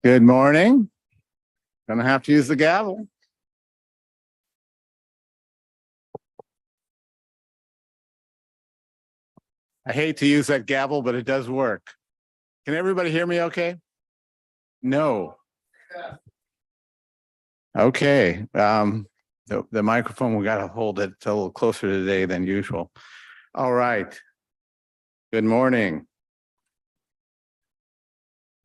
Good morning. Gonna have to use the gavel. I hate to use that gavel, but it does work. Can everybody hear me okay? No. Okay, the microphone, we gotta hold it a little closer today than usual. All right. Good morning.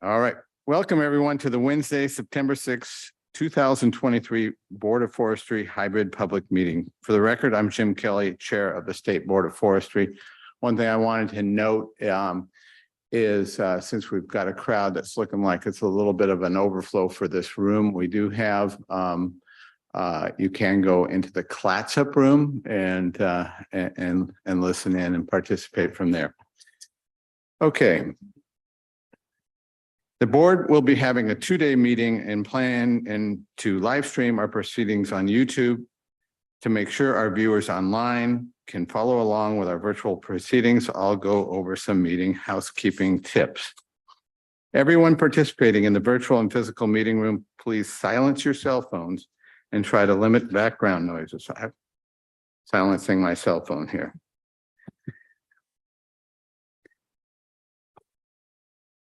All right. Welcome everyone to the Wednesday, September 6th, 2023 Board of Forestry Hybrid Public Meeting. For the record, I'm Jim Kelly, Chair of the State Board of Forestry. One thing I wanted to note is since we've got a crowd that's looking like it's a little bit of an overflow for this room, we do have you can go into the Clatsop room and listen in and participate from there. Okay. The board will be having a two-day meeting and plan to live stream our proceedings on YouTube to make sure our viewers online can follow along with our virtual proceedings. I'll go over some meeting housekeeping tips. Everyone participating in the virtual and physical meeting room, please silence your cell phones and try to limit background noises. I'm silencing my cell phone here.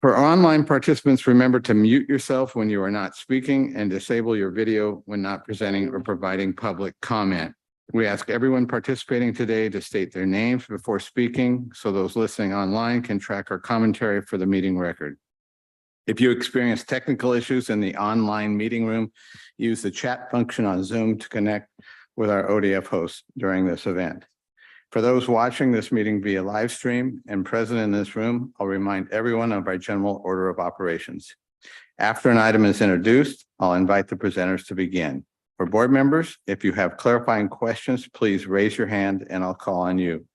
For online participants, remember to mute yourself when you are not speaking and disable your video when not presenting or providing public comment. We ask everyone participating today to state their names before speaking so those listening online can track our commentary for the meeting record. If you experience technical issues in the online meeting room, use the chat function on Zoom to connect with our ODF host during this event. For those watching this meeting via live stream and present in this room, I'll remind everyone of our general order of operations. After an item is introduced, I'll invite the presenters to begin. For board members, if you have clarifying questions, please raise your hand and I'll call on you.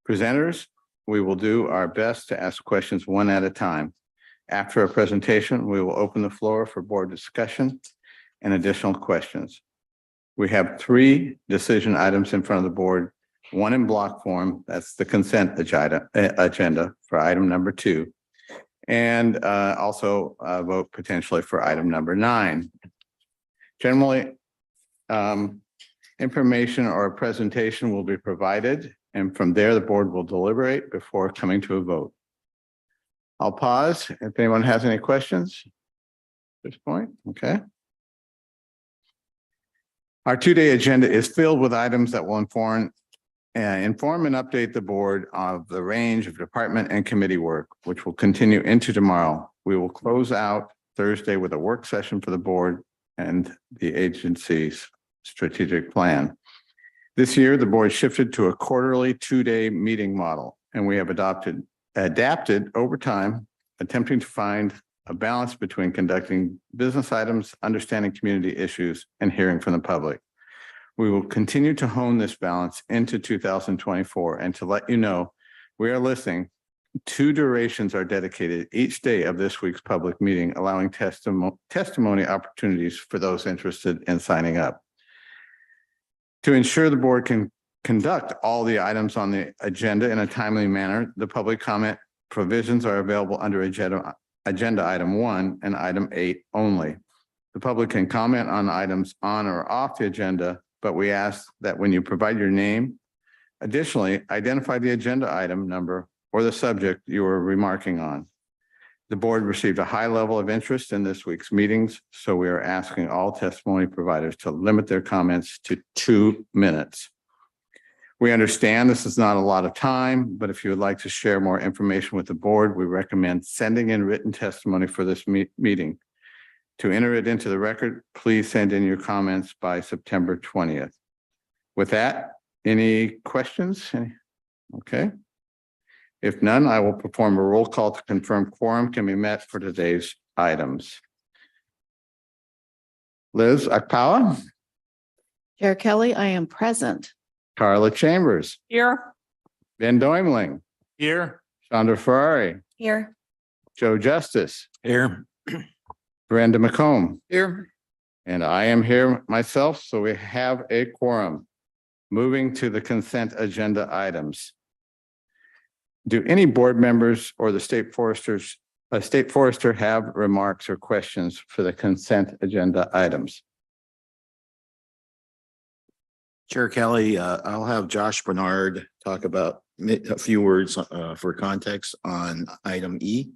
Presenters, we will do our best to ask questions one at a time. After a presentation, we will open the floor for board discussion and additional questions. We have 3 decision items in front of the board. One in block form, that's the consent agenda for item number 2, and also vote potentially for item number 9. Generally, information or a presentation will be provided, and from there the board will deliberate before coming to a vote. I'll pause if anyone has any questions at this point. Okay. Our 2-day agenda is filled with items that will inform and update the board of the range of department and committee work, which will continue into tomorrow. We will close out Thursday with a work session for the board and the agency's strategic plan. This year, the board shifted to a quarterly 2-day meeting model, and we have adapted over time, attempting to find a balance between conducting business items, understanding community issues, and hearing from the public. We will continue to hone this balance into 2024. And to let you know, we are listening. 2 durations are dedicated each day of this week's public meeting, allowing testimony opportunities for those interested in signing up. To ensure the board can conduct all the items on the agenda in a timely manner, the public comment provisions are available under agenda item 1 and item 8 only. The public can comment on items on or off the agenda, but we ask that when you provide your name, additionally, identify the agenda item number or the subject you are remarking on. The board received a high level of interest in this week's meetings, so we are asking all testimony providers to limit their comments to 2 minutes. We understand this is not a lot of time, but if you would like to share more information with the board, we recommend sending in written testimony for this meeting. To enter it into the record, please send in your comments by September 20th. With that, any questions? Okay. If none, I will perform a roll call to confirm quorum can be met for today's items. Liz Akpawa? Chair Kelly, I am present. Carla Chambers? Here. Ben Doimling? Here. Chandra Ferrari? Here. Joe Justice? Here. Brenda McComb? Here. And I am here myself, so we have a quorum. Moving to the consent agenda items. Do any board members or the state foresters State Forester have remarks or questions for the consent agenda items? Chair Kelly, I'll have Josh Bernard talk about a few words for context on item E.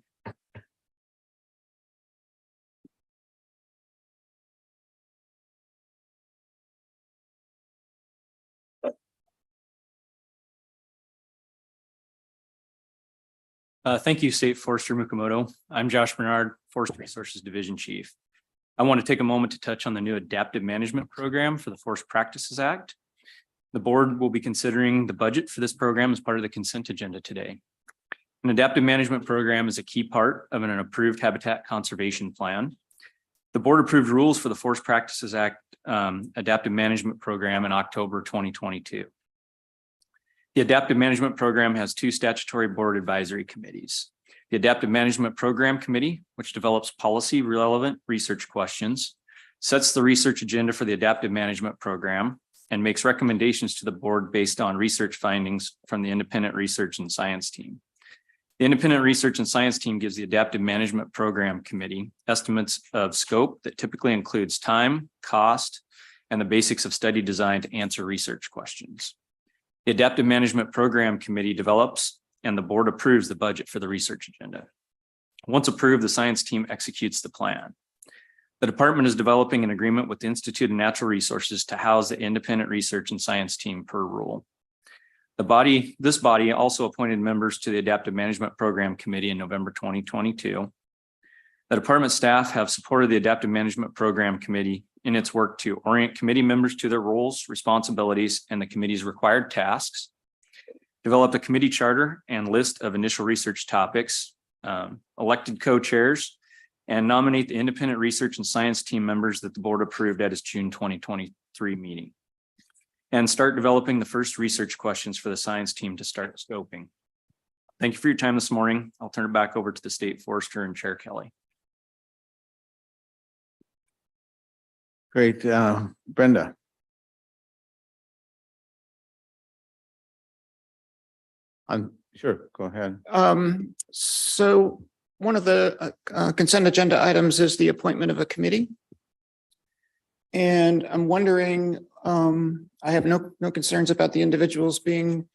Thank you, State Forester Mukamoto. I'm Josh Bernard, Forest Resources Division Chief. I want to take a moment to touch on the new adaptive management program for the Forest Practices Act. The board will be considering the budget for this program as part of the consent agenda today. An adaptive management program is a key part of an approved habitat conservation plan. The board approved rules for the Forest Practices Act adaptive management program in October 2022. The adaptive management program has two statutory board advisory committees. The Adaptive Management Program Committee, which develops policy relevant research questions, sets the research agenda for the adaptive management program, and makes recommendations to the board based on research findings from the independent research and science team. The independent research and science team gives the Adaptive Management Program Committee estimates of scope that typically includes time, cost, and the basics of study design to answer research questions. The Adaptive Management Program Committee develops and the board approves the budget for the research agenda. Once approved, the science team executes the plan. The department is developing an agreement with the Institute of Natural Resources to house the independent research and science team per rule. This body also appointed members to the Adaptive Management Program Committee in November 2022. The department staff have supported the Adaptive Management Program Committee in its work to orient committee members to their roles, responsibilities, and the committee's required tasks, develop a committee charter and list of initial research topics, elected co-chairs, and nominate the independent research and science team members that the board approved at its June 2023 meeting, and start developing the first research questions for the science team to start scoping. Thank you for your time this morning. I'll turn it back over to the State Forester and Chair Kelly. Great. Brenda. Sure, go ahead. So one of the consent agenda items is the appointment of a committee. And I'm wondering, I have no concerns about the individuals being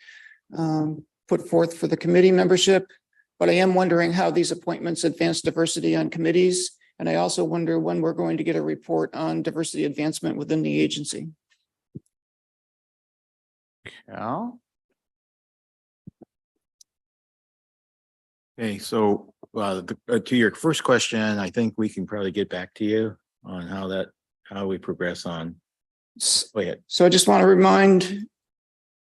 put forth for the committee membership, but I am wondering how these appointments advance diversity on committees. And I also wonder when we're going to get a report on diversity advancement within the agency. Cal? Okay, so to your first question, I think we can probably get back to you on how we progress on. Go ahead. So I just want to remind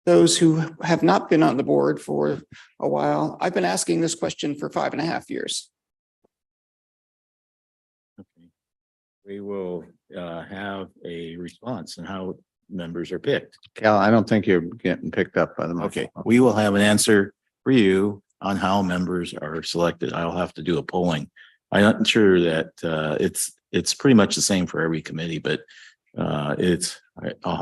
those who have not been on the board for a while, I've been asking this question for 5.5 years. Okay. We will have a response on how members are picked. Cal, I don't think you're getting picked up by the microphone. Okay, we will have an answer for you on how members are selected. I'll have to do a polling. I'm not sure that it's pretty much the same for every committee, but I'll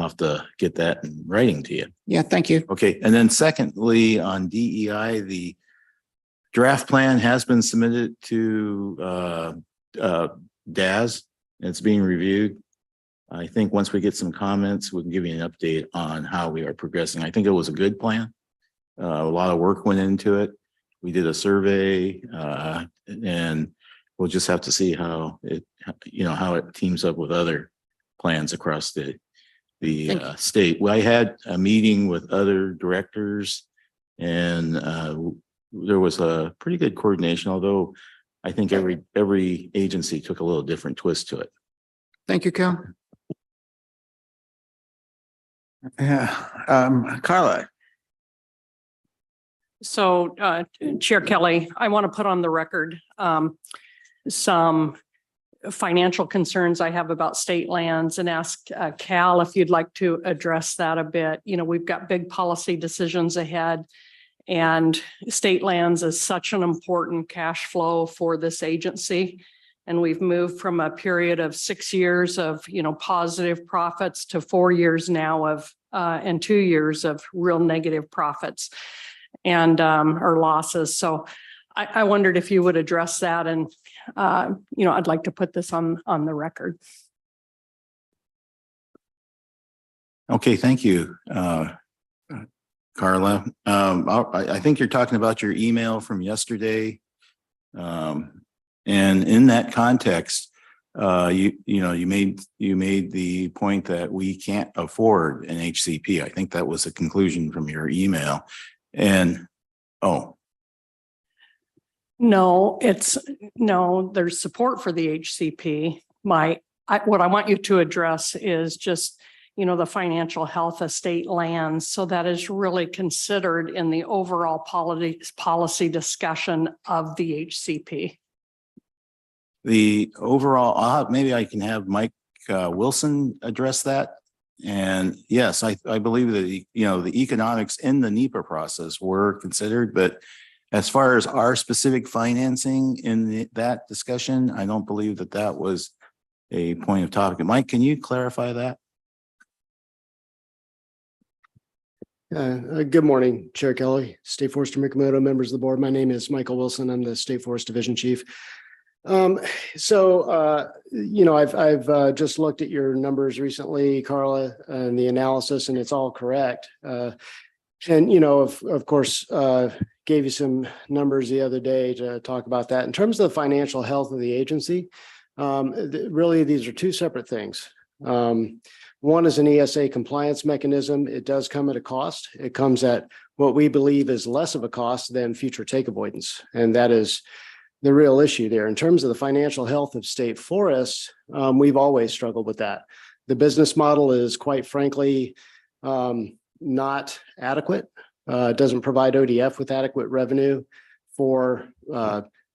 have to get that in writing to you. Yeah, thank you. Okay, and then secondly, on DEI, the draft plan has been submitted to DAS. And it's being reviewed. I think once we get some comments, we can give you an update on how we are progressing. I think it was a good plan. A lot of work went into it. We did a survey, and we'll just have to see how it teams up with other plans across the state. Well, I had a meeting with other directors, and there was a pretty good coordination, although I think every agency took a little different twist to it. Thank you, Cal. Yeah, Carla. So, Chair Kelly, I want to put on the record some financial concerns I have about state lands and ask Cal if you'd like to address that a bit. You know, we've got big policy decisions ahead, and state lands is such an important cash flow for this agency. And we've moved from a period of 6 years of, positive profits to 4 years now of and 2 years of real negative profits and or losses. So I wondered if you would address that and, I'd like to put this on the record. Okay, thank you, Carla. I think you're talking about your email from yesterday. And in that context, you made the point that we can't afford an HCP. I think that was a conclusion from your email. And, No, there's support for the HCP. What I want you to address is just, the financial health of state lands. So that is really considered in the overall policy discussion of the HCP. the overall, maybe I can have Mike Wilson address that. And yes, I believe that, the economics in the NEPA process were considered, but as far as our specific financing in that discussion, I don't believe that that was a point of topic. Mike, can you clarify that? Good morning, Chair Kelly, State Forester Mikamoto, members of the board. My name is Michael Wilson. I'm the State Forest Division Chief. I've just looked at your numbers recently, Carla, and the analysis, and it's all correct. Of course, gave you some numbers the other day to talk about that. In terms of the financial health of the agency, really, these are two separate things. One is an ESA compliance mechanism. It does come at a cost. It comes at what we believe is less of a cost than future take avoidance. And that is the real issue there. In terms of the financial health of state forests, we've always struggled with that. The business model is, quite frankly, not adequate. It doesn't provide ODF with adequate revenue for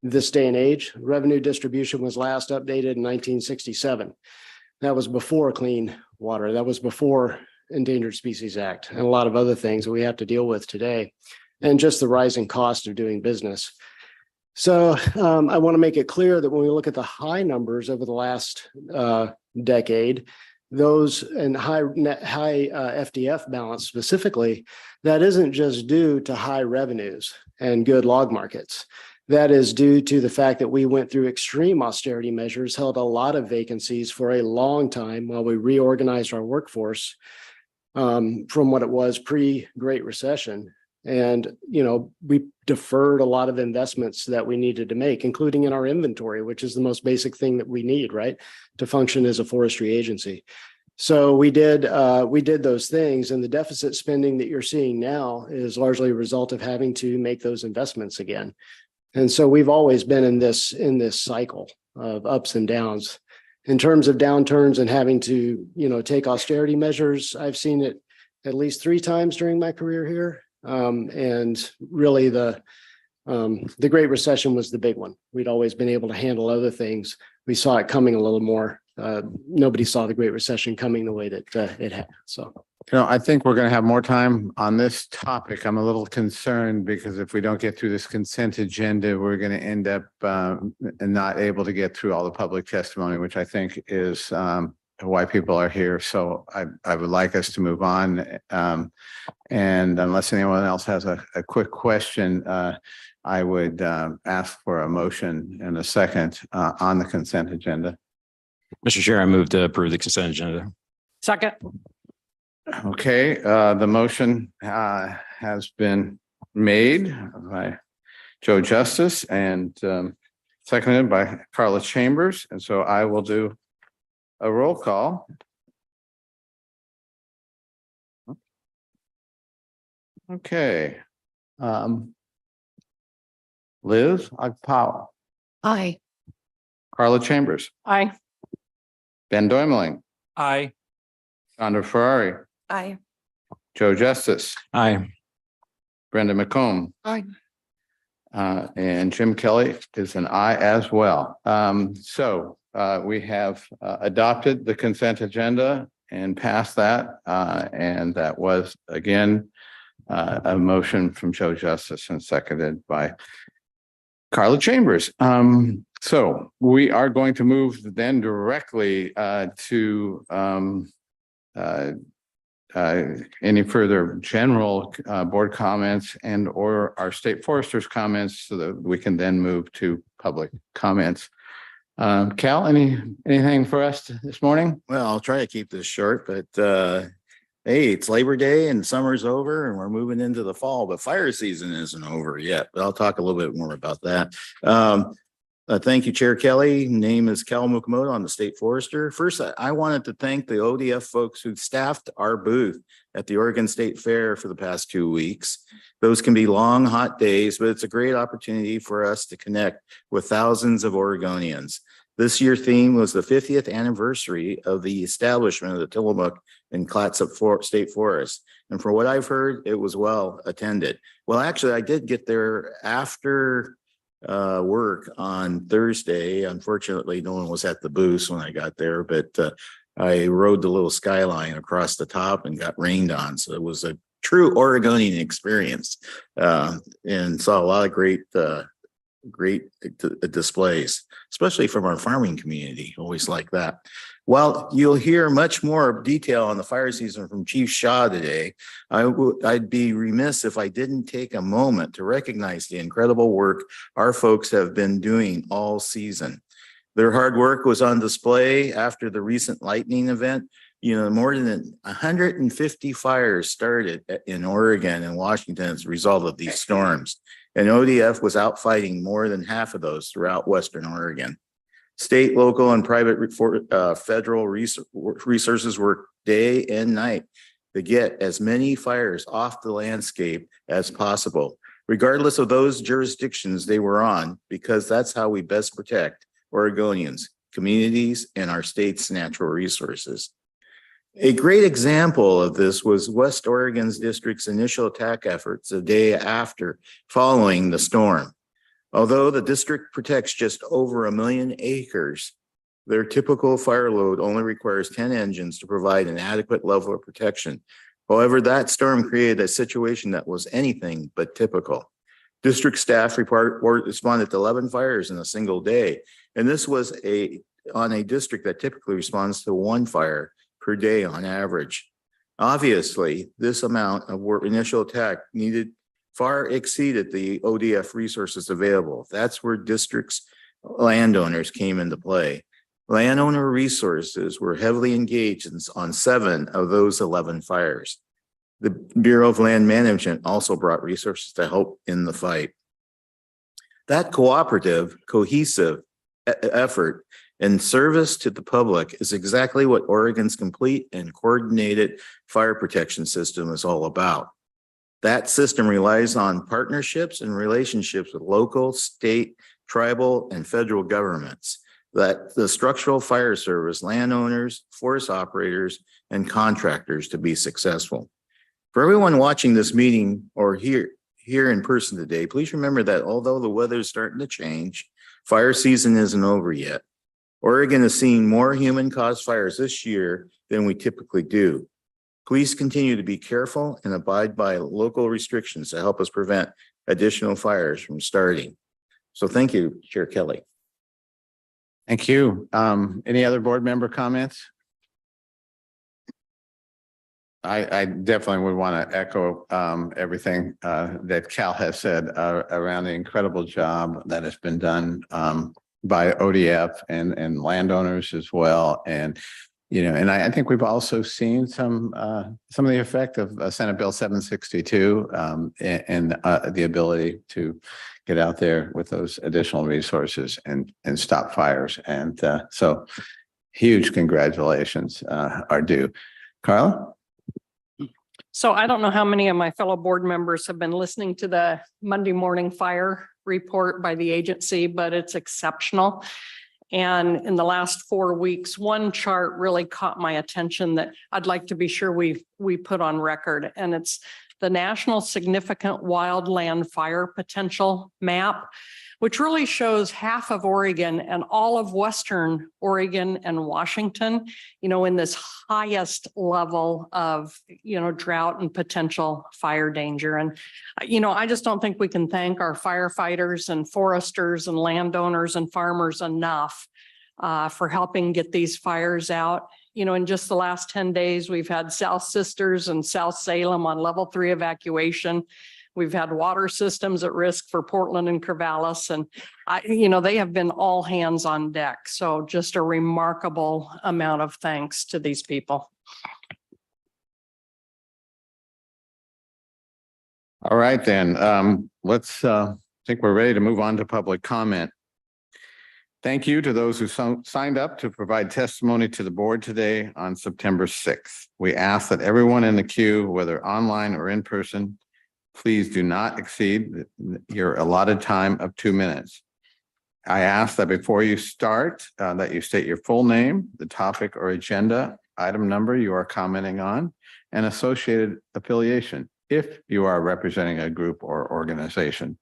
this day and age. Revenue distribution was last updated in 1967. That was before Clean Water. That was before Endangered Species Act and a lot of other things that we have to deal with today, and just the rising cost of doing business. So I want to make it clear that when we look at the high numbers over the last decade, those and high FDF balance specifically, that isn't just due to high revenues and good log markets. That is due to the fact that we went through extreme austerity measures, held a lot of vacancies for a long time while we reorganized our workforce from what it was pre-Great Recession. And, we deferred a lot of investments that we needed to make, including in our inventory, which is the most basic thing that we need, right, to function as a forestry agency. So we did those things, and the deficit spending that you're seeing now is largely a result of having to make those investments again. And so we've always been in this cycle of ups and downs. In terms of downturns and having to, take austerity measures, I've seen it at least 3 times during my career here. And really the Great Recession was the big one. We'd always been able to handle other things. We saw it coming a little more. Nobody saw the Great Recession coming the way that it had. So. I think we're going to have more time on this topic. I'm a little concerned because if we don't get through this consent agenda, we're going to end up not able to get through all the public testimony, which I think is why people are here. So I would like us to move on. And unless anyone else has a quick question, I would ask for a motion and a second on the consent agenda. Mr. Chair, I move to approve the consent agenda. Second. Okay, the motion has been made by Joe Justice and seconded by Carla Chambers. And so I will do a roll call. Okay. Liz Powell, Aye. Carla Chambers, Aye. Ben Doimling, Aye. Sandra Ferrari, Aye. Joe Justice, Aye. Brenda McComb. Aye. And Jim Kelly is an aye as well. So we have adopted the consent agenda and passed that. And that was, again, a motion from Joe Justice and seconded by Carla Chambers. So we are going to move then directly to any further general board comments and or our state foresters comments so that we can then move to public comments. Cal, anything for us this morning? Well, I'll try to keep this short, but hey, it's Labor Day and summer's over and we're moving into the fall, but fire season isn't over yet. But I'll talk a little bit more about that. Thank you, Chair Kelly. Name is Cal Mukamoto. I'm the state forester. First, I wanted to thank the ODF folks who staffed our booth at the Oregon State Fair for the past 2 weeks. Those can be long, hot days, but it's a great opportunity for us to connect with thousands of Oregonians. This year's theme was the 50th anniversary of the establishment of the Tillamook and Clatsop State Forest. And from what I've heard, it was well attended. Well, actually, I did get there after work on Thursday. Unfortunately, no one was at the booth when I got there, but I rode the little skyline across the top and got rained on. So it was a true Oregonian experience and saw a lot of great displays, especially from our farming community. Always like that. Well, you'll hear much more detail on the fire season from Chief Shaw today. I'd be remiss if I didn't take a moment to recognize the incredible work our folks have been doing all season. Their hard work was on display after the recent lightning event. You know, more than 150 fires started in Oregon and Washington as a result of these storms. And ODF was out fighting more than half of those throughout Western Oregon. State, local, and private federal resources work day and night to get as many fires off the landscape as possible, regardless of those jurisdictions they were on, because that's how we best protect Oregonians, communities, and our state's natural resources. A great example of this was West Oregon's district's initial attack efforts the day after following the storm. Although the district protects just over 1 million acres, their typical fire load only requires 10 engines to provide an adequate level of protection. However, that storm created a situation that was anything but typical. District staff responded to 11 fires in a single day, and this was on a district that typically responds to 1 fire per day on average. Obviously, this amount of initial attack needed far exceeded the ODF resources available. That's where districts' landowners came into play. Landowner resources were heavily engaged on 7 of those 11 fires. The Bureau of Land Management also brought resources to help in the fight. That cooperative, cohesive effort and service to the public is exactly what Oregon's complete and coordinated fire protection system is all about. That system relies on partnerships and relationships with local, state, tribal, and federal governments, that the structural fire service, landowners, forest operators, and contractors to be successful. For everyone watching this meeting or here in person today, please remember that although the weather is starting to change, fire season isn't over yet. Oregon is seeing more human-caused fires this year than we typically do. Please continue to be careful and abide by local restrictions to help us prevent additional fires from starting. So thank you, Chair Kelly. Thank you. Any other board member comments? I definitely would want to echo everything that Cal has said around the incredible job that has been done by ODF and landowners as well. And and I think we've also seen some of the effect of Senate Bill 762 and the ability to get out there with those additional resources and stop fires. And so huge congratulations are due. Carla? So I don't know how many of my fellow board members have been listening to the Monday morning fire report by the agency, but it's exceptional. And in the last 4 weeks, one chart really caught my attention that I'd like to be sure we put on record. And it's the National Significant Wildland Fire Potential Map, which really shows half of Oregon and all of Western Oregon and Washington, in this highest level of, drought and potential fire danger. And, I just don't think we can thank our firefighters and foresters and landowners and farmers enough for helping get these fires out. in just the last 10 days, we've had South Sisters and South Salem on level 3 evacuation. We've had water systems at risk for Portland and Corvallis, and they have been all hands on deck. So just a remarkable amount of thanks to these people. All right, then, I think we're ready to move on to public comment. Thank you to those who signed up to provide testimony to the board today on September 6th. We ask that everyone in the queue, whether online or in person, please do not exceed your allotted time of 2 minutes. I ask that before you start, that you state your full name, the topic or agenda item number you are commenting on, and associated affiliation, if you are representing a group or organization.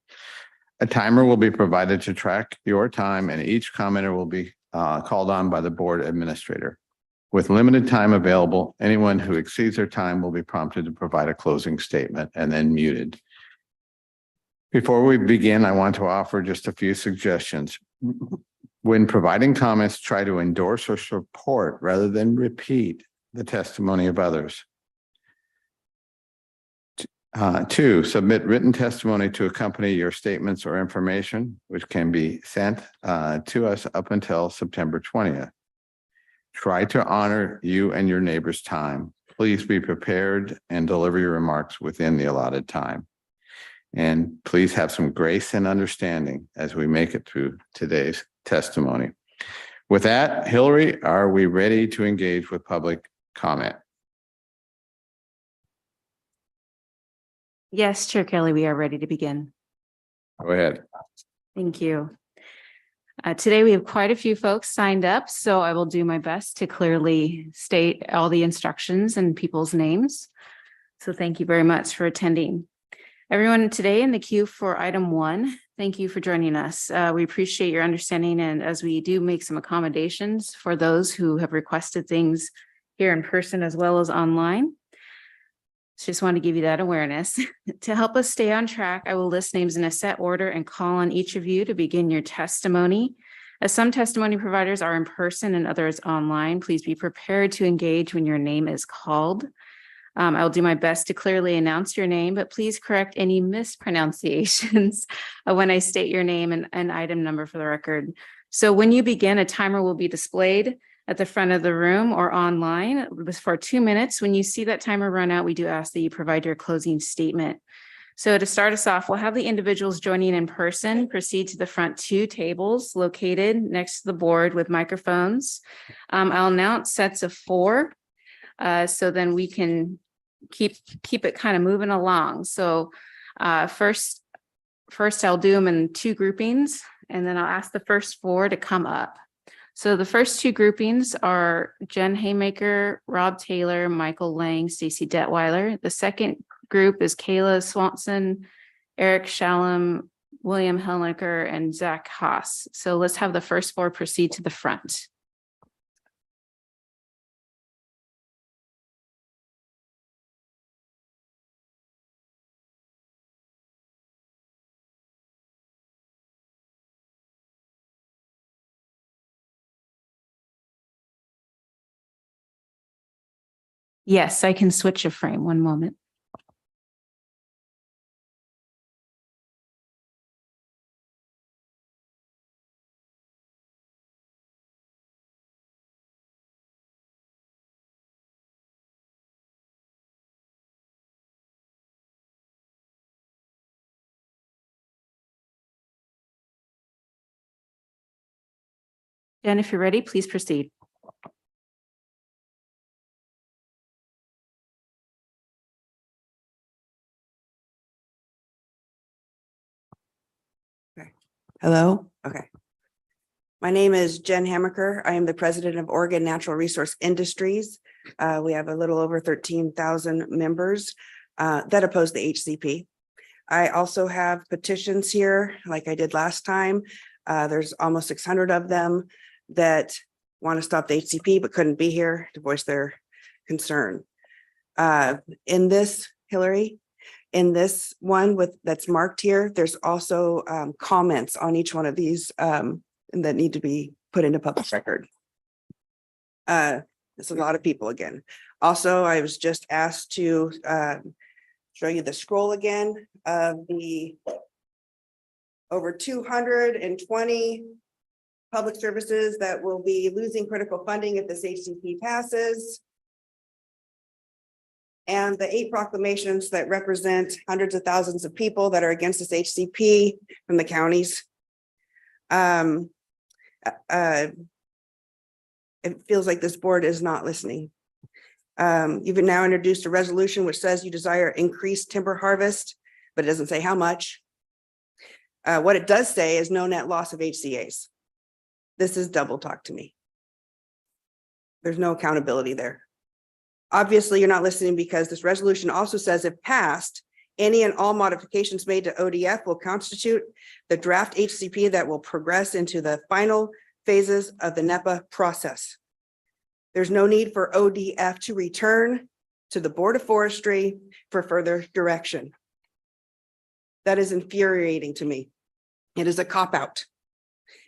A timer will be provided to track your time, and each commenter will be called on by the board administrator. With limited time available, anyone who exceeds their time will be prompted to provide a closing statement and then muted. Before we begin, I want to offer just a few suggestions. When providing comments, try to endorse or support rather than repeat the testimony of others. 2, submit written testimony to accompany your statements or information, which can be sent to us up until September 20th. Try to honor you and your neighbor's time. Please be prepared and deliver your remarks within the allotted time. And please have some grace and understanding as we make it through today's testimony. With that, Hillary, are we ready to engage with public comment? Yes, Chair Kelly, we are ready to begin. Go ahead. Thank you. Today, we have quite a few folks signed up, so I will do my best to clearly state all the instructions and people's names. So thank you very much for attending. Everyone today in the queue for item 1, thank you for joining us. We appreciate your understanding, and as we do make some accommodations for those who have requested things here in person as well as online. Just want to give you that awareness. To help us stay on track, I will list names in a set order and call on each of you to begin your testimony. As some testimony providers are in person and others online, please be prepared to engage when your name is called. I will do my best to clearly announce your name, but please correct any mispronunciations when I state your name and item number for the record. So when you begin, a timer will be displayed at the front of the room or online for 2 minutes. When you see that timer run out, we do ask that you provide your closing statement. So to start us off, we'll have the individuals joining in person proceed to the front 2 tables located next to the board with microphones. I'll announce sets of 4, so then we can keep it kind of moving along. So first I'll do them in 2 groupings, and then I'll ask the first 4 to come up. So the first 2 groupings are Jen Haymaker, Rob Taylor, Michael Lang, Stacy Detweiler. The second group is Kayla Swanson, Eric Shalom, William Helniker, and Zach Haas. So let's have the first 4 proceed to the front. Yes, I can switch a frame. One moment. Jen, if you're ready, please proceed. Hello? Okay. My name is Jen Hammaker. I am the president of Oregon Natural Resource Industries. We have a little over 13,000 members that oppose the HCP. I also have petitions here, like I did last time. There's almost 600 of them that want to stop the HCP but couldn't be here to voice their concern. In this, Hillary, in this one that's marked here, there's also comments on each one of these that need to be put into public record. It's a lot of people again. Also, I was just asked to show you the scroll again of the over 220 public services that will be losing critical funding if this HCP passes. And the 8 proclamations that represent hundreds of thousands of people that are against this HCP from the counties. It feels like this board is not listening. You've now introduced a resolution which says you desire increased timber harvest, but it doesn't say how much. What it does say is no net loss of HCAs. This is double talk to me. There's no accountability there. Obviously, you're not listening because this resolution also says if passed, any and all modifications made to ODF will constitute the draft HCP that will progress into the final phases of the NEPA process. There's no need for ODF to return to the Board of Forestry for further direction. That is infuriating to me. It is a cop-out.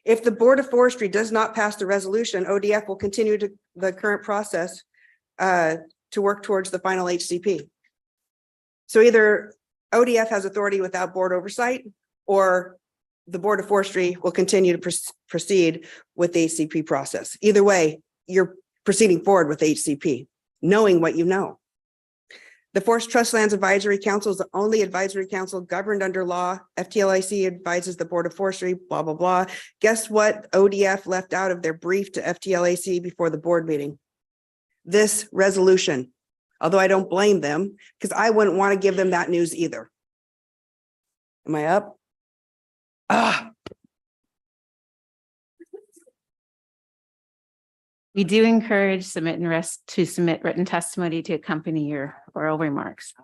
If the Board of Forestry does not pass the resolution, ODF will continue to the current process to work towards the final HCP. So either ODF has authority without board oversight, or the Board of Forestry will continue to proceed with the HCP process. Either way, you're proceeding forward with HCP, knowing what you know. The Forest Trust Lands Advisory Council is the only advisory council governed under law. FTLIC advises the Board of Forestry, blah, blah, blah. Guess what ODF left out of their brief to FTLIC before the board meeting? This resolution, although I don't blame them because I wouldn't want to give them that news either. Am I up? We do encourage submit written testimony to accompany your oral remarks.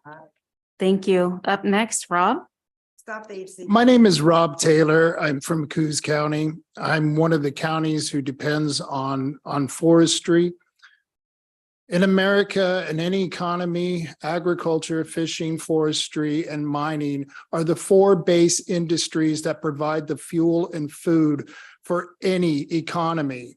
Thank you. Up next, Rob. Stop the HCP. My name is Rob Taylor. I'm from Coos County. I'm one of the counties who depends on forestry. In America, in any economy, agriculture, fishing, forestry, and mining are the 4 base industries that provide the fuel and food for any economy.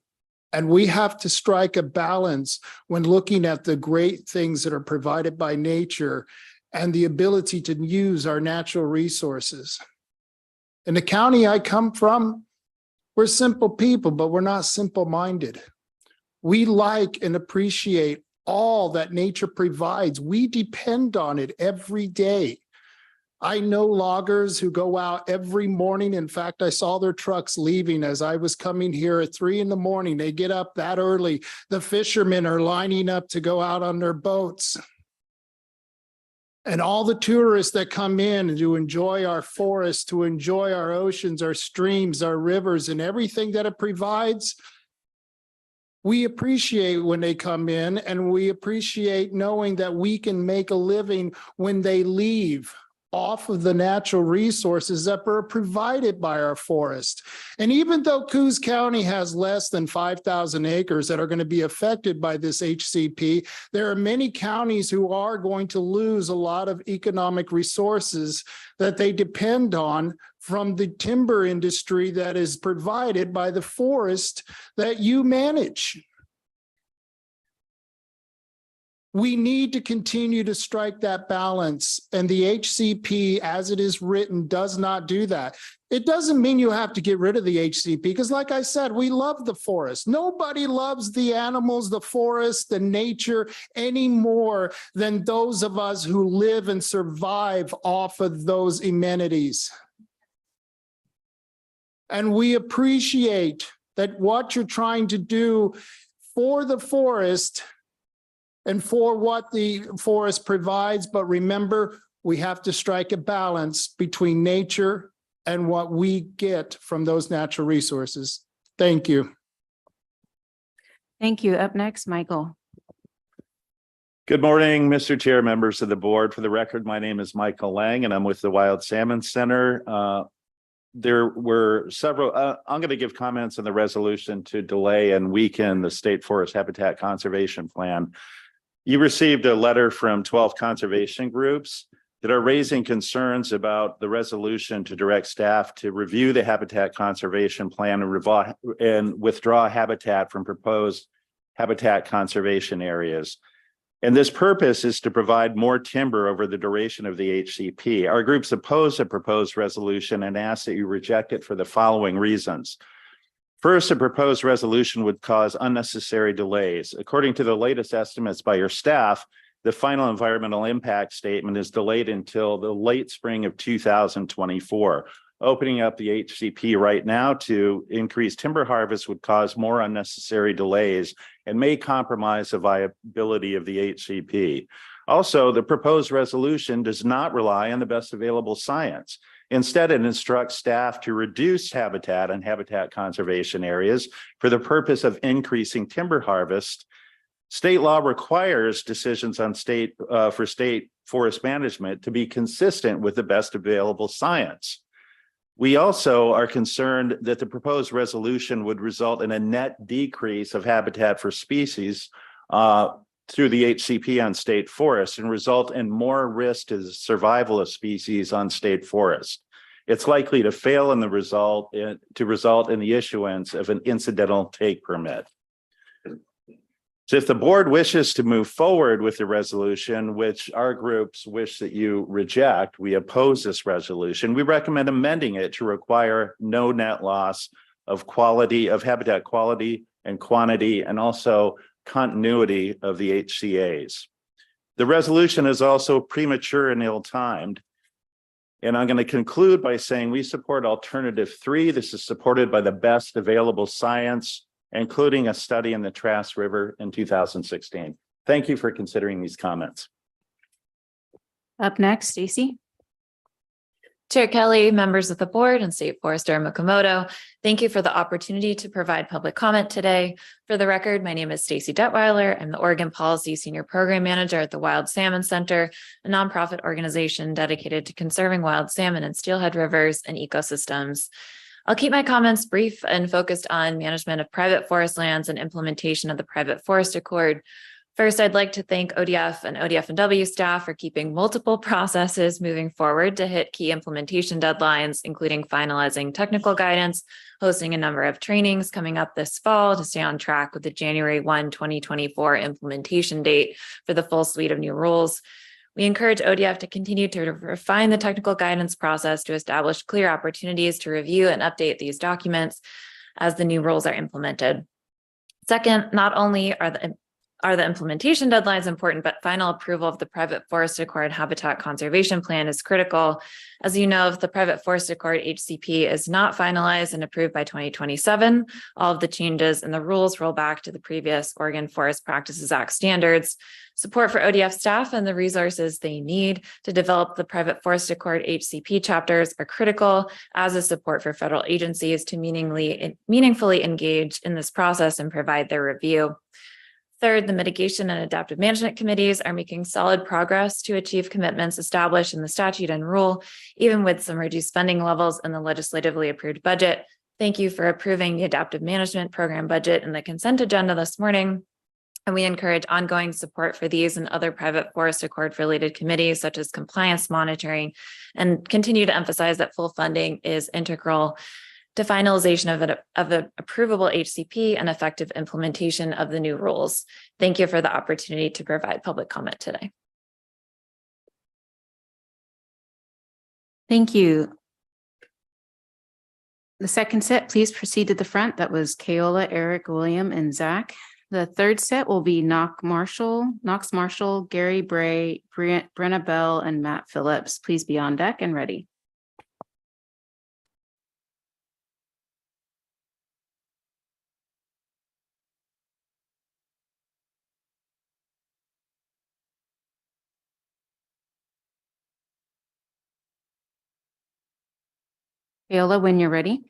And we have to strike a balance when looking at the great things that are provided by nature and the ability to use our natural resources. In the county I come from, we're simple people, but we're not simple-minded. We like and appreciate all that nature provides. We depend on it every day. I know loggers who go out every morning. In fact, I saw their trucks leaving as I was coming here at 3 a.m. They get up that early. The fishermen are lining up to go out on their boats. And all the tourists that come in to enjoy our forests, to enjoy our oceans, our streams, our rivers, and everything that it provides, we appreciate when they come in, and we appreciate knowing that we can make a living when they leave off of the natural resources that are provided by our forest. And even though Coos County has less than 5,000 acres that are going to be affected by this HCP, there are many counties who are going to lose a lot of economic resources that they depend on from the timber industry that is provided by the forest that you manage. We need to continue to strike that balance, and the HCP as it is written does not do that. It doesn't mean you have to get rid of the HCP because, like I said, we love the forest. Nobody loves the animals, the forest, the nature any more than those of us who live and survive off of those amenities. And we appreciate that what you're trying to do for the forest and for what the forest provides. But remember, we have to strike a balance between nature and what we get from those natural resources. Thank you. Thank you. Up next, Michael. Good morning, Mr. Chair, members of the board. For the record, my name is Michael Lang, and I'm with the Wild Salmon Center. There were several, I'm going to give comments on the resolution to delay and weaken the State Forest Habitat Conservation Plan. You received a letter from 12 conservation groups that are raising concerns about the resolution to direct staff to review the Habitat Conservation Plan and withdraw habitat from proposed habitat conservation areas. And this purpose is to provide more timber over the duration of the HCP. Our groups oppose the proposed resolution and ask that you reject it for the following reasons. First, a proposed resolution would cause unnecessary delays. According to the latest estimates by your staff, the final environmental impact statement is delayed until the late spring of 2024. Opening up the HCP right now to increase timber harvest would cause more unnecessary delays and may compromise the viability of the HCP. Also, the proposed resolution does not rely on the best available science. Instead, it instructs staff to reduce habitat and habitat conservation areas for the purpose of increasing timber harvest. State law requires decisions on state forest management to be consistent with the best available science. We also are concerned that the proposed resolution would result in a net decrease of habitat for species through the HCP on state forests and result in more risk to the survival of species on state forest. It's likely to fail in the result in the issuance of an incidental take permit. So if the board wishes to move forward with the resolution, which our groups wish that you reject, we oppose this resolution. We recommend amending it to require no net loss of quality, of habitat quality and quantity, and also continuity of the HCAs. The resolution is also premature and ill-timed. And I'm going to conclude by saying we support alternative 3. This is supported by the best available science, including a study in the Trass River in 2016. Thank you for considering these comments. Up next, Stacy. Chair Kelly, members of the board, and State Forester Mikomoto, thank you for the opportunity to provide public comment today. For the record, my name is Stacy Detweiler. I'm the Oregon Policy Senior Program Manager at the Wild Salmon Center, a nonprofit organization dedicated to conserving wild salmon and steelhead rivers and ecosystems. I'll keep my comments brief and focused on management of private forest lands and implementation of the Private Forest Accord. First, I'd like to thank ODF and ODF&W staff for keeping multiple processes moving forward to hit key implementation deadlines, including finalizing technical guidance, hosting a number of trainings coming up this fall to stay on track with the January 1, 2024 implementation date for the full suite of new rules. We encourage ODF to continue to refine the technical guidance process to establish clear opportunities to review and update these documents as the new rules are implemented. Second, not only are the implementation deadlines important, but final approval of the Private Forest Accord Habitat Conservation Plan is critical. As you know, if the Private Forest Accord HCP is not finalized and approved by 2027, all of the changes in the rules roll back to the previous Oregon Forest Practices Act standards. Support for ODF staff and the resources they need to develop the Private Forest Accord HCP chapters are critical, as is support for federal agencies to meaningfully engage in this process and provide their review. Third, the mitigation and adaptive management committees are making solid progress to achieve commitments established in the statute and rule, even with some reduced funding levels in the legislatively approved budget. Thank you for approving the adaptive management program budget and the consent agenda this morning. And we encourage ongoing support for these and other Private Forest Accord related committees, such as compliance monitoring, and continue to emphasize that full funding is integral to finalization of the approvable HCP and effective implementation of the new rules. Thank you for the opportunity to provide public comment today. Thank you. The second set, please proceed to the front. That was Keola, Eric, William, and Zach. The third set will be Knox Marshall, Gary Bray, Brenna Bell, and Matt Phillips. Please be on deck and ready. Keola, when you're ready.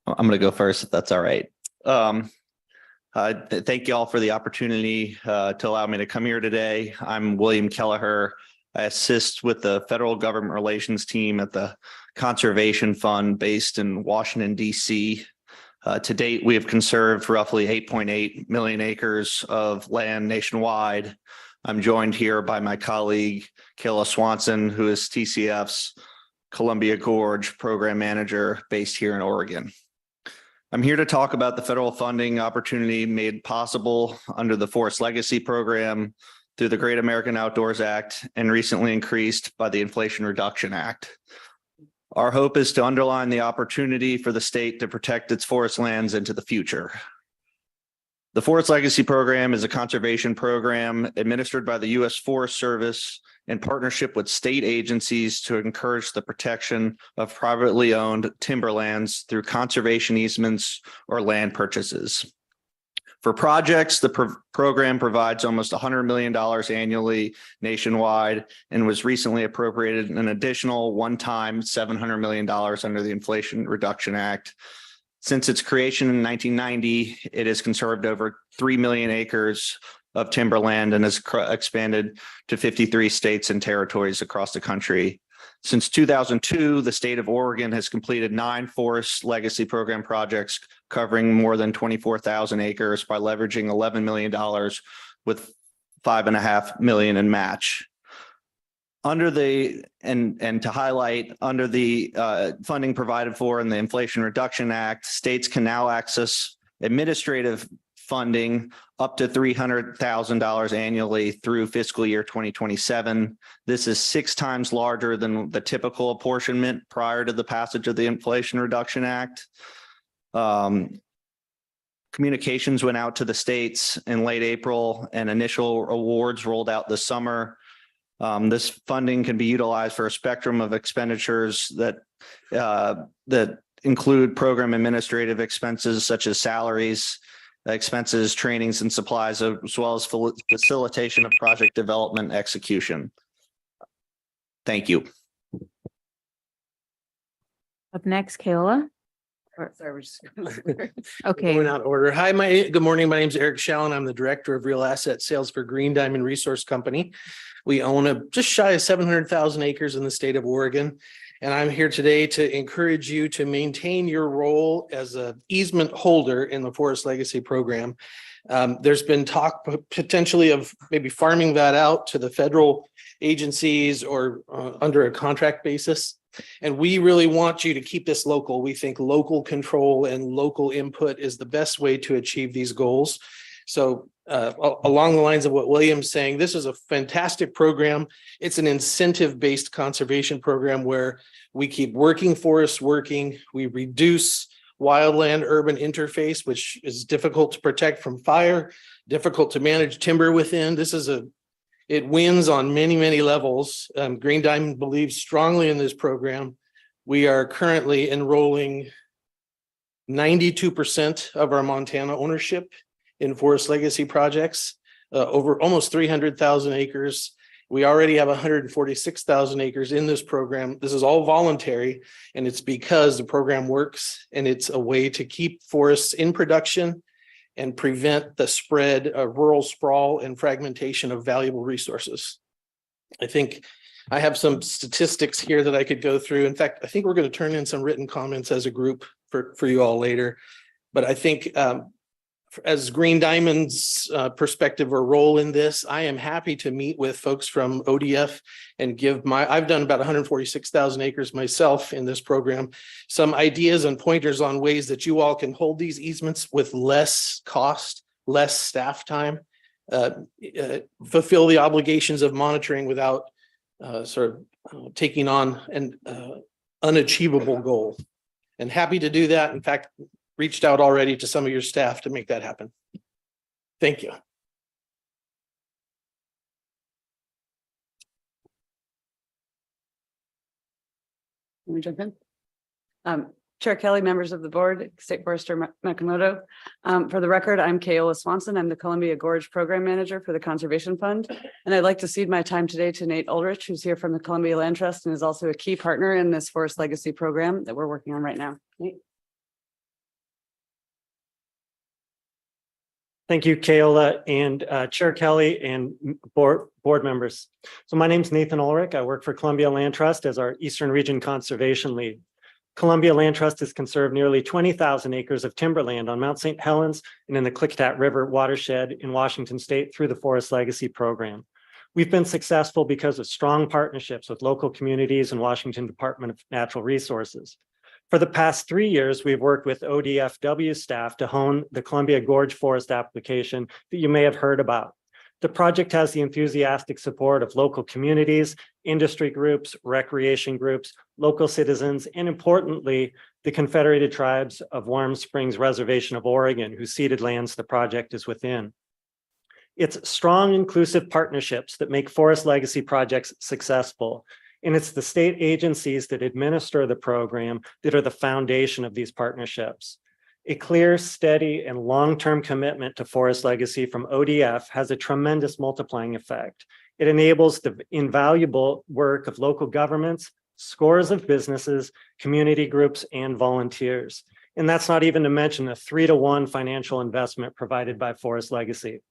I'm going to go first, if that's all right. Thank you all for the opportunity to allow me to come here today. I'm William Kelleher. I assist with the federal government relations team at the Conservation Fund based in Washington, D.C. To date, we have conserved roughly 8.8 million acres of land nationwide. I'm joined here by my colleague, Kayla Swanson, who is TCF's Columbia Gorge Program Manager based here in Oregon. I'm here to talk about the federal funding opportunity made possible under the Forest Legacy Program through the Great American Outdoors Act and recently increased by the Inflation Reduction Act. Our hope is to underline the opportunity for the state to protect its forest lands into the future. The Forest Legacy Program is a conservation program administered by the U.S. Forest Service in partnership with state agencies to encourage the protection of privately owned timberlands through conservation easements or land purchases. For projects, the program provides almost $100 million annually nationwide and was recently appropriated an additional one-time $700 million under the Inflation Reduction Act. Since its creation in 1990, it has conserved over 3 million acres of timberland and has expanded to 53 states and territories across the country. Since 2002, the state of Oregon has completed 9 Forest Legacy Program projects covering more than 24,000 acres by leveraging $11 million with $5.5 million in match. Under the, and to highlight, under the funding provided for in the Inflation Reduction Act, states can now access administrative funding up to $300,000 annually through fiscal year 2027. This is 6 times larger than the typical apportionment prior to the passage of the Inflation Reduction Act. Communications went out to the states in late April and initial awards rolled out this summer. This funding can be utilized for a spectrum of expenditures that include program administrative expenses such as salaries, expenses, trainings, and supplies, as well as facilitation of project development execution. Thank you. Up next, Kayla. Okay. Going out of order. Hi, good morning. My name is Eric Shallon. I'm the Director of Real Asset Sales for Green Diamond Resource Company. We own just shy of 700,000 acres in the state of Oregon. And I'm here today to encourage you to maintain your role as an easement holder in the Forest Legacy Program. There's been talk potentially of maybe farming that out to the federal agencies or under a contract basis. And we really want you to keep this local. We think local control and local input is the best way to achieve these goals. So along the lines of what William's saying, this is a fantastic program. It's an incentive-based conservation program where we keep working forests working. We reduce wildland-urban interface, which is difficult to protect from fire, difficult to manage timber within. It wins on many, many levels. Green Diamond believes strongly in this program. We are currently enrolling 92% of our Montana ownership in Forest Legacy projects, over almost 300,000 acres. We already have 146,000 acres in this program. This is all voluntary, and it's because the program works, and it's a way to keep forests in production and prevent the spread of rural sprawl and fragmentation of valuable resources. I think I have some statistics here that I could go through. In fact, I think we're going to turn in some written comments as a group for you all later. But I think as Green Diamond's perspective or role in this, I am happy to meet with folks from ODF and I've done about 146,000 acres myself in this program, some ideas and pointers on ways that you all can hold these easements with less cost, less staff time, fulfill the obligations of monitoring without taking on an unachievable goal. And happy to do that. In fact, reached out already to some of your staff to make that happen. Thank you. Let me jump in. Chair Kelly, members of the board, State Forester Nakamoto. For the record, I'm Kayola Swanson. I'm the Columbia Gorge Program Manager for the Conservation Fund. And I'd like to cede my time today to Nate Ulrich, who's here from the Columbia Land Trust and is also a key partner in this Forest Legacy program that we're working on right now. Nate. Thank you, Kayola and Chair Kelly and board members. So my name's Nathan Ulrich. I work for Columbia Land Trust as our Eastern Region Conservation Lead. Columbia Land Trust has conserved nearly 20,000 acres of timberland on Mount St. Helens and in the Klickitat River watershed in Washington State through the Forest Legacy Program. We've been successful because of strong partnerships with local communities and Washington Department of Natural Resources. For the past 3 years, we've worked with ODFW staff to hone the Columbia Gorge Forest application that you may have heard about. The project has the enthusiastic support of local communities, industry groups, recreation groups, local citizens, and importantly, the Confederated Tribes of Warm Springs Reservation of Oregon, whose ceded lands the project is within. It's strong, inclusive partnerships that make forest legacy projects successful. And it's the state agencies that administer the program that are the foundation of these partnerships. A clear, steady, and long-term commitment to forest legacy from ODF has a tremendous multiplying effect. It enables the invaluable work of local governments, scores of businesses, community groups, and volunteers. And that's not even to mention the 3-to-1 financial investment provided by Forest Legacy.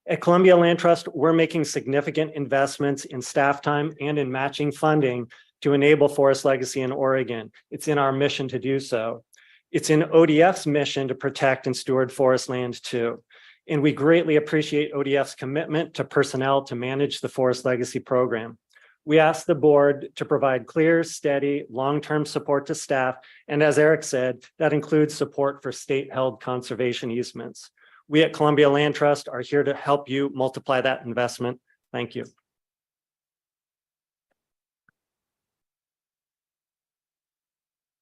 At Columbia Land Trust, we're making significant investments in staff time and in matching funding to enable forest legacy in Oregon. It's in our mission to do so. It's in ODF's mission to protect and steward forest land too. And we greatly appreciate ODF's commitment to personnel to manage the Forest Legacy program. We ask the board to provide clear, steady, long-term support to staff. And as Eric said, that includes support for state-held conservation easements. We at Columbia Land Trust are here to help you multiply that investment. Thank you.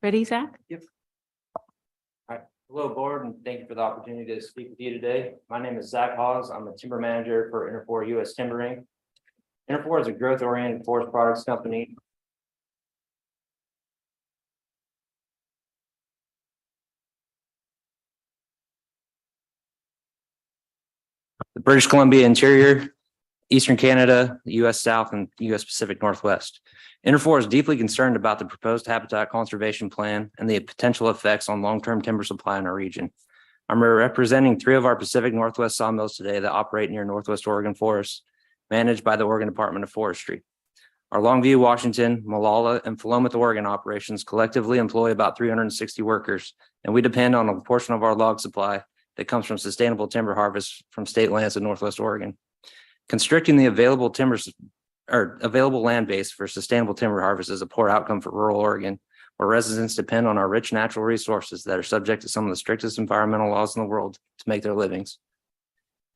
Ready, Zach? Yep. All right. Hello, board, and thank you for the opportunity to speak with you today. My name is Zach Hawes. I'm a timber manager for Interfor US Timbering. Interfor is a growth-oriented forest products company. The British Columbia interior, Eastern Canada, the US South, and US Pacific Northwest. Interfor is deeply concerned about the proposed habitat conservation plan and the potential effects on long-term timber supply in our region. I'm representing 3 of our Pacific Northwest sawmills today that operate near Northwest Oregon forests, managed by the Oregon Department of Forestry. Our Longview, Washington, Molalla, and Philomath, Oregon operations collectively employ about 360 workers, and we depend on a portion of our log supply that comes from sustainable timber harvest from state lands in Northwest Oregon. Constricting the available available land base for sustainable timber harvest is a poor outcome for rural Oregon, where residents depend on our rich natural resources that are subject to some of the strictest environmental laws in the world to make their livings.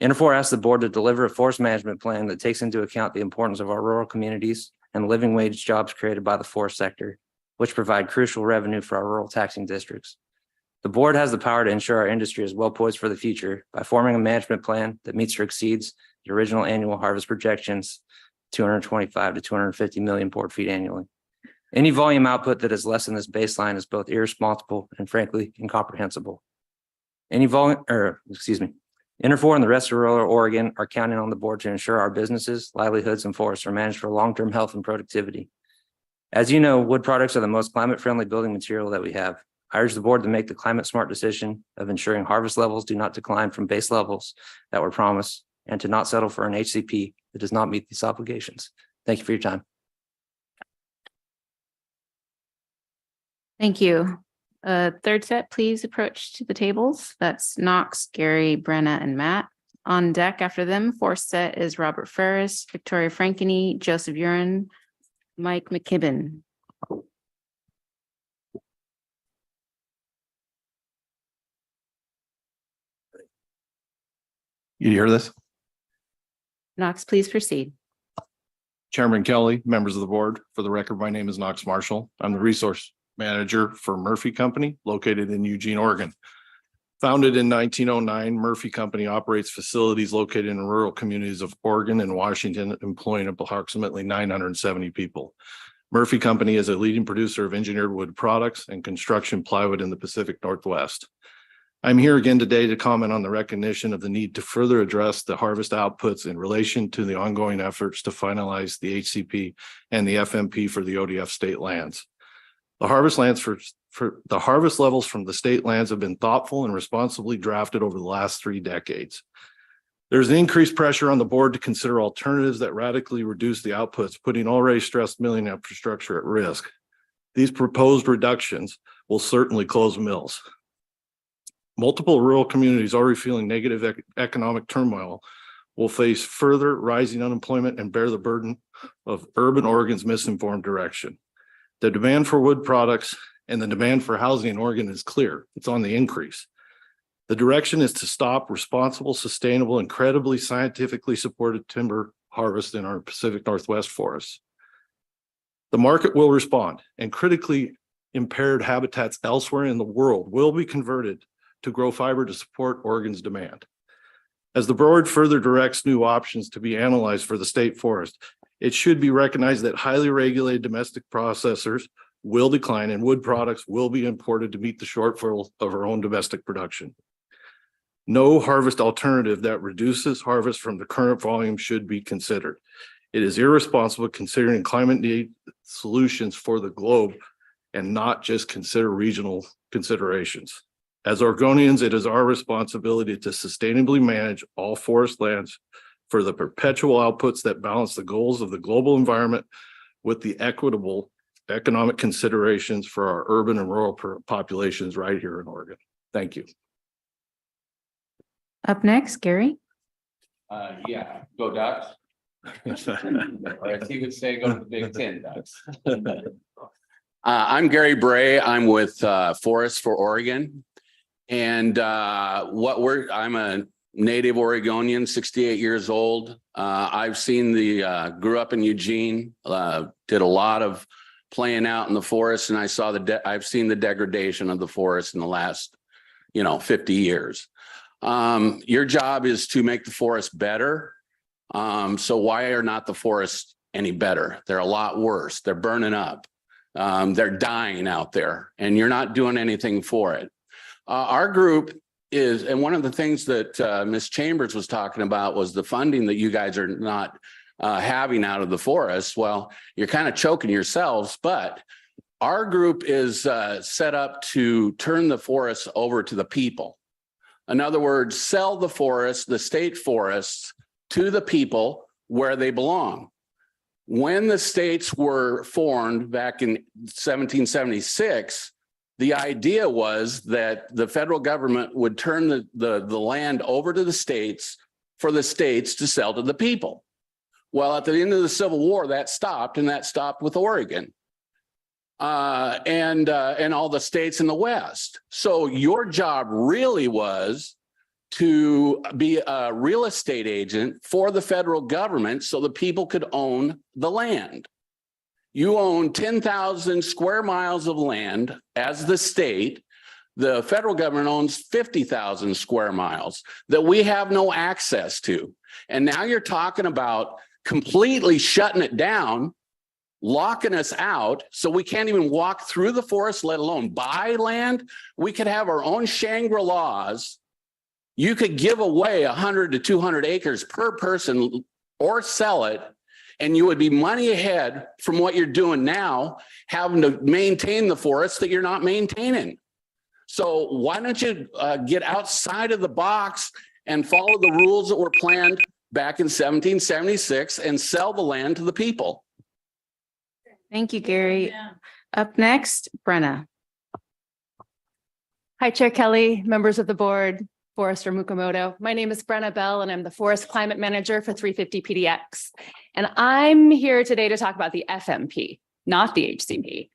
Interfor asks the board to deliver a forest management plan that takes into account the importance of our rural communities and living wage jobs created by the forest sector, which provide crucial revenue for our rural taxing districts. The board has the power to ensure our industry is well poised for the future by forming a management plan that meets or exceeds the original annual harvest projections, 225 to 250 million board feet annually. Any volume output that is less than this baseline is both irresponsible and frankly incomprehensible. Interfor and the rest of rural Oregon are counting on the board to ensure our businesses, livelihoods, and forests are managed for long-term health and productivity. As you know, wood products are the most climate-friendly building material that we have. I urge the board to make the climate-smart decision of ensuring harvest levels do not decline from base levels that were promised and to not settle for an HCP that does not meet these obligations. Thank you for your time. Thank you. Third set, please approach to the tables. That's Knox, Gary, Brenna, and Matt. On deck after them, fourth set is Robert Ferris, Victoria Frankeny, Joseph Urin, Mike McKibben. You hear this? Knox, please proceed. Chairman Kelly, members of the board, for the record, my name is Knox Marshall. I'm the resource manager for Murphy Company located in Eugene, Oregon. Founded in 1909, Murphy Company operates facilities located in rural communities of Oregon and Washington, employing approximately 970 people. Murphy Company is a leading producer of engineered wood products and construction plywood in the Pacific Northwest. I'm here again today to comment on the recognition of the need to further address the harvest outputs in relation to the ongoing efforts to finalize the HCP and the FMP for the ODF state lands. The harvest lands for the harvest levels from the state lands have been thoughtful and responsibly drafted over the last 3 decades. There's increased pressure on the board to consider alternatives that radically reduce the outputs, putting already stressed milling infrastructure at risk. These proposed reductions will certainly close mills. Multiple rural communities already feeling negative economic turmoil will face further rising unemployment and bear the burden of urban Oregon's misinformed direction. The demand for wood products and the demand for housing in Oregon is clear. It's on the increase. The direction is to stop responsible, sustainable, incredibly scientifically supported timber harvest in our Pacific Northwest forests. The market will respond, and critically impaired habitats elsewhere in the world will be converted to grow fiber to support Oregon's demand. As the board further directs new options to be analyzed for the state forest, it should be recognized that highly regulated domestic processors will decline and wood products will be imported to meet the shortfall of our own domestic production. No harvest alternative that reduces harvest from the current volume should be considered. It is irresponsible considering climate need solutions for the globe and not just consider regional considerations. As Oregonians, it is our responsibility to sustainably manage all forest lands for the perpetual outputs that balance the goals of the global environment with the equitable economic considerations for our urban and rural populations right here in Oregon. Thank you. Up next, Gary. Yeah, go Ducks. Or as he would say, go to the Big Ten, Ducks. I'm Gary Bray. I'm with Forest for Oregon. And I'm a native Oregonian, 68 years old. I've seen grew up in Eugene, did a lot of playing out in the forest, and I've seen the degradation of the forest in the last, 50 years. Your job is to make the forest better. So why are not the forests any better? They're a lot worse. They're burning up. They're dying out there, and you're not doing anything for it. Our group is, and one of the things that Ms. Chambers was talking about was the funding that you guys are not having out of the forest. Well, you're kind of choking yourselves, but our group is set up to turn the forest over to the people. In other words, sell the forest, the state forests, to the people where they belong. When the states were formed back in 1776, the idea was that the federal government would turn the land over to the states for the states to sell to the people. Well, at the end of the Civil War, that stopped, and that stopped with Oregon and all the states in the West. So your job really was to be a real estate agent for the federal government so the people could own the land. You own 10,000 square miles of land as the state. The federal government owns 50,000 square miles that we have no access to. And now you're talking about completely shutting it down, locking us out, so we can't even walk through the forest, let alone buy land. We could have our own Shangri-Las. You could give away 100 to 200 acres per person or sell it, and you would be money ahead from what you're doing now, having to maintain the forest that you're not maintaining. So why don't you get outside of the box and follow the rules that were planned back in 1776 and sell the land to the people? Thank you, Gary. Yeah. Up next, Brenna. Hi, Chair Kelly, members of the board, Forester Mukomoto. My name is Brenna Bell, and I'm the Forest Climate Manager for 350 PDX. And I'm here today to talk about the FMP, not the HCP.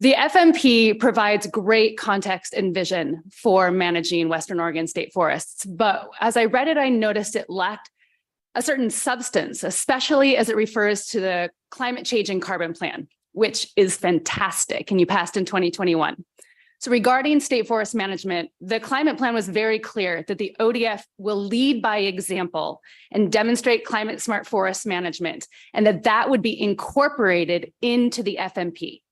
The FMP provides great context and vision for managing Western Oregon state forests. But as I read it, I noticed it lacked a certain substance, especially as it refers to the climate change and carbon plan, which is fantastic, and you passed in 2021. So regarding state forest management, the climate plan was very clear that the ODF will lead by example and demonstrate climate smart forest management, and that would be incorporated into the FMP.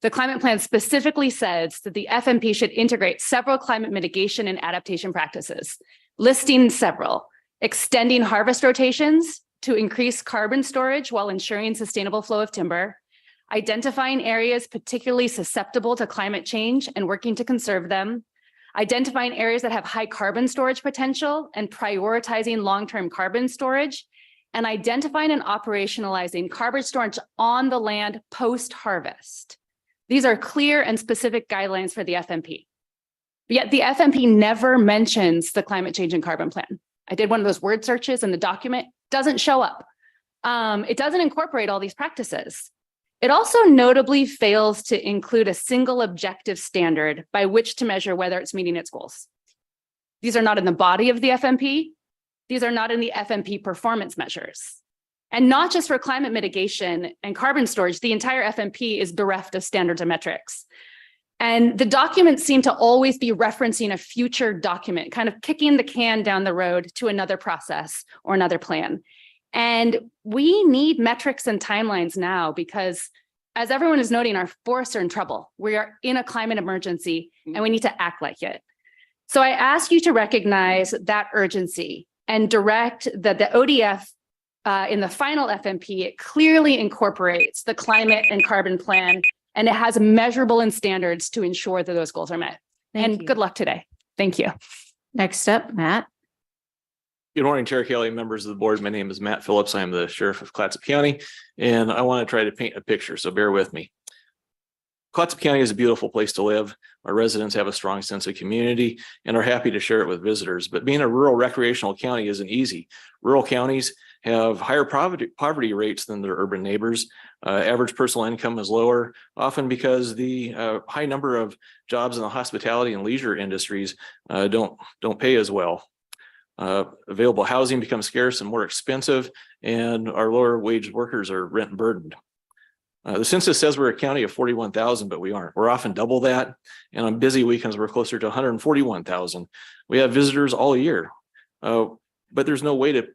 The climate plan specifically says that the FMP should integrate several climate mitigation and adaptation practices, listing several: extending harvest rotations to increase carbon storage while ensuring sustainable flow of timber, identifying areas particularly susceptible to climate change and working to conserve them, identifying areas that have high carbon storage potential and prioritizing long-term carbon storage, and identifying and operationalizing carbon storage on the land post-harvest. These are clear and specific guidelines for the FMP. Yet the FMP never mentions the climate change and carbon plan. I did one of those word searches and the document doesn't show up. It doesn't incorporate all these practices. It also notably fails to include a single objective standard by which to measure whether it's meeting its goals. These are not in the body of the FMP. These are not in the FMP performance measures. And not just for climate mitigation and carbon storage, the entire FMP is bereft of standards and metrics. And the documents seem to always be referencing a future document, kind of kicking the can down the road to another process or another plan. And we need metrics and timelines now because, as everyone is noting, our forests are in trouble. We are in a climate emergency and we need to act like it. So I ask you to recognize that urgency and direct that the ODF in the final FMP, it clearly incorporates the climate and carbon plan, and it has measurable and standards to ensure that those goals are met. And good luck today. Thank you. Next up, Matt. Good morning, Chair Kelly, members of the board. My name is Matt Phillips. I am the Sheriff of Clatsop County, and I want to try to paint a picture, so bear with me. Clatsop County is a beautiful place to live. Our residents have a strong sense of community and are happy to share it with visitors. But being a rural recreational county isn't easy. Rural counties have higher poverty rates than their urban neighbors. Average personal income is lower, often because the high number of jobs in the hospitality and leisure industries don't pay as well. Available housing becomes scarce and more expensive, and our lower wage workers are rent burdened. The census says we're a county of 41,000, but we aren't. We're often double that. And on busy weekends, we're closer to 141,000. We have visitors all year, but there's no way to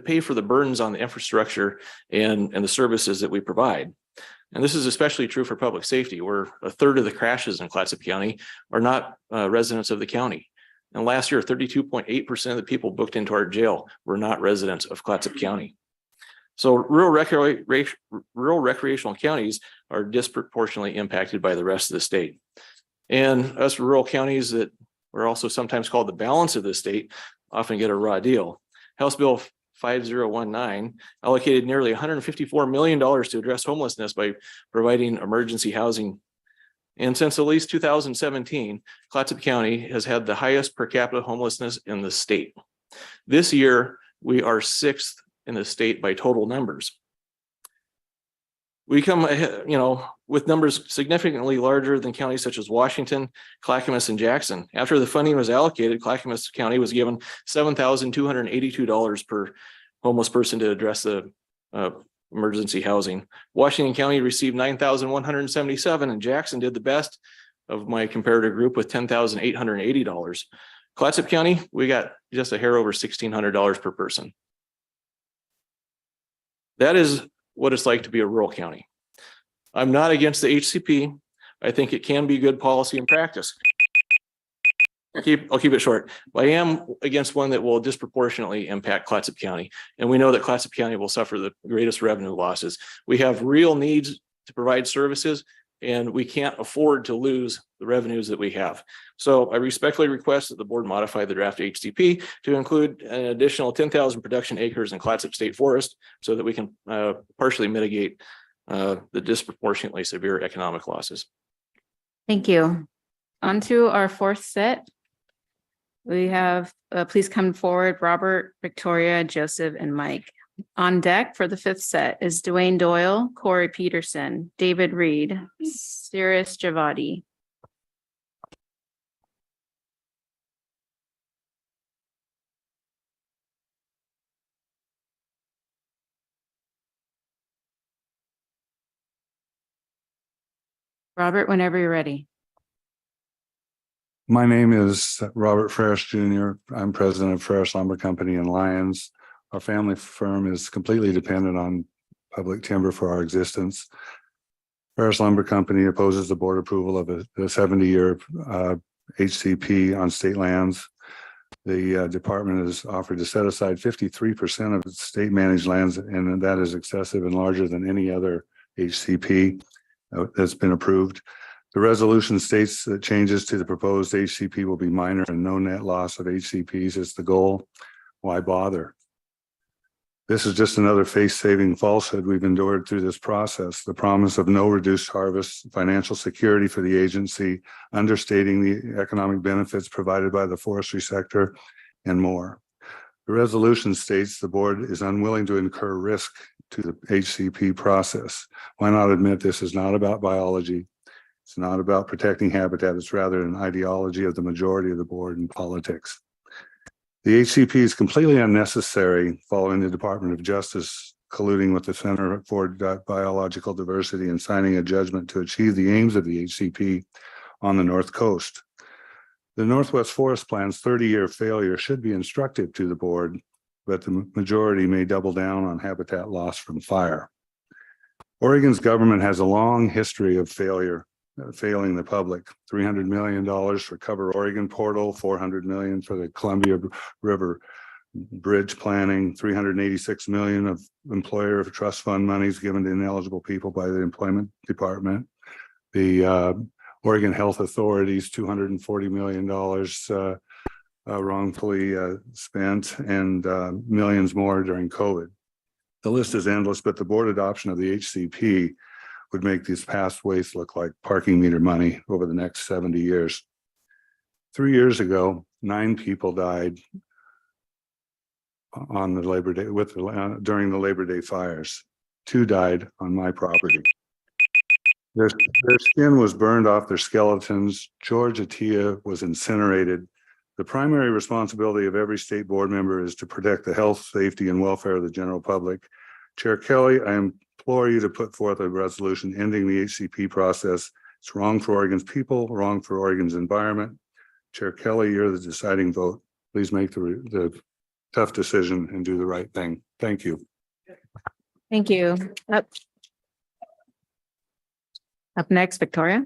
pay for the burdens on the infrastructure and the services that we provide. And this is especially true for public safety, where a third of the crashes in Clatsop County are not residents of the county. And last year, 32.8% of the people booked into our jail were not residents of Clatsop County. So rural recreational counties are disproportionately impacted by the rest of the state. And us rural counties that are also sometimes called the balance of the state often get a raw deal. House Bill 5019 allocated nearly $154 million to address homelessness by providing emergency housing. And since at least 2017, Clatsop County has had the highest per capita homelessness in the state. This year, we are 6th in the state by total numbers. We come, with numbers significantly larger than counties such as Washington, Clackamas, and Jackson. After the funding was allocated, Clackamas County was given $7,282 per homeless person to address the emergency housing. Washington County received $9,177, and Jackson did the best of my comparator group with $10,880. Clatsop County, we got just a hair over $1,600 per person. That is what it's like to be a rural county. I'm not against the HCP. I think it can be good policy and practice. I'll keep it short. I am against one that will disproportionately impact Clatsop County. And we know that Clatsop County will suffer the greatest revenue losses. We have real needs to provide services, and we can't afford to lose the revenues that we have. So I respectfully request that the board modify the draft HCP to include an additional 10,000 production acres in Clatsop State Forest so that we can partially mitigate the disproportionately severe economic losses. Thank you. On to our fourth set. We have, please come forward, Robert, Victoria, Joseph, and Mike. On deck for the fifth set is Dwayne Doyle, Corey Peterson, David Reed, Cyrus Javadi. Robert, whenever you're ready. My name is Robert Ferris Jr. I'm president of Ferris Lumber Company in Lyons. Our family firm is completely dependent on public timber for our existence. Ferris Lumber Company opposes the board approval of a 70-year HCP on state lands. The department has offered to set aside 53% of its state managed lands, and that is excessive and larger than any other HCP that's been approved. The resolution states that changes to the proposed HCP will be minor and no net loss of HCPs is the goal. Why bother? This is just another face-saving falsehood we've endured through this process. The promise of no reduced harvest, financial security for the agency, understating the economic benefits provided by the forestry sector, and more. The resolution states the board is unwilling to incur risk to the HCP process. Why not admit this is not about biology? It's not about protecting habitat. It's rather an ideology of the majority of the board in politics. The HCP is completely unnecessary following the Department of Justice colluding with the Center for Biological Diversity and signing a judgment to achieve the aims of the HCP on the North Coast. The Northwest Forest Plan's 30-year failure should be instructive to the board, but the majority may double down on habitat loss from fire. Oregon's government has a long history of failing the public. $300 million for Cover Oregon Portal, $400 million for the Columbia River Bridge planning, $386 million of employer of trust fund monies given to ineligible people by the Employment Department. The Oregon Health Authority's $240 million wrongfully spent, and millions more during COVID. The list is endless, but the board adoption of the HCP would make these past wastes look like parking meter money over the next 70 years. 3 years ago, 9 people died on the Labor Day during the Labor Day fires. 2 died on my property. Their skin was burned off their skeletons. George Atia was incinerated. The primary responsibility of every state board member is to protect the health, safety, and welfare of the general public. Chair Kelly, I implore you to put forth a resolution ending the HCP process. It's wrong for Oregon's people, wrong for Oregon's environment. Chair Kelly, you're the deciding vote. Please make the tough decision and do the right thing. Thank you. Thank you. Up next, Victoria.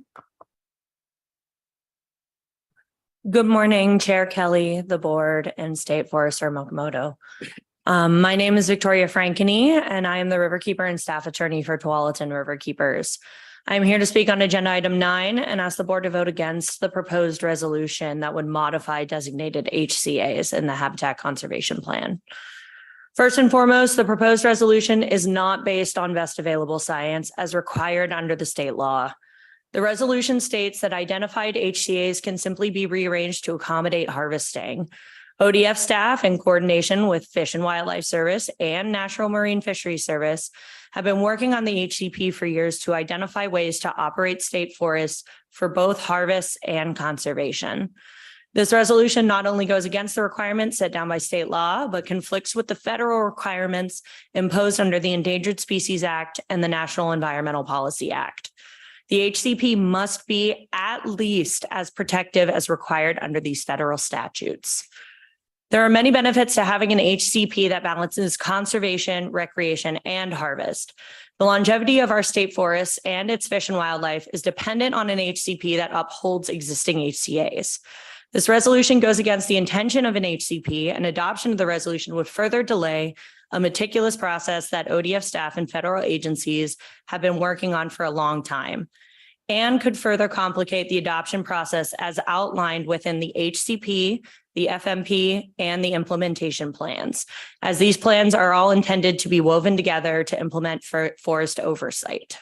Good morning, Chair Kelly, the board, and State Forester Mokomoto. My name is Victoria Frankeny, and I am the Riverkeeper and staff attorney for Tualatin Riverkeepers. I'm here to speak on agenda item 9 and ask the board to vote against the proposed resolution that would modify designated HCAs in the Habitat Conservation Plan. First and foremost, the proposed resolution is not based on best available science as required under the state law. The resolution states that identified HCAs can simply be rearranged to accommodate harvesting. ODF staff, in coordination with Fish and Wildlife Service and National Marine Fisheries Service, have been working on the HCP for years to identify ways to operate state forests for both harvest and conservation. This resolution not only goes against the requirements set down by state law, but conflicts with the federal requirements imposed under the Endangered Species Act and the National Environmental Policy Act. The HCP must be at least as protective as required under these federal statutes. There are many benefits to having an HCP that balances conservation, recreation, and harvest. The longevity of our state forests and its fish and wildlife is dependent on an HCP that upholds existing HCAs. This resolution goes against the intention of an HCP, and adoption of the resolution would further delay a meticulous process that ODF staff and federal agencies have been working on for a long time, and could further complicate the adoption process as outlined within the HCP, the FMP, and the implementation plans, as these plans are all intended to be woven together to implement forest oversight.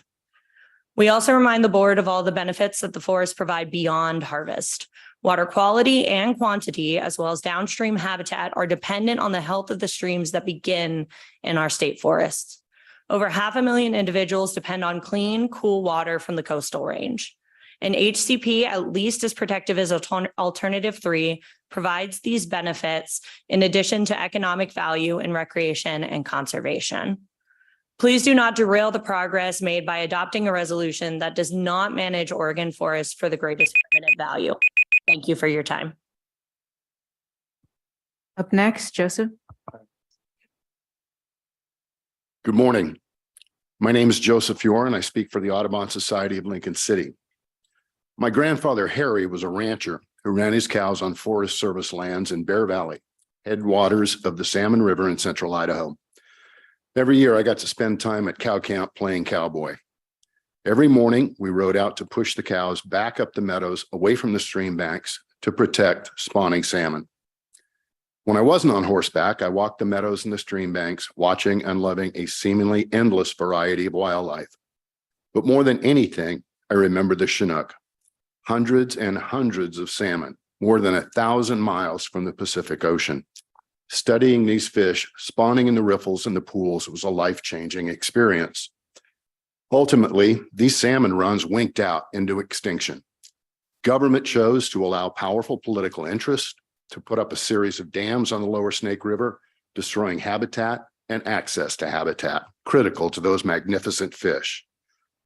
We also remind the board of all the benefits that the forests provide beyond harvest. Water quality and quantity, as well as downstream habitat, are dependent on the health of the streams that begin in our state forests. Over 500,000 individuals depend on clean, cool water from the coastal range. An HCP, at least as protective as Alternative 3, provides these benefits in addition to economic value in recreation and conservation. Please do not derail the progress made by adopting a resolution that does not manage Oregon forests for the greatest permanent value. Thank you for your time. Up next, Joseph. Good morning. My name is Joseph Fiore, and I speak for the Audubon Society of Lincoln City. My grandfather, Harry, was a rancher who ran his cows on Forest Service lands in Bear Valley, headwaters of the Salmon River in central Idaho. Every year, I got to spend time at cow camp playing cowboy. Every morning, we rode out to push the cows back up the meadows away from the stream banks to protect spawning salmon. When I wasn't on horseback, I walked the meadows and the stream banks, watching and loving a seemingly endless variety of wildlife. But more than anything, I remember the Chinook. Hundreds and hundreds of salmon, more than 1,000 miles from the Pacific Ocean. Studying these fish spawning in the riffles and the pools was a life-changing experience. Ultimately, these salmon runs winked out into extinction. Government chose to allow powerful political interests to put up a series of dams on the lower Snake River, destroying habitat and access to habitat, critical to those magnificent fish.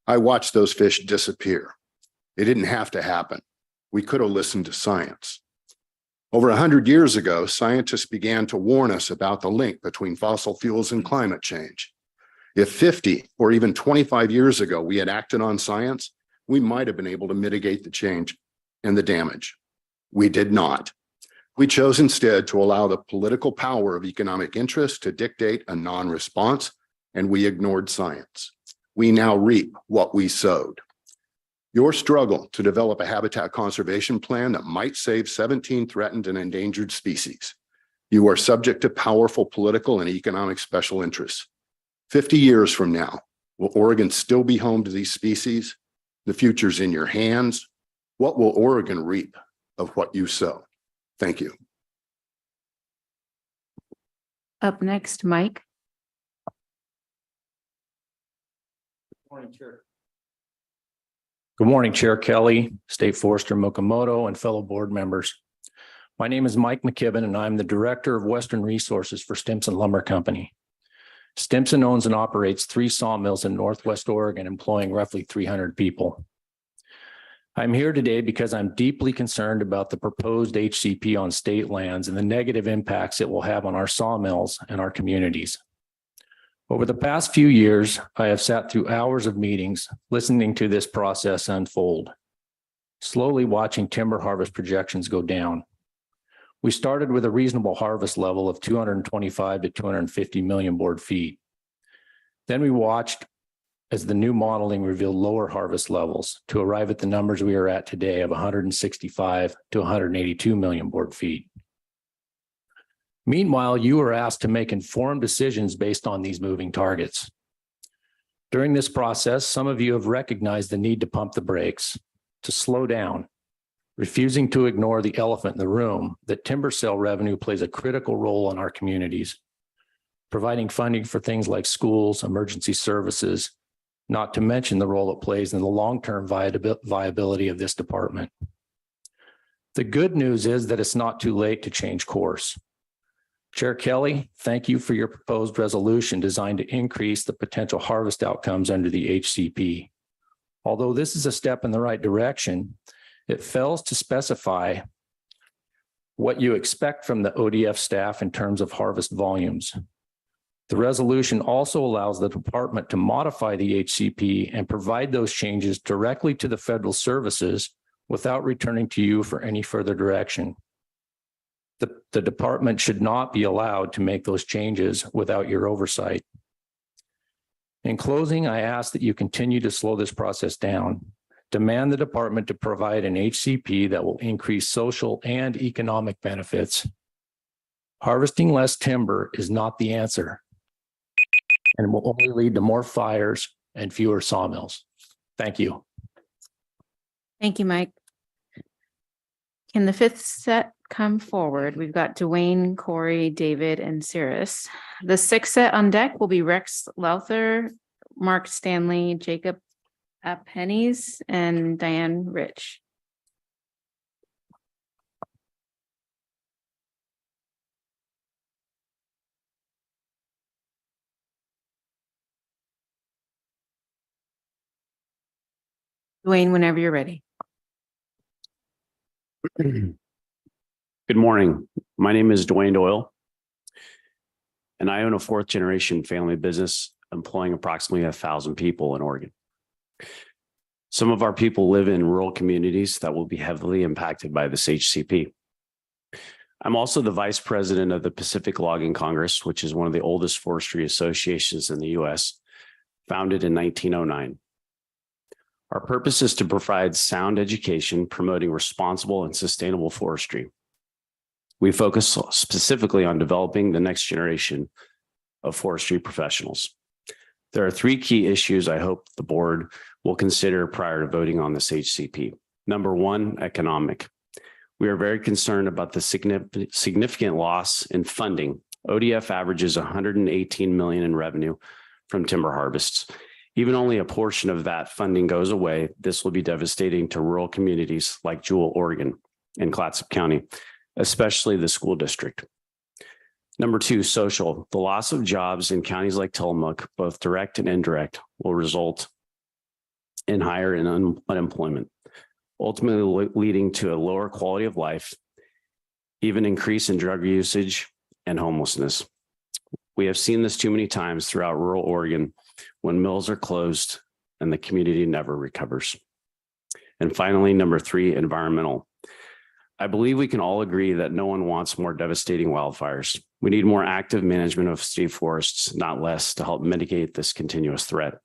I watched those fish disappear. It didn't have to happen. We could have listened to science. Over 100 years ago, scientists began to warn us about the link between fossil fuels and climate change. If 50 or even 25 years ago we had acted on science, we might have been able to mitigate the change and the damage. We did not. We chose instead to allow the political power of economic interest to dictate a non-response, and we ignored science. We now reap what we sowed. Your struggle to develop a habitat conservation plan that might save 17 threatened and endangered species. You are subject to powerful political and economic special interests. 50 years from now, will Oregon still be home to these species? The future's in your hands. What will Oregon reap of what you sow? Thank you. Up next, Mike. Morning, Chair. Good morning, Chair Kelly, State Forester Mokomoto, and fellow board members. My name is Mike McKibben, and I'm the Director of Western Resources for Stimson Lumber Company. Stimson owns and operates 3 sawmills in Northwest Oregon, employing roughly 300 people. I'm here today because I'm deeply concerned about the proposed HCP on state lands and the negative impacts it will have on our sawmills and our communities. Over the past few years, I have sat through hours of meetings listening to this process unfold, slowly watching timber harvest projections go down. We started with a reasonable harvest level of 225 to 250 million board feet. Then we watched as the new modeling revealed lower harvest levels to arrive at the numbers we are at today of 165 to 182 million board feet. Meanwhile, you are asked to make informed decisions based on these moving targets. During this process, some of you have recognized the need to pump the brakes, to slow down, refusing to ignore the elephant in the room that timber sale revenue plays a critical role in our communities, providing funding for things like schools, emergency services, not to mention the role it plays in the long-term viability of this department. The good news is that it's not too late to change course. Chair Kelly, thank you for your proposed resolution designed to increase the potential harvest outcomes under the HCP. Although this is a step in the right direction, it fails to specify what you expect from the ODF staff in terms of harvest volumes. The resolution also allows the department to modify the HCP and provide those changes directly to the federal services without returning to you for any further direction. The department should not be allowed to make those changes without your oversight. In closing, I ask that you continue to slow this process down. Demand the department to provide an HCP that will increase social and economic benefits. Harvesting less timber is not the answer and will only lead to more fires and fewer sawmills. Thank you. Thank you, Mike. Can the 5th set come forward? We've got Dwayne, Corey, David, and Cirrus. The 6th set on deck will be Rex Lowther, Mark Stanley, Jacob Pennies, and Diane Rich. Dwayne, whenever you're ready. Good morning. My name is Dwayne Doyle, and I own a 4th generation family business employing approximately 1,000 people in Oregon. Some of our people live in rural communities that will be heavily impacted by this HCP. I'm also the vice president of the Pacific Logging Congress, which is one of the oldest forestry associations in the U.S., founded in 1909. Our purpose is to provide sound education promoting responsible and sustainable forestry. We focus specifically on developing the next generation of forestry professionals. There are 3 key issues I hope the board will consider prior to voting on this HCP. Number 1, economic. We are very concerned about the significant loss in funding. ODF averages 118 million in revenue from timber harvests. Even only a portion of that funding goes away, this will be devastating to rural communities like Jewell, Oregon, and Clatsop County, especially the school district. Number two, social. The loss of jobs in counties like Tillamook, both direct and indirect, will result in higher unemployment, ultimately leading to a lower quality of life, even increase in drug usage and homelessness. We have seen this too many times throughout rural Oregon when mills are closed and the community never recovers. And finally, number three, environmental. I believe we can all agree that no one wants more devastating wildfires. We need more active management of state forests, not less, to help mitigate this continuous threat.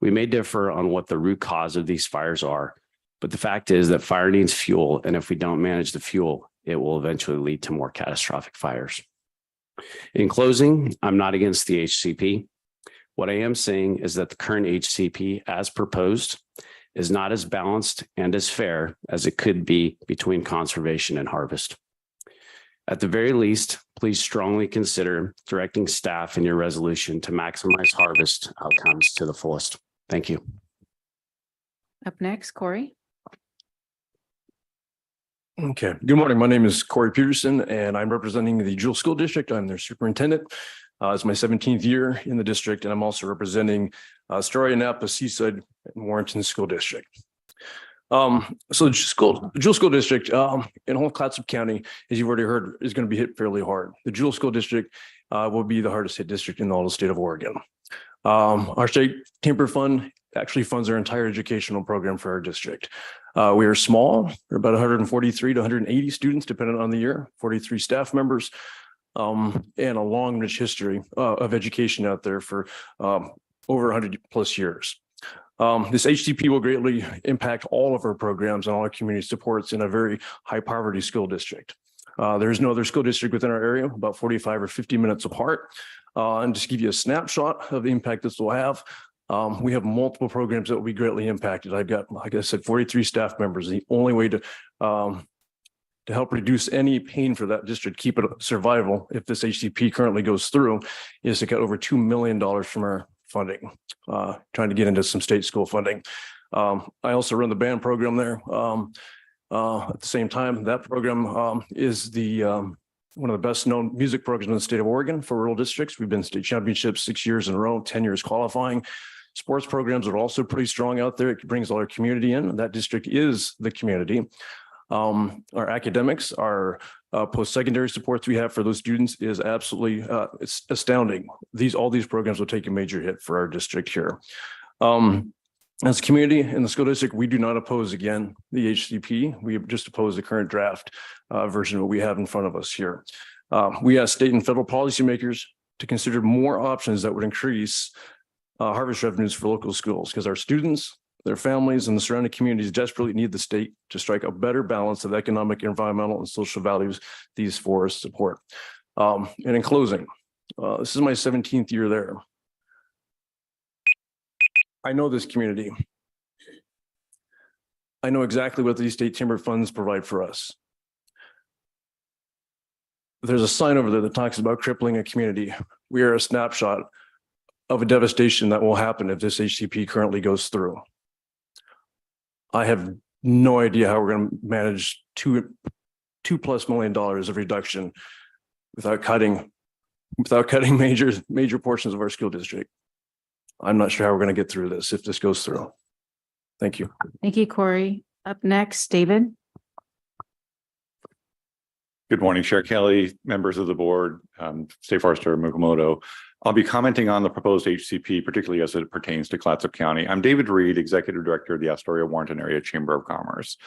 We may differ on what the root cause of these fires are, but the fact is that fire needs fuel, and if we don't manage the fuel, it will eventually lead to more catastrophic fires. In closing, I'm not against the HCP. What I am saying is that the current HCP, as proposed, is not as balanced and as fair as it could be between conservation and harvest. At the very least, please strongly consider directing staff in your resolution to maximize harvest outcomes to the fullest. Thank you. Up next, Corey. Okay, good morning. My name is Corey Peterson and I'm representing the Jewell School District. I'm their superintendent. It's my 17th year in the district, and I'm also representing Astoria, Napa, Seaside, and Warrenton School District. So the Jewell School District in whole Clatsop County, as you've already heard, is going to be hit fairly hard. The Jewell School District will be the hardest hit district in all the state of Oregon. Our state timber fund actually funds our entire educational program for our district. We are small. We're about 143 to 180 students, depending on the year, 43 staff members, and a long, rich history of education out there for over 100 plus years. This HCP will greatly impact all of our programs and all our community supports in a very high poverty school district. There is no other school district within our area, about 45 or 50 minutes apart. And just give you a snapshot of the impact this will have. We have multiple programs that will be greatly impacted. I've got, like I said, 43 staff members. The only way to help reduce any pain for that district, keep it survival, if this HCP currently goes through, is to get over $2 million from our funding, trying to get into some state school funding. I also run the band program there. At the same time, that program is the one of the best known music programs in the state of Oregon for rural districts. We've been state championships 6 years in a row, 10 years qualifying. Sports programs are also pretty strong out there. It brings all our community in. That district is the community. Our academics, our post-secondary supports we have for those students is absolutely it's astounding. All these programs will take a major hit for our district here. As a community in the school district, we do not oppose, again, the HCP. We just oppose the current draft version of what we have in front of us here. We ask state and federal policymakers to consider more options that would increase harvest revenues for local schools, because our students, their families, and the surrounding communities desperately need the state to strike a better balance of economic, environmental, and social values these forests support. And in closing, this is my 17th year there. I know this community. I know exactly what these state timber funds provide for us. There's a sign over there that talks about crippling a community. We are a snapshot of a devastation that will happen if this HCP currently goes through. I have no idea how we're going to manage $2+ million of reduction without cutting major portions of our school district. I'm not sure how we're going to get through this if this goes through. Thank you. Thank you, Corey. Up next, David. Good morning, Chair Kelly, members of the board, State Forester Mukomoto. I'll be commenting on the proposed HCP, particularly as it pertains to Clatsop County. I'm David Reed, Executive Director of the Astoria Warrenton Area Chamber of Commerce,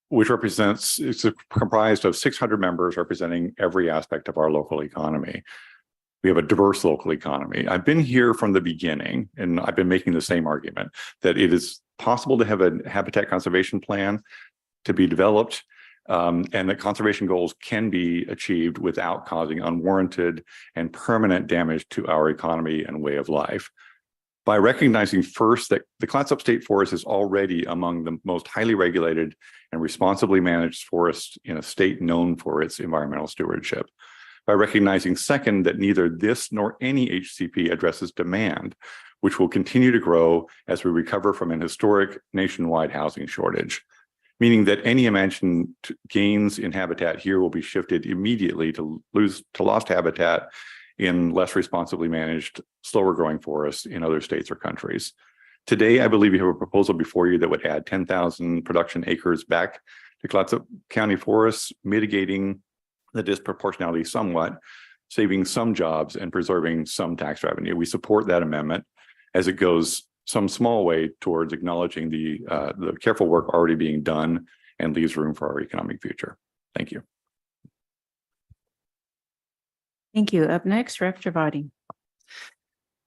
which it's comprised of 600 members representing every aspect of our local economy. We have a diverse local economy. I've been here from the beginning, and I've been making the same argument that it is possible to have a habitat conservation plan to be developed, and that conservation goals can be achieved without causing unwarranted and permanent damage to our economy and way of life. By recognizing first that the Clatsop State Forest is already among the most highly regulated and responsibly managed forests in a state known for its environmental stewardship. By recognizing second that neither this nor any HCP addresses demand, which will continue to grow as we recover from an historic nationwide housing shortage, meaning that any imagined gains in habitat here will be shifted immediately to lost habitat in less responsibly managed, slower growing forests in other states or countries. Today, I believe you have a proposal before you that would add 10,000 production acres back to Clatsop County forests, mitigating the disproportionality somewhat, saving some jobs and preserving some tax revenue. We support that amendment as it goes some small way towards acknowledging the careful work already being done and leaves room for our economic future. Thank you. Thank you. Up next, Rep. Javadi.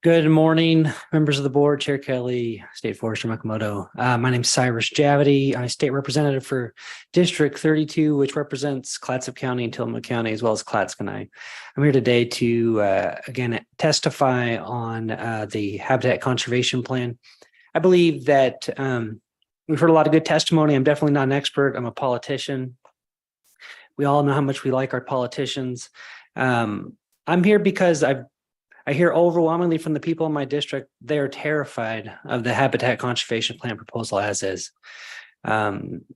Good morning, members of the board, Chair Kelly, State Forester Makamoto. My name is Cyrus Javadi. I'm a state representative for District 32, which represents Clatsop County and Tillamook County, as well as Clatskanie. I'm here today to, again, testify on the Habitat Conservation Plan. I believe that we've heard a lot of good testimony. I'm definitely not an expert. I'm a politician. We all know how much we like our politicians. I'm here because I hear overwhelmingly from the people in my district, they're terrified of the Habitat Conservation Plan proposal as is.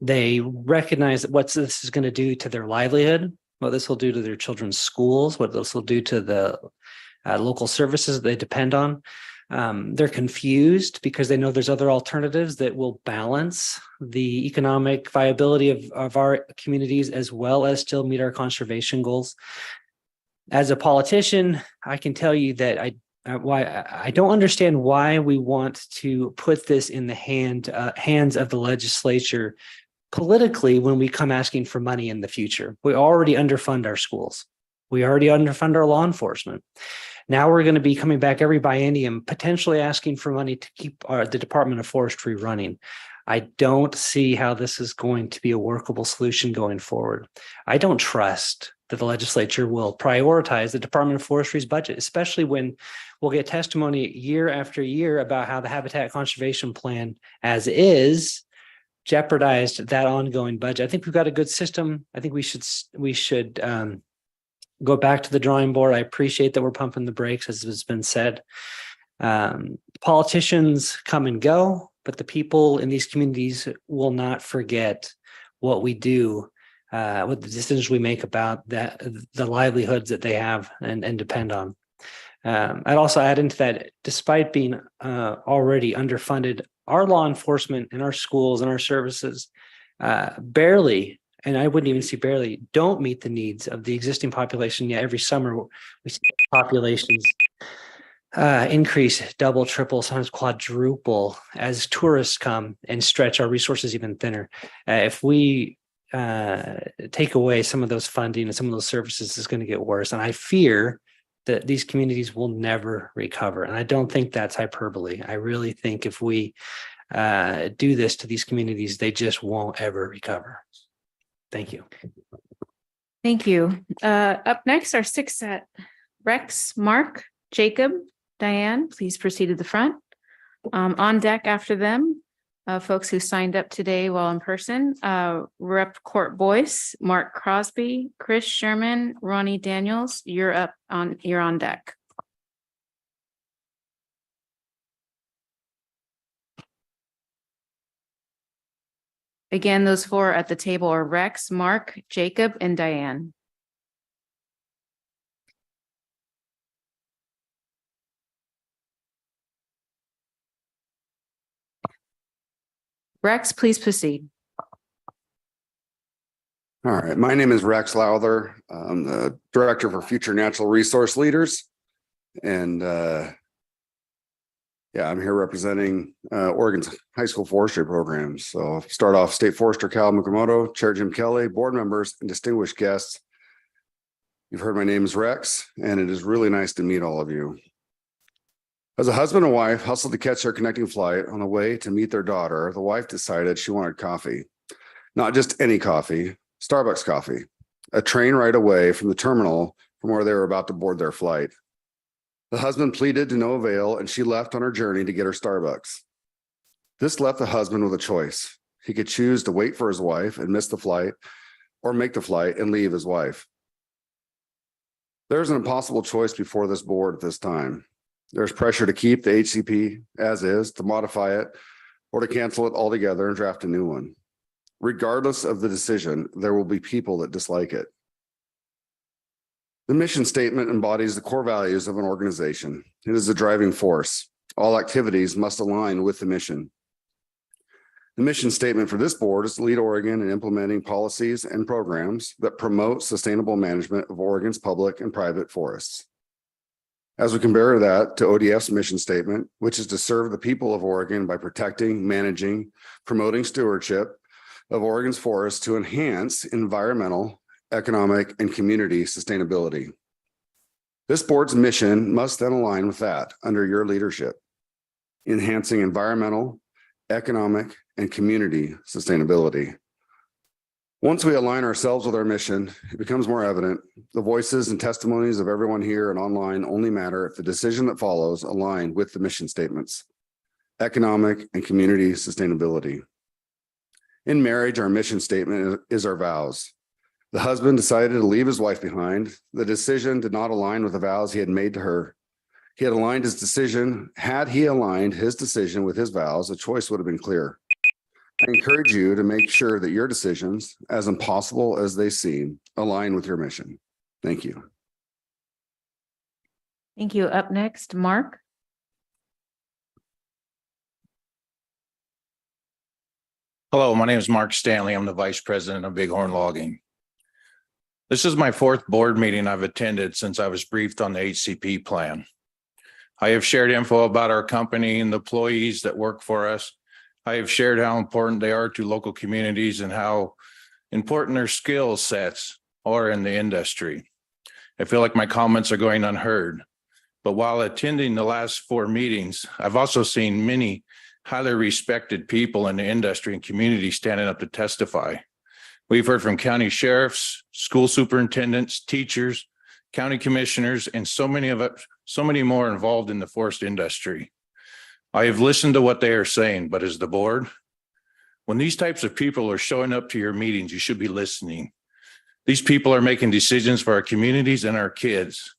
They recognize that what this is going to do to their livelihood, what this will do to their children's schools, what this will do to the local services that they depend on. They're confused because they know there's other alternatives that will balance the economic viability of our communities as well as still meet our conservation goals. As a politician, I can tell you that I don't understand why we want to put this in the hands of the legislature politically when we come asking for money in the future. We already underfund our schools. We already underfund our law enforcement. Now we're going to be coming back every biennium, potentially asking for money to keep the Department of Forestry running. I don't see how this is going to be a workable solution going forward. I don't trust that the legislature will prioritize the Department of Forestry's budget, especially when we'll get testimony year after year about how the Habitat Conservation Plan as is jeopardized that ongoing budget. I think we've got a good system. I think we should go back to the drawing board. I appreciate that we're pumping the brakes, as has been said. Politicians come and go, but the people in these communities will not forget what we do, what the decisions we make about that, the livelihoods that they have and depend on. I'd also add into that, despite being already underfunded, our law enforcement and our schools and our services barely, and I wouldn't even say barely, don't meet the needs of the existing population. Yet every summer we see populations increase, double, triple, sometimes quadruple as tourists come and stretch our resources even thinner. If we take away some of those funding and some of those services, it's going to get worse. And I fear that these communities will never recover. And I don't think that's hyperbole. I really think if we do this to these communities, they just won't ever recover. Thank you. Thank you. Up next, our sixth set, Rex, Mark, Jacob, Diane, please proceed to the front. On deck after them, folks who signed up today while in person, Rep. Court Boyce, Mark Crosby, Chris Sherman, Ronnie Daniels, you're on deck. Again, those four at the table are Rex, Mark, Jacob, and Diane. Rex, please proceed. All right, my name is Rex Lowther. I'm the Director for Future Natural Resource Leaders. And yeah, I'm here representing Oregon's high school forestry programs. So I'll start off, State Forester Cal Makamoto, Chair Jim Kelly, board members, and distinguished guests. You've heard my name is Rex, and it is really nice to meet all of you. As a husband and wife hustled to catch their connecting flight on the way to meet their daughter, the wife decided she wanted coffee. Not just any coffee, Starbucks coffee, a train ride away from the terminal from where they were about to board their flight. The husband pleaded to no avail, and she left on her journey to get her Starbucks. This left the husband with a choice. He could choose to wait for his wife and miss the flight, or make the flight and leave his wife. There's an impossible choice before this board at this time. There's pressure to keep the HCP as is, to modify it, or to cancel it altogether and draft a new one. Regardless of the decision, there will be people that dislike it. The mission statement embodies the core values of an organization. It is the driving force. All activities must align with the mission. The mission statement for this board is to lead Oregon in implementing policies and programs that promote sustainable management of Oregon's public and private forests. As we compare that to ODF's mission statement, which is to serve the people of Oregon by protecting, managing, promoting stewardship of Oregon's forests to enhance environmental, economic, and community sustainability. This board's mission must then align with that under your leadership, enhancing environmental, economic, and community sustainability. Once we align ourselves with our mission, it becomes more evident. The voices and testimonies of everyone here and online only matter if the decision that follows align with the mission statements, economic and community sustainability. In marriage, our mission statement is our vows. The husband decided to leave his wife behind. The decision did not align with the vows he had made to her. He had aligned his decision. Had he aligned his decision with his vows, the choice would have been clear. I encourage you to make sure that your decisions, as impossible as they seem, align with your mission. Thank you. Thank you. Up next, Mark. Hello, my name is Mark Stanley. I'm the Vice President of Bighorn Logging. This is my fourth board meeting I've attended since I was briefed on the HCP plan. I have shared info about our company and the employees that work for us. I have shared how important they are to local communities and how important their skill sets are in the industry. I feel like my comments are going unheard. But while attending the last four meetings, I've also seen many highly respected people in the industry and community standing up to testify. We've heard from county sheriffs, school superintendents, teachers, county commissioners, and so many more involved in the forest industry. I have listened to what they are saying, but as the board, when these types of people are showing up to your meetings, you should be listening. These people are making decisions for our communities and our kids.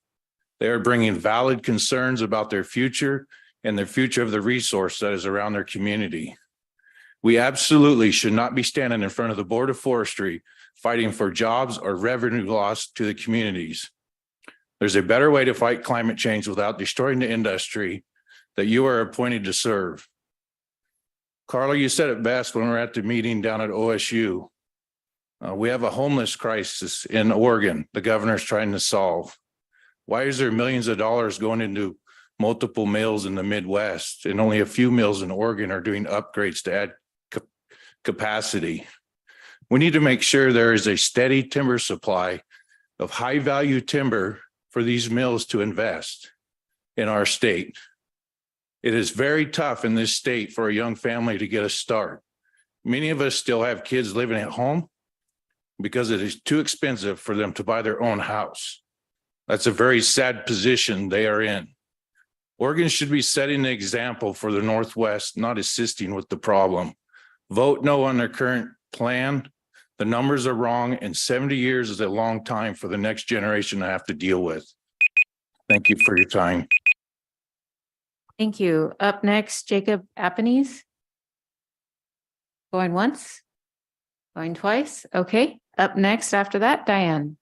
They are bringing valid concerns about their future and the future of the resource that is around their community. We absolutely should not be standing in front of the Board of Forestry fighting for jobs or revenue loss to the communities. There's a better way to fight climate change without destroying the industry that you are appointed to serve. Carla, you said it best when we were at the meeting down at OSU. We have a homeless crisis in Oregon the governor's trying to solve. Why is there millions of dollars going into multiple mills in the Midwest and only a few mills in Oregon are doing upgrades to add capacity? We need to make sure there is a steady timber supply of high value timber for these mills to invest in our state. It is very tough in this state for a young family to get a start. Many of us still have kids living at home because it is too expensive for them to buy their own house. That's a very sad position they are in. Oregon should be setting the example for the Northwest, not assisting with the problem. Vote no on their current plan. The numbers are wrong, and 70 years is a long time for the next generation to have to deal with. Thank you for your time. Thank you. Up next, Jacob Appanese. Going once, going twice. Okay. Up next after that, Diane.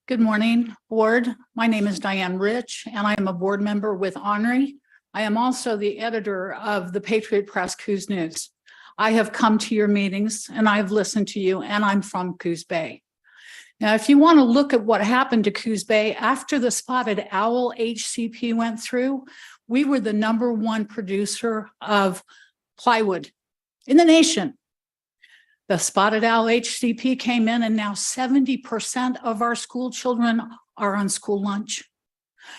Good morning, board. My name is Diane Rich, and I am a board member with Henri. I am also the editor of the Patriot Press Coos News. I have come to your meetings and I've listened to you, and I'm from Coos Bay. Now, if you want to look at what happened to Coos Bay after the spotted owl HCP went through, we were the #1 producer of plywood in the nation. The spotted owl HCP came in, and now 70% of our school children are on school lunch.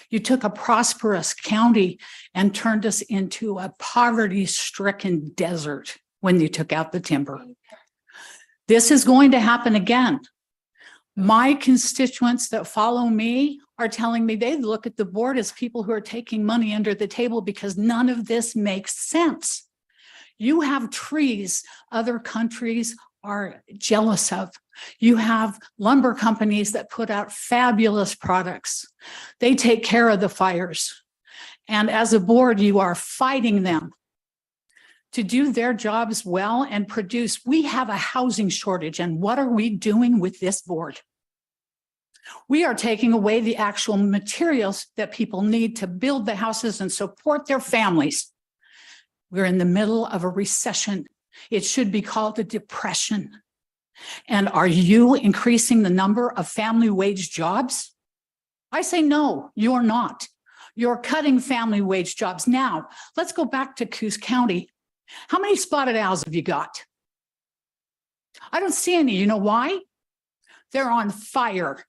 You took a prosperous county and turned us into a poverty-stricken desert when you took out the timber. This is going to happen again. My constituents that follow me are telling me they look at the board as people who are taking money under the table because none of this makes sense. You have trees other countries are jealous of. You have lumber companies that put out fabulous products. They take care of the fires. And as a board, you are fighting them to do their jobs well and produce. We have a housing shortage. And what are we doing with this board? We are taking away the actual materials that people need to build the houses and support their families. We're in the middle of a recession. It should be called a depression. And are you increasing the number of family wage jobs? I say no, you're not. You're cutting family wage jobs. Now, let's go back to Coos County. How many spotted owls have you got? I don't see any. You know why? They're on fire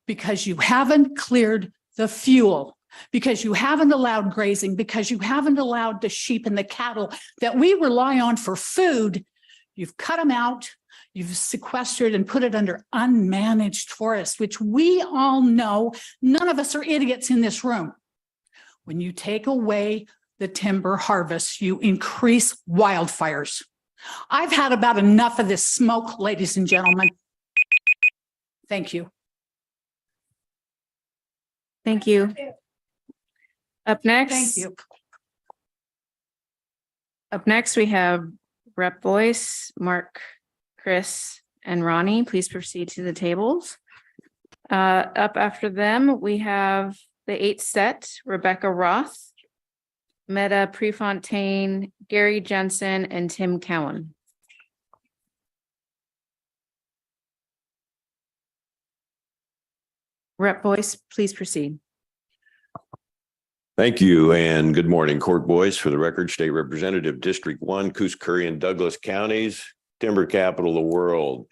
because you haven't cleared the fuel, because you haven't allowed grazing, because you haven't allowed the sheep and the cattle that we rely on for food. You've cut them out. You've sequestered and put it under unmanaged forests, which we all know. None of us are idiots in this room. When you take away the timber harvest, you increase wildfires. I've had about enough of this smoke, ladies and gentlemen. Thank you. Thank you. Up next. Thank you. Up next, we have Rep Boyce, Mark, Chris, and Ronnie. Please proceed to the tables. Up after them, we have the 8th set, Rebecca Roth, Meta Prefontaine, Gary Jensen, and Tim Cowan. Rep Boyce, please proceed. Thank you and good morning. Court Boyce for the record, State Representative, District 1, Coos, Curry, and Douglas counties, timber capital of the world.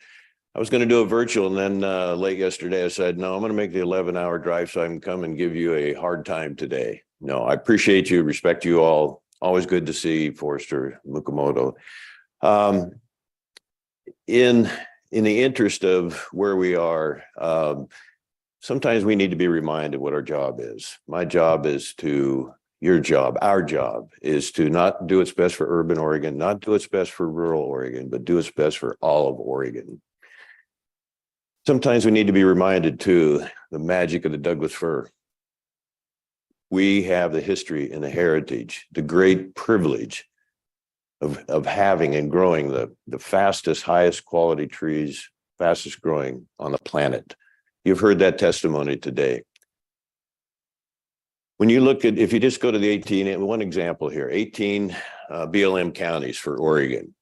I was going to do a virtual and then late yesterday I said, no, I'm going to make the 11-hour drive so I can come and give you a hard time today. No, I appreciate you, respect you all. Always good to see Forester Mukamoto. In the interest of where we are, sometimes we need to be reminded what our job is. My job is to, your job, our job is to not do its best for urban Oregon, not do its best for rural Oregon, but do its best for all of Oregon. Sometimes we need to be reminded too, the magic of the Douglas fir. We have the history and the heritage, the great privilege of having and growing the fastest, highest quality trees, fastest growing on the planet. You've heard that testimony today. When you look at, if you just go to the 18, one example here, 18 BLM counties for Oregon.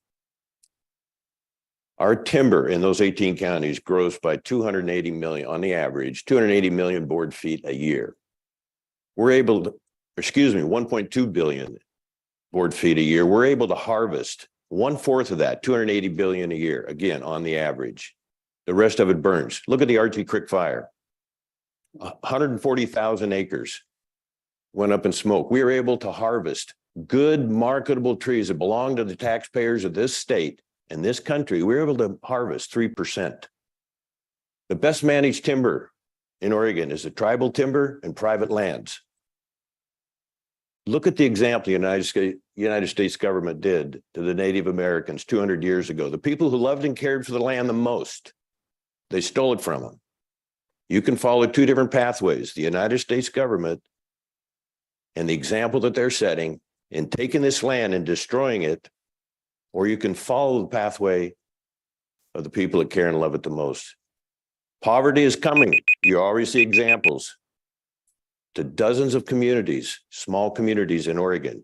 Our timber in those 18 counties grows by 280 million on the average, 280 million board feet a year. We're able to, 1.2 billion board feet a year. We're able to harvest 1/4 of that, 280 billion a year, again, on the average. The rest of it burns. Look at the Archie Creek fire. 140,000 acres went up in smoke. We were able to harvest good marketable trees that belong to the taxpayers of this state and this country. We were able to harvest 3%. The best managed timber in Oregon is the tribal timber and private lands. Look at the example the United States government did to the Native Americans 200 years ago. The people who loved and cared for the land the most, they stole it from them. You can follow 2 different pathways, the United States government and the example that they're setting in taking this land and destroying it, or you can follow the pathway of the people that care and love it the most. Poverty is coming. You already see examples to dozens of communities, small communities in Oregon.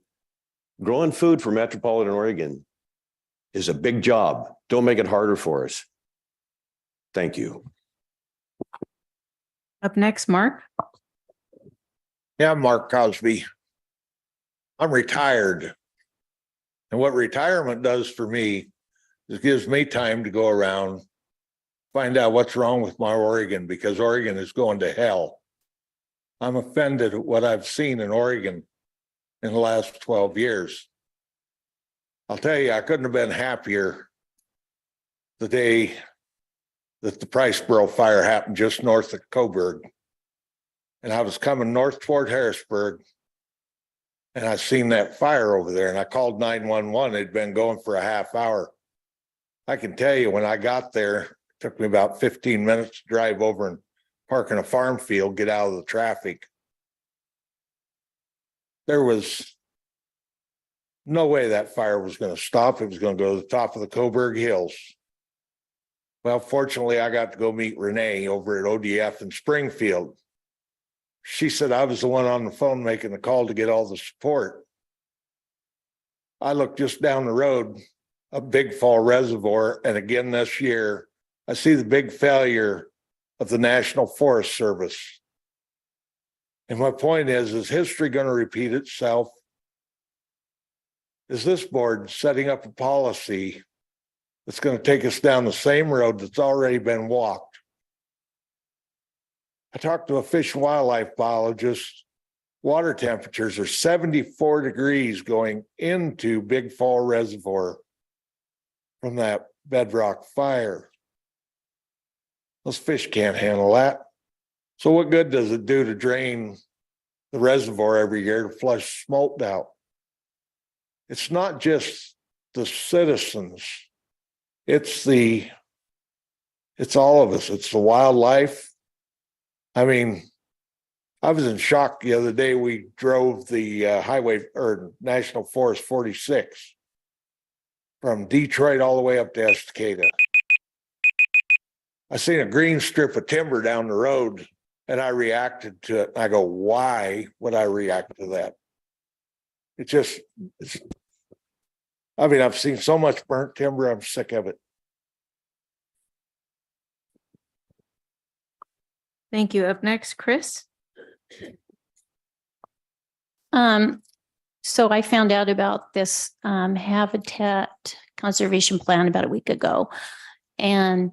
Growing food for metropolitan Oregon is a big job. Don't make it harder for us. Thank you. Up next, Mark. Yeah, Mark Cosby. I'm retired. And what retirement does for me is gives me time to go around, find out what's wrong with my Oregon, because Oregon is going to hell. I'm offended at what I've seen in Oregon in the last 12 years. I'll tell you, I couldn't have been happier the day that the Priceboro fire happened just north of Coburg. And I was coming north toward Harrisburg. And I seen that fire over there and I called 911. It'd been going for a half hour. I can tell you when I got there, it took me about 15 minutes to drive over and park in a farm field, get out of the traffic. There was no way that fire was going to stop. It was going to go to the top of the Coburg Hills. Well, fortunately, I got to go meet Renee over at ODF in Springfield. She said I was the one on the phone making the call to get all the support. I looked just down the road, a Big Fall Reservoir, and again this year, I see the big failure of the National Forest Service. And my point is history going to repeat itself? Is this board setting up a policy that's going to take us down the same road that's already been walked? I talked to a fish and wildlife biologist. Water temperatures are 74 degrees going into Big Fall Reservoir from that bedrock fire. Those fish can't handle that. So what good does it do to drain the reservoir every year to flush smolt out? It's not just the citizens. It's all of us. It's the wildlife. I mean, I was in shock the other day. We drove the highway or National Forest 46 from Detroit all the way up to Estacada. I seen a green strip of timber down the road and I reacted to it. I go, why would I react to that? I've seen so much burnt timber. I'm sick of it. Thank you. Up next, Chris. So I found out about this habitat conservation plan about a week ago. And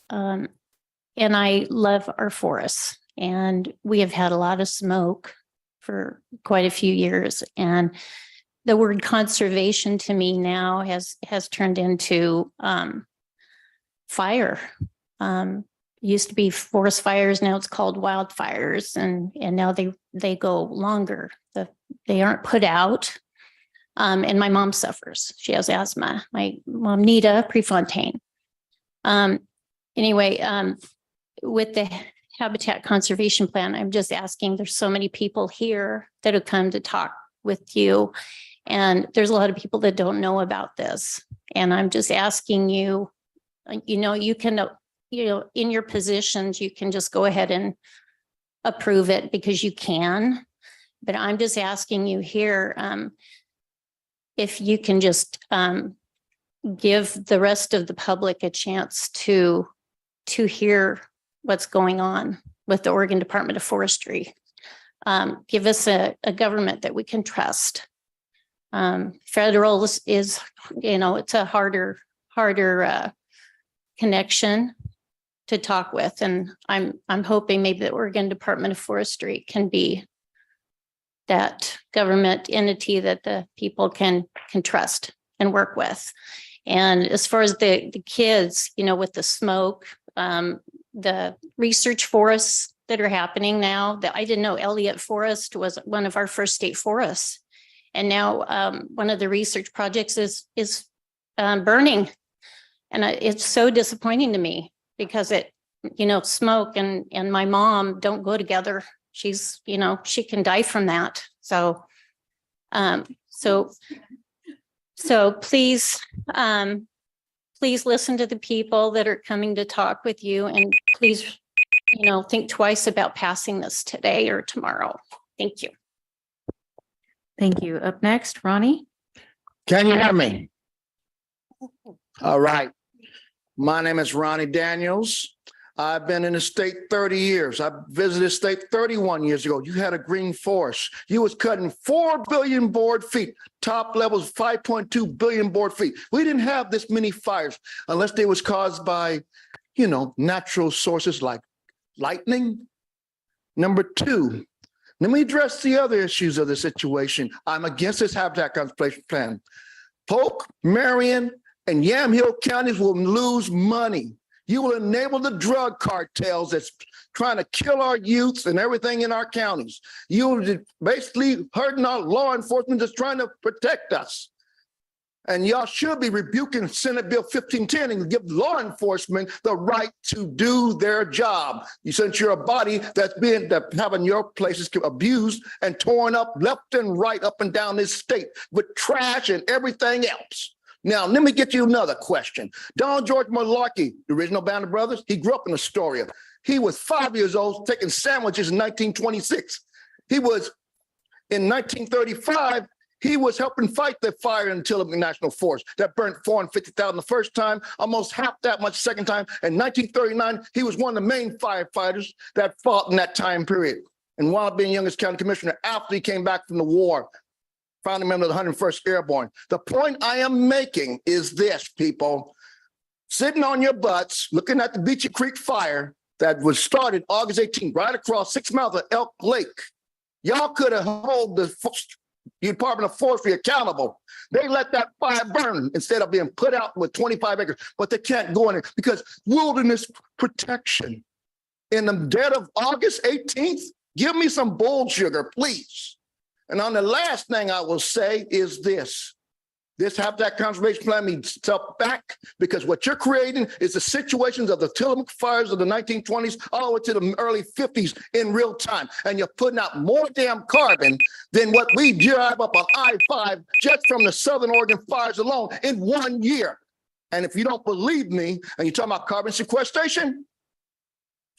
I love our forests, and we have had a lot of smoke for quite a few years. And the word conservation to me now has turned into fire. Used to be forest fires, now it's called wildfires, and now they go longer. They aren't put out. And my mom suffers. She has asthma. My mom, Nita Prefontaine. Anyway, with the habitat conservation plan, I'm just asking, there's so many people here that have come to talk with you. And there's a lot of people that don't know about this. And I'm just asking you, you can, in your positions, you can just go ahead and approve it because you can. But I'm just asking you here, if you can just give the rest of the public a chance to hear what's going on with the Oregon Department of Forestry. Give us a government that we can trust. Federal is, it's a harder connection to talk with. And I'm hoping maybe the Oregon Department of Forestry can be that government entity that the people can trust and work with. And as far as the kids, with the smoke, the research forests that are happening now, that I didn't know Elliott Forest was one of our first state forests. And now one of the research projects is burning. And it's so disappointing to me because smoke and my mom don't go together. She's, she can die from that. So please, please listen to the people that are coming to talk with you, and please, think twice about passing this today or tomorrow. Thank you. Thank you. Up next, Ronnie. Can you hear me? All right. My name is Ronnie Daniels. I've been in the state 30 years. I visited the state 31 years ago. You had a green forest. You was cutting 4 billion board feet. Top levels 5.2 billion board feet. We didn't have this many fires unless they was caused by, natural sources like lightning. Number two, let me address the other issues of the situation. I'm against this habitat conservation plan. Polk, Marion, and Yamhill counties will lose money. You will enable the drug cartels that's trying to kill our youths and everything in our counties. You're basically hurting our law enforcement that's trying to protect us. And y'all should be rebuking Senate Bill 1510 and give law enforcement the right to do their job. Since you're a body that's having your places abused and torn up left and right up and down this state with trash and everything else. Now, let me get you another question. Donald George Malarkey, the original Band of Brothers, he grew up in Astoria. He was 5 years old taking sandwiches in 1926. He was in 1935. He was helping fight the fire in Tillamook National Forest that burnt 450,000 the first time, almost half that much second time. In 1939, he was one of the main firefighters that fought in that time period. And while being youngest county commissioner, after he came back from the war, founding member of the 101st Airborne. The point I am making is this, people. Sitting on your butts, looking at the Beachy Creek fire that was started August 18th, right across 6 miles of Elk Lake. Y'all could have held the Department of Forestry accountable. They let that fire burn instead of being put out with 25 acres, but they can't go in it because wilderness protection. In the dead of August 18th, give me some bull sugar, please. And on the last thing I will say is this. This habitat conservation plan needs step back because what you're creating is the situations of the Tillamook fires of the 1920s all the way to the early 50s in real time. And you're putting out more damn carbon than what we drive up on I-5 just from the Southern Oregon fires alone in 1 year. And if you don't believe me and you're talking about carbon sequestration,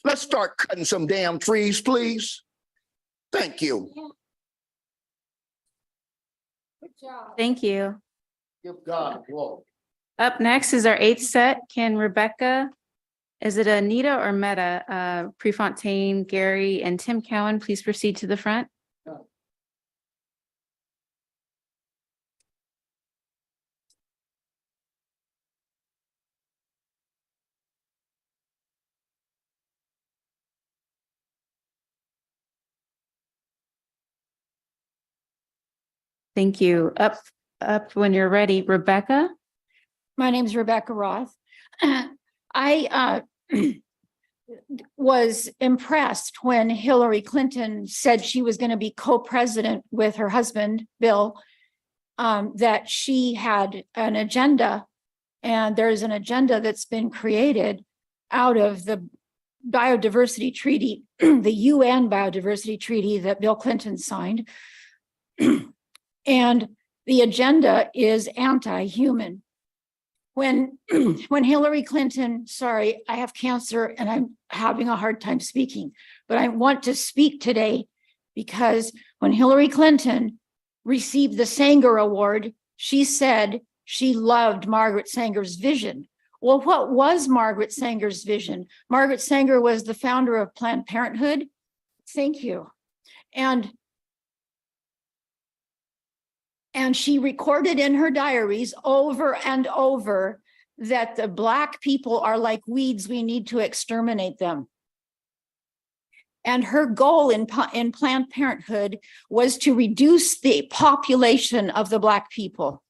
let's start cutting some damn trees, please. Thank you. Good job. Thank you. Give God glory. Up next is our 8th set. Can Rebecca, is it Anita or Meta? Prefontaine, Gary, and Tim Cowan, please proceed to the front. Thank you. Up when you're ready, Rebecca. My name is Rebecca Roth. I was impressed when Hillary Clinton said she was going to be co-president with her husband, Bill, that she had an agenda, and there's an agenda that's been created out of the biodiversity treaty, the UN biodiversity treaty that Bill Clinton signed. And the agenda is anti-human. When Hillary Clinton, sorry, I have cancer and I'm having a hard time speaking, but I want to speak today because when Hillary Clinton received the Sanger Award, she said she loved Margaret Sanger's vision. Well, what was Margaret Sanger's vision? Margaret Sanger was the founder of Planned Parenthood. Thank you. And she recorded in her diaries over and over that the Black people are like weeds, we need to exterminate them. And her goal in Planned Parenthood was to reduce the population of the Black people.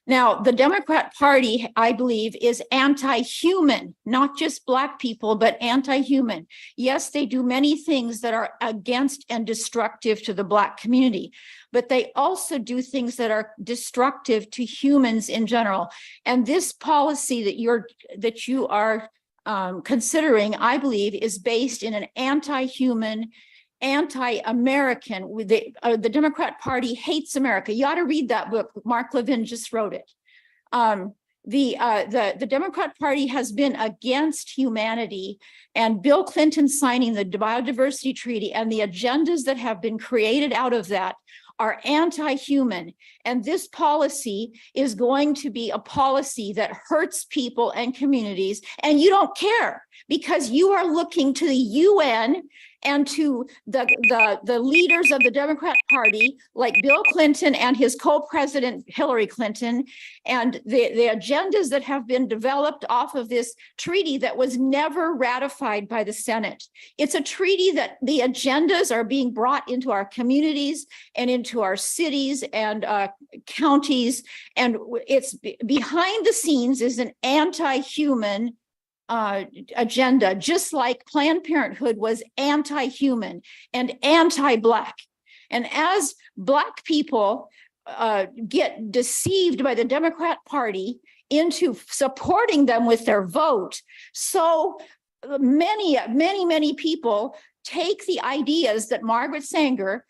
Now, the Democrat Party, I believe, is anti-human, not just Black people, but anti-human. Yes, they do many things that are against and destructive to the Black community, but they also do things that are destructive to humans in general. And this policy that you are considering, I believe, is based in an anti-human, anti-American. The Democrat Party hates America. You ought to read that book. Mark Levin just wrote it. The Democrat Party has been against humanity, and Bill Clinton signing the biodiversity treaty and the agendas that have been created out of that are anti-human. And this policy is going to be a policy that hurts people and communities. And you don't care because you are looking to the UN and to the leaders of the Democrat Party, like Bill Clinton and his co-president Hillary Clinton, and the agendas that have been developed off of this treaty that was never ratified by the Senate. It's a treaty that the agendas are being brought into our communities and into our cities and counties, and it's behind the scenes is an anti-human agenda, just like Planned Parenthood was anti-human and anti-Black. And as Black people get deceived by the Democrat Party into supporting them with their vote, so many people take the ideas that Margaret Sanger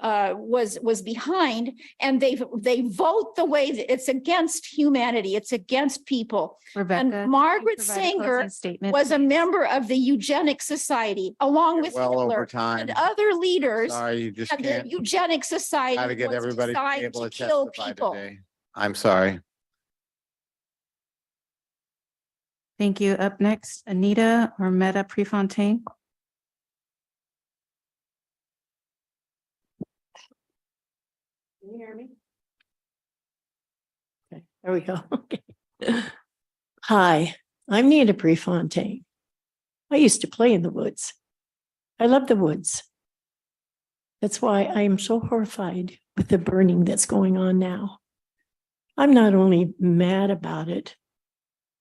was behind, and they vote the way that it's against humanity, it's against people. Rebecca, And Margaret can you provide a Sanger closing statement, was a please? member of the Eugenic Society, along with Well Hitler over time. and other leaders. Sorry, you just And the can't. Eugenic Society Got to get was everybody to be designed able to to kill testify people. today. I'm sorry. Thank you. Up next, Anita or Meta Prefontaine. Can you hear me? Okay, there we go. Okay. Hi, I'm Nita Prefontaine. I used to play in the woods. I love the woods. That's why I am so horrified with the burning that's going on now. I'm not only mad about it,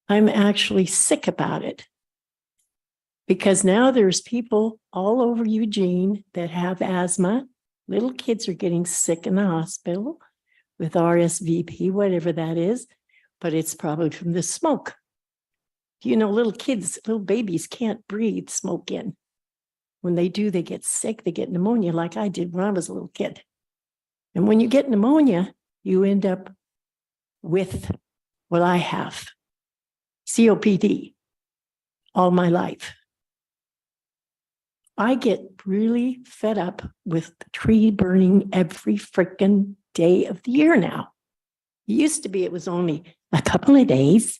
I'm actually sick about it. Because now there's people all over Eugene that have asthma. Little kids are getting sick in the hospital with RSVP, whatever that is, but it's probably from the smoke. You know, little kids, little babies can't breathe smoke in. When they do, they get sick, they get pneumonia like I did when I was a little kid. And when you get pneumonia, you end up with what I have, COPD, all my life. I get really fed up with the tree burning every freaking day of the year now. It used to be it was only a couple of days,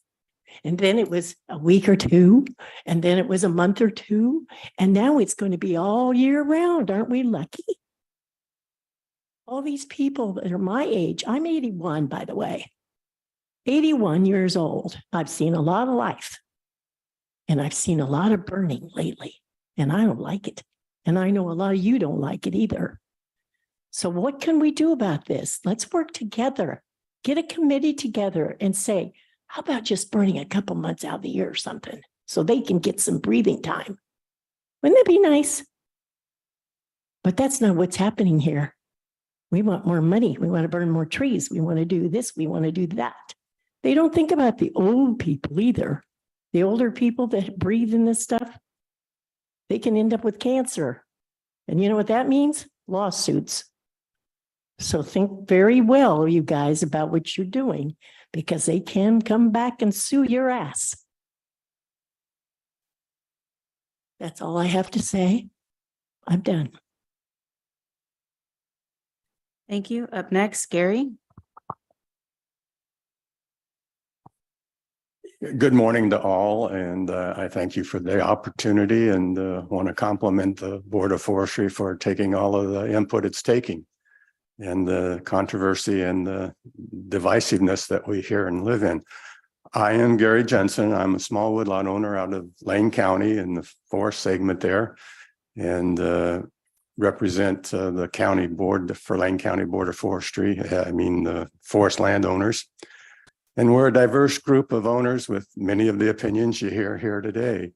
and then it was a week or two, and then it was a month or two, and now it's going to be all year round. Aren't we lucky? All these people that are my age, I'm 81, by the way, 81 years old. I've seen a lot of life, and I've seen a lot of burning lately. And I don't like it. And I know a lot of you don't like it either. So what can we do about this? Let's work together. Get a committee together and say, how about just burning a couple months out of the year or something so they can get some breathing time? Wouldn't that be nice? But that's not what's happening here. We want more money. We want to burn more trees. We want to do this. We want to do that. They don't think about the old people either. The older people that breathe in this stuff, they can end up with cancer. And you know what that means? Lawsuits. So think very well, you guys, about what you're doing, because they can come back and sue your ass. That's all I have to say. I'm done. Thank you. Up next, Gary. Good morning to all, and I thank you for the opportunity, and want to compliment the Board of Forestry for taking all of the input it's taking, and the controversy and the divisiveness that we hear and live in. I am Gary Jensen. I'm a small woodlot owner out of Lane County in the forest segment there, and represent the county board for Lane County Board of Forestry. The forest landowners. And we're a diverse group of owners with many of the opinions you hear here today.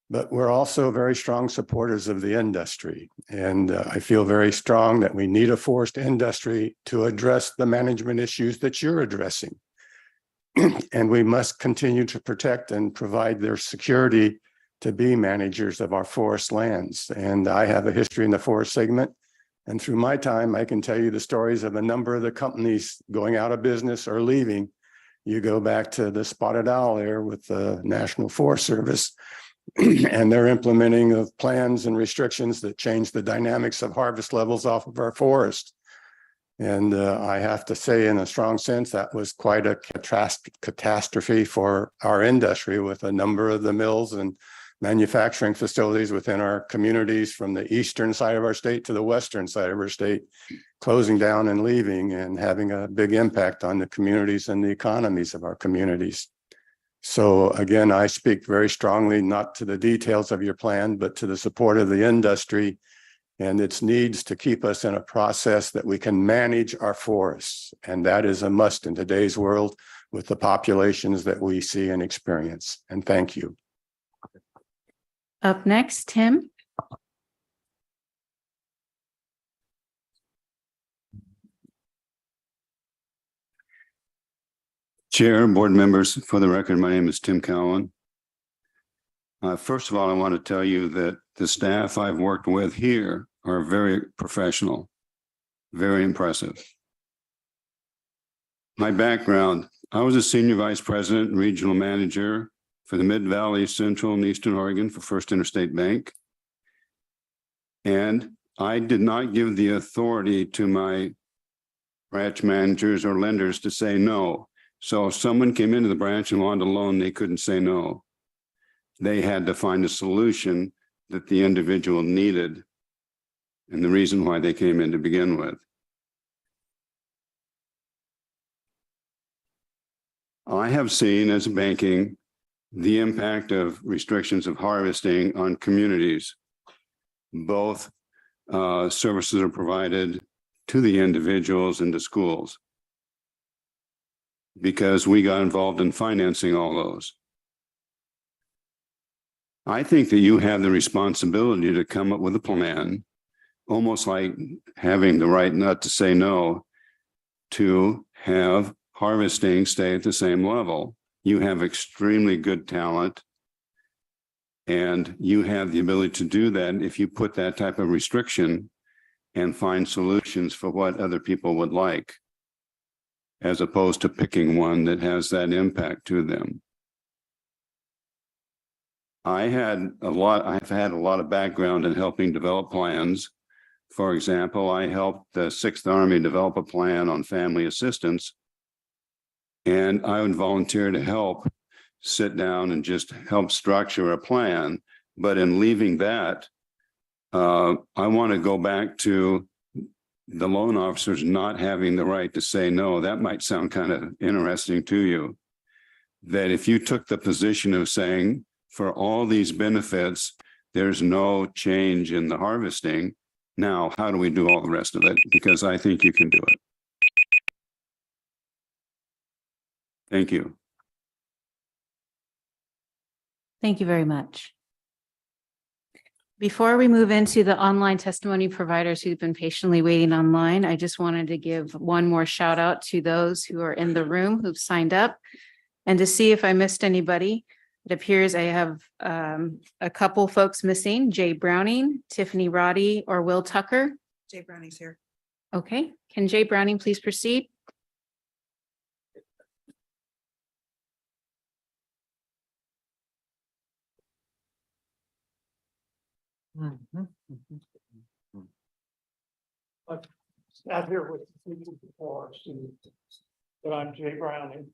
But we're also very strong supporters of the industry. And I feel very strong that we need a forest industry to address the management issues that you're addressing. And we must continue to protect and provide their security to be managers of our forest lands. And I have a history in the forest segment. And through my time, I can tell you the stories of a number of the companies going out of business or leaving. You go back to the spotted owl there with the National Forest Service and their implementing of plans and restrictions that change the dynamics of harvest levels off of our forest. And I have to say, in a strong sense, that was quite a catastrophe for our industry, with a number of the mills and manufacturing facilities within our communities from the eastern side of our state to the western side of our state closing down and leaving, and having a big impact on the communities and the economies of our communities. So again, I speak very strongly, not to the details of your plan, but to the support of the industry and its needs to keep us in a process that we can manage our forests. And that is a must in today's world with the populations that we see and experience. And thank you. Up next, Tim. Chair, board members, for the record, my name is Tim Cowan. First of all, I want to tell you that the staff I've worked with here are very professional, very impressive. My background, I was a senior vice president and regional manager for the Mid-Valley, Central and Eastern Oregon for First Interstate Bank. And I did not give the authority to my branch managers or lenders to say no. So if someone came into the branch and wanted a loan, they couldn't say no. They had to find a solution that the individual needed and the reason why they came in to begin with. I have seen as banking the impact of restrictions of harvesting on communities. Both services are provided to the individuals and to schools because we got involved in financing all those. I think that you have the responsibility to come up with a plan, almost like having the right not to say no, to have harvesting stay at the same level. You have extremely good talent, and you have the ability to do that if you put that type of restriction and find solutions for what other people would like, as opposed to picking one that has that impact to them. I've had a lot of background in helping develop plans. For example, I helped the 6th Army develop a plan on family assistance, and I would volunteer to help sit down and just help structure a plan. But in leaving that, I want to go back to the loan officers not having the right to say no. That might sound kind of interesting to you, that if you took the position of saying, for all these benefits, there's no change in the harvesting. Now, how do we do all the rest of it? Because I think you can do it. Thank you. Thank you very much. Before we move into the online testimony providers who've been patiently waiting online, I just wanted to give one more shout out to those who are in the room who've signed up and to see if I missed anybody. It appears I have a couple folks missing, Jay Browning, Tiffany Roddy, or Will Tucker. Jay Browning's here. Okay, can Jay Browning please proceed? I've sat here with the people before, but I'm Jay Browning,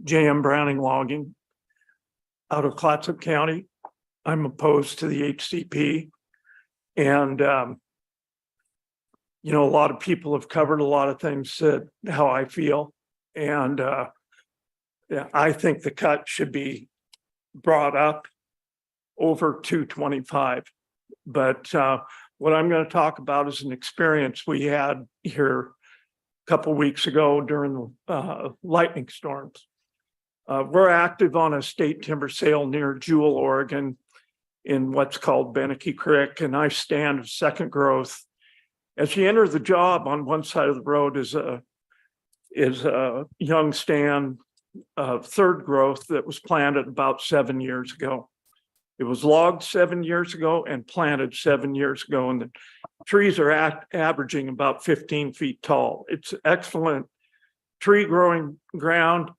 J.M. Browning Logging out of Clatsop County. I'm opposed to the HCP. And, a lot of people have covered a lot of things, said how I feel. And I think the cut should be brought up over 225. But what I'm going to talk about is an experience we had here a couple of weeks ago during the lightning storms. We're active on a state timber sale near Jewel, Oregon, in what's called Beneke Creek, and I stand of second growth. As you enter the job, on one side of the road is a young stand of third growth that was planted about 7 years ago. It was logged 7 years ago and planted 7 years ago, and the trees are averaging about 15 feet tall. It's excellent tree growing ground,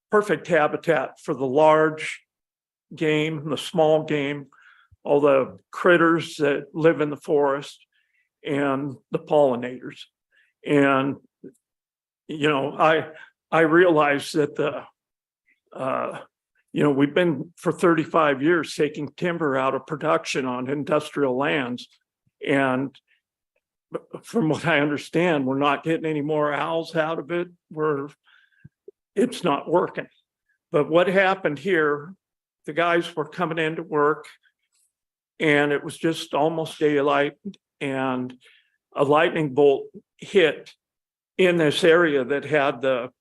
perfect habitat for the large game, the small game, all the critters that live in the forest, and the pollinators. And, I realize that we've been for 35 years taking timber out of production on industrial lands. And from what I understand, we're not getting any more owls out of it. It's not working. But what happened here, the guys were coming into work and it was just almost daylight, and a lightning bolt hit in this area that had the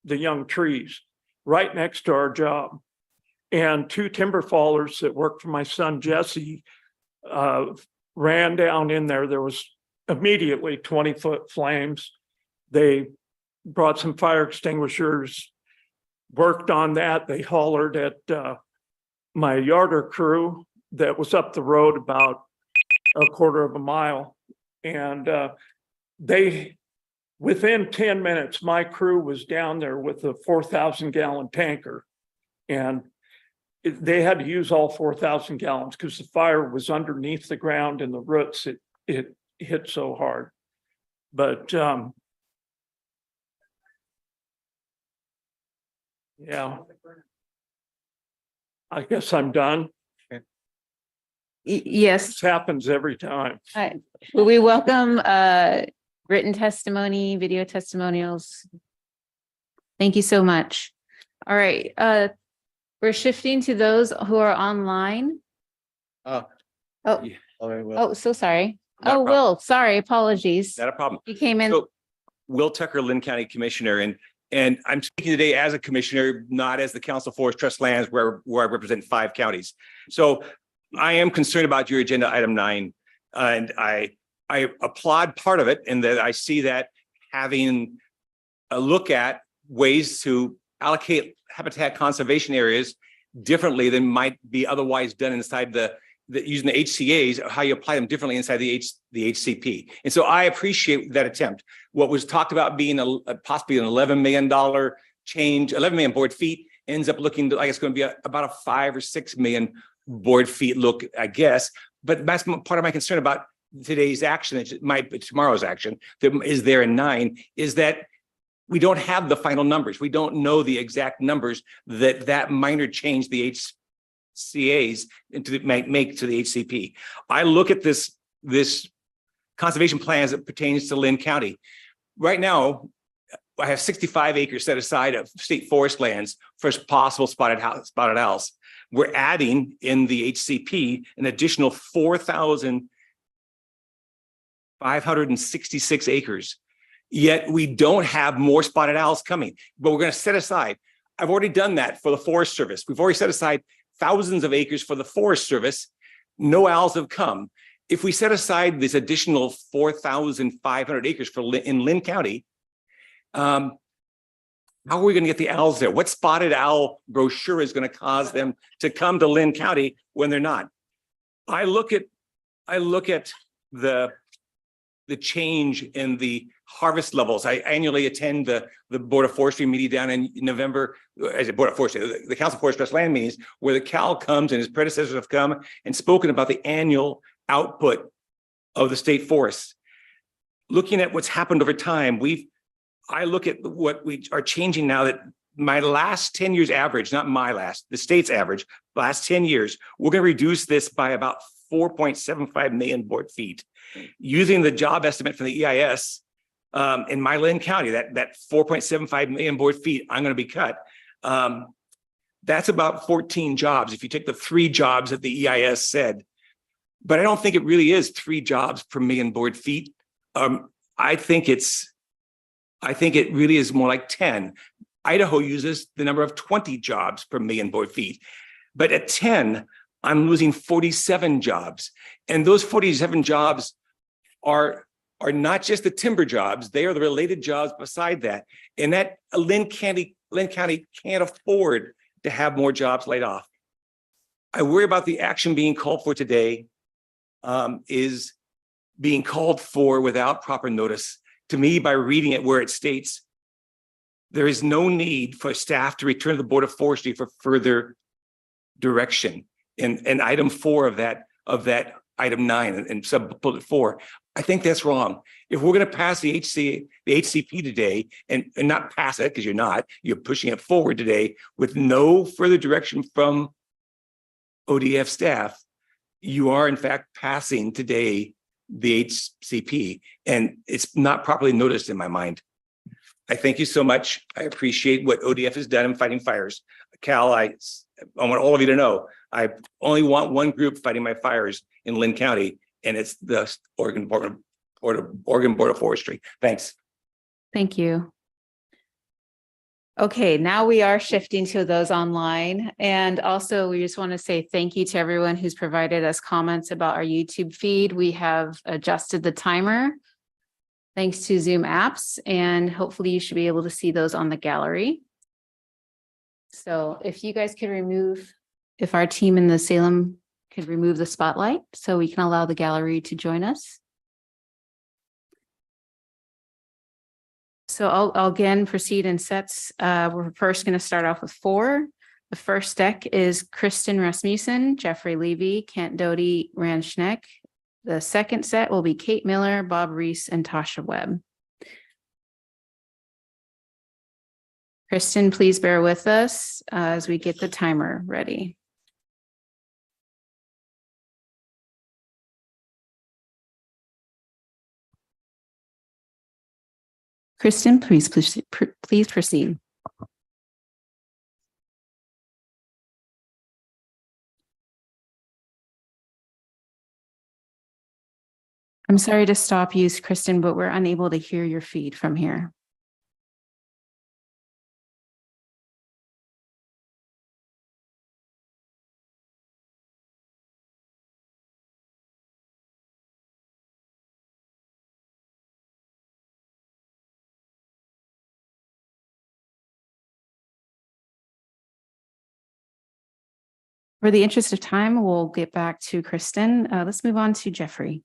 young trees right next to our job. And two timber fallers that worked for my son Jesse ran down in there. There was immediately 20-foot flames. They brought some fire extinguishers, worked on that. They hollered at my yarder crew that was up the road about a quarter of a mile. And within 10 minutes, my crew was down there with a 4,000 gallon tanker. And they had to use all 4,000 gallons because the fire was underneath the ground and the roots, it hit so hard. But yeah, I guess I'm done. Yes. This happens every time. Well, we welcome written testimony, video testimonials. Thank you so much. All right. We're shifting to those who are online. Oh, so sorry. Not a problem. Will, sorry, apologies. Not a problem. You came in. So, Will Tucker, Lynn County Commissioner, and I'm speaking today as a commissioner, not as the Council of Forest Trust Lands, where I represent 5 counties. So I am concerned about your agenda item 9, and I applaud part of it in that I see that having a look at ways to allocate habitat conservation areas differently than might be otherwise done inside using the HCAs, how you apply them differently inside the HCP. And so I appreciate that attempt. What was talked about being possibly an $11 million change, 11 million board feet, ends up looking like it's going to be about a 5 or 6 million board feet look, I guess. But that's part of my concern about today's action, it might be tomorrow's action that is there in 9, is that we don't have the final numbers. We don't know the exact numbers that minor change the HCAs make to the HCP. I look at this conservation plan as it pertains to Lynn County. Right now, I have 65 acres set aside of state forest lands for possible spotted owls. We're adding in the HCP an additional 4,566 acres. Yet we don't have more spotted owls coming, but we're going to set aside. I've already done that for the Forest Service. We've already set aside thousands of acres for the Forest Service. No owls have come. If we set aside this additional 4,500 acres in Lynn County, how are we going to get the owls there? What spotted owl brochure is going to cause them to come to Lynn County when they're not? I look at the change in the harvest levels. I annually attend the Board of Forestry meeting down in November, as a Board of Forestry, the Council of Forest Trust Land meetings, where the Cal comes and his predecessors have come and spoken about the annual output of the state forests. Looking at what's happened over time, I look at what we are changing now, that my last 10 years average, not my last, the state's average, last 10 years, we're going to reduce this by about 4.75 million board feet. Using the job estimate from the EIS in my Lynn County, that 4.75 million board feet, I'm going to be cut. That's about 14 jobs if you take the 3 jobs that the EIS said. But I don't think it really is 3 jobs per million board feet. I think it really is more like 10. Idaho uses the number of 20 jobs per million board feet. But at 10, I'm losing 47 jobs. And those 47 jobs are not just the timber jobs, they are the related jobs beside that. And that Lynn County can't afford to have more jobs laid off. I worry about the action being called for today is being called for without proper notice. To me, by reading it where it states, there is no need for staff to return to the Board of Forestry for further direction. And item 4 of that item 9 and sub bullet 4, I think that's wrong. If we're going to pass the HCP today and not pass it, because you're pushing it forward today with no further direction from ODF staff, you are in fact passing today the HCP, and it's not properly noticed in my mind. I thank you so much. I appreciate what ODF has done in fighting fires. Cal, I want all of you to know, I only want one group fighting my fires in Lynn County, and it's the Oregon Board of Forestry. Thanks. Thank you. Okay, now we are shifting to those online. And also, we just want to say thank you to everyone who's provided us comments about our YouTube feed. We have adjusted the timer thanks to Zoom apps, and hopefully you should be able to see those on the gallery. So if you guys could remove, if our team in the Salem could remove the spotlight so we can allow the gallery to join us. So I'll again proceed in sets. We're first going to start off with 4. The first deck is Kristen Rasmussen, Jeffrey Levy, Kent Doty, Rand Schneck. The second set will be Kate Miller, Bob Reese, and Tasha Webb. Kristen, please bear with us as we get the timer ready. Kristen, please proceed. I'm sorry to stop you, Kristen, but we're unable to hear your feed from here. For the interest of time, we'll get back to Kristen. Let's move on to Jeffrey.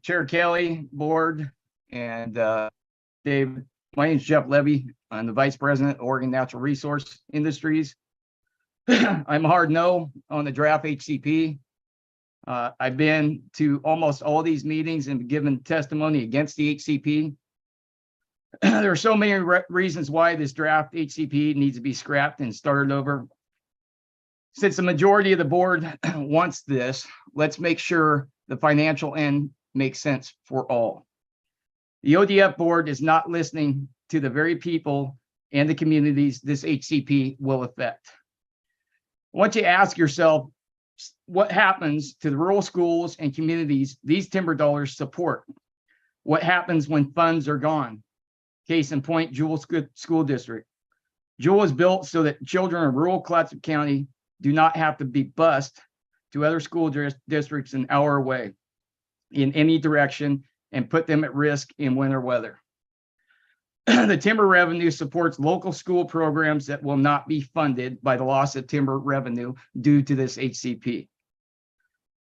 Chair Kelly, board, and Dave. My name is Jeff Levy. I'm the Vice President, Oregon Natural Resource Industries. I'm a hard no on the draft HCP. I've been to almost all these meetings and given testimony against the HCP. There are so many reasons why this draft HCP needs to be scrapped and started over. Since the majority of the board wants this, let's make sure the financial end makes sense for all. The ODF board is not listening to the very people and the communities this HCP will affect. I want you to ask yourself what happens to the rural schools and communities these timber dollars support. What happens when funds are gone? Case in point, Jewel School District. Jewel is built so that children in rural Clatsop County do not have to be bused to other school districts an hour away in any direction and put them at risk in winter weather. The timber revenue supports local school programs that will not be funded by the loss of timber revenue due to this HCP.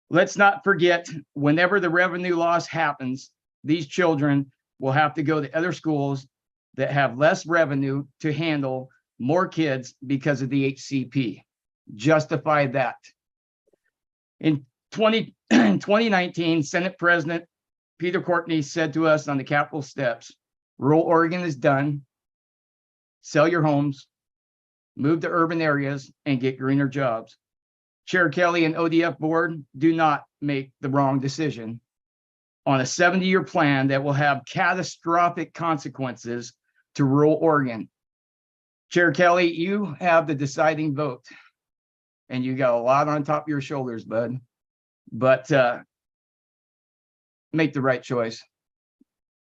Let's not forget, whenever the revenue loss happens, these children will have to go to other schools that have less revenue to handle more kids because of the HCP. Justify that. In 2019, Senate President Peter Courtney said to us on the Capitol steps, rural Oregon is done. Sell your homes, move to urban areas, and get greener jobs. Chair Kelly and ODF board, do not make the wrong decision on a 70-year plan that will have catastrophic consequences to rural Oregon. Chair Kelly, you have the deciding vote, and you got a lot on top of your shoulders, bud. But make the right choice.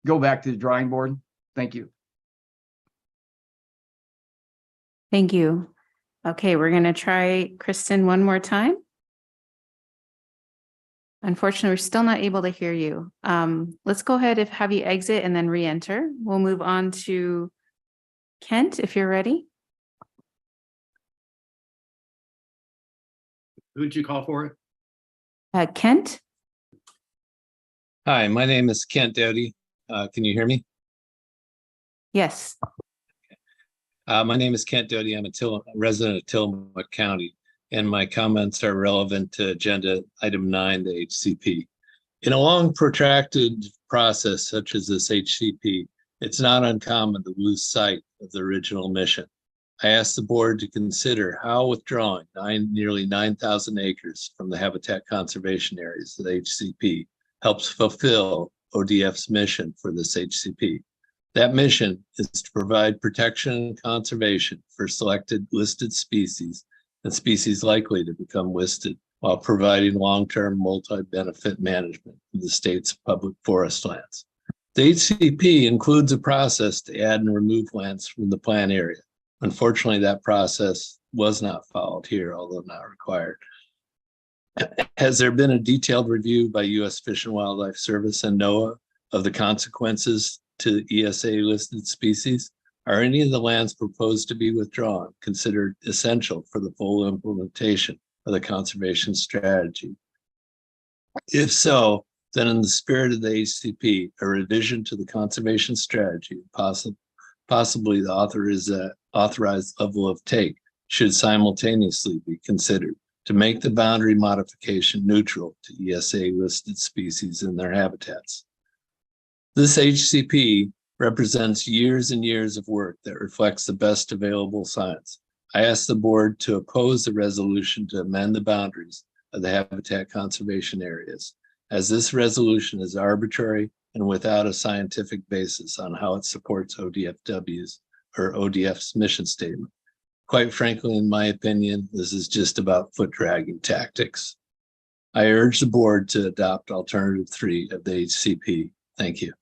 Go back to the drawing board. Thank you. Thank you. Okay, we're going to try Kristen one more time. Unfortunately, we're still not able to hear you. Let's go ahead and have you exit and then re-enter. We'll move on to Kent, if you're ready. Who'd you call for it? Kent. Hi, my name is Kent Doty. Can you hear me? Yes. My name is Kent Doty. I'm a resident of Tillamook County, and my comments are relevant to agenda item 9, the HCP. In a long protracted process such as this HCP, it's not uncommon to lose sight of the original mission. I asked the board to consider how withdrawing nearly 9,000 acres from the habitat conservation areas of the HCP helps fulfill ODF's mission for this HCP. That mission is to provide protection and conservation for selected listed species and species likely to become listed, while providing long-term multi-benefit management of the state's public forest lands. The HCP includes a process to add and remove lands from the plan area. Unfortunately, that process was not followed here, although not required. Has there been a detailed review by U.S. Fish and Wildlife Service and NOAA of the consequences to ESA listed species? Are any of the lands proposed to be withdrawn considered essential for the full implementation of the conservation strategy? If so, then in the spirit of the HCP, a revision to the conservation strategy, possibly the authorized level of take, should simultaneously be considered to make the boundary modification neutral to ESA listed species and their habitats. This HCP represents years and years of work that reflects the best available science. I ask the board to oppose the resolution to amend the boundaries of the habitat conservation areas, as this resolution is arbitrary and without a scientific basis on how it supports ODFW's or ODF's mission statement. Quite frankly, in my opinion, this is just about foot dragging tactics. I urge the board to adopt alternative 3 of the HCP. Thank you.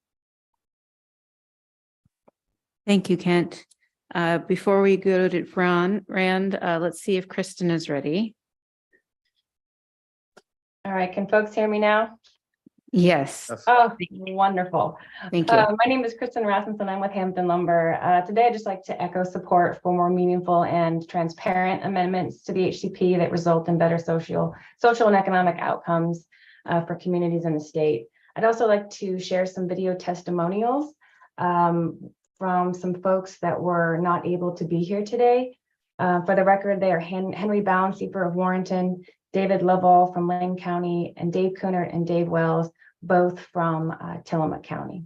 Thank you, Kent. Before we go to Rand, let's see if Kristen is ready. All right, can folks hear me now? Yes. Oh, wonderful. Thank you. My name is Kristen Rasmussen. I'm with Hampton Lumber. Today, I'd just like to echo support for more meaningful and transparent amendments to the HCP that result in better social and economic outcomes for communities in the state. I'd also like to share some video testimonials from some folks that were not able to be here today. For the record, they are Henry Balanciefer of Warrenton, David Lovell from Lane County, and Dave Coonert and Dave Wells, both from Tillamook County.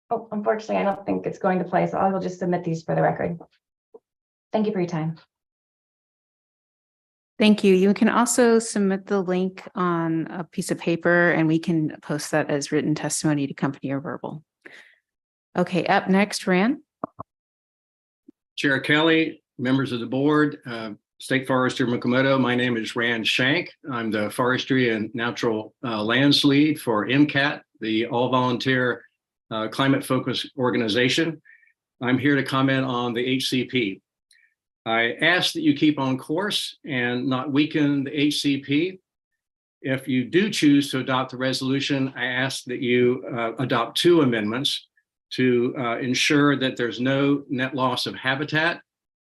Oh, unfortunately, I don't think it's going to play, so I will just submit these for the record. Thank you for your time. Thank you. You can also submit the link on a piece of paper and we can post that as written testimony to accompany your verbal. Okay, up next, Rand. Chair Kelly, members of the board, State Forester Mukomoto. My name is Rand Shank. I'm the Forestry and Natural Lands Lead for MCAT, the all-volunteer climate-focused organization. I'm here to comment on the HCP. I ask that you keep on course and not weaken the HCP. If you do choose to adopt the resolution, I ask that you adopt 2 amendments to ensure that there's no net loss of habitat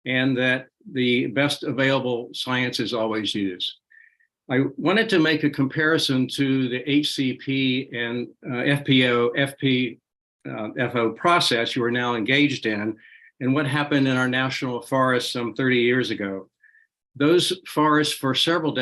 and that the best available science is always used. I wanted to make a comparison to the HCP and FO process you are now engaged in and what happened in our national forests some 30 years ago. Those forests for several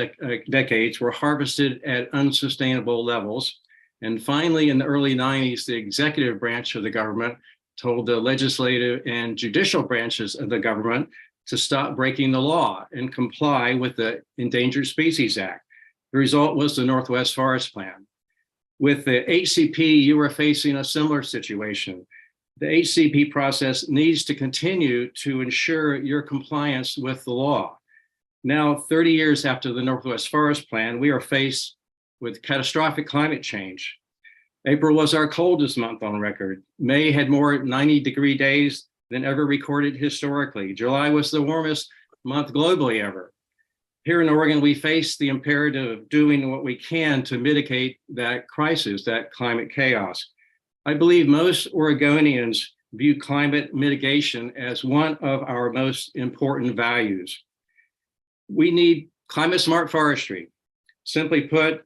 decades were harvested at unsustainable levels. And finally, in the early 90s, the executive branch of the government told the legislative and judicial branches of the government to stop breaking the law and comply with the Endangered Species Act. The result was the Northwest Forest Plan. With the HCP, you are facing a similar situation. The HCP process needs to continue to ensure your compliance with the law. Now, 30 years after the Northwest Forest Plan, we are faced with catastrophic climate change. April was our coldest month on record. May had more 90-degree days than ever recorded historically. July was the warmest month globally ever. Here in Oregon, we face the imperative of doing what we can to mitigate that crisis, that climate chaos. I believe most Oregonians view climate mitigation as one of our most important values. We need climate smart forestry. Simply put,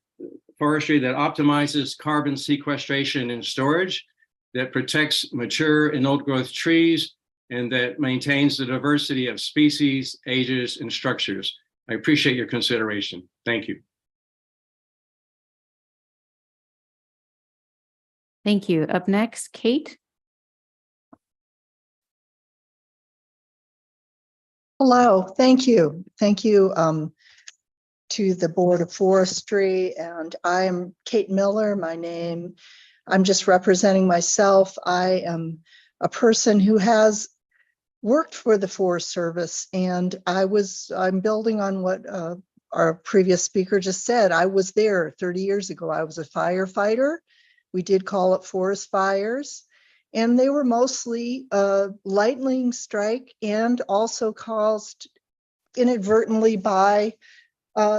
forestry that optimizes carbon sequestration and storage, that protects mature and old growth trees, and that maintains the diversity of species, ages, and structures. I appreciate your consideration. Thank you. Thank you. Up next, Kate. Hello, thank you. Thank you to the Board of Forestry, and I am Kate Miller. I'm just representing myself. I am a person who has worked for the Forest Service, and I'm building on what our previous speaker just said. I was there 30 years ago. I was a firefighter. We did call it forest fires. And they were mostly lightning strike and also caused inadvertently by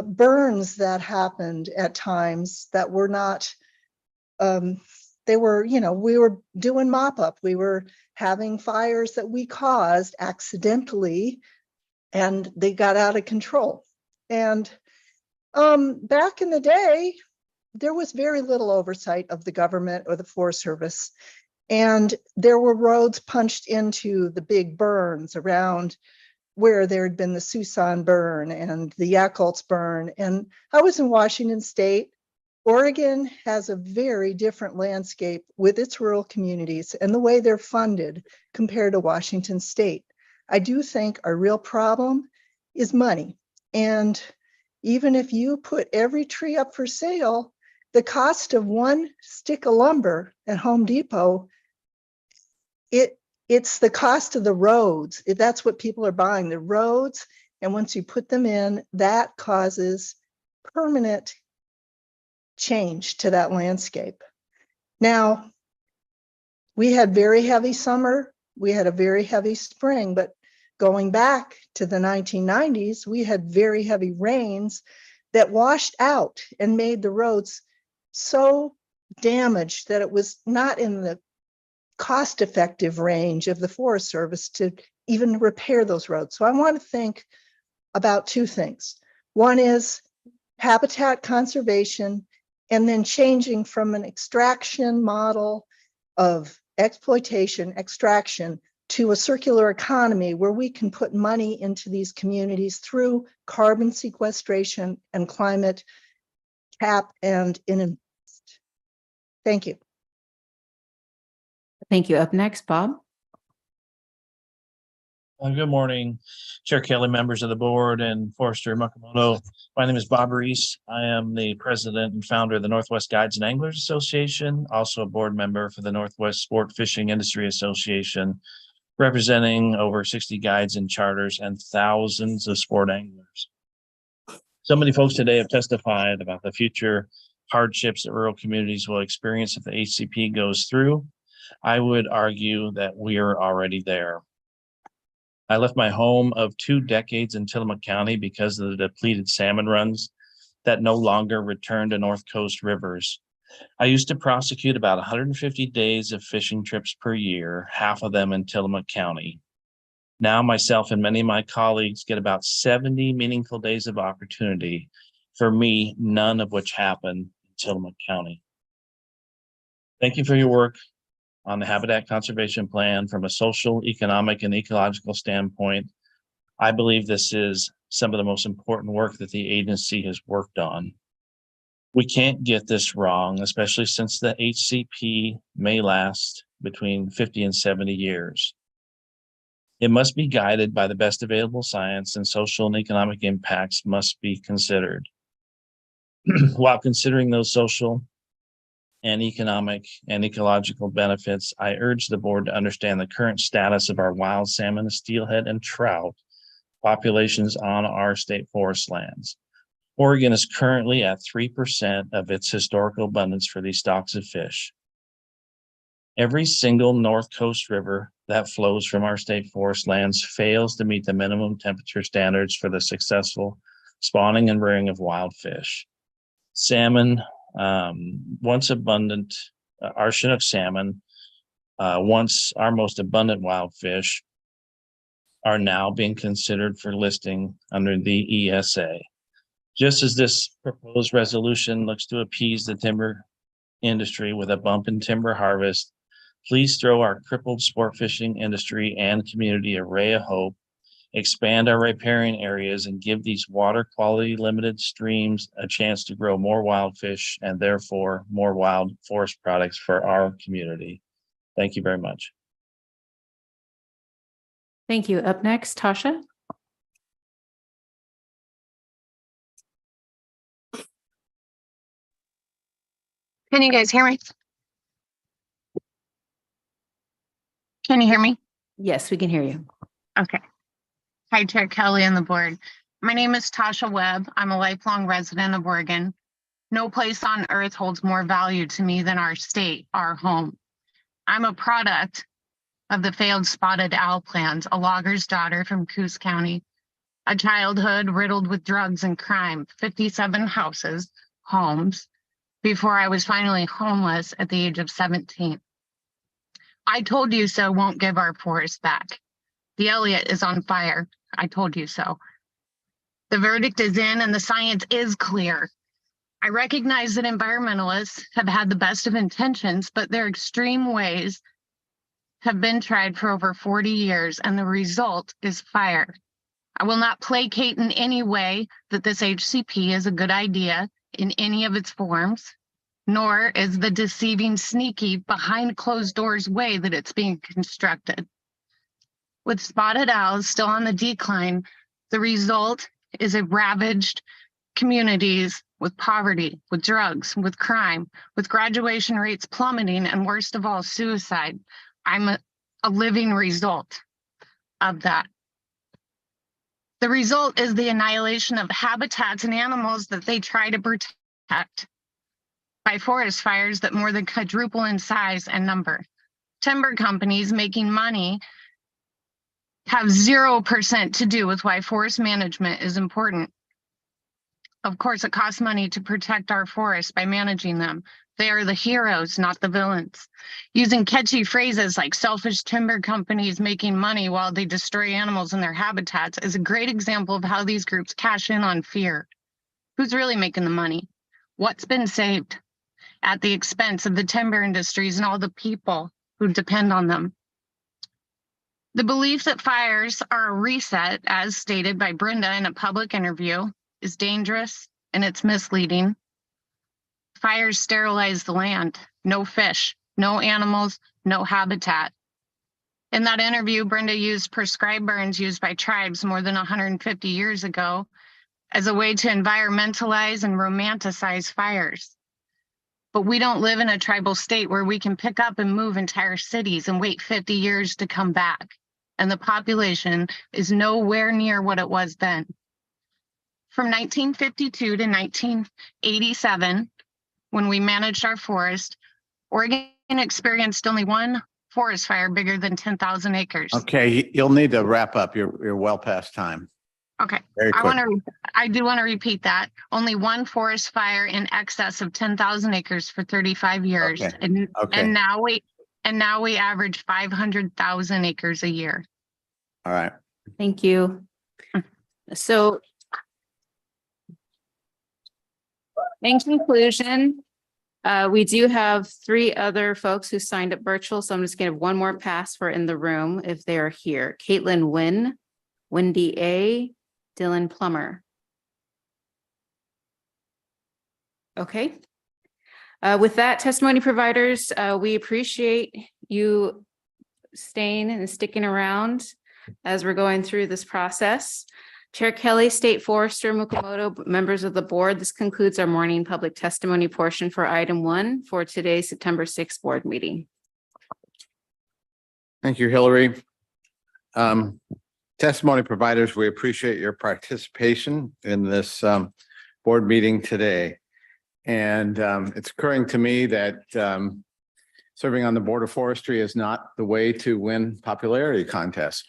burns that happened at times that were not, we were doing mop up. We were having fires that we caused accidentally and they got out of control. And back in the day, there was very little oversight of the government or the Forest Service. And there were roads punched into the big burns around where there had been the Suisun burn and the Yakults burn. And I was in Washington State. Oregon has a very different landscape with its rural communities and the way they're funded compared to Washington State. I do think our real problem is money. And even if you put every tree up for sale, the cost of one stick of lumber at Home Depot, it's the cost of the roads. That's what people are buying, the roads. And once you put them in, that causes permanent change to that landscape. Now, we had very heavy summer. We had a very heavy spring, but going back to the 1990s, we had very heavy rains that washed out and made the roads so damaged that it was not in the cost-effective range of the Forest Service to even repair those roads. So I want to think about two things. One is habitat conservation, and then changing from an extraction model of exploitation, extraction, to a circular economy where we can put money into these communities through carbon sequestration and climate cap and invest. Thank you. Thank you. Up next, Bob. Good morning, Chair Kelly, members of the board, and Forester Makamoto. My name is Bob Reese. I am the president and founder of the Northwest Guides and Anglers Association, also a board member for the Northwest Sport Fishing Industry Association, representing over 60 guides and charters and thousands of sport anglers. So many folks today have testified about the future hardships that rural communities will experience if the HCP goes through. I would argue that we are already there. I left my home of 2 decades in Tillamook County because of the depleted salmon runs that no longer return to North Coast rivers. I used to prosecute about 150 days of fishing trips per year, half of them in Tillamook County. Now myself and many of my colleagues get about 70 meaningful days of opportunity. For me, none of which happen in Tillamook County. Thank you for your work on the Habitat Conservation Plan from a social, economic, and ecological standpoint. I believe this is some of the most important work that the agency has worked on. We can't get this wrong, especially since the HCP may last between 50 and 70 years. It must be guided by the best available science, and social and economic impacts must be considered. While considering those social and economic and ecological benefits, I urge the board to understand the current status of our wild salmon, steelhead, and trout populations on our state forest lands. Oregon is currently at 3% of its historical abundance for these stocks of fish. Every single North Coast river that flows from our state forest lands fails to meet the minimum temperature standards for the successful spawning and rearing of wild fish. Salmon, once abundant, our Chinook salmon, once our most abundant wild fish, are now being considered for listing under the ESA. Just as this proposed resolution looks to appease the timber industry with a bump in timber harvest, please throw our crippled sport fishing industry and community a ray of hope, expand our riparian areas, and give these water quality limited streams a chance to grow more wild fish and therefore more wild forest products for our community. Thank you very much. Thank you. Up next, Tasha. Can you guys hear me? Can you hear me? Yes, we can hear you. Okay. Hi, Chair Kelly and the board. My name is Tasha Webb. I'm a lifelong resident of Oregon. No place on earth holds more value to me than our state, our home. I'm a product of the failed spotted owl plans, a logger's daughter from Coos County, a childhood riddled with drugs and crime, 57 homes, before I was finally homeless at the age of 17. I told you so won't give our forest back. The Elliott is on fire. I told you so. The verdict is in and the science is clear. I recognize that environmentalists have had the best of intentions, but their extreme ways have been tried for over 40 years and the result is fire. I will not placate in any way that this HCP is a good idea in any of its forms, nor is the deceiving, sneaky, behind closed doors way that it's being constructed. With spotted owls still on the decline, the result is a ravaged communities with poverty, with drugs, with crime, with graduation rates plummeting, and worst of all, suicide. I'm a living result of that. The result is the annihilation of habitats and animals that they try to protect by forest fires that more than quadruple in size and number. Timber companies making money have 0% to do with why forest management is important. Of course, it costs money to protect our forests by managing them. They are the heroes, not the villains. Using catchy phrases like selfish timber companies making money while they destroy animals in their habitats is a great example of how these groups cash in on fear. Who's really making the money? What's been saved at the expense of the timber industries and all the people who depend on them? The belief that fires are a reset, as stated by Brenda in a public interview, is dangerous and it's misleading. Fires sterilize the land. No fish, no animals, no habitat. In that interview, Brenda used prescribed burns used by tribes more than 150 years ago as a way to environmentalize and romanticize fires. But we don't live in a tribal state where we can pick up and move entire cities and wait 50 years to come back. And the population is nowhere near what it was then. From 1952 to 1987, when we managed our forest, Oregon experienced only one forest fire bigger than 10,000 acres. Okay, you'll need to wrap up. You're well past time. Okay, Very quick. I do want to repeat that. Only one forest fire in excess of 10,000 acres for 35 years. Okay. And now we average 500,000 acres a year. All right. Thank you. So in conclusion, we do have 3 other folks who signed up virtual, so I'm just going to have one more pass for in the room if they are here. Caitlin Wynn, Wendy A., Dylan Plummer. Okay. With that, testimony providers, we appreciate you staying and sticking around as we're going through this process. Chair Kelly, State Forester, Mukomoto, members of the board, this concludes our morning public testimony portion for item 1 for today's September 6th board meeting. Thank you, Hillary. Testimony providers, we appreciate your participation in this board meeting today. And it's occurring to me that serving on the Board of Forestry is not the way to win popularity contests.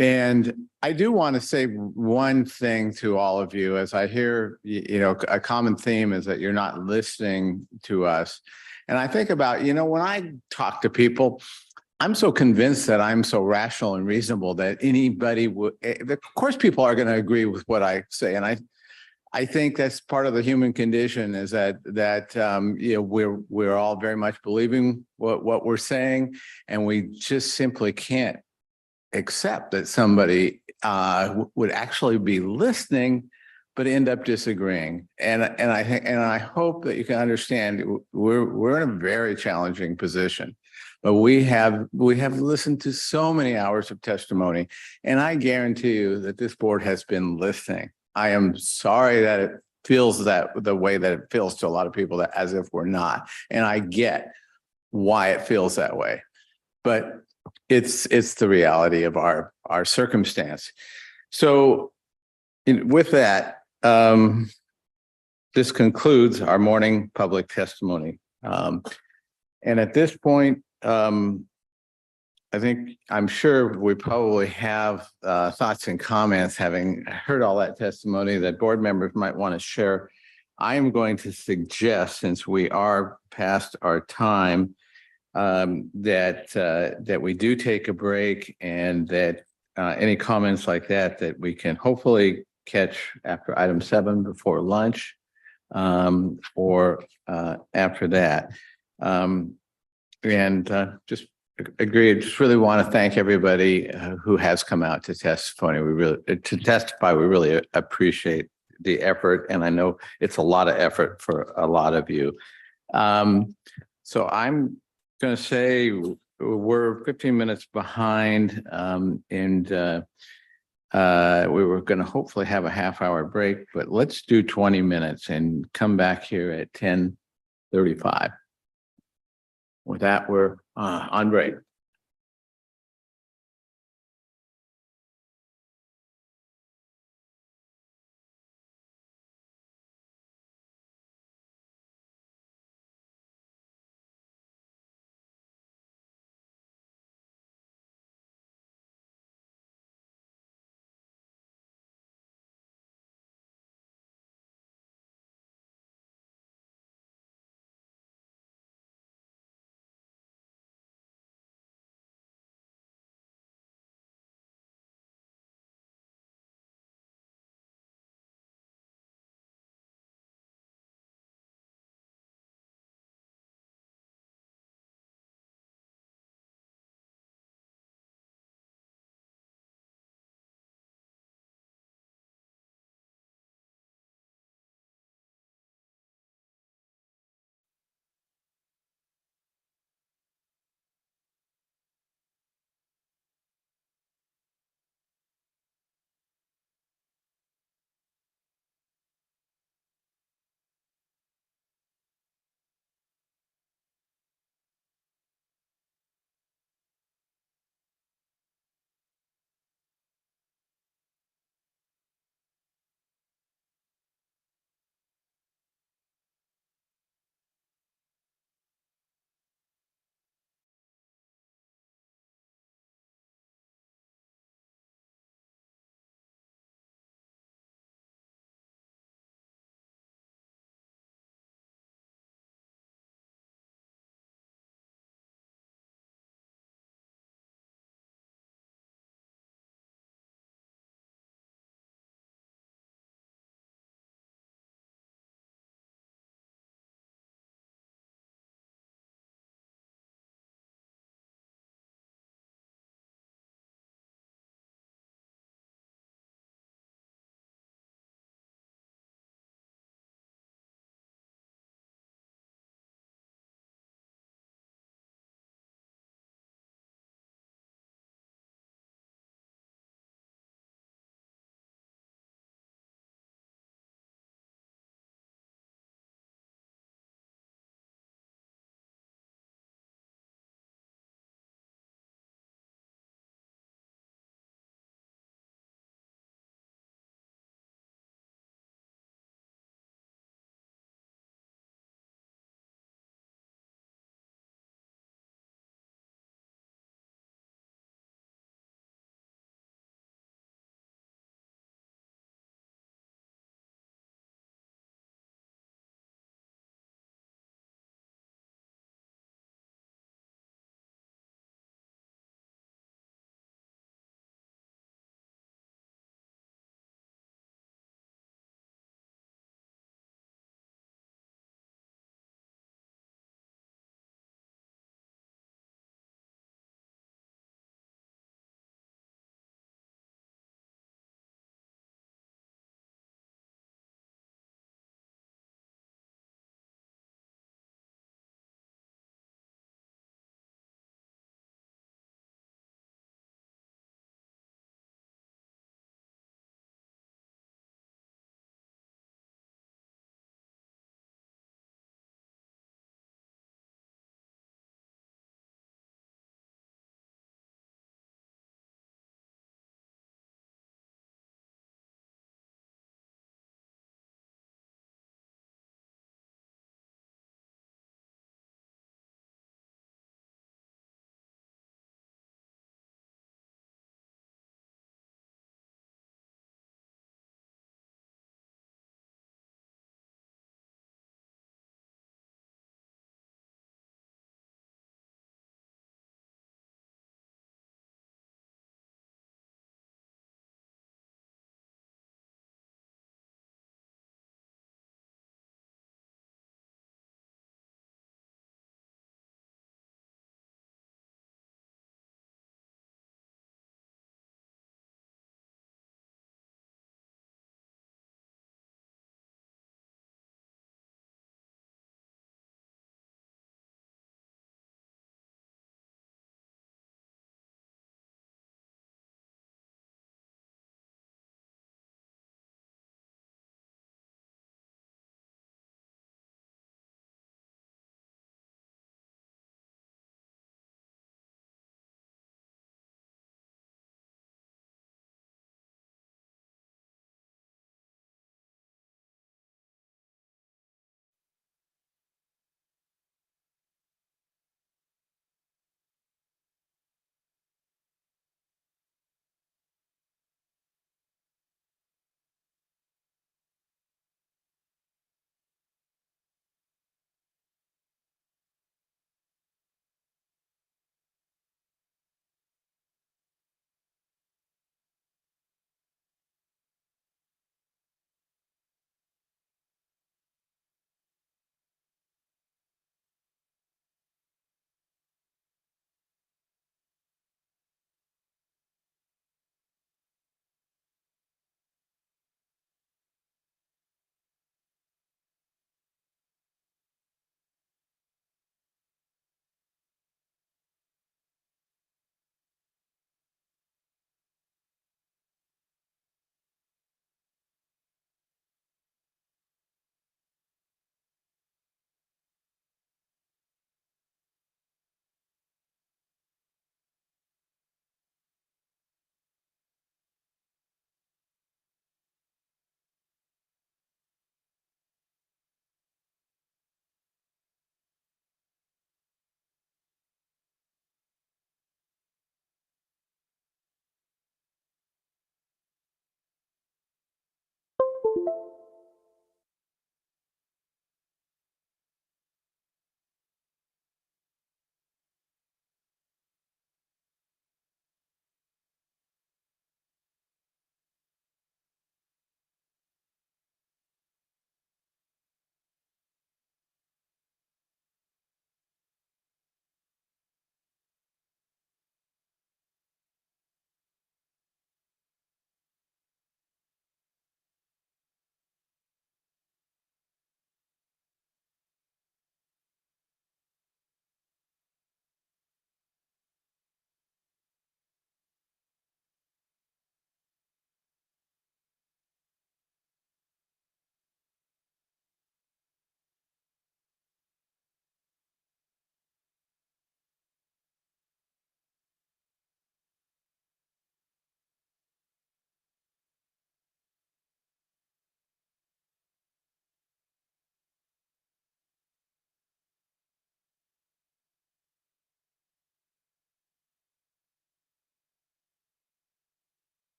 And I do want to say one thing to all of you as I hear, a common theme is that you're not listening to us. And I think about, when I talk to people, I'm so convinced that I'm so rational and reasonable that anybody would, of course, people are going to agree with what I say. And I think that's part of the human condition is that we're all very much believing what we're saying, and we just simply can't accept that somebody would actually be listening, but end up disagreeing. And I hope that you can understand we're in a very challenging position. But we have listened to so many hours of testimony, and I guarantee you that this board has been listening. I am sorry that it feels that the way that it feels to a lot of people, that as if we're not. And I get why it feels that way, but it's the reality of our circumstance. So with that, this concludes our morning public testimony. And at this point, I'm sure we probably have thoughts and comments, having heard all that testimony, that board members might want to share. I am going to suggest, since we are past our time, that we do take a break, and that any comments like that we can hopefully catch after item 7 before lunch, or after that. Just agreed. Just really want to thank everybody who has come out to testify. We really appreciate the effort, and I know it's a lot of effort for a lot of you. So I'm going to say we're 15 minutes behind, and we were going to hopefully have a half-hour break, but let's do 20 minutes and come back here at 10:35. With that, we're on break.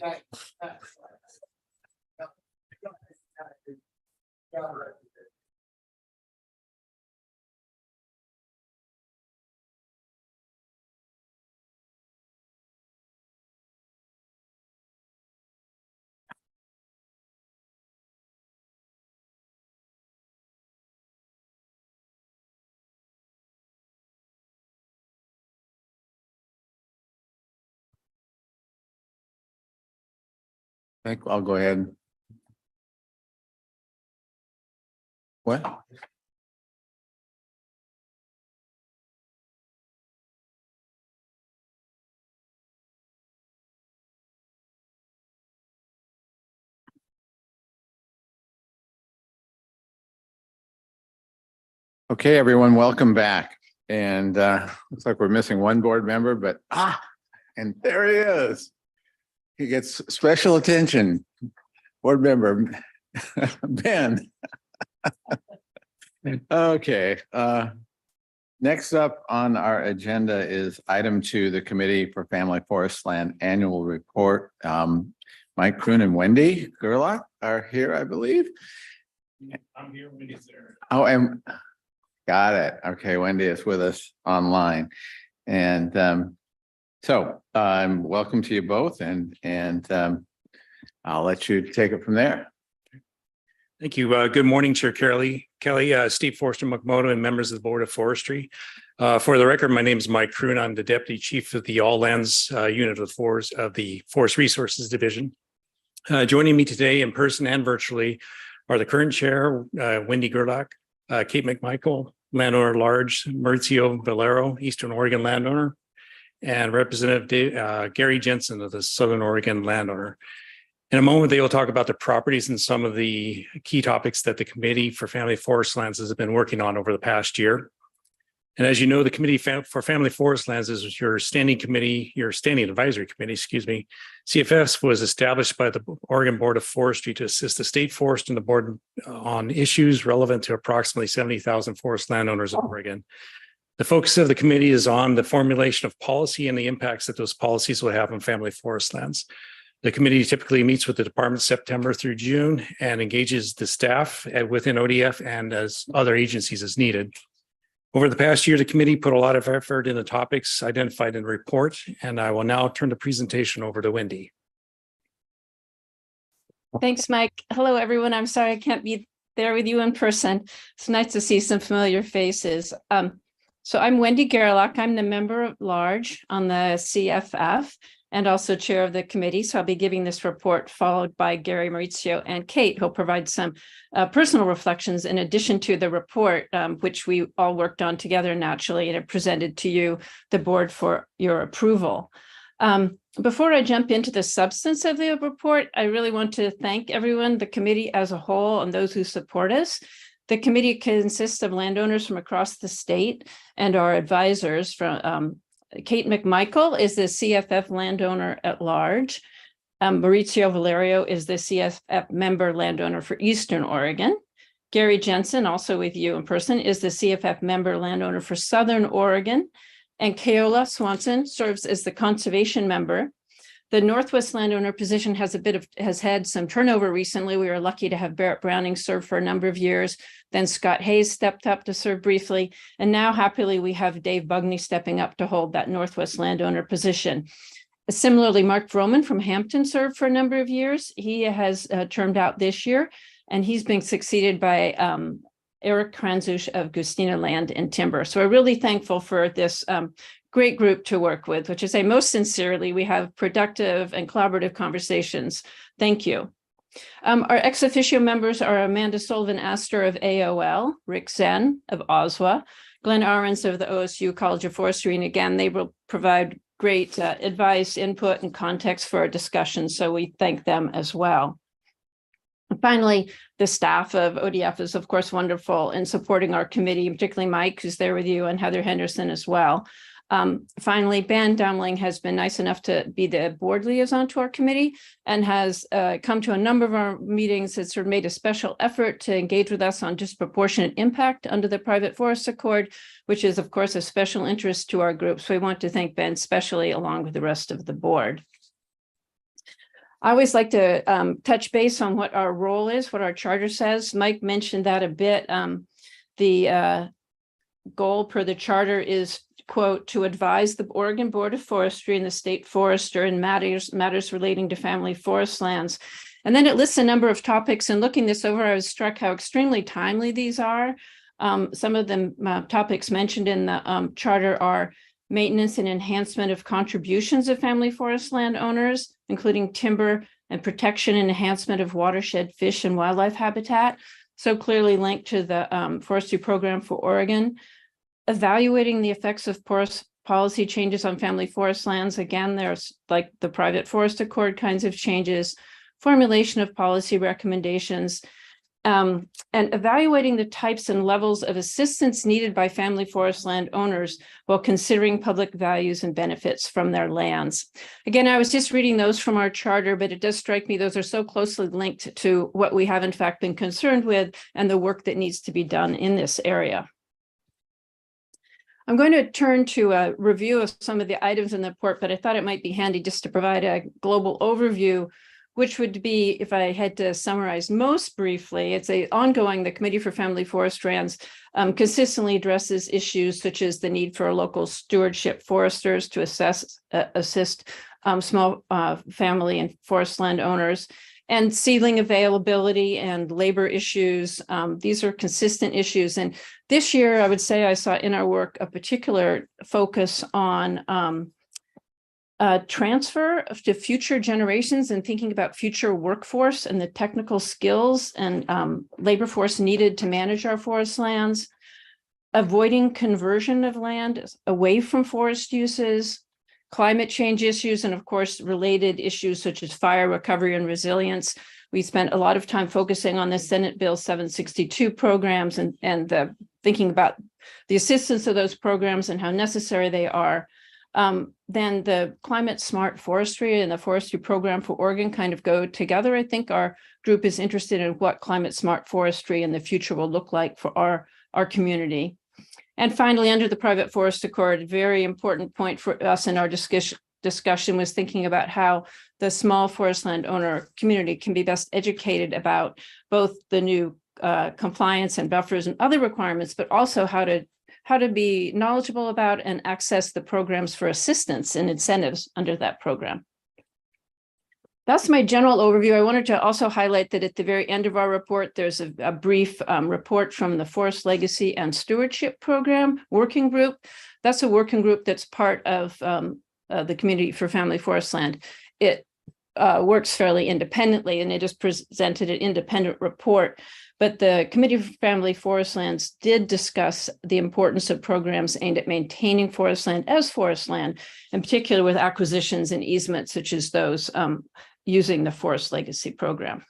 I think I'll go ahead. What? Okay, everyone, welcome back. And looks like we're missing one board member, but and there he is. He gets special attention. Board member Ben. Okay. Next up on our agenda is item 2, the Committee for Family Forestland Annual Report. Mike Kroon and Wendy Gerlach are here, I believe. I'm here, Wendy's there. Oh, and got it. Okay, Wendy is with us online. And so welcome to you both, and I'll let you take it from there. Thank you. Good morning, Chair Kelly, Steve Forster McMoto, and members of the Board of Forestry. For the record, my name is Mike Kroon. I'm the Deputy Chief of the All Lands Unit of the Forest Resources Division. Joining me today in person and virtually are the current chair, Wendy Gerlach, Kate McMichael, landowner at large, Maurizio Valero, Eastern Oregon landowner, and Representative Gary Jensen of the Southern Oregon landowner. In a moment, they will talk about the properties and some of the key topics that the Committee for Family Forestlands has been working on over the past year. And as you know, the Committee for Family Forestlands is your standing committee, your standing advisory committee, excuse me. CFS was established by the Oregon Board of Forestry to assist the state forest and the board on issues relevant to approximately 70,000 forest landowners in Oregon. The focus of the committee is on the formulation of policy and the impacts that those policies will have on family forest lands. The committee typically meets with the department September through June and engages the staff within ODF and as other agencies as needed. Over the past year, the committee put a lot of effort in the topics identified in the report, and I will now turn the presentation over to Wendy. Thanks, Mike. Hello, everyone. I'm sorry I can't be there with you in person. It's nice to see some familiar faces. So I'm Wendy Gerlach. I'm the member at large on the CFF and also chair of the committee. So I'll be giving this report followed by Gary, Maurizio, and Kate, who'll provide some personal reflections in addition to the report, which we all worked on together naturally and have presented to you, the board, for your approval. Before I jump into the substance of the report, I really want to thank everyone, the committee as a whole, and those who support us. The committee consists of landowners from across the state and our advisors from Kate McMichael is the CFF landowner at large. Maurizio Valerio is the CFF member landowner for Eastern Oregon. Gary Jensen, also with you in person, is the CFF member landowner for Southern Oregon. And Keola Swanson serves as the conservation member. The Northwest landowner position has had some turnover recently. We were lucky to have Barrett Browning serve for a number of years. Then Scott Hayes stepped up to serve briefly. And now happily, we have Dave Bugney stepping up to hold that Northwest landowner position. Similarly, Mark Vroman from Hampton served for a number of years. He has termed out this year, and he's been succeeded by Eric Kranzush of Gustina Land and Timber. So we're really thankful for this great group to work with, which I say most sincerely, we have productive and collaborative conversations. Thank you. Our ex officio members are Amanda Sullivan-Astor of AOL, Rick Zen of OSWA, Glenn Ahrens of the OSU College of Forestry, and again, they will provide great advice, input, and context for our discussion, so we thank them as well. And finally, the staff of ODF is, of course, wonderful in supporting our committee, particularly Mike, who's there with you, and Heather Henderson as well. Finally, Ben Dumling has been nice enough to be the board liaison to our committee and has come to a number of our meetings, has sort of made a special effort to engage with us on disproportionate impact under the Private Forest Accord, which is, of course, of special interest to our group. So we want to thank Ben especially along with the rest of the board. I always like to touch base on what our role is, what our charter says. Mike mentioned that a bit. The goal per the charter is, quote, to advise the Oregon Board of Forestry and the state forester in matters relating to family forest lands. And then it lists a number of topics, and looking this over, I was struck how extremely timely these are. Some of the topics mentioned in the charter are maintenance and enhancement of contributions of family forest land owners, including timber and protection and enhancement of watershed fish and wildlife habitat. So clearly linked to the forestry program for Oregon. Evaluating the effects of policy changes on family forest lands. Again, there's like the private forest accord kinds of changes, formulation of policy recommendations, and evaluating the types and levels of assistance needed by family forest land owners while considering public values and benefits from their lands. Again, I was just reading those from our charter, but it does strike me those are so closely linked to what we have in fact been concerned with and the work that needs to be done in this area. I'm going to turn to a review of some of the items in the report, but I thought it might be handy just to provide a global overview, which would be, if I had to summarize most briefly, it's ongoing, the Committee for Family Forest Lands consistently addresses issues such as the need for local stewardship foresters to assist small family and forest land owners, and seedling availability and labor issues. These are consistent issues. And this year, I would say I saw in our work a particular focus on transfer to future generations and thinking about future workforce and the technical skills and labor force needed to manage our forest lands, avoiding conversion of land away from forest uses, climate change issues, and of course, related issues such as fire recovery and resilience. We spent a lot of time focusing on the Senate Bill 762 programs and thinking about the assistance of those programs and how necessary they are. Then the climate smart forestry and the forestry program for Oregon kind of go together. I think our group is interested in what climate smart forestry in the future will look like for our community. And finally, under the private forest accord, a very important point for us in our discussion was thinking about how the small forest land owner community can be best educated about both the new compliance and buffers and other requirements, but also how to be knowledgeable about and access the programs for assistance and incentives under that program. That's my general overview. I wanted to also highlight that at the very end of our report, there's a brief report from the Forest Legacy and Stewardship Program Working Group. That's a working group that's part of the Committee for Family Forest Land. It works fairly independently, and it has presented an independent report. But the Committee for Family Forest Lands did discuss the importance of programs aimed at maintaining forest land as forest land, in particular with acquisitions and easements such as those using the Forest Legacy Program.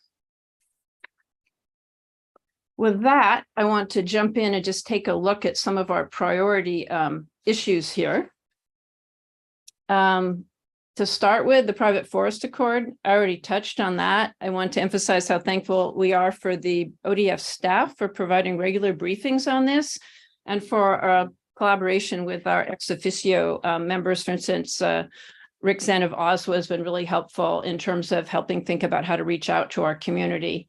With that, I want to jump in and just take a look at some of our priority issues here. To start with, the Private Forest Accord, I already touched on that. I want to emphasize how thankful we are for the ODF staff for providing regular briefings on this and for our collaboration with our ex officio members. For instance, Rick Zen of Oswa has been really helpful in terms of helping think about how to reach out to our community.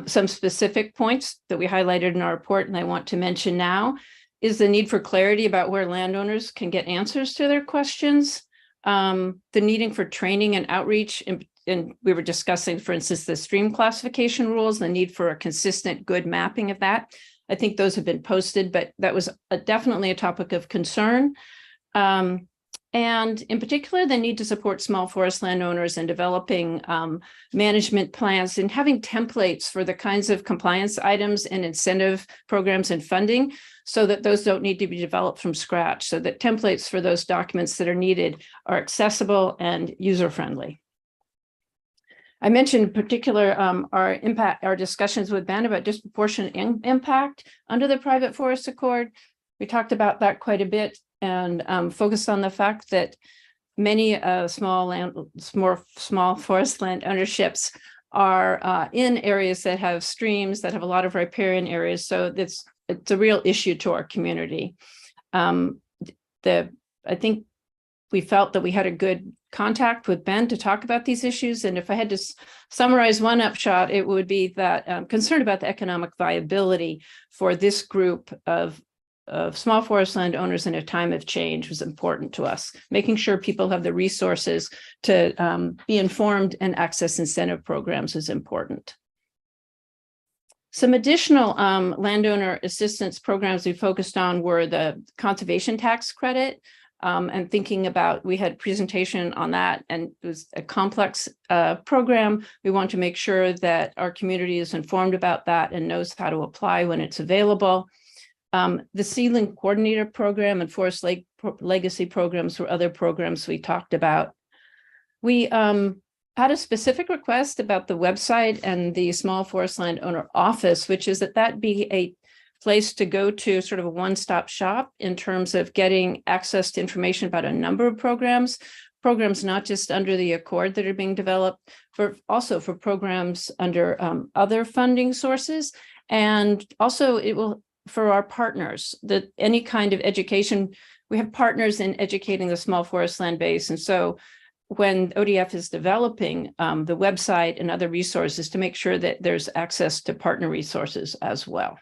Some specific points that we highlighted in our report and I want to mention now is the need for clarity about where landowners can get answers to their questions. The needing for training and outreach, and we were discussing, for instance, the stream classification rules, the need for a consistent, good mapping of that. I think those have been posted, but that was definitely a topic of concern. And in particular, the need to support small forest landowners in developing management plans and having templates for the kinds of compliance items and incentive programs and funding so that those don't need to be developed from scratch, so that templates for those documents that are needed are accessible and user-friendly. I mentioned in particular our discussions with Ben about disproportionate impact under the Private Forest Accord. We talked about that quite a bit and focused on the fact that many small forest land ownerships are in areas that have streams, that have a lot of riparian areas. So it's a real issue to our community. I think we felt that we had a good contact with Ben to talk about these issues. And if I had to summarize one upshot, it would be that concern about the economic viability for this group of small forest land owners in a time of change was important to us. Making sure people have the resources to be informed and access incentive programs is important. Some additional landowner assistance programs we focused on were the conservation tax credit, and thinking about, we had a presentation on that, and it was a complex program. We want to make sure that our community is informed about that and knows how to apply when it's available. The Seedling Coordinator Program and Forest Legacy programs were other programs we talked about. We had a specific request about the website and the Small Forest Land Owner Office, which is that be a place to go to, sort of a one-stop shop in terms of getting access to information about a number of programs not just under the Accord that are being developed, but also for programs under other funding sources. And also it will, for our partners, that any kind of education, we have partners in educating the small forest land base. And so when ODF is developing the website and other resources, to make sure that there's access to partner resources as well.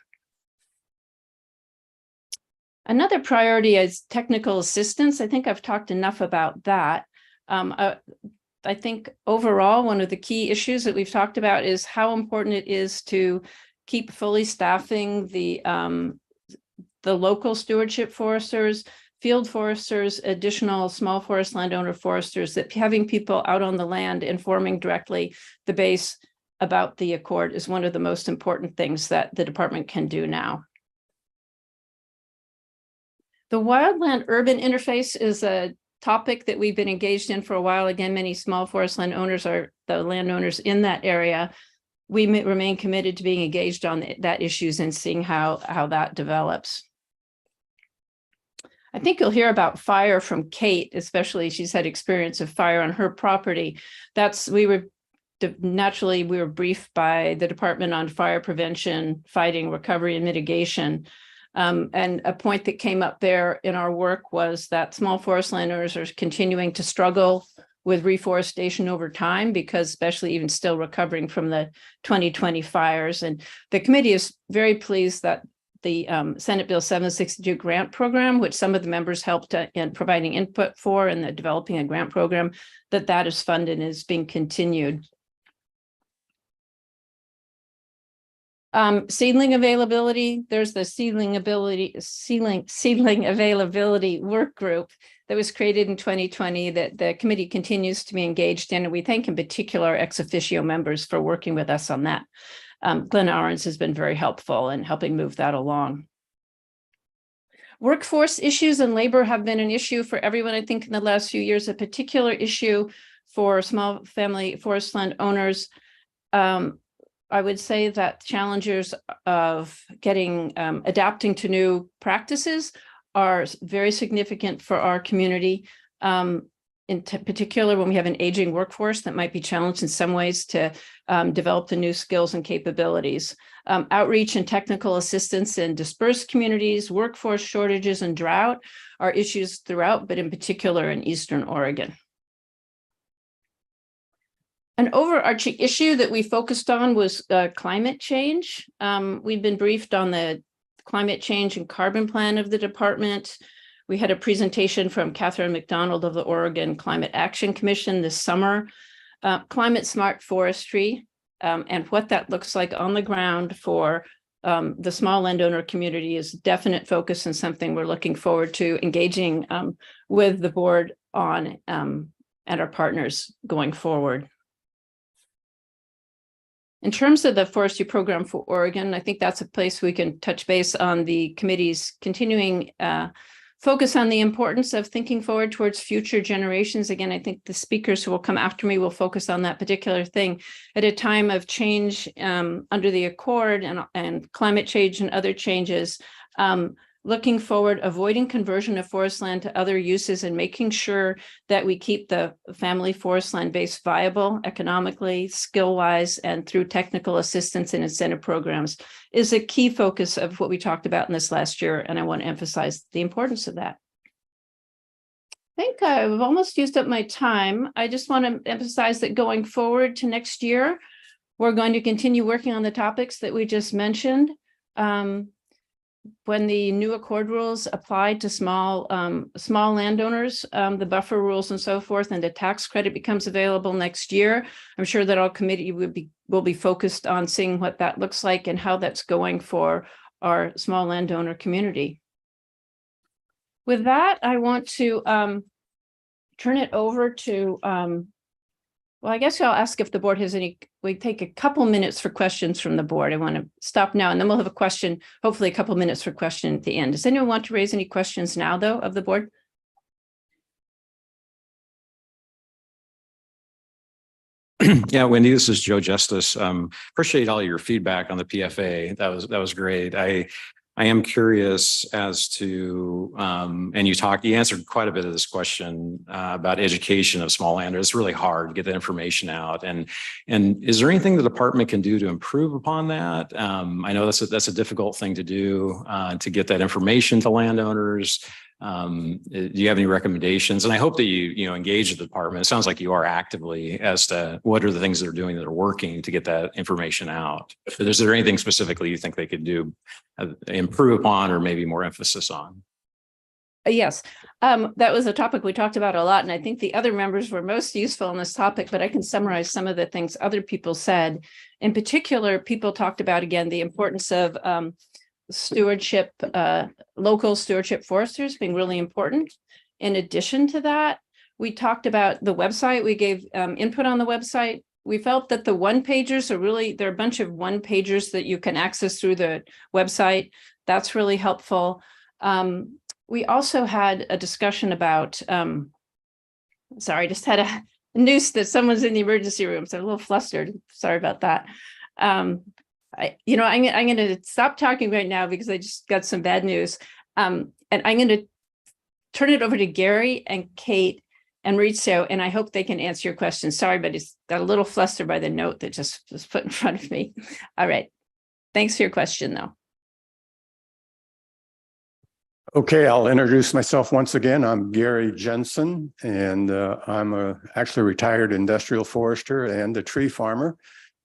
Another priority is technical assistance. I think I've talked enough about that. I think overall, one of the key issues that we've talked about is how important it is to keep fully staffing the local stewardship foresters, field foresters, additional small forest landowner foresters, that having people out on the land informing directly the base about the Accord is one of the most important things that the department can do now. The wildland urban interface is a topic that we've been engaged in for a while. Again, many small forest land owners are the landowners in that area. We remain committed to being engaged on that issues and seeing how that develops. I think you'll hear about fire from Kate, especially she's had experience of fire on her property. We were briefed by the Department on Fire Prevention, Fighting, Recovery, and Mitigation. And a point that came up there in our work was that small forest landowners are continuing to struggle with reforestation over time, because especially even still recovering from the 2020 fires. And the committee is very pleased that the Senate Bill 762 grant program, which some of the members helped in providing input for in the developing a grant program, that is funded and is being continued. Seedling availability, there's the seedling availability work group that was created in 2020 that the committee continues to be engaged in. And we thank in particular ex officio members for working with us on that. Glenn Ahrens has been very helpful in helping move that along. Workforce issues and labor have been an issue for everyone, I think, in the last few years, a particular issue for small family forest land owners. I would say that challenges of adapting to new practices are very significant for our community. In particular, when we have an aging workforce that might be challenged in some ways to develop the new skills and capabilities. Outreach and technical assistance in dispersed communities, workforce shortages and drought are issues throughout, but in particular in Eastern Oregon. An overarching issue that we focused on was climate change. We've been briefed on the climate change and carbon plan of the department. We had a presentation from Catherine McDonald of the Oregon Climate Action Commission this summer. Climate smart forestry and what that looks like on the ground for the small landowner community is a definite focus and something we're looking forward to engaging with the board on and our partners going forward. In terms of the forestry program for Oregon, I think that's a place we can touch base on the committee's continuing focus on the importance of thinking forward towards future generations. Again, I think the speakers who will come after me will focus on that particular thing at a time of change under the Accord and climate change and other changes. Looking forward, avoiding conversion of forest land to other uses and making sure that we keep the family forest land base viable economically, skill-wise, and through technical assistance and incentive programs is a key focus of what we talked about in this last year. And I want to emphasize the importance of that. think I've almost used up my time. I just want to emphasize that going forward to next year, we're going to continue working on the topics that we just mentioned. When the new accord rules apply to small landowners, the buffer rules and so forth, and the tax credit becomes available next year, I'm sure that our committee will be focused on seeing what that looks like and how that's going for our small landowner community. With that, I want to turn it over to, well, I guess I'll ask if the board has any, we take a couple minutes for questions from the board. I want to stop now and then we'll have a question, hopefully a couple minutes for question at the end. Does anyone want to raise any questions now though of the board? Yeah, Wendy, this is Joe Justice. Appreciate all your feedback on the PFA. That was great. I am curious as to, and you answered quite a bit of this question about education of small landowners. It's really hard to get that information out. And is there anything the department can do to improve upon that? I know that's a difficult thing to do, to get that information to landowners. Do you have any recommendations? And I hope that you engage the department. It sounds like you are actively as to what are the things they're doing that are working to get that information out. Is there anything specifically you think they could do, improve upon, or maybe more emphasis on? Yes, that was a topic we talked about a lot, and I think the other members were most useful in this topic, but I can summarize some of the things other people said. In particular, people talked about, again, the importance of stewardship, local stewardship foresters being really important. In addition to that, we talked about the website. We gave input on the website. We felt that the one-pagers are really, there are a bunch of one-pagers that you can access through the website. That's really helpful. We also had a discussion about, sorry, I just had a news that someone's in the emergency room, so I'm a little flustered. Sorry about that. I'm going to stop talking right now because I just got some bad news. And I'm going to turn it over to Gary and Kate and Maurizio, and I hope they can answer your questions. Sorry, but it's got a little flustered by the note that just was put in front of me. All right. Thanks for your question, though. Okay, I'll introduce myself once again. I'm Gary Jensen, and I'm actually a retired industrial forester and a tree farmer.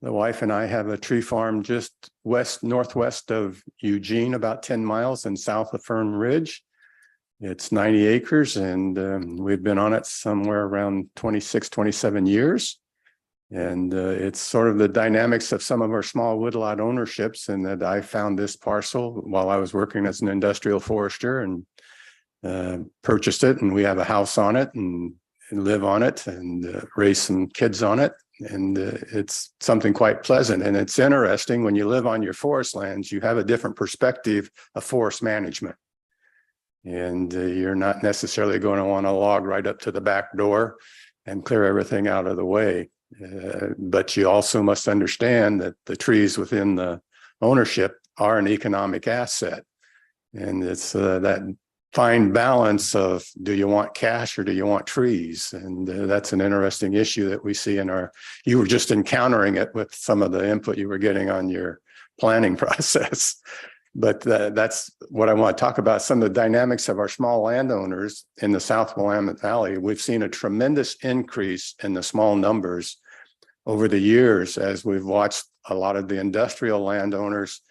The wife and I have a tree farm just northwest of Eugene, about 10 miles and south of Fern Ridge. It's 90 acres, and we've been on it somewhere around 26, 27 years. And it's sort of the dynamics of some of our small woodlot ownerships, and that I found this parcel while I was working as an industrial forester and purchased it. And we have a house on it and live on it and raise some kids on it. And it's something quite pleasant. And it's interesting, when you live on your forest lands, you have a different perspective of forest management. And you're not necessarily going to want to log right up to the back door and clear everything out of the way. But you also must understand that the trees within the ownership are an economic asset. And it's that fine balance of, do you want cash or do you want trees? And that's an interesting issue that we see you were just encountering it with some of the input you were getting on your planning process. But that's what I want to talk about, some of the dynamics of our small landowners in the South Willamette Valley. We've seen a tremendous increase in the small numbers over the years as we've watched a lot of the industrial landowners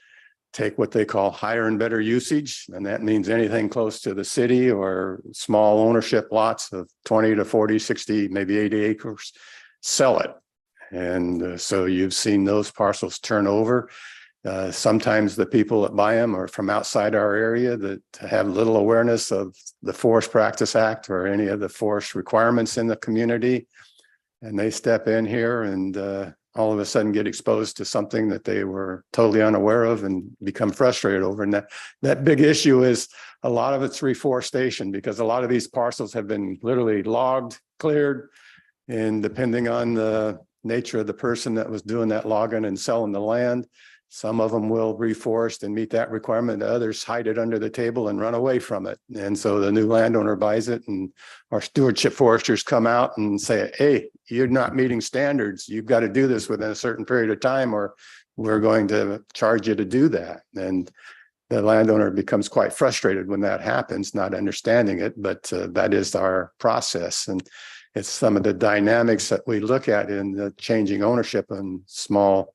take what they call higher and better usage. And that means anything close to the city or small ownership lots of 20 to 40, 60, maybe 80 acres, sell it. And so you've seen those parcels turn over. Sometimes the people that buy them are from outside our area that have little awareness of the Forest Practice Act or any of the forest requirements in the community. And they step in here and all of a sudden get exposed to something that they were totally unaware of and become frustrated over. And that big issue is a lot of it's reforestation, because a lot of these parcels have been literally logged, cleared, and depending on the nature of the person that was doing that logging and selling the land, some of them will reforest and meet that requirement. Others hide it under the table and run away from it. And so the new landowner buys it, and our stewardship foresters come out and say, hey, you're not meeting standards. You've got to do this within a certain period of time, or we're going to charge you to do that. And the landowner becomes quite frustrated when that happens, not understanding it, but that is our process. And it's some of the dynamics that we look at in the changing ownership in small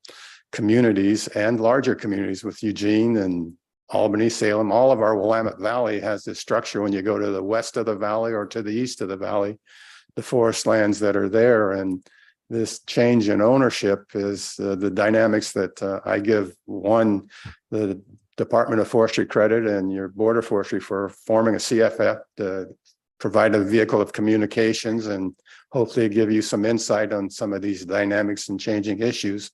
communities and larger communities with Eugene and Albany, Salem. All of our Willamette Valley has this structure when you go to the west of the valley or to the east of the valley, the forest lands that are there. And this change in ownership is the dynamics that I give the Department of Forestry credit and your Board of Forestry for forming a CFF to provide a vehicle of communications and hopefully give you some insight on some of these dynamics and changing issues.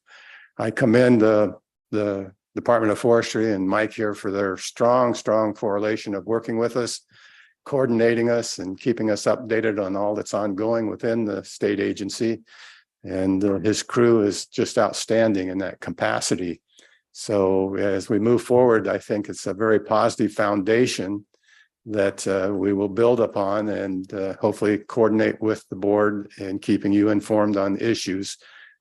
I commend the Department of Forestry and Mike here for their strong correlation of working with us, coordinating us and keeping us updated on all that's ongoing within the state agency. And his crew is just outstanding in that capacity. So as we move forward, I think it's a very positive foundation that we will build upon and hopefully coordinate with the board in keeping you informed on issues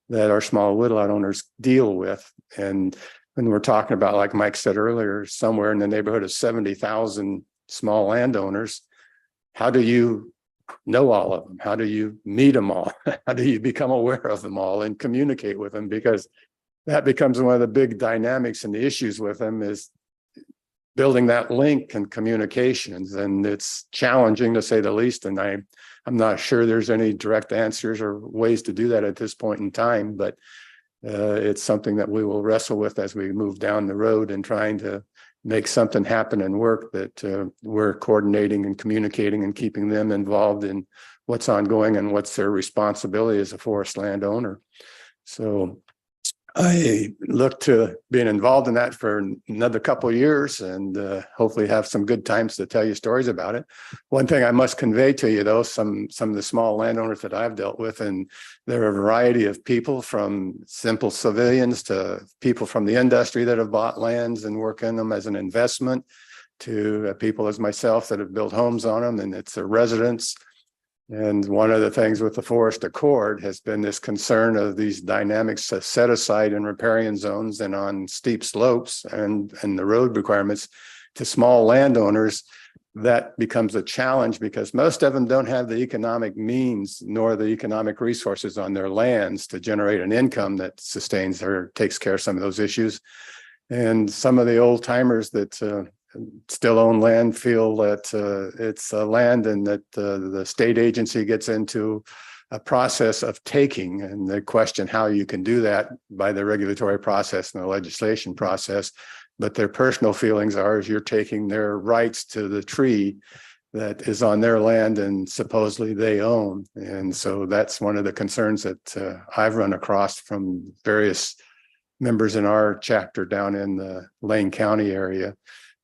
that our small woodlot owners deal with. And when we're talking about, like Mike said earlier, somewhere in the neighborhood of 70,000 small landowners, how do you know all of them? How do you meet them all? How do you become aware of them all and communicate with them? Because that becomes one of the big dynamics and the issues with them is building that link and communications. And it's challenging to say the least. And I'm not sure there's any direct answers or ways to do that at this point in time, but it's something that we will wrestle with as we move down the road and trying to make something happen and work, that we're coordinating and communicating and keeping them involved in what's ongoing and what's their responsibility as a forest land owner. So I look to being involved in that for another couple of years and hopefully have some good times to tell you stories about it. One thing I must convey to you, though, some of the small landowners that I've dealt with, and there are a variety of people from simple civilians to people from the industry that have bought lands and work in them as an investment to people as myself that have built homes on them, and it's their residents. And one of the things with the Forest Accord has been this concern of these dynamics set aside in riparian zones and on steep slopes and the road requirements to small landowners. That becomes a challenge because most of them don't have the economic means nor the economic resources on their lands to generate an income that sustains or takes care of some of those issues. And some of the old timers that still own land feel that it's land and that the state agency gets into a process of taking, and they question how you can do that by the regulatory process and the legislation process. But their personal feelings are is you're taking their rights to the tree that is on their land and supposedly they own. And so that's one of the concerns that I've run across from various members in our chapter down in the Lane County area.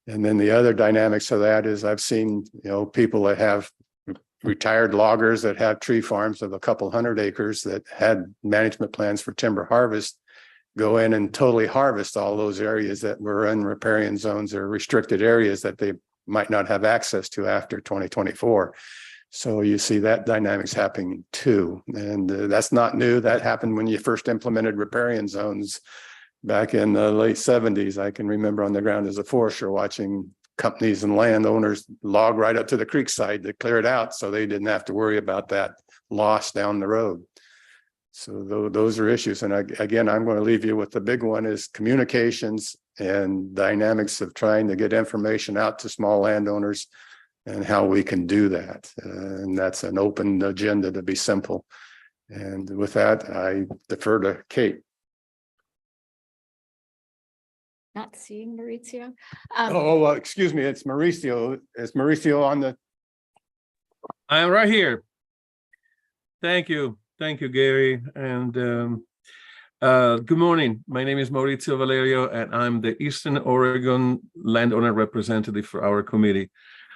And then the other dynamics of that is I've seen, people that have retired loggers that have tree farms of a couple hundred acres that had management plans for timber harvest go in and totally harvest all those areas that were in riparian zones or restricted areas that they might not have access to after 2024. So you see that dynamics happening too. And that's not new. That happened when you first implemented riparian zones back in the late 70s. I can remember on the ground as a forester watching companies and landowners log right up to the creek side to clear it out so they didn't have to worry about that loss down the road. So those are issues. And again, I'm going to leave you with the big one is communications and dynamics of trying to get information out to small landowners and how we can do that. And that's an open agenda to be simple. And with that, I defer to Kate. Not seeing Mauricio. Excuse me, it's Mauricio. Is Mauricio on the? I'm right here. Thank you, Gary. And good morning. My name is Mauricio Valerio, and I'm the Eastern Oregon landowner representative for our committee.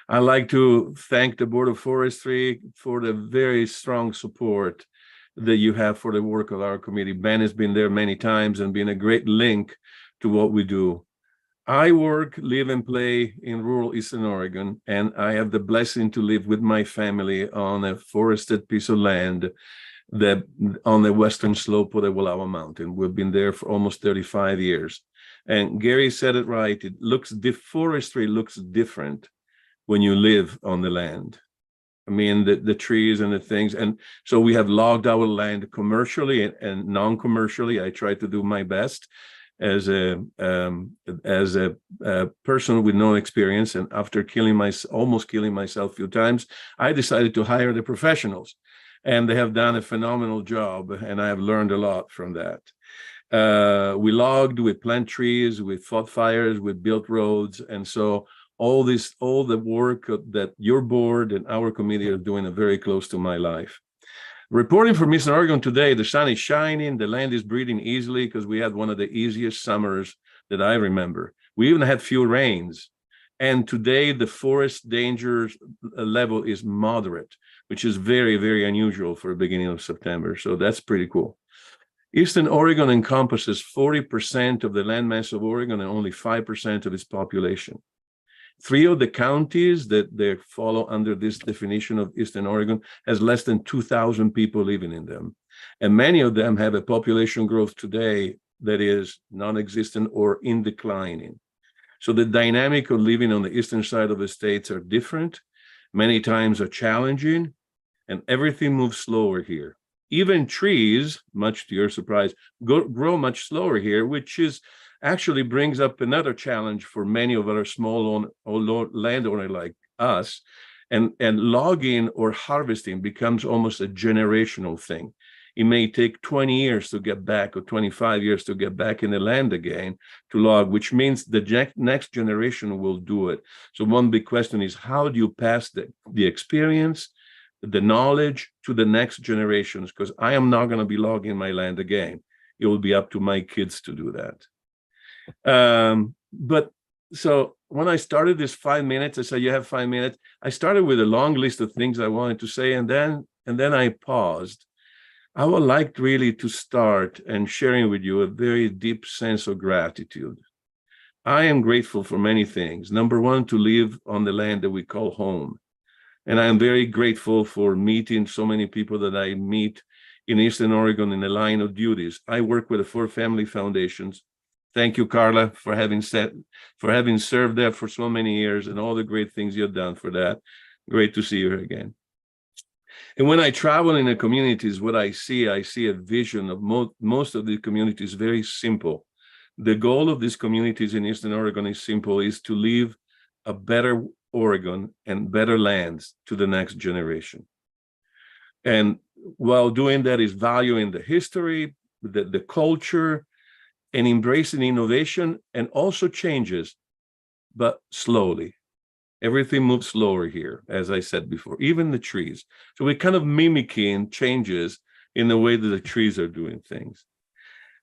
I'd like to thank the Board of Forestry for the very strong support that you have for the work of our committee. Ben has been there many times and been a great link to what we do. I work, live, and play in rural Eastern Oregon, and I have the blessing to live with my family on a forested piece of land that on the western slope of the Wallowa Mountain. We've been there for almost 35 years. And Gary said it right. Forestry looks different when you live on the land. I mean, the trees and the things. And so we have logged our land commercially and non-commercially. I try to do my best as a person with no experience. And after almost killing myself a few times, I decided to hire the professionals. And they have done a phenomenal job. And I have learned a lot from that. We logged, we plant trees, we fought fires, we built roads. And so all the work that your board and our committee are doing are very close to my life. Reporting from Eastern Oregon today, the sun is shining, the land is breathing easily because we had one of the easiest summers that I remember. We even had few rains. And today the forest danger level is moderate, which is very, very unusual for the beginning of September. So that's pretty cool. Eastern Oregon encompasses 40% of the landmass of Oregon and only 5% of its population. 3 of the counties that they follow under this definition of Eastern Oregon has less than 2,000 people living in them. And many of them have a population growth today that is non-existent or in declining. So the dynamic of living on the eastern side of the states are different, many times are challenging, and everything moves slower here. Even trees, much to your surprise, grow much slower here, which is actually brings up another challenge for many of our small landowners like us. And logging or harvesting becomes almost a generational thing. It may take 20 years to get back or 25 years to get back in the land again to log, which means the next generation will do it. So one big question is, how do you pass the experience, the knowledge to the next generations? Because I am not going to be logging my land again. It will be up to my kids to do that. But so when I started this 5 minutes, I said, you have 5 minutes. I started with a long list of things I wanted to say, and then I paused. I would like really to start and sharing with you a very deep sense of gratitude. I am grateful for many things. Number one, to live on the land that we call home. And I am very grateful for meeting so many people that I meet in Eastern Oregon in the line of duties. I work with the 4 family foundations. Thank you, Carla, for having served there for so many years and all the great things you've done for that. Great to see you here again. And when I travel in the communities, what I see a vision of most of the communities very simple. The goal of these communities in Eastern Oregon is simple, is to leave a better Oregon and better lands to the next generation. And while doing that is valuing the history, the culture, and embracing innovation and also changes, but slowly. Everything moves slower here, as I said before, even the trees. So we're kind of mimicking changes in the way that the trees are doing things.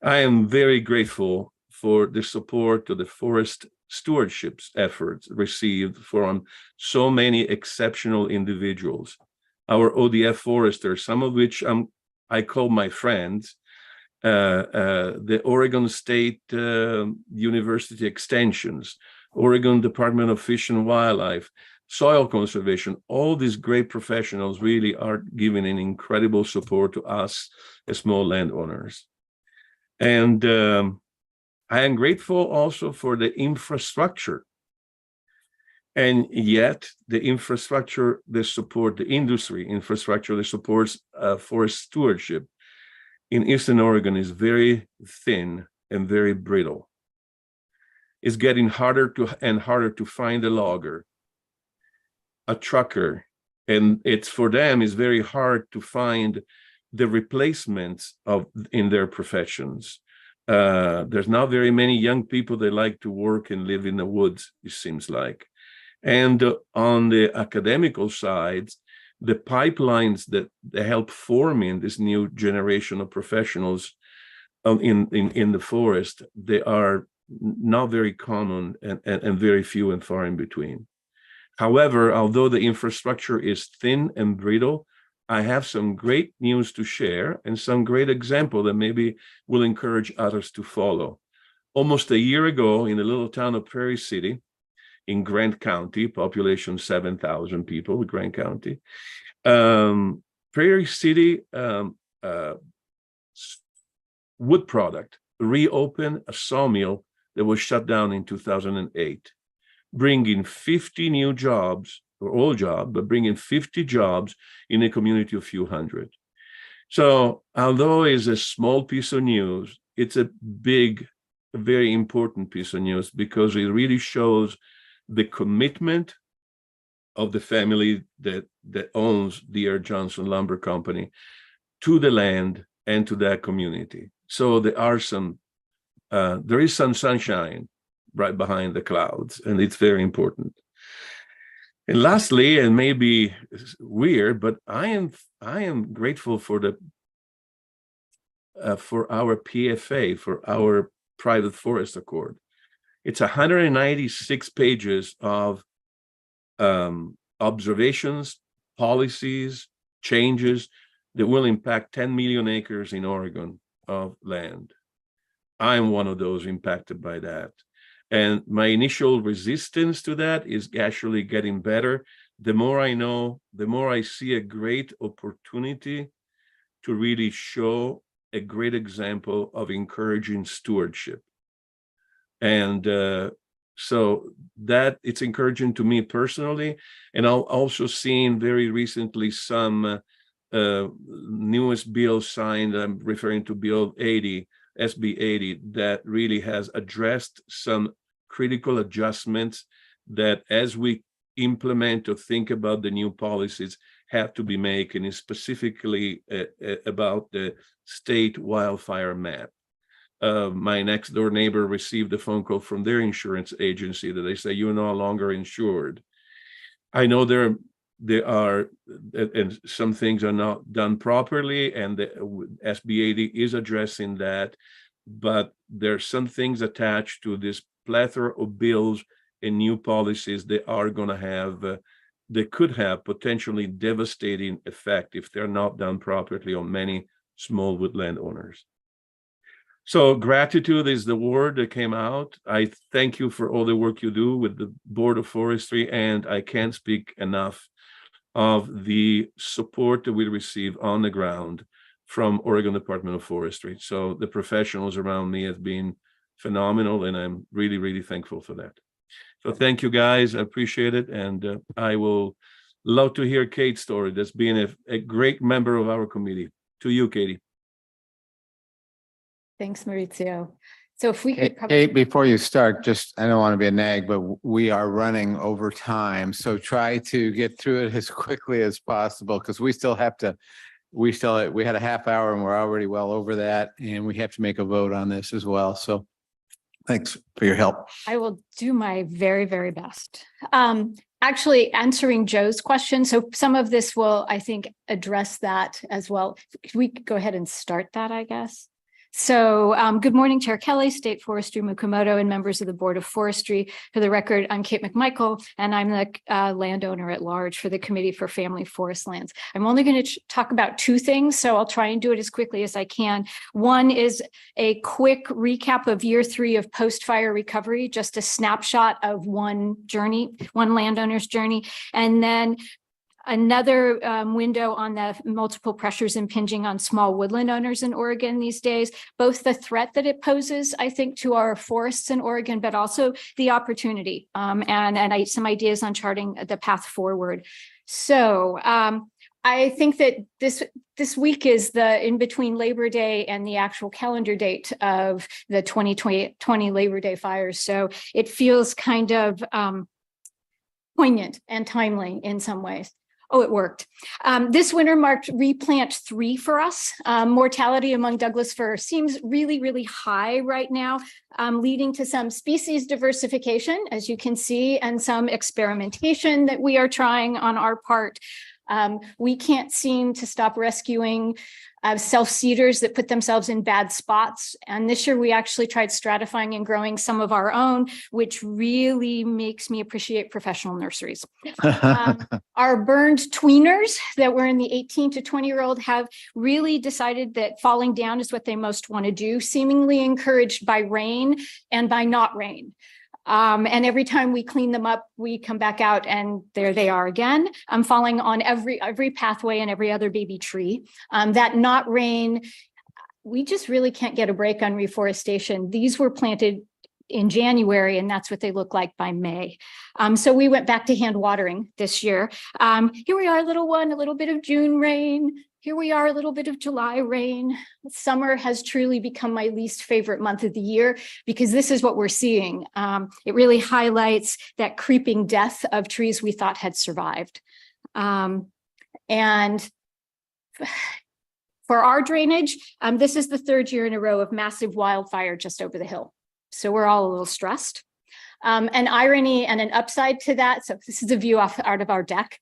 I am very grateful for the support of the forest stewardship efforts received from so many exceptional individuals. Our ODF foresters, some of which I call my friends, the Oregon State University Extensions, Oregon Department of Fish and Wildlife, soil conservation, all these great professionals really are giving an incredible support to us as small landowners. And I am grateful also for the infrastructure. And yet the infrastructure that support the industry, infrastructure that supports forest stewardship in Eastern Oregon is very thin and very brittle. It's getting harder to find a logger, a trucker, and for them it's very hard to find the replacements in their professions. There's not very many young people that like to work and live in the woods, it seems like. And on the academical side, the pipelines that help forming this new generation of professionals in the forest, they are not very common and very few and far in between. However, although the infrastructure is thin and brittle, I have some great news to share and some great example that maybe will encourage others to follow. Almost a year ago, in the little town of Prairie City, in Grant County, population 7,000 people, Grant County. Prairie City wood product reopened a sawmill that was shut down in 2008, bringing 50 new jobs, or all jobs, but bringing 50 jobs in a community of a few hundred. So although it's a small piece of news, it's a big, a very important piece of news because it really shows the commitment of the family that owns D.R. Johnson Lumber Company to the land and to that community. So there is some sunshine right behind the clouds, and it's very important. And lastly, and maybe weird, but I am grateful for our PFA, for our private forest accord. It's 196 pages of observations, policies, changes that will impact 10 million acres in Oregon of land. I'm one of those impacted by that. And my initial resistance to that is actually getting better. The more I know, the more I see a great opportunity to really show a great example of encouraging stewardship. And so that it's encouraging to me personally. And I'll also seen very recently some newest bill signed, I'm referring to Bill 80, SB 80, that really has addressed some critical adjustments that as we implement or think about the new policies have to be made, and specifically about the state wildfire map. My next door neighbor received a phone call from their insurance agency that they say, you're no longer insured. I know there are, and some things are not done properly, and the SB 80 is addressing that, but there's some things attached to this plethora of bills and new policies that are going to have, that could have potentially devastating effect if they're not done properly on many small woodland owners. So gratitude is the word that came out. I thank you for all the work you do with the Board of Forestry, and I can't speak enough of the support that we receive on the ground from Oregon Department of Forestry. So the professionals around me have been phenomenal, and I'm really, really thankful for that. So thank you, guys. I appreciate it. And I will love to hear Kate's story. That's been a great member of our committee. To you, Katie. Thanks, Maurizio. So if we could Kate, before you start, just, I don't want to be a nag, but we are running over time. So try to get through it as quickly as possible, because we had a half hour and we're already well over that, and we have to make a vote on this as well. So thanks for your help. I will do my very, very best. Actually answering Joe's question. So some of this will, I think, address that as well. Could we go ahead and start that, I guess? So good morning, Chair Kelly, State Forestry Mukomoto, and members of the Board of Forestry. For the record, I'm Kate McMichael, and I'm the landowner at large for the Committee for Family Forest Lands. I'm only going to talk about two things, so I'll try and do it as quickly as I can. One is a quick recap of year 3 of post-fire recovery, just a snapshot of one landowner's journey, and then another window on the multiple pressures impinging on small woodland owners in Oregon these days, both the threat that it poses, I think, to our forests in Oregon, but also the opportunity and some ideas on charting the path forward. So I think that this week is the in between Labor Day and the actual calendar date of the 2020 Labor Day fires. So it feels kind of poignant and timely in some ways. Oh, it worked. This winter marked replant 3 for us. Mortality among Douglas fir seems really, really high right now, leading to some species diversification, as you can see, and some experimentation that we are trying on our part. We can't seem to stop rescuing self-seeders that put themselves in bad spots. And this year we actually tried stratifying and growing some of our own, which really makes me appreciate professional nurseries. Our burned tweeners that were in the 18 to 20-year-old have really decided that falling down is what they most want to do, seemingly encouraged by rain and by not rain. And every time we clean them up, we come back out and there they are again. I'm falling on every pathway and every other baby tree. That not rain, we just really can't get a break on reforestation. These were planted in January, and that's what they look like by May. So we went back to hand watering this year. Here we are, little one, a little bit of June rain. Here we are, a little bit of July rain. Summer has truly become my least favorite month of the year because this is what we're seeing. It really highlights that creeping death of trees we thought had survived. And for our drainage, this is the third year in a row of massive wildfire just over the hill. So we're all a little stressed. An irony and an upside to that. So this is a view out of our deck.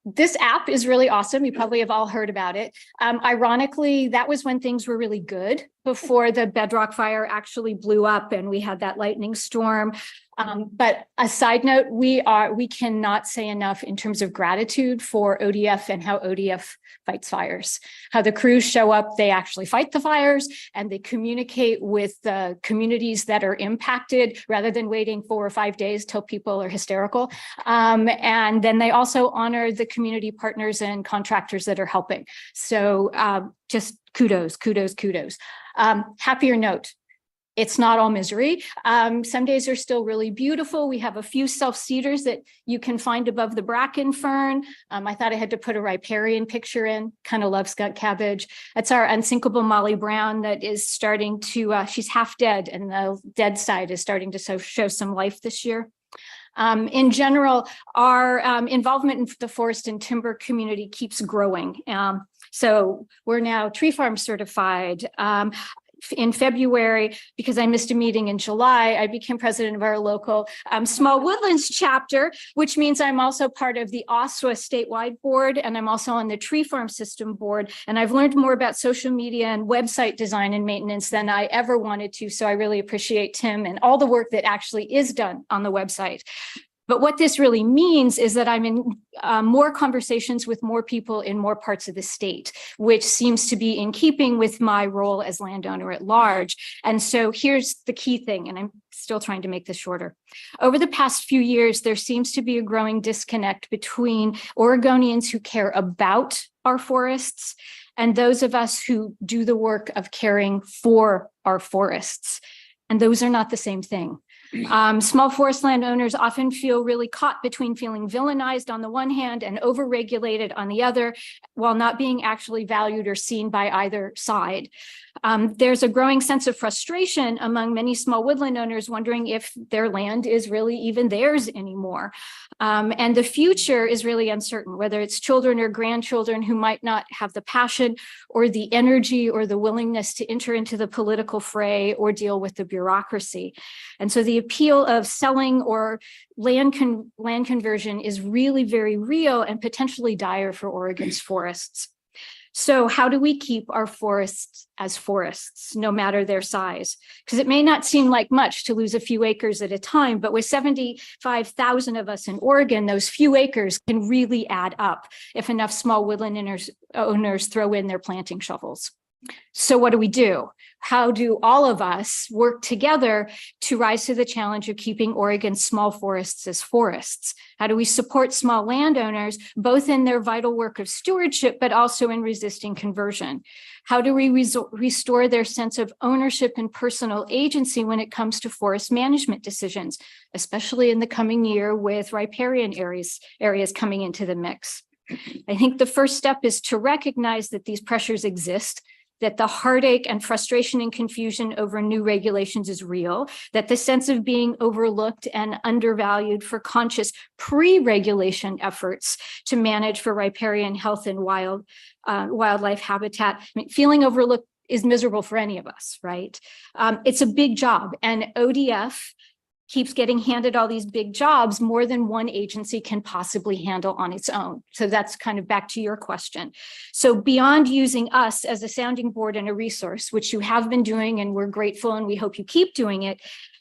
This app is really awesome. You probably have all heard about it. Ironically, that was when things were really good before the bedrock fire actually blew up and we had that lightning storm. But a side note, we cannot say enough in terms of gratitude for ODF and how ODF fights fires. How the crews show up, they actually fight the fires and they communicate with the communities that are impacted rather than waiting 4 or 5 days till people are hysterical. And then they also honor the community partners and contractors that are helping. So just kudos. Happier note. It's not all misery. Some days are still really beautiful. We have a few self-seeders that you can find above the bracken fern. I thought I had to put a riparian picture in, kind of love skunk cabbage. That's our unsinkable Molly Brown that is starting to, she's half dead and the dead side is starting to show some life this year. In general, our involvement in the forest and timber community keeps growing. So we're now tree farm certified. In February, because I missed a meeting in July, I became president of our local Small Woodlands chapter, which means I'm also part of the OSWA statewide board, and I'm also on the tree farm system board. And I've learned more about social media and website design and maintenance than I ever wanted to. So I really appreciate Tim and all the work that actually is done on the website. But what this really means is that I'm in more conversations with more people in more parts of the state, which seems to be in keeping with my role as landowner at large. And so here's the key thing, and I'm still trying to make this shorter. Over the past few years, there seems to be a growing disconnect between Oregonians who care about our forests and those of us who do the work of caring for our forests. And those are not the same thing. Small forest landowners often feel really caught between feeling villainized on the one hand and overregulated on the other, while not being actually valued or seen by either side. There's a growing sense of frustration among many small woodland owners wondering if their land is really even theirs anymore. And the future is really uncertain, whether it's children or grandchildren who might not have the passion or the energy or the willingness to enter into the political fray or deal with the bureaucracy. And so the appeal of selling or land conversion is really very real and potentially dire for Oregon's forests. So how do we keep our forests as forests, no matter their size? Because it may not seem like much to lose a few acres at a time, but with 75,000 of us in Oregon, those few acres can really add up if enough small woodland owners throw in their planting shovels. So what do? How do all of us work together to rise to the challenge of keeping Oregon's small forests as forests? How do we support small landowners, both in their vital work of stewardship, but also in resisting conversion? How do we restore their sense of ownership and personal agency when it comes to forest management decisions, especially in the coming year with riparian areas coming into the mix? I think the first step is to recognize that these pressures exist, that the heartache and frustration and confusion over new regulations is real, that the sense of being overlooked and undervalued for conscious pre-regulation efforts to manage for riparian health and wildlife habitat. I mean, feeling overlooked is miserable for any of us, right? It's a big job, and ODF keeps getting handed all these big jobs more than one agency can possibly handle on its own. So that's kind of back to your question. So beyond using us as a sounding board and a resource, which you have been doing and we're grateful and we hope you keep doing it,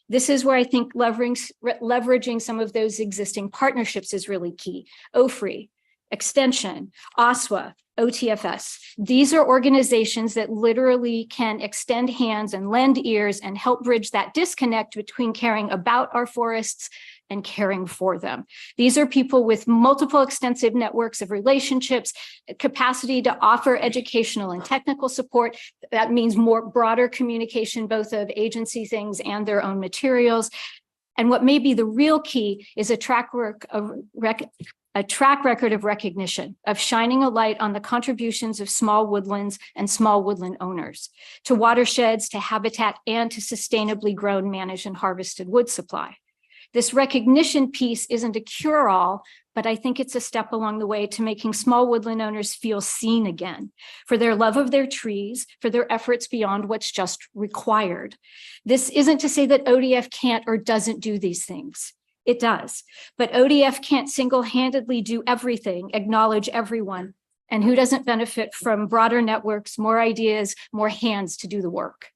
this is where I think leveraging some of those existing partnerships is really key. OFRI, Extension, OSWA, OTFS. These are organizations that literally can extend hands and lend ears and help bridge that disconnect between caring about our forests, and caring for them. These are people with multiple extensive networks of relationships, capacity to offer educational and technical support. That means more broader communication, both of agency things and their own materials. And what may be the real key is a track record of recognition, of shining a light on the contributions of small woodlands and small woodland owners to watersheds, to habitat, and to sustainably grown, managed, and harvested wood supply. This recognition piece isn't a cure-all, but I think it's a step along the way to making small woodland owners feel seen again for their love of their trees, for their efforts beyond what's just required. This isn't to say that ODF can't or doesn't do these things. It does, but ODF can't single-handedly do everything, acknowledge everyone, and who doesn't benefit from broader networks, more ideas, more hands to do the work.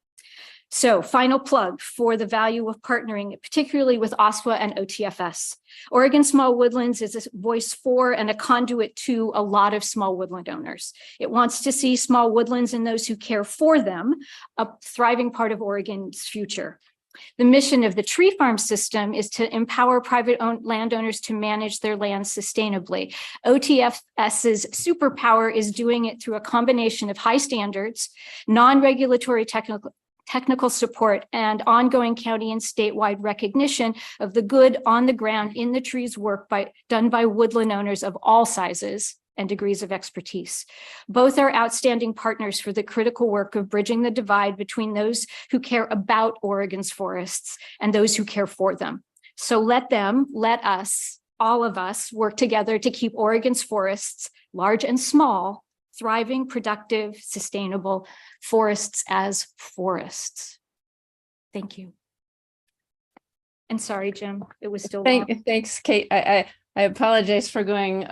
So final plug for the value of partnering, particularly with OSWA and OTFS. Oregon Small Woodlands is a voice for and a conduit to a lot of small woodland owners. It wants to see small woodlands and those who care for them a thriving part of Oregon's future. The mission of the tree farm system is to empower private landowners to manage their land sustainably. OTFS's superpower is doing it through a combination of high standards, non-regulatory technical support, and ongoing county and statewide recognition of the good on the ground in the trees work done by woodland owners of all sizes and degrees of expertise. Both are outstanding partners for the critical work of bridging the divide between those who care about Oregon's forests and those who care for them. So let us, all of us, work together to keep Oregon's forests, large and small, thriving, productive, sustainable forests as forests. Thank you. And sorry, Jim, it was still long. Thanks, Kate. I apologize for going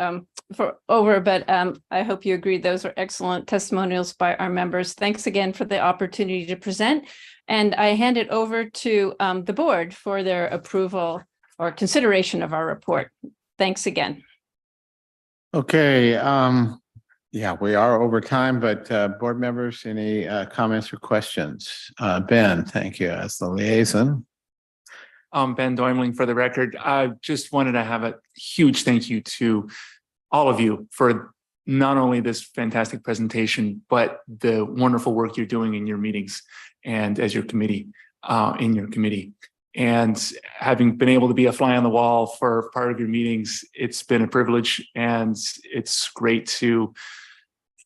over, but I hope you agree those are excellent testimonials by our members. Thanks again for the opportunity to present. And I hand it over to the board for their approval or consideration of our report. Thanks again. Okay, yeah, we are over time, but board members, any comments or questions? Ben, thank you as the liaison. Ben Doimling for the record. I just wanted to have a huge thank you to all of you for not only this fantastic presentation, but the wonderful work you're doing in your meetings and as your committee, in your committee. And having been able to be a fly on the wall for part of your meetings, it's been a privilege, and it's great to,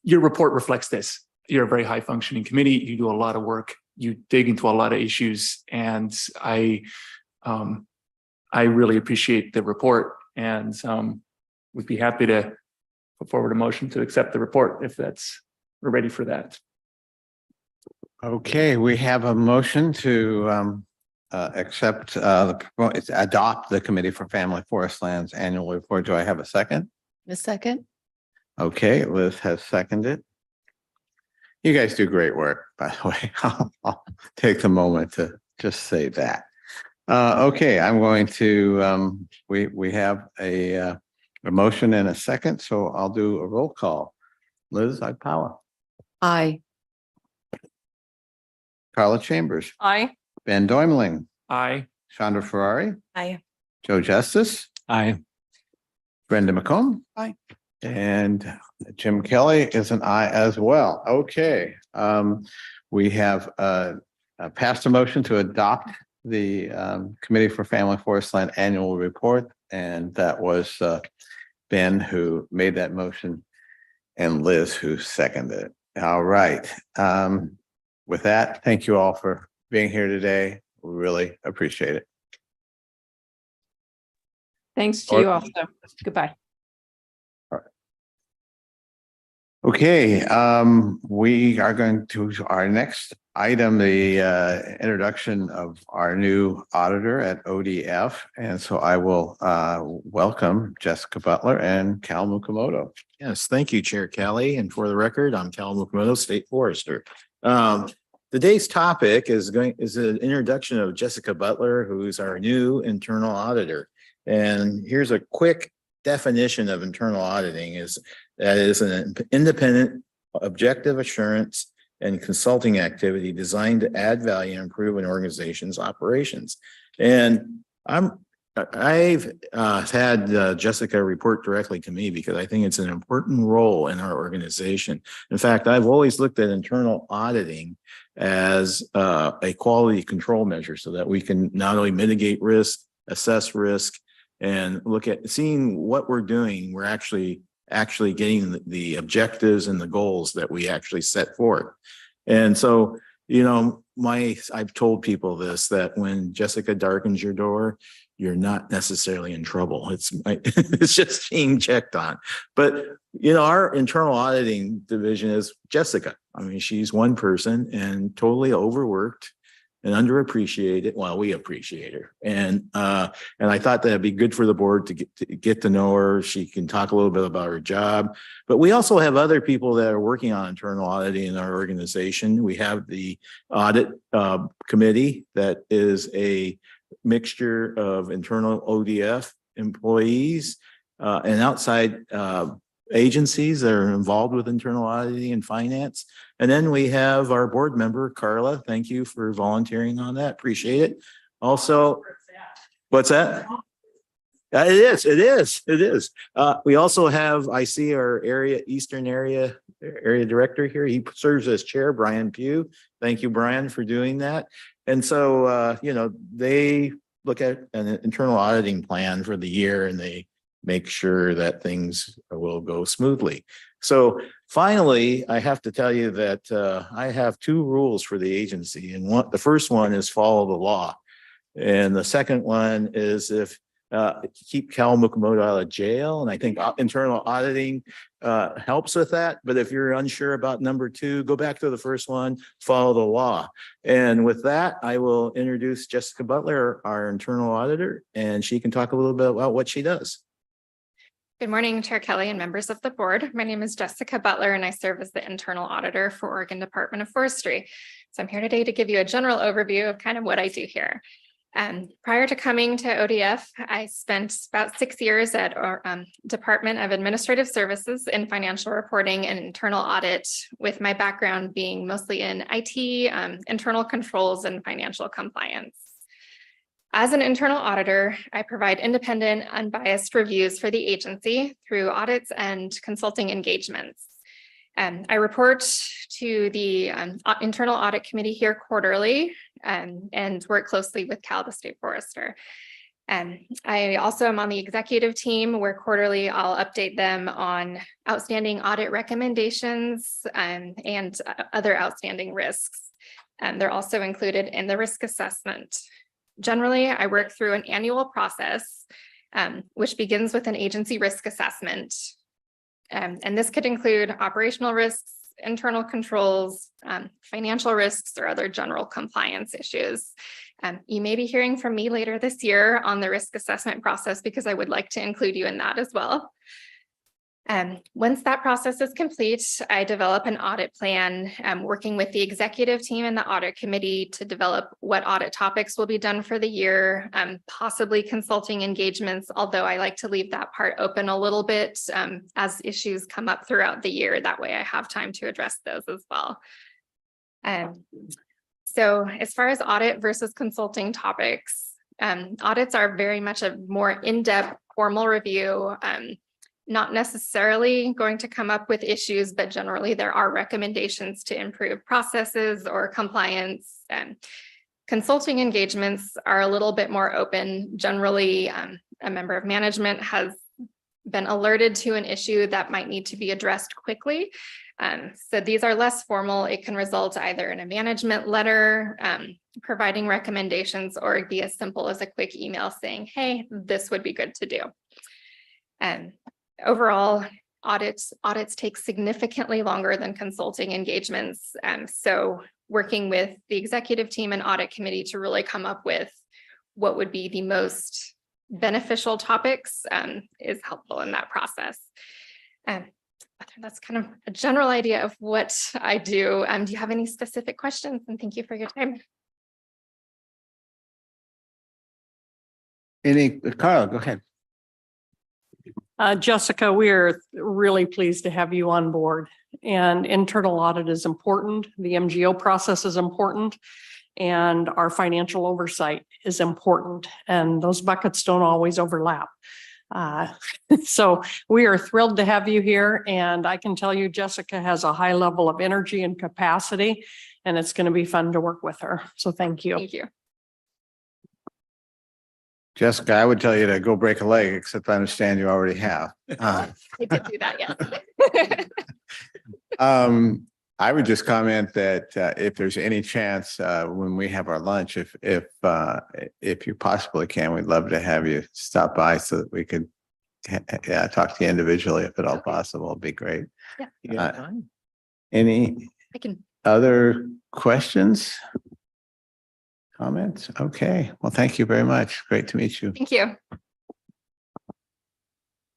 your report reflects this. You're a very high functioning committee. You do a lot of work. You dig into a lot of issues, and I really appreciate the report, and would be happy to put forward a motion to accept the report if we're ready for that. Okay, we have a motion to adopt the Committee for Family Forestlands annual report. Do I have a second? A second. Okay, Liz has seconded. You guys do great work, by the way. I'll take the moment to just say that. Okay, I'm going to, we have a motion and a second, so I'll do a roll call. Liz Power. Aye. Carla Chambers. Aye. Ben Doimling. Aye. Chandra Ferrari. Aye. Joe Justice. Aye. Brenda McComb. Aye. And Jim Kelly is an aye as well. Okay. We have passed a motion to adopt the Committee for Family Forestland annual report, and that was Ben who made that motion and Liz who seconded it. All right. With that, thank you all for being here today. We really appreciate it. Thanks to you also. Goodbye. Okay, we are going to our next item, the introduction of our new auditor at ODF. And so I will welcome Jessica Butler and Cal Mukamoto. Yes, thank you, Chair Kelly. And for the record, I'm Cal Mukamoto, State Forester. Today's topic is an introduction of Jessica Butler, who's our new internal auditor. And here's a quick definition of internal auditing: that is an independent, objective assurance and consulting activity designed to add value and improve an organization's operations. And I'm I've had Jessica report directly to me because I think it's an important role in our organization. In fact, I've always looked at internal auditing as a quality control measure so that we can not only mitigate risk, assess risk, and look at seeing what we're doing. We're actually getting the objectives and the goals that we actually set forth. And so, you know, I've told people this, that when Jessica darkens your door, you're not necessarily in trouble. It's just being checked on. But, you know, our internal auditing division is Jessica. I mean, she's one person and totally overworked and underappreciated. Well, we appreciate her. And I thought that'd be good for the board to get to know her. She can talk a little bit about her job, but we also have other people that are working on internal auditing in our organization. We have the audit committee that is a mixture of internal ODF employees and outside agencies that are involved with internal auditing and finance. And then we have our board member, Carla. Thank you for volunteering on that. Appreciate it. Also, what's that? It is. We also have, I see our Eastern area director here. He serves as chair, Brian Pugh. Thank you, Brian, for doing that. And so, you know, they look at an internal auditing plan for the year and they make sure that things will go smoothly. So finally, I have to tell you that I have two rules for the agency. And the first one is follow the law. And the second one is keep Cal Mukamoto out of jail. And I think internal auditing helps with that. But if you're unsure about number two, go back to the first one, follow the law. And with that, I will introduce Jessica Butler, our internal auditor, and she can talk a little bit about what she does. Good morning, Chair Kelly and members of the board. My name is Jessica Butler and I serve as the internal auditor for Oregon Department of Forestry. So I'm here today to give you a general overview of kind of what I do here. Prior to coming to ODF, I spent about 6 years at our Department of Administrative Services in financial reporting and internal audit, with my background being mostly in IT, internal controls, and financial compliance. As an internal auditor, I provide independent, unbiased reviews for the agency through audits and consulting engagements. I report to the internal audit committee here quarterly and work closely with Cal, the state forester. I also am on the executive team where quarterly I'll update them on outstanding audit recommendations and other outstanding risks. They're also included in the risk assessment. Generally, I work through an annual process, which begins with an agency risk assessment. And this could include operational risks, internal controls, financial risks, or other general compliance issues. You may be hearing from me later this year on the risk assessment process because I would like to include you in that as well. Once that process is complete, I develop an audit plan, working with the executive team and the audit committee to develop what audit topics will be done for the year, possibly consulting engagements, although I like to leave that part open a little bit as issues come up throughout the year. That way I have time to address those as well. So as far as audit versus consulting topics, audits are very much a more in-depth formal review, not necessarily going to come up with issues, but generally there are recommendations to improve processes or compliance. Consulting engagements are a little bit more open. Generally, a member of management has been alerted to an issue that might need to be addressed quickly. So these are less formal. It can result either in a management letter providing recommendations, or it'd be as simple as a quick email saying, hey, this would be good to do. Overall, audits take significantly longer than consulting engagements. So working with the executive team and audit committee to really come up with what would be the most beneficial topics is helpful in that process. That's kind of a general idea of what I do. Do you have any specific questions? And thank you for your time. Carla, go ahead. Jessica, we are really pleased to have you on board, and internal audit is important. The MGO process is important. and our financial oversight is important, and those buckets don't always overlap. So we are thrilled to have you here, and I can tell you Jessica has a high level of energy and capacity, and it's going to be fun to work with her. So thank you. Thank you. Jessica, I would tell you to go break a leg, except I understand you already have. I did do that, yes. I would just comment that if there's any chance when we have our lunch, if you possibly can, we'd love to have you stop by so that we could talk to you individually if at all possible. It'd be great. Yeah. Any I can. other questions? Comments? Okay. Well, thank you very much. Great to meet you. Thank you.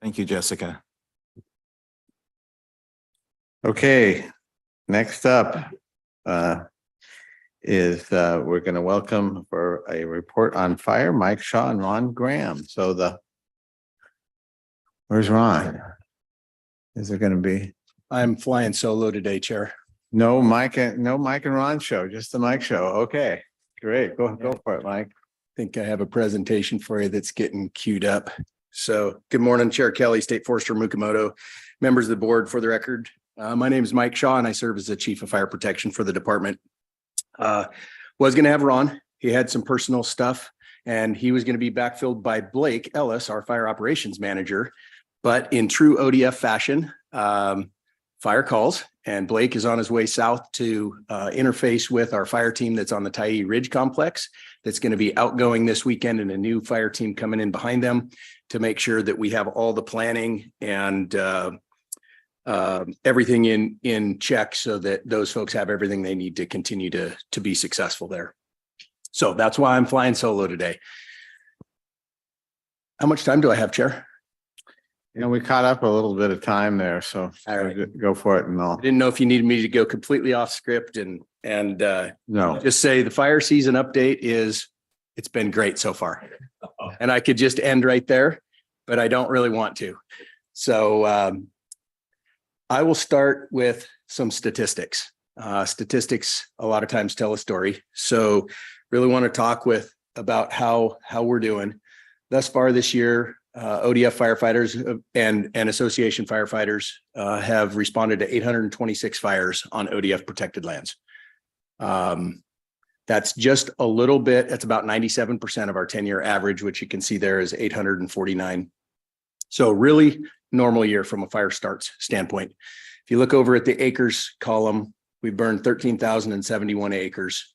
Thank you, Jessica. Okay. Next up is we're going to welcome for a report on fire, Mike Shaw and Ron Graham. So where's Ron? Is there going to be? I'm flying solo today, Chair. No Mike and Ron show, just the Mike show. Okay, great. Go for it, Mike. I think I have a presentation for you that's getting queued up. So good morning, Chair Kelly, State Forester Mukomoto, members of the board. For the record, my name is Mike Shaw and I serve as the Chief of Fire Protection for the department. Was going to have Ron. He had some personal stuff and he was going to be backfilled by Blake Ellis, our fire operations manager. But in true ODF fashion, fire calls and Blake is on his way south to interface with our fire team that's on the Tyee Ridge complex that's going to be outgoing this weekend, and a new fire team coming in behind them to make sure that we have all the planning and everything in check so that those folks have everything they need to continue to be successful there. So that's why I'm flying solo today. How much time do I have, Chair? You know, we caught up a little bit of time there, so all right, go for it. And I didn't know if you needed me to go completely off script and no, just say the fire season update is it's been great so far. And I could just end right there, but I don't really want to. So I will start with some statistics. Statistics a lot of times tell a story. So really want to talk about how we're doing thus far this year. ODF firefighters and association firefighters have responded to 826 fires on ODF protected lands. That's just a little bit. That's about 97% of our 10-year average, which you can see there is 849. So really normal year from a fire starts standpoint. If you look over at the acres column, we burned 13,071 acres.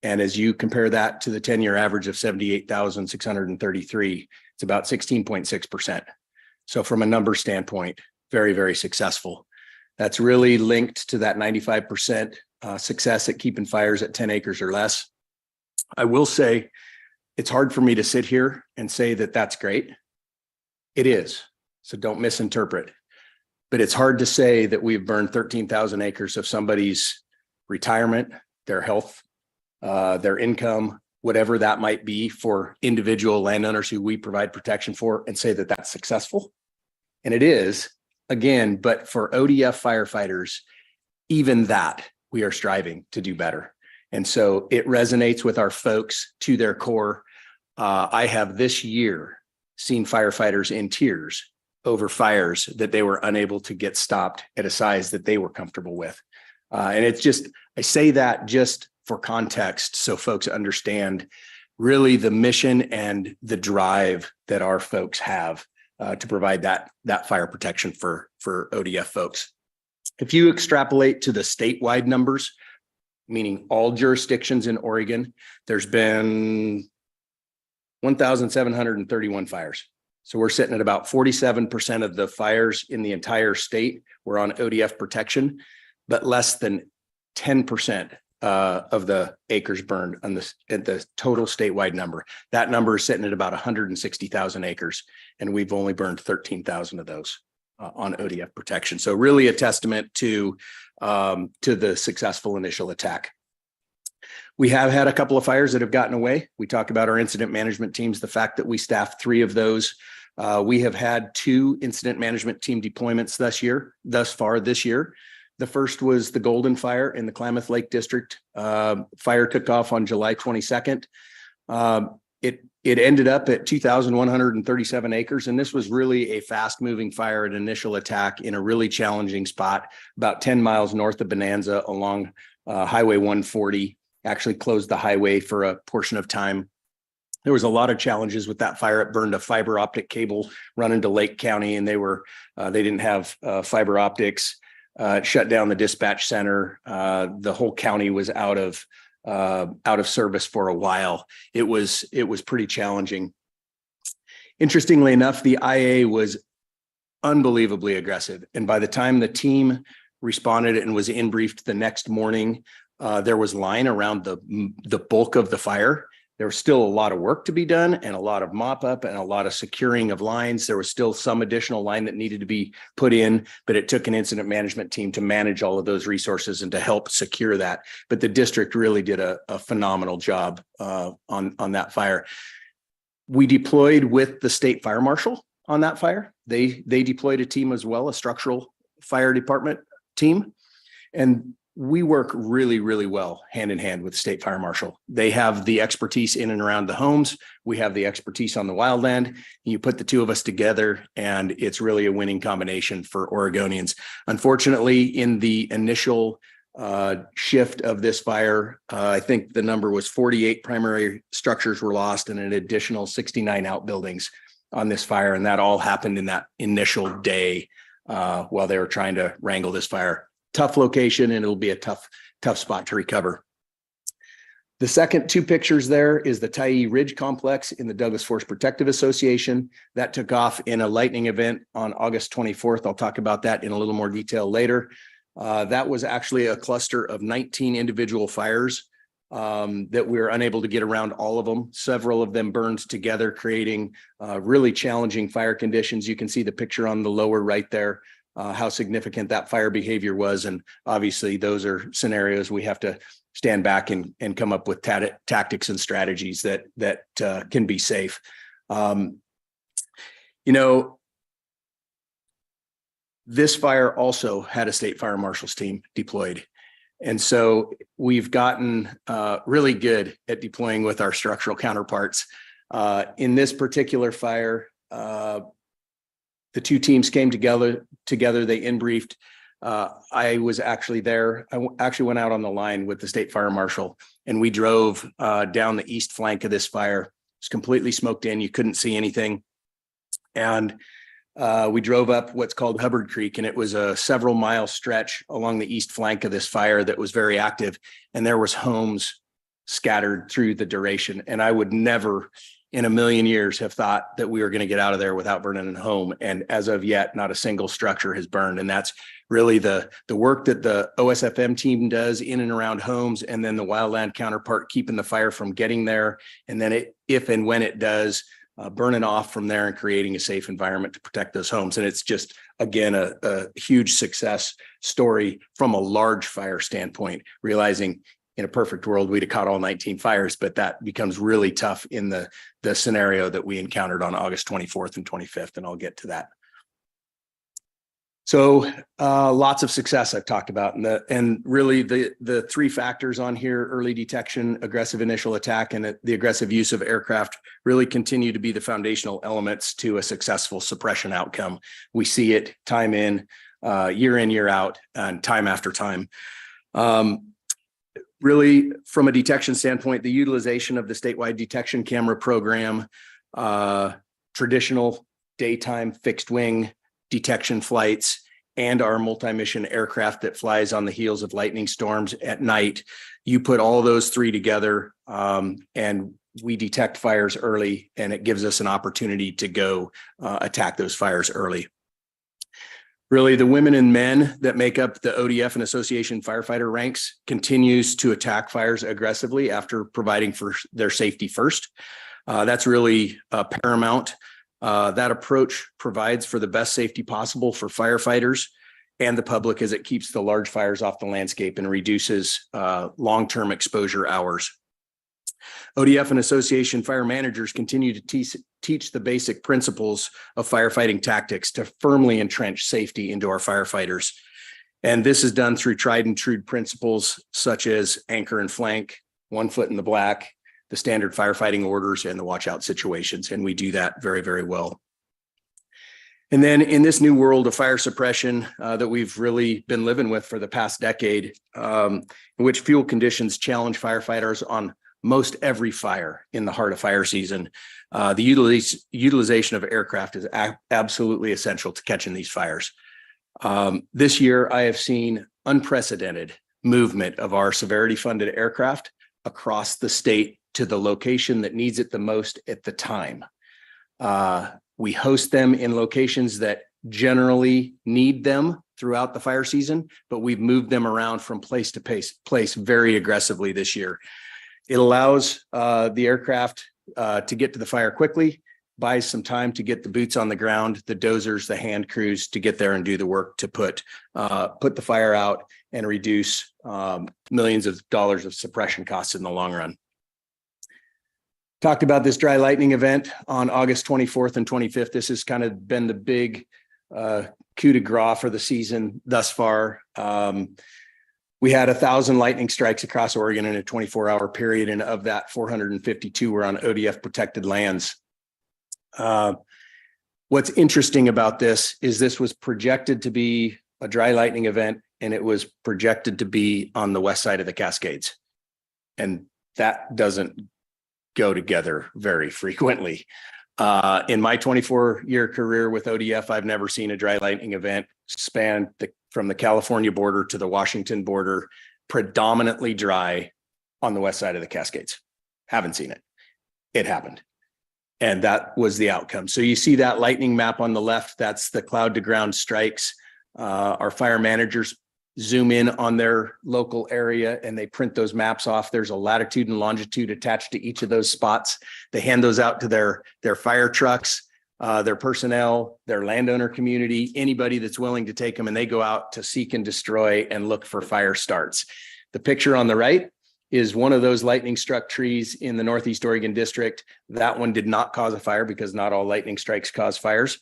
And as you compare that to the 10-year average of 78,633, it's about 16.6%. So from a number standpoint, very, very successful. That's really linked to that 95% success at keeping fires at 10 acres or less. I will say it's hard for me to sit here and say that that's great. It is. So don't misinterpret. But it's hard to say that we've burned 13,000 acres of somebody's retirement, their health, their income, whatever that might be for individual landowners who we provide protection for, and say that that's successful. And it is, again, but for ODF firefighters, even that we are striving to do better. And so it resonates with our folks to their core. I have this year seen firefighters in tears over fires that they were unable to get stopped at a size that they were comfortable with. And it's just, I say that just for context so folks understand really the mission and the drive that our folks have to provide that fire protection for ODF folks. If you extrapolate to the statewide numbers, meaning all jurisdictions in Oregon, there's been 1,731 fires. So we're sitting at about 47% of the fires in the entire state were on ODF protection, but less than 10% of the acres burned at the total statewide number. That number is sitting at about 160,000 acres, and we've only burned 13,000 of those on ODF protection. So really a testament to the successful initial attack. We have had a couple of fires that have gotten away. We talk about our incident management teams, the fact that we staffed 3 of those. We have had 2 incident management team deployments thus far this year. The first was the Golden Fire in the Klamath Lake District. Fire took off on July 22nd. It ended up at 2,137 acres, and this was really a fast-moving fire at initial attack in a really challenging spot, about 10 miles north of Bonanza along Highway 140. Actually closed the highway for a portion of time. There was a lot of challenges with that fire. It burned a fiber optic cable running to Lake County, and they didn't have fiber optics. It shut down the dispatch center. The whole county was out of service for a while. It was pretty challenging. Interestingly enough, the IA was unbelievably aggressive. And by the time the team responded and was in briefed the next morning, there was line around the bulk of the fire. There was still a lot of work to be done and a lot of mop up and a lot of securing of lines. There was still some additional line that needed to be put in, but it took an incident management team to manage all of those resources and to help secure that. But the district really did a phenomenal job on that fire. We deployed with the state fire marshal on that fire. They deployed a team as well, a structural fire department team. And we work really, really well hand in hand with the state fire marshal. They have the expertise in and around the homes. We have the expertise on the wildland. You put the two of us together and it's really a winning combination for Oregonians. Unfortunately, in the initial shift of this fire, I think the number was 48 primary structures were lost and an additional 69 outbuildings on this fire. And that all happened in that initial day while they were trying to wrangle this fire. Tough location, and it'll be a tough spot to recover. The second two pictures there is the Tyee Ridge Complex in the Douglas Forest Protective Association. That took off in a lightning event on August 24th. I'll talk about that in a little more detail later. That was actually a cluster of 19 individual fires that we were unable to get around all of them. Several of them burned together, creating really challenging fire conditions. You can see the picture on the lower right there. How significant that fire behavior was. And obviously those are scenarios we have to stand back and come up with tactics and strategies that can be safe. This fire also had a state fire marshal's team deployed. And so we've gotten really good at deploying with our structural counterparts. In this particular fire, the two teams came together, they in-briefed. I was actually there. I actually went out on the line with the state fire marshal and we drove down the east flank of this fire. It was completely smoked in. You couldn't see anything. And we drove up what's called Hubbard Creek, and it was a several mile stretch along the east flank of this fire that was very active. And there was homes scattered through the duration. And I would never in a million years have thought that we were going to get out of there without burning a home. And as of yet, not a single structure has burned. And that's really the work that the OSFM team does in and around homes, and then the wildland counterpart keeping the fire from getting there. And then if and when it does, burning off from there and creating a safe environment to protect those homes. And it's just, again, a huge success story from a large fire standpoint, realizing in a perfect world, we'd have caught all 19 fires, but that becomes really tough in the scenario that we encountered on August 24th and 25th, and I'll get to that. So lots of success I've talked about, and really the three factors on here: early detection, aggressive initial attack, and the aggressive use of aircraft really continue to be the foundational elements to a successful suppression outcome. We see it time in, year out, and time after time. Really, from a detection standpoint, the utilization of the statewide detection camera program, traditional daytime fixed wing detection flights, and our multi-mission aircraft that flies on the heels of lightning storms at night. You put all those three together and we detect fires early, and it gives us an opportunity to go attack those fires early. Really, the women and men that make up the ODF and association firefighter ranks continues to attack fires aggressively after providing for their safety first. That's really paramount. That approach provides for the best safety possible for firefighters and the public, as it keeps the large fires off the landscape and reduces long-term exposure hours. ODF and association fire managers continue to teach the basic principles of firefighting tactics to firmly entrench safety into our firefighters. And this is done through tried and true principles such as anchor and flank, 1 foot in the black, the standard firefighting orders, and the watch out situations. And we do that very, very well. And then in this new world of fire suppression that we've really been living with for the past decade, in which fuel conditions challenge firefighters on most every fire in the heart of fire season, the utilization of aircraft is absolutely essential to catching these fires. This year, I have seen unprecedented movement of our severity funded aircraft across the state to the location that needs it the most at the time. We host them in locations that generally need them throughout the fire season, but we've moved them around from place to place very aggressively this year. It allows the aircraft to get to the fire quickly, buys some time to get the boots on the ground, the dozers, the hand crews to get there and do the work to put the fire out and reduce millions of dollars of suppression costs in the long run. Talked about this dry lightning event on August 24th and 25th. This has kind of been the big coup de grace for the season thus far. We had 1,000 lightning strikes across Oregon in a 24-hour period, and of that, 452 were on ODF protected lands. What's interesting about this is this was projected to be a dry lightning event, and it was projected to be on the west side of the Cascades. And that doesn't go together very frequently. In my 24-year career with ODF, I've never seen a dry lightning event span from the California border to the Washington border, predominantly dry on the west side of the Cascades. Haven't seen it. It happened. And that was the outcome. So you see that lightning map on the left, that's the cloud to ground strikes. Our fire managers zoom in on their local area and they print those maps off. There's a latitude and longitude attached to each of those spots. They hand those out to their fire trucks, their personnel, their landowner community, anybody that's willing to take them, and they go out to seek and destroy and look for fire starts. The picture on the right is one of those lightning struck trees in the Northeast Oregon district. That one did not cause a fire because not all lightning strikes cause fires.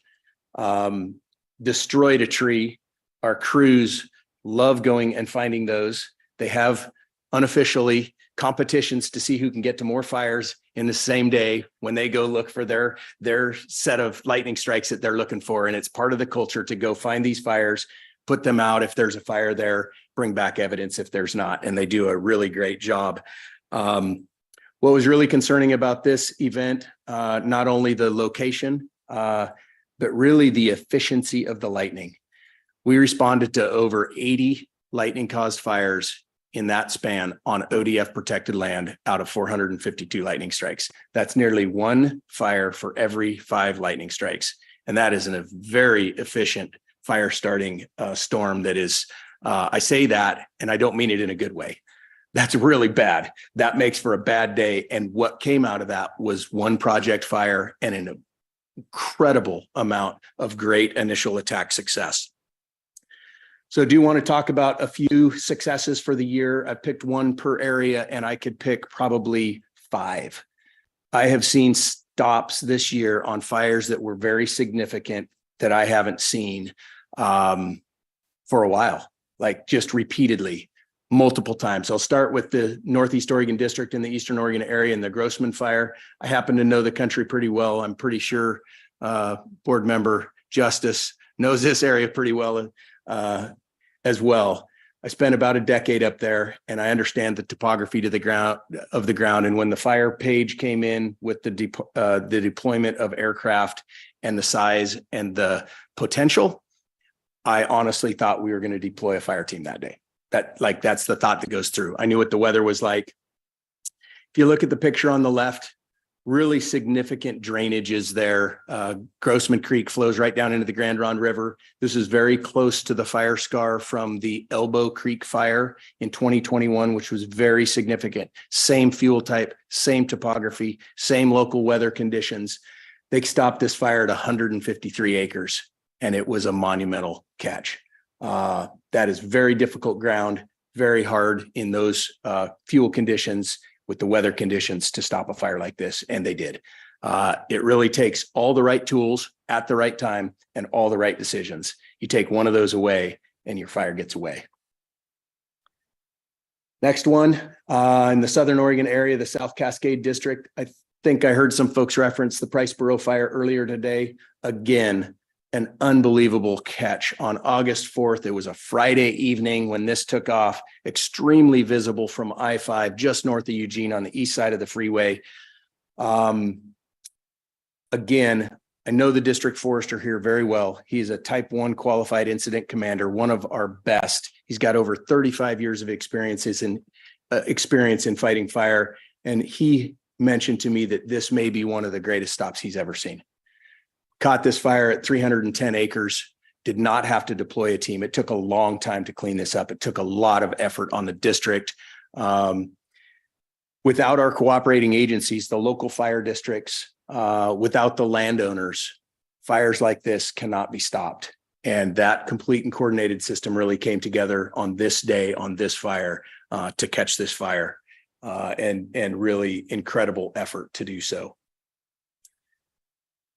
Destroyed a tree. Our crews love going and finding those. They have unofficially competitions to see who can get to more fires in the same day when they go look for their set of lightning strikes that they're looking for. And it's part of the culture to go find these fires, put them out if there's a fire there, bring back evidence if there's not. And they do a really great job. What was really concerning about this event, not only the location, but really the efficiency of the lightning. We responded to over 80 lightning caused fires in that span on ODF protected land out of 452 lightning strikes. That's nearly one fire for every 5 lightning strikes. And that is a very efficient fire starting storm that is, I say that, and I don't mean it in a good way. That's really bad. That makes for a bad day. And what came out of that was one project fire and an incredible amount of great initial attack success. So I do want to talk about a few successes for the year. I picked one per area and I could pick probably 5. I have seen stops this year on fires that were very significant that I haven't seen for a while, like just repeatedly, multiple times. I'll start with the Northeast Oregon district in the Eastern Oregon area and the Grossman fire. I happen to know the country pretty well. I'm pretty sure board member Justice knows this area pretty well as well. I spent about a decade up there and I understand the topography to the ground. And when the fire page came in with the deployment of aircraft and the size and the potential, I honestly thought we were going to deploy a fire team that day. That's the thought that goes through. I knew what the weather was like. If you look at the picture on the left, really significant drainage is there. Grossman Creek flows right down into the Grand Ronde River. This is very close to the fire scar from the Elbow Creek fire in 2021, which was very significant. Same fuel type, same topography, same local weather conditions. They stopped this fire at 153 acres, and it was a monumental catch. That is very difficult ground, very hard in those fuel conditions with the weather conditions to stop a fire like this, and they did. It really takes all the right tools at the right time and all the right decisions. You take one of those away and your fire gets away. Next one, in the Southern Oregon area, the South Cascade District. I think I heard some folks reference the Priceboro fire earlier today. Again, an unbelievable catch on August 4th. It was a Friday evening when this took off, extremely visible from I-5 just north of Eugene on the east side of the freeway. Again, I know the district forester here very well. He's a type 1 qualified incident commander, one of our best. He's got over 35 years of experience in fighting fire. And he mentioned to me that this may be one of the greatest stops he's ever seen. Caught this fire at 310 acres, did not have to deploy a team. It took a long time to clean this up. It took a lot of effort on the district. Without our cooperating agencies, the local fire districts, without the landowners, fires like this cannot be stopped. And that complete and coordinated system really came together on this day, on this fire, to catch this fire, and really incredible effort to do so.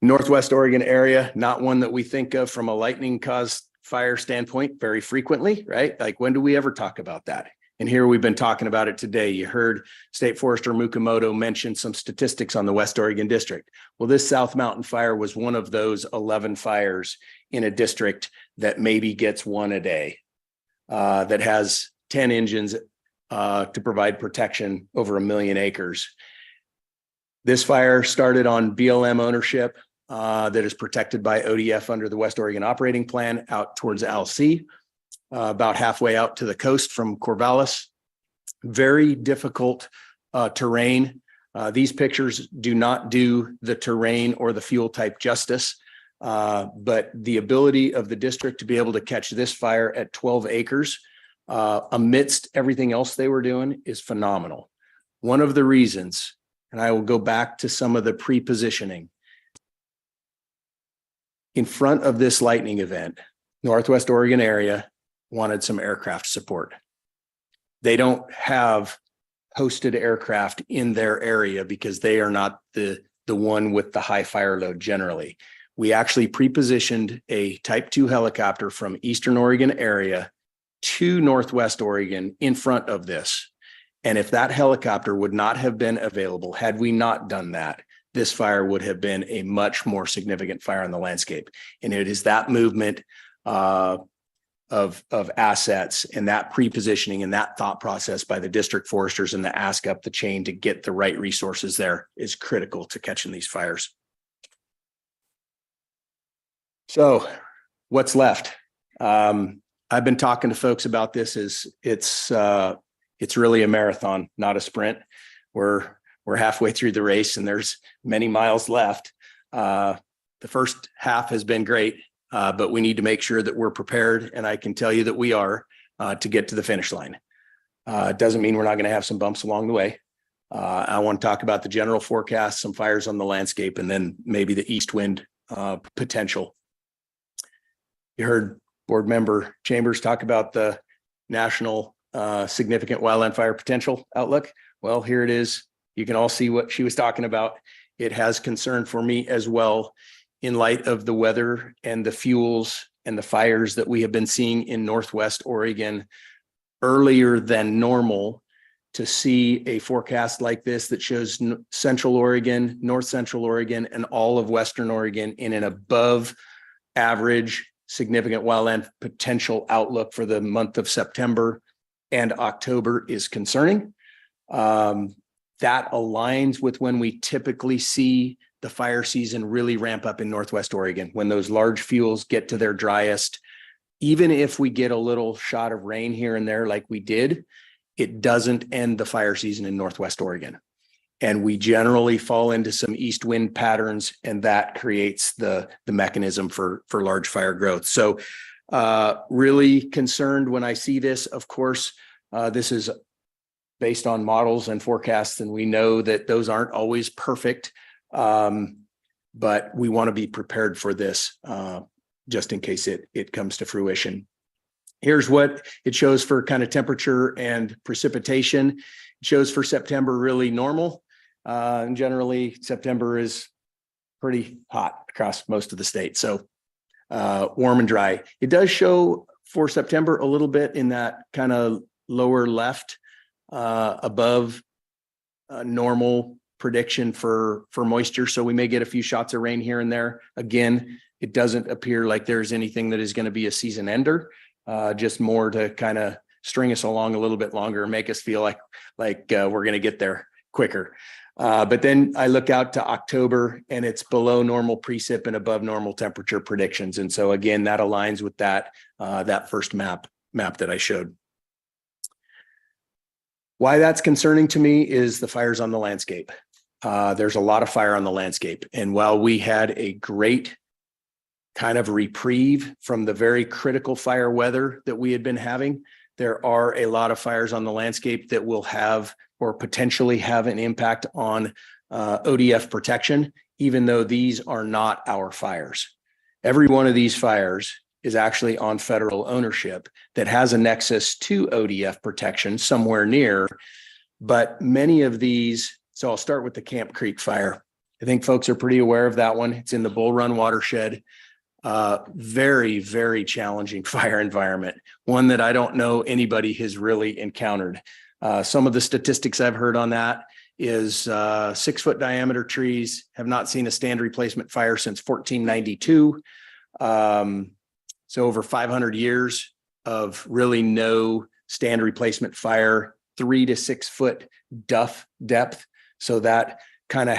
Northwest Oregon area, not one that we think of from a lightning caused fire standpoint very frequently, right? Like, when do we ever talk about that? And here we've been talking about it today. You heard State Forester Mukamoto mention some statistics on the West Oregon district. Well, this South Mountain fire was one of those 11 fires in a district that maybe gets one a day, that has 10 engines to provide protection over 1 million acres. This fire started on BLM ownership that is protected by ODF under the West Oregon Operating Plan out towards LC. About halfway out to the coast from Corvallis. Very difficult terrain. These pictures do not do the terrain or the fuel type justice, but the ability of the district to be able to catch this fire at 12 acres amidst everything else they were doing is phenomenal. One of the reasons, and I will go back to some of the pre-positioning. In front of this lightning event, Northwest Oregon area wanted some aircraft support. They don't have hosted aircraft in their area because they are not the one with the high fire load generally. We actually pre-positioned a Type 2 helicopter from Eastern Oregon area to Northwest Oregon in front of this. And if that helicopter would not have been available, had we not done that, this fire would have been a much more significant fire on the landscape. And it is that movement of assets and that pre-positioning and that thought process by the district foresters and the ask up the chain to get the right resources there is critical to catching these fires. So what's left? I've been talking to folks about this. It's really a marathon, not a sprint. We're halfway through the race and there's many miles left. The first half has been great. But we need to make sure that we're prepared, and I can tell you that we are, to get to the finish line. It doesn't mean we're not going to have some bumps along the way. I want to talk about the general forecast, some fires on the landscape, and then maybe the east wind potential. You heard Board Member Chambers talk about the national significant wildland fire potential outlook. Well, here it is. You can all see what she was talking about. It has concern for me as well, in light of the weather and the fuels and the fires that we have been seeing in Northwest Oregon earlier than normal. To see a forecast like this that shows Central Oregon, North Central Oregon, and all of Western Oregon in an above average significant wildland potential outlook for the month of September and October is concerning. That aligns with when we typically see the fire season really ramp up in Northwest Oregon, when those large fuels get to their driest. Even if we get a little shot of rain here and there like we did, it doesn't end the fire season in Northwest Oregon. And we generally fall into some east wind patterns, and that creates the mechanism for large fire growth. So really concerned when I see this. Of course, this is based on models and forecasts, and we know that those aren't always perfect. But we want to be prepared for this just in case it comes to fruition. Here's what it shows for kind of temperature and precipitation. It shows for September really normal. And generally September is pretty hot across most of the state. So warm and dry. It does show for September, a little bit in that kind of lower left, above normal prediction for moisture. So we may get a few shots of rain here and there. Again, it doesn't appear like there's anything that is going to be a season ender, just more to kind of string us along a little bit longer and make us feel like we're going to get there quicker. But then I look out to October and it's below normal precip and above normal temperature predictions. And so again, that aligns with that first map that I showed. Why that's concerning to me is the fires on the landscape. There's a lot of fire on the landscape. And while we had a great kind of reprieve from the very critical fire weather that we had been having, there are a lot of fires on the landscape that will have or potentially have an impact on ODF protection, even though these are not our fires. Every one of these fires is actually on federal ownership that has a nexus to ODF protection somewhere near, but many of these, so I'll start with the Camp Creek fire. I think folks are pretty aware of that one. It's in the Bull Run watershed. Very, very challenging fire environment, one that I don't know anybody has really encountered. Some of the statistics I've heard on that is 6-foot diameter trees have not seen a stand replacement fire since 1492. So over 500 years of really no stand replacement fire, 3 to 6 foot duff depth. So that kind of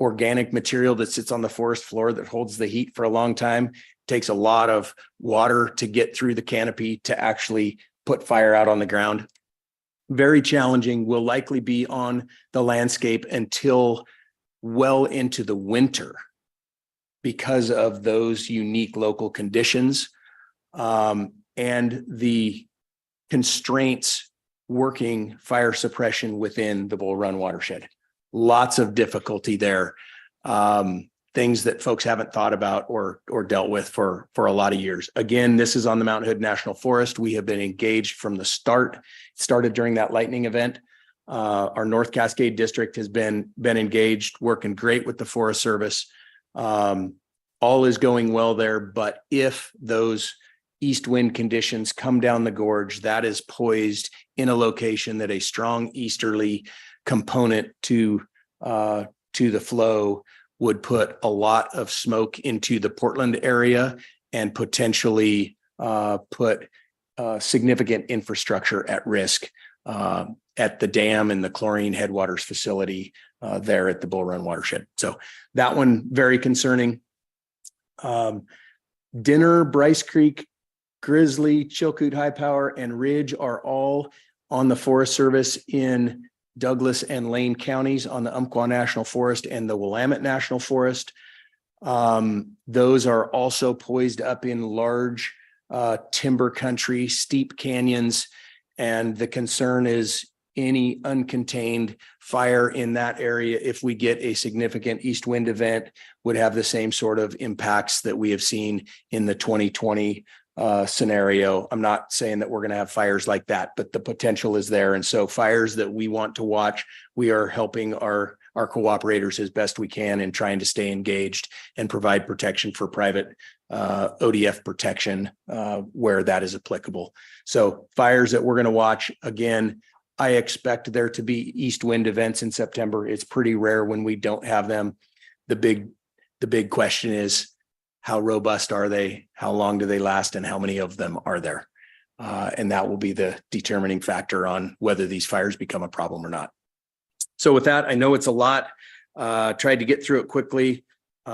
organic material that sits on the forest floor that holds the heat for a long time takes a lot of water to get through the canopy to actually put fire out on the ground. Very challenging, will likely be on the landscape until well into the winter because of those unique local conditions and the constraints working fire suppression within the Bull Run watershed. Lots of difficulty there. Things that folks haven't thought about or dealt with for a lot of years. Again, this is on the Mount Hood National Forest. We have been engaged from the start. It started during that lightning event. Our North Cascade District has been engaged, working great with the Forest Service. All is going well there, but if those east wind conditions come down the gorge, that is poised in a location that a strong easterly component to the flow would put a lot of smoke into the Portland area and potentially put significant infrastructure at risk at the dam and the chlorine headwaters facility there at the Bull Run watershed. So that one very concerning. Dinner, Bryce Creek, Grizzly, Chilkoot, High Power, and Ridge are all on the Forest Service in Douglas and Lane counties on the Umpqua National Forest and the Willamette National Forest. Those are also poised up in large timber country, steep canyons, and the concern is any uncontained fire in that area, if we get a significant east wind event, would have the same sort of impacts that we have seen in the 2020 scenario. I'm not saying that we're going to have fires like that, but the potential is there. And so fires that we want to watch, we are helping our cooperators as best we can in trying to stay engaged and provide protection for private ODF protection where that is applicable. So fires that we're going to watch, again, I expect there to be east wind events in September. It's pretty rare when we don't have them. The big question is, how robust are they? How long do they last? And how many of them are there? And that will be the determining factor on whether these fires become a problem or not. So with that, I know it's a lot. Tried to get through it quickly. We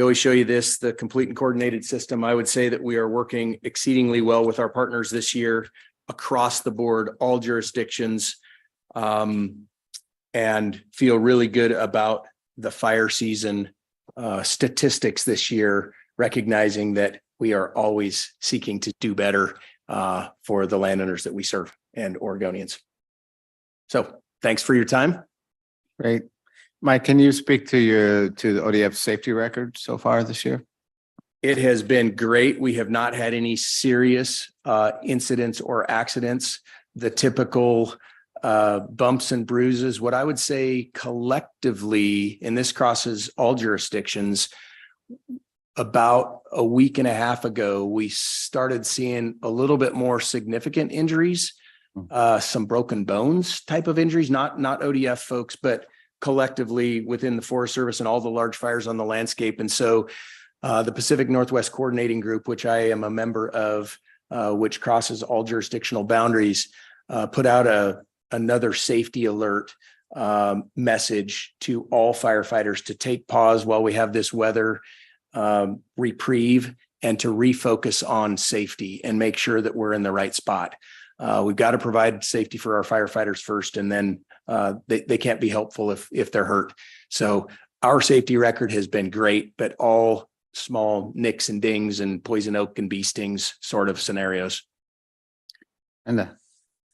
always show you this, the complete and coordinated system. I would say that we are working exceedingly well with our partners this year across the board, all jurisdictions, and feel really good about the fire season statistics this year, recognizing that we are always seeking to do better for the landowners that we serve and Oregonians. So thanks for your time. Great. Mike, can you speak to the ODF safety record so far this year? It has been great. We have not had any serious incidents or accidents. The typical bumps and bruises, what I would say collectively, and this crosses all jurisdictions, about a week and a half ago, we started seeing a little bit more significant injuries, some broken bones type of injuries, not ODF folks, but collectively within the Forest Service and all the large fires on the landscape. And so the Pacific Northwest Coordinating Group, which I am a member of, which crosses all jurisdictional boundaries, put out another safety alert message to all firefighters to take pause while we have this weather reprieve and to refocus on safety and make sure that we're in the right spot. We've got to provide safety for our firefighters first, and then they can't be helpful if they're hurt. So our safety record has been great, but all small nicks and dings and poison oak and bee stings sort of scenarios. And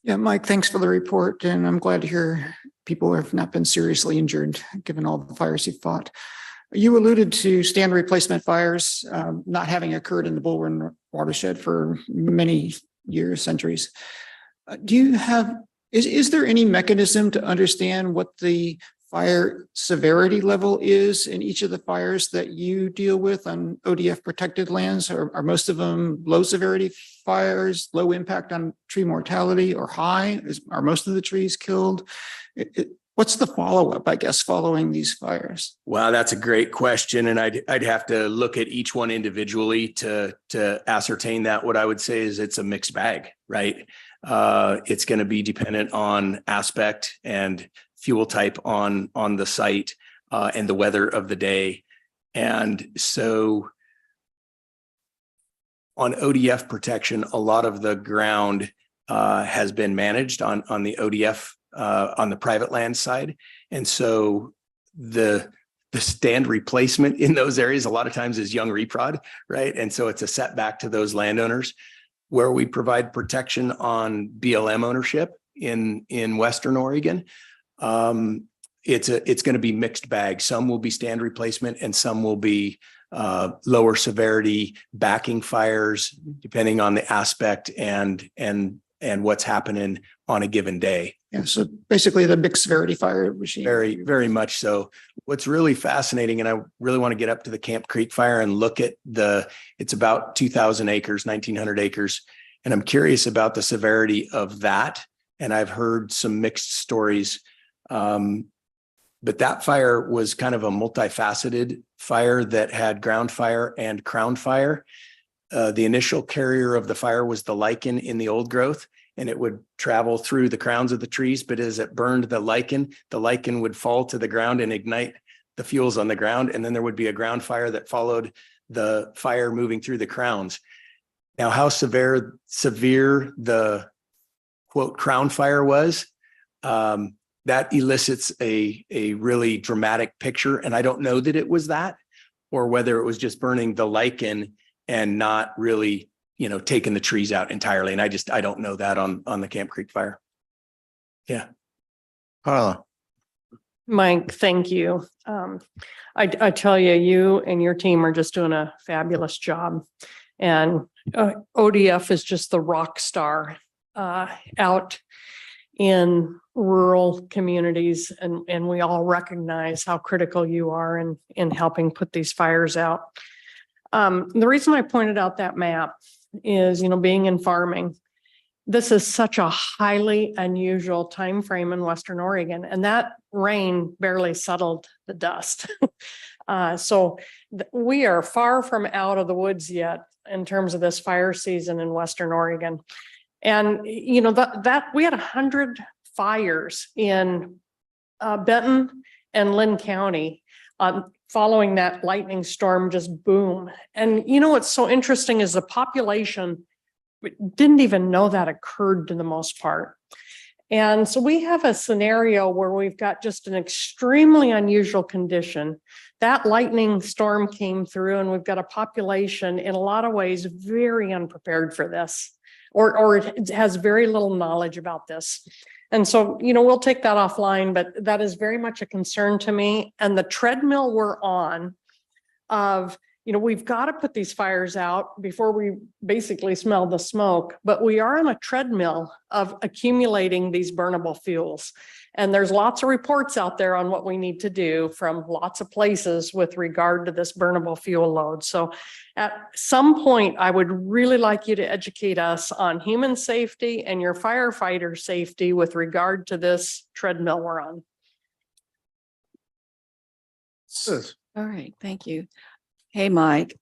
Yeah, Mike, thanks for the report. And I'm glad to hear people have not been seriously injured, given all the fires you've fought. You alluded to stand replacement fires not having occurred in the Bull Run watershed for many years, centuries. Is there any mechanism to understand what the fire severity level is in each of the fires that you deal with on ODF protected lands? Are most of them low severity fires, low impact on tree mortality, or high? Are most of the trees killed? What's the follow-up, I guess, following these fires? Wow, that's a great question. And I'd have to look at each one individually to ascertain that. What I would say is it's a mixed bag, right? It's going to be dependent on aspect and fuel type on the site and the weather of the day. And so on ODF protection, a lot of the ground has been managed on the ODF on the private land side. And so the stand replacement in those areas a lot of times is young reprod, right? And so it's a setback to those landowners. Where we provide protection on BLM ownership in Western Oregon, it's going to be mixed bag. Some will be stand replacement and some will be lower severity backing fires, depending on the aspect and what's happening on a given day. Yeah, so basically the mixed severity fire regime. Very, very much so. What's really fascinating, and I really want to get up to the Camp Creek fire and look at it's about 2,000 acres, 1,900 acres. And I'm curious about the severity of that. And I've heard some mixed stories. But that fire was kind of a multifaceted fire that had ground fire and crown fire. The initial carrier of the fire was the lichen in the old growth, and it would travel through the crowns of the trees. But as it burned the lichen would fall to the ground and ignite the fuels on the ground. And then there would be a ground fire that followed the fire moving through the crowns. Now, how severe the quote crown fire was, that elicits a really dramatic picture. And I don't know that it was that, or whether it was just burning the lichen and not really, taking the trees out entirely. And I don't know that on the Camp Creek fire. Yeah. Carla. Mike, thank you. I tell you, you and your team are just doing a fabulous job. And ODF is just the rock star out in rural communities. And we all recognize how critical you are in helping put these fires out. The reason I pointed out that map is, being in farming, this is such a highly unusual time frame in Western Oregon, and that rain barely settled the dust. So we are far from out of the woods yet in terms of this fire season in Western Oregon. And, that we had 100 fires in Benton and Lynn County following that lightning storm, just boom. And what's so interesting is the population didn't even know that occurred to the most part. And so we have a scenario where we've got just an extremely unusual condition. That lightning storm came through, and we've got a population in a lot of ways very unprepared for this, or it has very little knowledge about this. And so, we'll take that offline, but that is very much a concern to me. And the treadmill we're on of, we've got to put these fires out before we basically smell the smoke, but we are on a treadmill of accumulating these burnable fuels. And there's lots of reports out there on what we need to do from lots of places with regard to this burnable fuel load. So at some point, I would really like you to educate us on human safety and your firefighter safety with regard to this treadmill we're on. All right, thank you. Hey, Mike.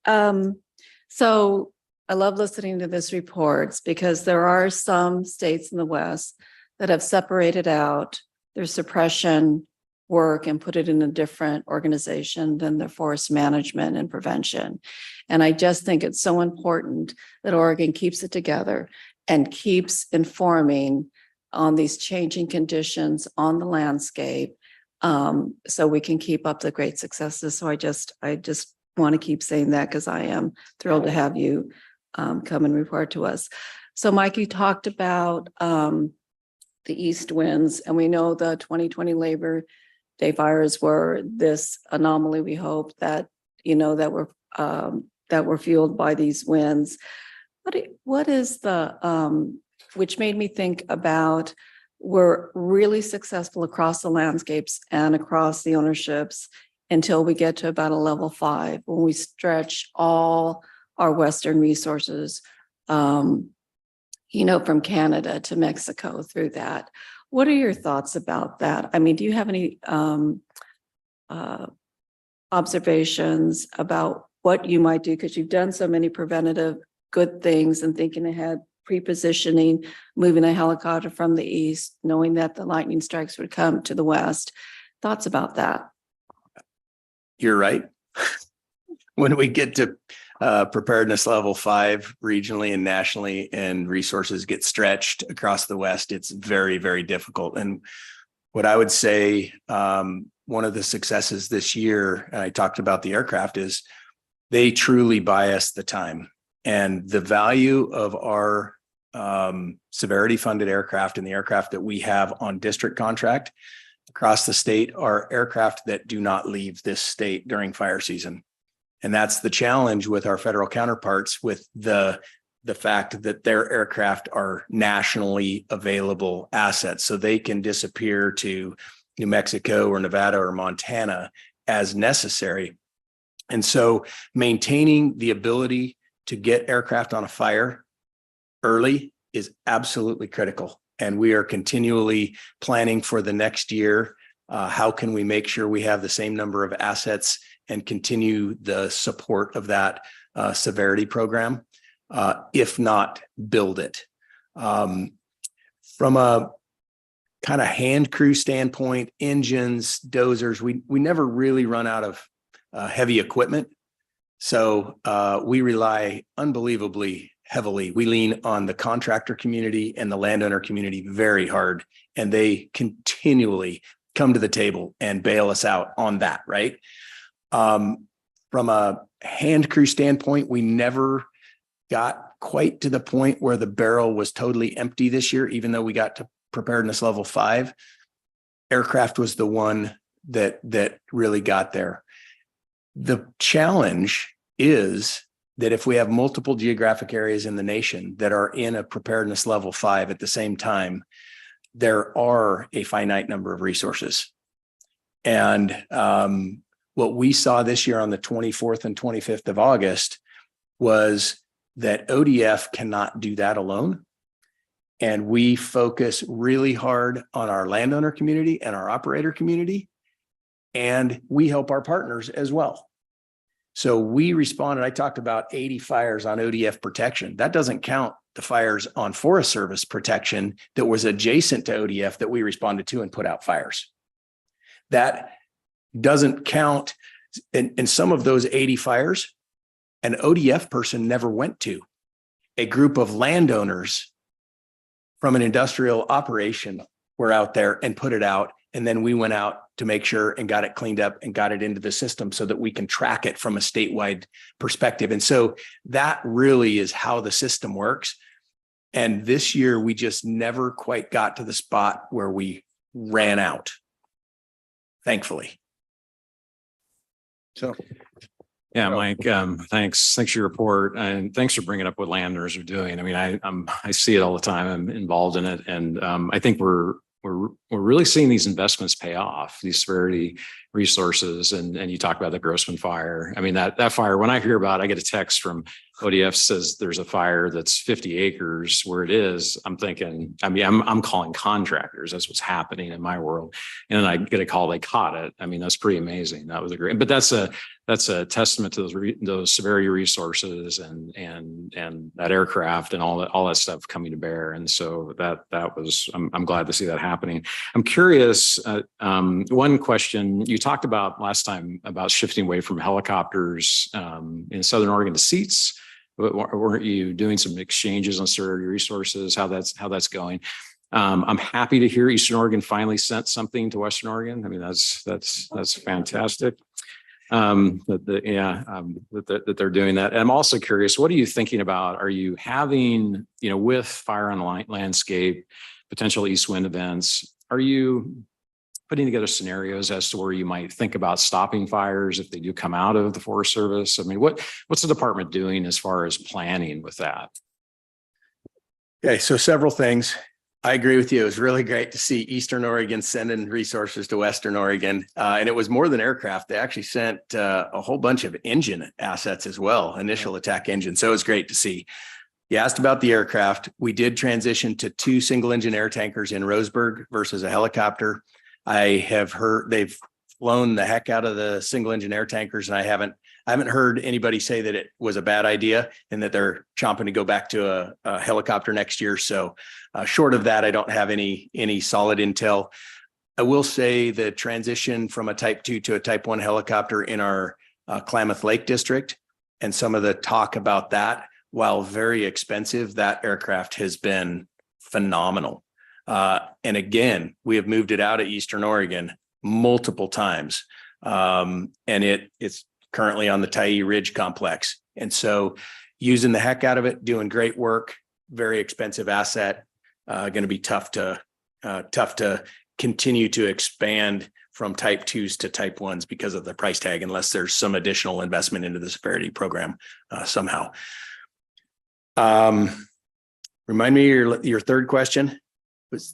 So I love listening to this reports because there are some states in the West that have separated out their suppression work and put it in a different organization than their forest management and prevention. And I just think it's so important that Oregon keeps it together and keeps informing on these changing conditions on the landscape, so we can keep up the great successes. So I just want to keep saying that because I am thrilled to have you come and report to us. So Mike, you talked about the east winds, and we know the 2020 Labor Day fires were this anomaly. We hope that, that were fueled by these winds. What is the, which made me think about, we're really successful across the landscapes and across the ownerships until we get to about a level 5, when we stretch all our Western resources, from Canada to Mexico through that. What are your thoughts about that? I mean, do you have any observations about what you might do? Because you've done so many preventative good things and thinking ahead, pre-positioning, moving a helicopter from the east, knowing that the lightning strikes would come to the west. Thoughts about that? You're right. When we get to preparedness level 5 regionally and nationally, and resources get stretched across the West, it's very, very difficult. And what I would say, one of the successes this year, and I talked about the aircraft, is they truly buy us the time. And the value of our severity funded aircraft and the aircraft that we have on district contract across the state are aircraft that do not leave this state during fire season. And that's the challenge with our federal counterparts, with the fact that their aircraft are nationally available assets. So they can disappear to New Mexico or Nevada or Montana as necessary. And so maintaining the ability to get aircraft on a fire early is absolutely critical. And we are continually planning for the next year. How can we make sure we have the same number of assets and continue the support of that severity program? If not, build it. From a kind of hand crew standpoint, engines, dozers, we never really run out of heavy equipment. So we rely unbelievably heavily. We lean on the contractor community and the landowner community very hard, and they continually come to the table and bail us out on that, right? From a hand crew standpoint, we never got quite to the point where the barrel was totally empty this year, even though we got to preparedness level 5. Aircraft was the one that really got there. The challenge is that if we have multiple geographic areas in the nation that are in a preparedness level 5 at the same time, there are a finite number of resources. And what we saw this year on the 24th and 25th of August was that ODF cannot do that alone. And we focus really hard on our landowner community and our operator community, and we help our partners as well. So we responded. I talked about 80 fires on ODF protection. That doesn't count the fires on Forest Service protection that was adjacent to ODF that we responded to and put out fires. That doesn't count in some of those 80 fires. An ODF person never went to. A group of landowners from an industrial operation were out there and put it out. And then we went out to make sure and got it cleaned up and got it into the system so that we can track it from a statewide perspective. And so that really is how the system works. And this year, we just never quite got to the spot where we ran out, thankfully. So Yeah, Mike, thanks for your report and thanks for bringing up what landowners are doing. I mean, I see it all the time. I'm involved in it. And I think we're really seeing these investments pay off, these severity resources. And you talk about the Grossman fire. I mean, that fire, when I hear about it, I get a text from ODF says there's a fire that's 50 acres where it is. I'm thinking, I mean, I'm calling contractors. That's what's happening in my world. And then I get a call, they caught it. I mean, that's pretty amazing. That was a great, but that's a testament to those severity resources and that aircraft and all that stuff coming to bear. And so that was, I'm glad to see that happening. I'm curious, one question you talked about last time about shifting away from helicopters in Southern Oregon to seats. Weren't you doing some exchanges on severity resources? How that's going? I'm happy to hear Eastern Oregon finally sent something to Western Oregon. I mean, that's fantastic. That they're doing that. And I'm also curious, what are you thinking about? Are you having, with fire on the landscape, potential east wind events, are you putting together scenarios as to where you might think about stopping fires if they do come out of the Forest Service? I mean, what's the department doing as far as planning with that? Okay, so several things. I agree with you. It was really great to see Eastern Oregon sending resources to Western Oregon. And it was more than aircraft. They actually sent a whole bunch of engine assets as well, initial attack engines. So it was great to see. You asked about the aircraft. We did transition to 2 single engine air tankers in Roseburg versus a helicopter. I have heard they've flown the heck out of the single engine air tankers, and I haven't heard anybody say that it was a bad idea and that they're chomping to go back to a helicopter next year. So short of that, I don't have any solid intel. I will say the transition from a Type 2 to a Type 1 helicopter in our Klamath Lake district and some of the talk about that, while very expensive, that aircraft has been phenomenal. And again, we have moved it out of Eastern Oregon multiple times. And it's currently on the Tyee Ridge complex. And so using the heck out of it, doing great work, very expensive asset, going to be tough to continue to expand from Type 2s to Type 1s because of the price tag, unless there's some additional investment into the severity program somehow. Remind me your third question. As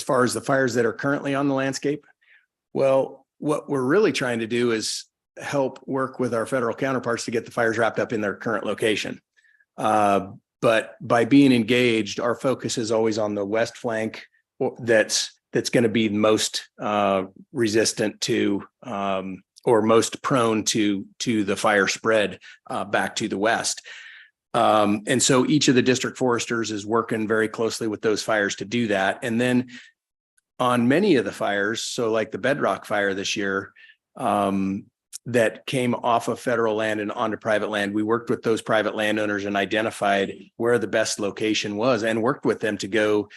far as the fires that are currently on the landscape, well, what we're really trying to do is help work with our federal counterparts to get the fires wrapped up in their current location. But by being engaged, our focus is always on the west flank that's going to be most resistant to or most prone to the fire spread back to the west. And so each of the district foresters is working very closely with those fires to do that. And then on many of the fires, so like the Bedrock fire this year, that came off of federal land and onto private land, we worked with those private landowners and identified where the best location was and worked with them to go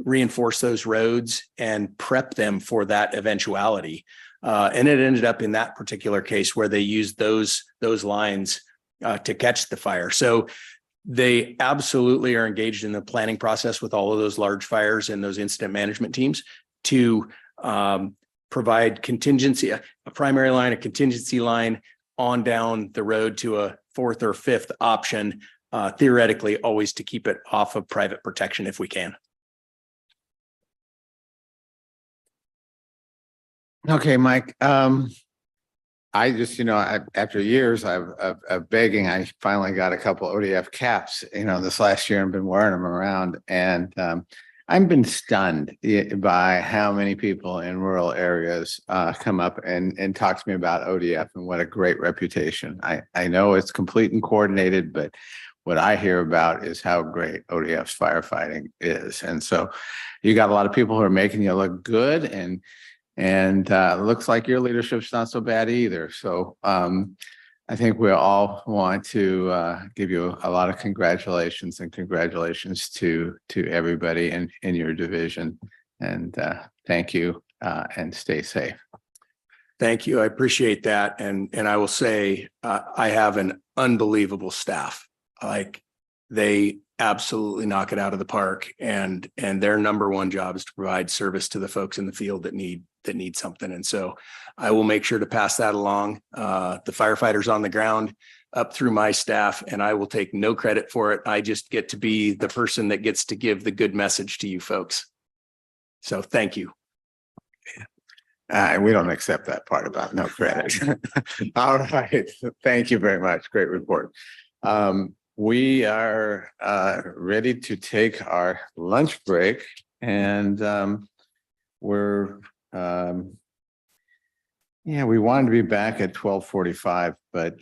reinforce those roads and prep them for that eventuality. And it ended up in that particular case where they used those lines to catch the fire. So they absolutely are engaged in the planning process with all of those large fires and those incident management teams to provide contingency, a primary line, a contingency line on down the road to a 4th or 5th option, theoretically always to keep it off of private protection if we can. Okay, Mike. I just, after years of begging, I finally got a couple ODF caps, this last year and been wearing them around. And I've been stunned by how many people in rural areas come up and talk to me about ODF and what a great reputation. I know it's complete and coordinated, but what I hear about is how great ODF's firefighting is. And so you got a lot of people who are making you look good, and looks like your leadership's not so bad either. So I think we all want to give you a lot of congratulations to everybody in your division. And thank you and stay safe. Thank you. I appreciate that. And I will say I have an unbelievable staff. Like they absolutely knock it out of the park. And their number one job is to provide service to the folks in the field that need something. And so I will make sure to pass that along. The firefighters on the ground up through my staff, and I will take no credit for it. I just get to be the person that gets to give the good message to you folks. So thank you. We don't accept that part about no credit. All right. Thank you very much. Great report. We are ready to take our lunch break, and we're we wanted to be back at 12:45, but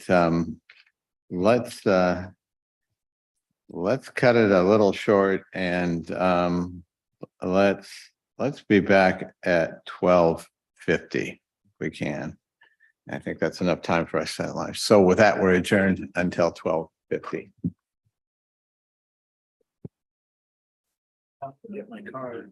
let's cut it a little short, and let's be back at 12:50 if we can. I think that's enough time for us to have lunch. So with that, we're adjourned until 12:50. I'll get my card.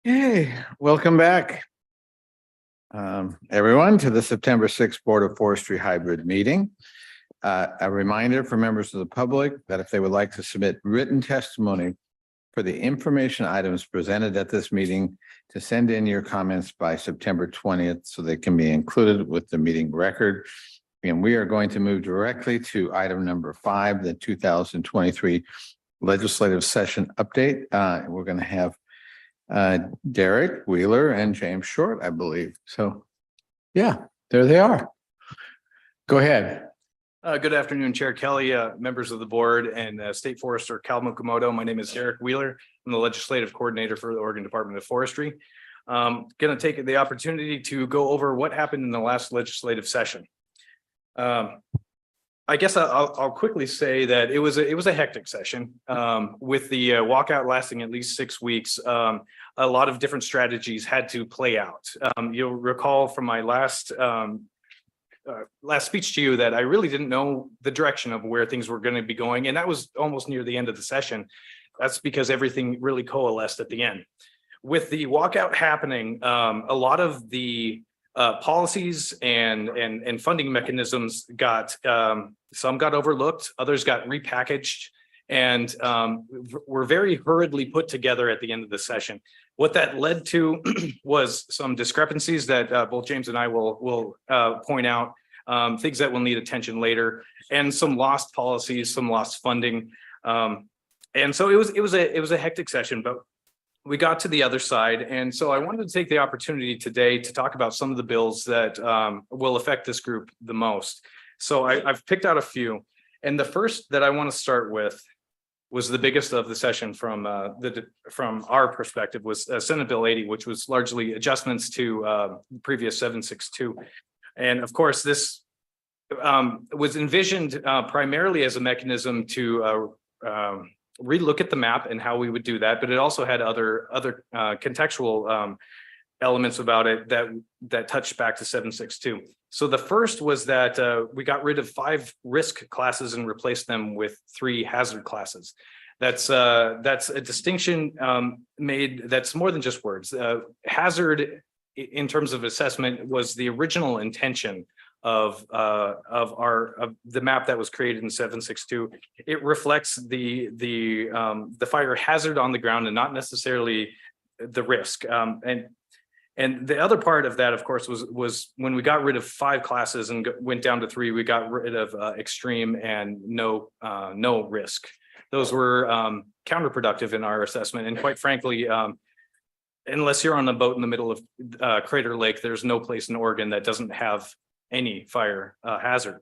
Okay, welcome back. Everyone to the September 6th Board of Forestry hybrid meeting. A reminder for members of the public that if they would like to submit written testimony for the information items presented at this meeting, to send in your comments by September 20th so they can be included with the meeting record. And we are going to move directly to item number 5, the 2023 legislative session update. We're going to have Derek Wheeler and James Short, I believe. So, yeah, there they are. Go ahead. Good afternoon, Chair Kelly, members of the board, and State Forester Cal Mukamoto. My name is Derek Wheeler. I'm the legislative coordinator for the Oregon Department of Forestry. Going to take the opportunity to go over what happened in the last legislative session. I guess I'll quickly say that it was a hectic session with the walkout lasting at least 6 weeks. A lot of different strategies had to play out. You'll recall from my last speech to you that I really didn't know the direction of where things were going to be going, and that was almost near the end of the session. That's because everything really coalesced at the end. With the walkout happening, a lot of the policies and funding mechanisms got some got overlooked, others got repackaged, and were very hurriedly put together at the end of the session. What that led to was some discrepancies that both James and I will point out, things that will need attention later, and some lost policies, some lost funding, and so it was a hectic session, but we got to the other side. And so I wanted to take the opportunity today to talk about some of the bills that will affect this group the most. So I've picked out a few, and the first that I want to start with was the biggest of the session from our perspective, was Senate Bill 80, which was largely adjustments to previous 762. And of course, this was envisioned primarily as a mechanism to relook at the map and how we would do that, but it also had other contextual elements about it that touched back to 762. So the first was that we got rid of 5 risk classes and replaced them with 3 hazard classes. That's a distinction made that's more than just words. Hazard, in terms of assessment, was the original intention of the map that was created in 762. It reflects the fire hazard on the ground and not necessarily the risk. And the other part of that, of course, was when we got rid of 5 classes and went down to 3, we got rid of extreme and no risk. Those were counterproductive in our assessment. And quite frankly, unless you're on a boat in the middle of Crater Lake, there's no place in Oregon that doesn't have any fire hazard.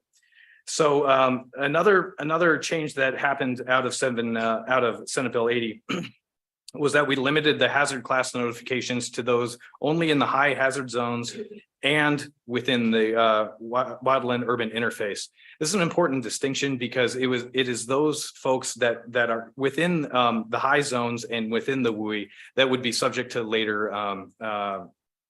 So another change that happened out of Senate Bill 80 was that we limited the hazard class notifications to those only in the high hazard zones and within the wildland urban interface. This is an important distinction because it is those folks that are within the high zones and within the WUI that would be subject to later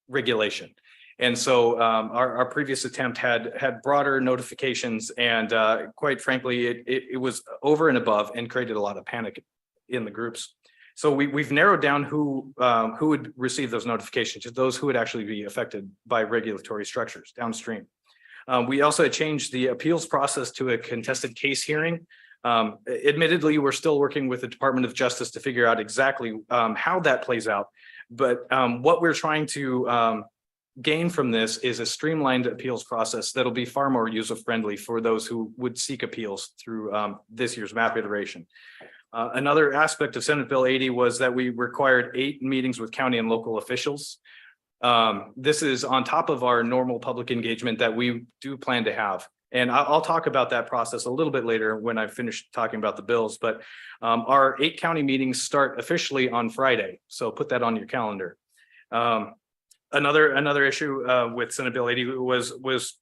regulation. And so our previous attempt had broader notifications, and quite frankly, it was over and above and created a lot of panic in the groups. So we've narrowed down who would receive those notifications, to those who would actually be affected by regulatory structures downstream. We also changed the appeals process to a contested case hearing. Admittedly, we're still working with the Department of Justice to figure out exactly how that plays out. But what we're trying to gain from this is a streamlined appeals process that'll be far more user-friendly for those who would seek appeals through this year's map iteration. Another aspect of Senate Bill 80 was that we required 8 meetings with county and local officials. This is on top of our normal public engagement that we do plan to have. And I'll talk about that process a little bit later when I finish talking about the bills. But our 8 county meetings start officially on Friday. So put that on your calendar. Another issue with Senate Bill 80 was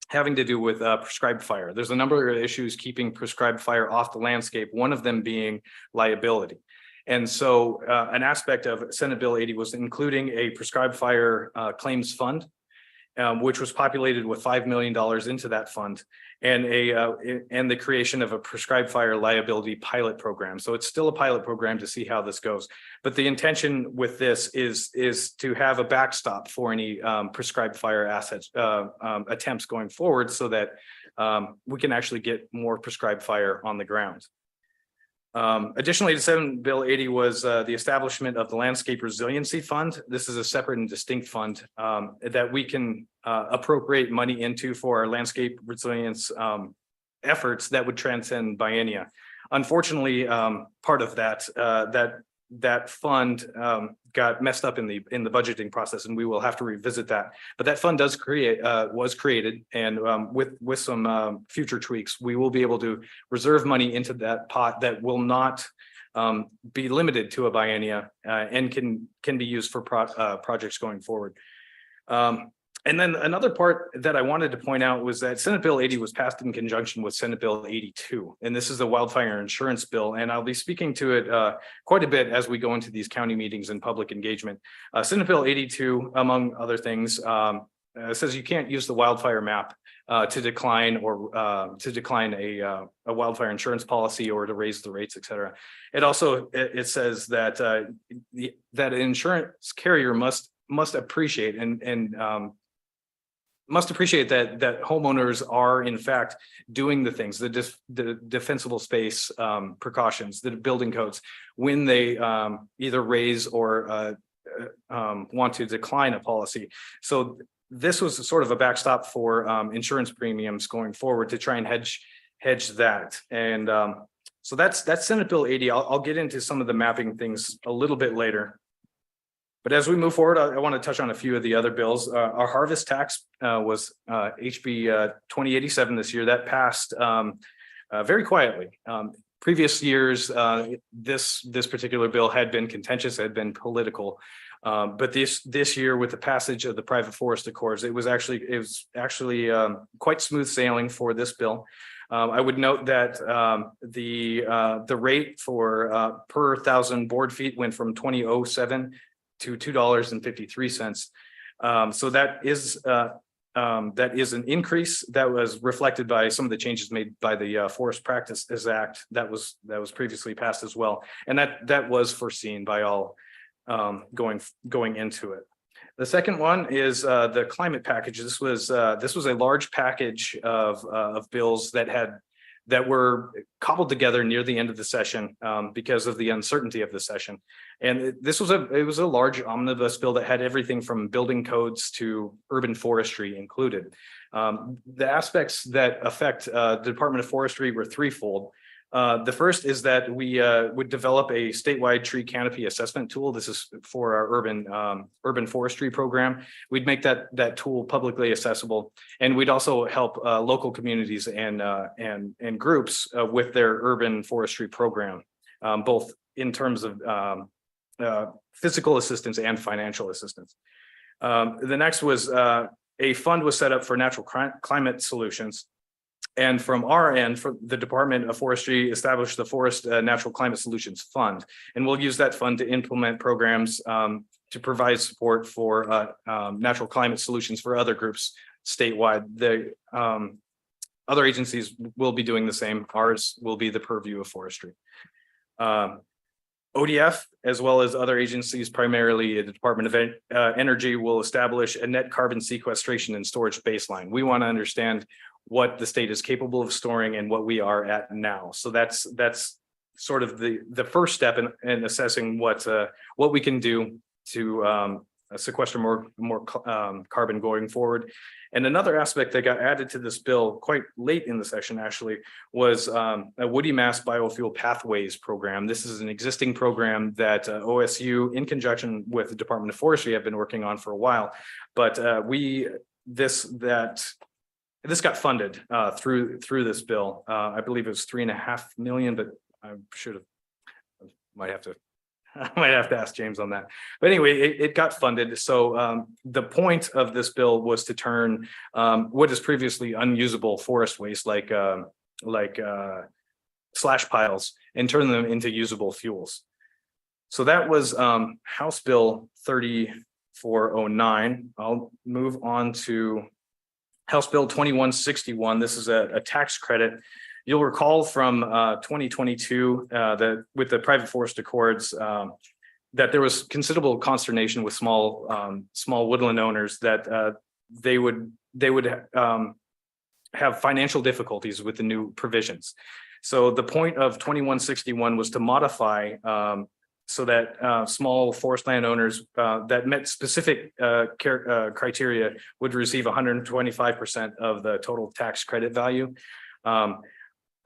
having to do with prescribed fire. There's a number of issues keeping prescribed fire off the landscape, one of them being liability. And so an aspect of Senate Bill 80 was including a prescribed fire claims fund. which was populated with $5 million into that fund, and the creation of a prescribed fire liability pilot program. So it's still a pilot program to see how this goes. But the intention with this is to have a backstop for any prescribed fire assets attempts going forward, so that we can actually get more prescribed fire on the ground. Additionally, to Senate Bill 80 was the establishment of the Landscape Resiliency Fund. This is a separate and distinct fund that we can appropriate money into for our landscape resilience efforts that would transcend biennia. Unfortunately, part of that fund got messed up in the budgeting process, and we will have to revisit that. But that fund was created, and with some future tweaks, we will be able to reserve money into that pot that will not be limited to a biennia and can be used for projects going forward. And then another part that I wanted to point out was that Senate Bill 80 was passed in conjunction with Senate Bill 82. And this is the wildfire insurance bill. And I'll be speaking to it quite a bit as we go into these county meetings and public engagement. Senate Bill 82, among other things, says you can't use the wildfire map to decline a wildfire insurance policy or to raise the rates, et cetera. It also, it says that that an insurance carrier must appreciate must appreciate that homeowners are in fact doing the things, the defensible space precautions, the building codes, when they either raise or want to decline a policy. So this was sort of a backstop for insurance premiums going forward to try and hedge that. And so that's Senate Bill 80. I'll get into some of the mapping things a little bit later. But as we move forward, I want to touch on a few of the other bills. Our harvest tax was HB 2087 this year. That passed very quietly. Previous years, this particular bill had been contentious, had been political. But this year, with the passage of the private forest accords, it was actually quite smooth sailing for this bill. I would note that the rate for per 1,000 board feet went from 2007 to $2.53. So that is an increase that was reflected by some of the changes made by the Forest Practices Act that was previously passed as well, and that was foreseen by all going into it. The second one is the climate package. This was a large package of bills that were cobbled together near the end of the session because of the uncertainty of the session. And it was a large omnibus bill that had everything from building codes to urban forestry included. The aspects that affect the Department of Forestry were threefold. The first is that we would develop a statewide tree canopy assessment tool. This is for our urban forestry program. We'd make that tool publicly accessible, and we'd also help local communities and groups with their urban forestry program, both in terms of physical assistance and financial assistance. The next was a fund was set up for natural climate solutions. And from our end, for the Department of Forestry established the Forest Natural Climate Solutions Fund. And we'll use that fund to implement programs to provide support for natural climate solutions for other groups statewide. The other agencies will be doing the same. Ours will be the purview of forestry. ODF, as well as other agencies, primarily the Department of Energy, will establish a net carbon sequestration and storage baseline. We want to understand what the state is capable of storing and what we are at now. So that's sort of the first step in assessing what we can do to sequester more carbon going forward. And another aspect that got added to this bill quite late in the session actually was a Woody Mass Biofuel Pathways program. This is an existing program that OSU, in conjunction with the Department of Forestry, have been working on for a while. But this got funded through this bill. I believe it was $3.5 million, but I might have to ask James on that. But anyway, it got funded. So the point of this bill was to turn what is previously unusable forest waste, like slash piles, and turn them into usable fuels. So that was House Bill 30 409. I'll move on to House Bill 2161. This is a tax credit. You'll recall from 2022 that with the private forest accords that there was considerable consternation with small woodland owners that they would have financial difficulties with the new provisions. So the point of 2161 was to modify so that small forest landowners that met specific criteria would receive 125% of the total tax credit value.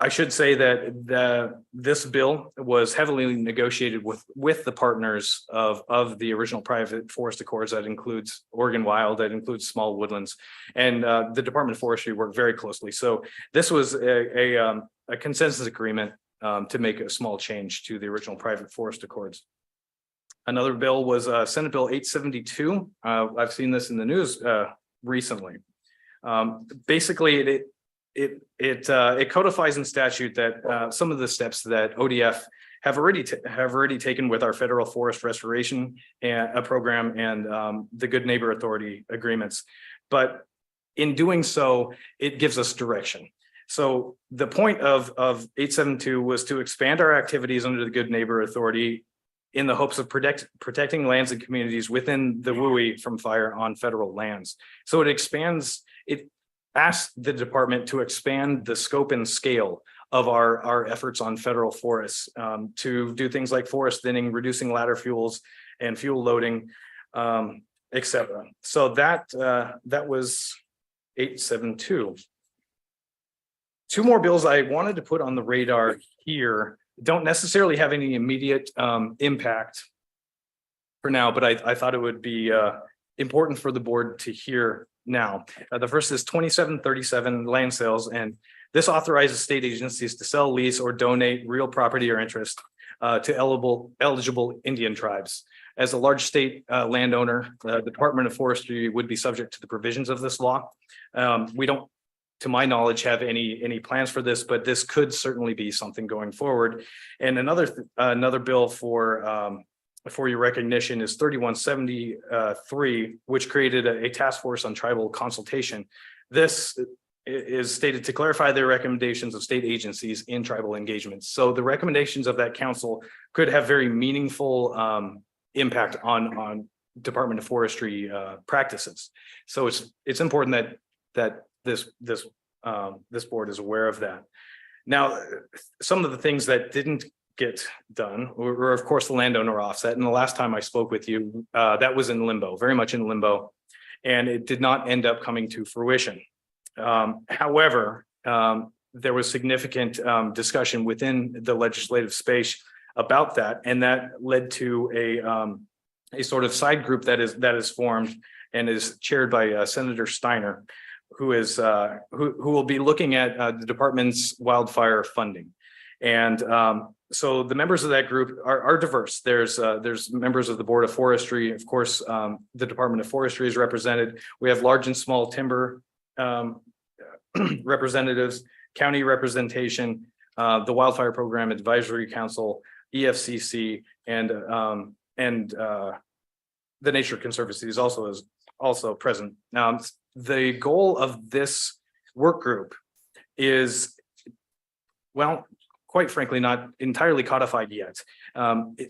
I should say that this bill was heavily negotiated with the partners of the original private forest accords. That includes Oregon Wild, that includes small woodlands, and the Department of Forestry worked very closely. So this was a consensus agreement to make a small change to the original private forest accords. Another bill was Senate Bill 872. I've seen this in the news recently. Basically, it codifies in statute that some of the steps that ODF have already taken with our federal forest restoration program and the Good Neighbor Authority agreements. But in doing so, it gives us direction. So the point of 872 was to expand our activities under the Good Neighbor Authority in the hopes of protecting lands and communities within the WUI from fire on federal lands. So it asks the department to expand the scope and scale of our efforts on federal forests to do things like forest thinning, reducing ladder fuels and fuel loading, etc. So that was 872. Two more bills I wanted to put on the radar here don't necessarily have any immediate impact for now, but I thought it would be important for the board to hear now. The first is 2737 land sales, and this authorizes state agencies to sell, lease, or donate real property or interest to eligible Indian tribes. As a large state landowner, the Department of Forestry would be subject to the provisions of this law. We don't, to my knowledge, have any plans for this, but this could certainly be something going forward. And another bill for your recognition is 3173, which created a task force on tribal consultation. This is stated to clarify the recommendations of state agencies in tribal engagements. So the recommendations of that council could have very meaningful impact on Department of Forestry practices. So it's important that this board is aware of that. Now, some of the things that didn't get done were, of course, the landowner offset. And the last time I spoke with you, that was in limbo, very much in limbo, and it did not end up coming to fruition. However, there was significant discussion within the legislative space about that, and that led to a sort of side group that is formed and is chaired by Senator Steiner, who will be looking at the department's wildfire funding. And so the members of that group are diverse. There's members of the Board of Forestry. Of course, the Department of Forestry is represented. We have large and small timber representatives, county representation, the Wildfire Program Advisory Council, EFCC, and the Nature Conservancy is also present. The goal of this work group is, well, quite frankly, not entirely codified yet. They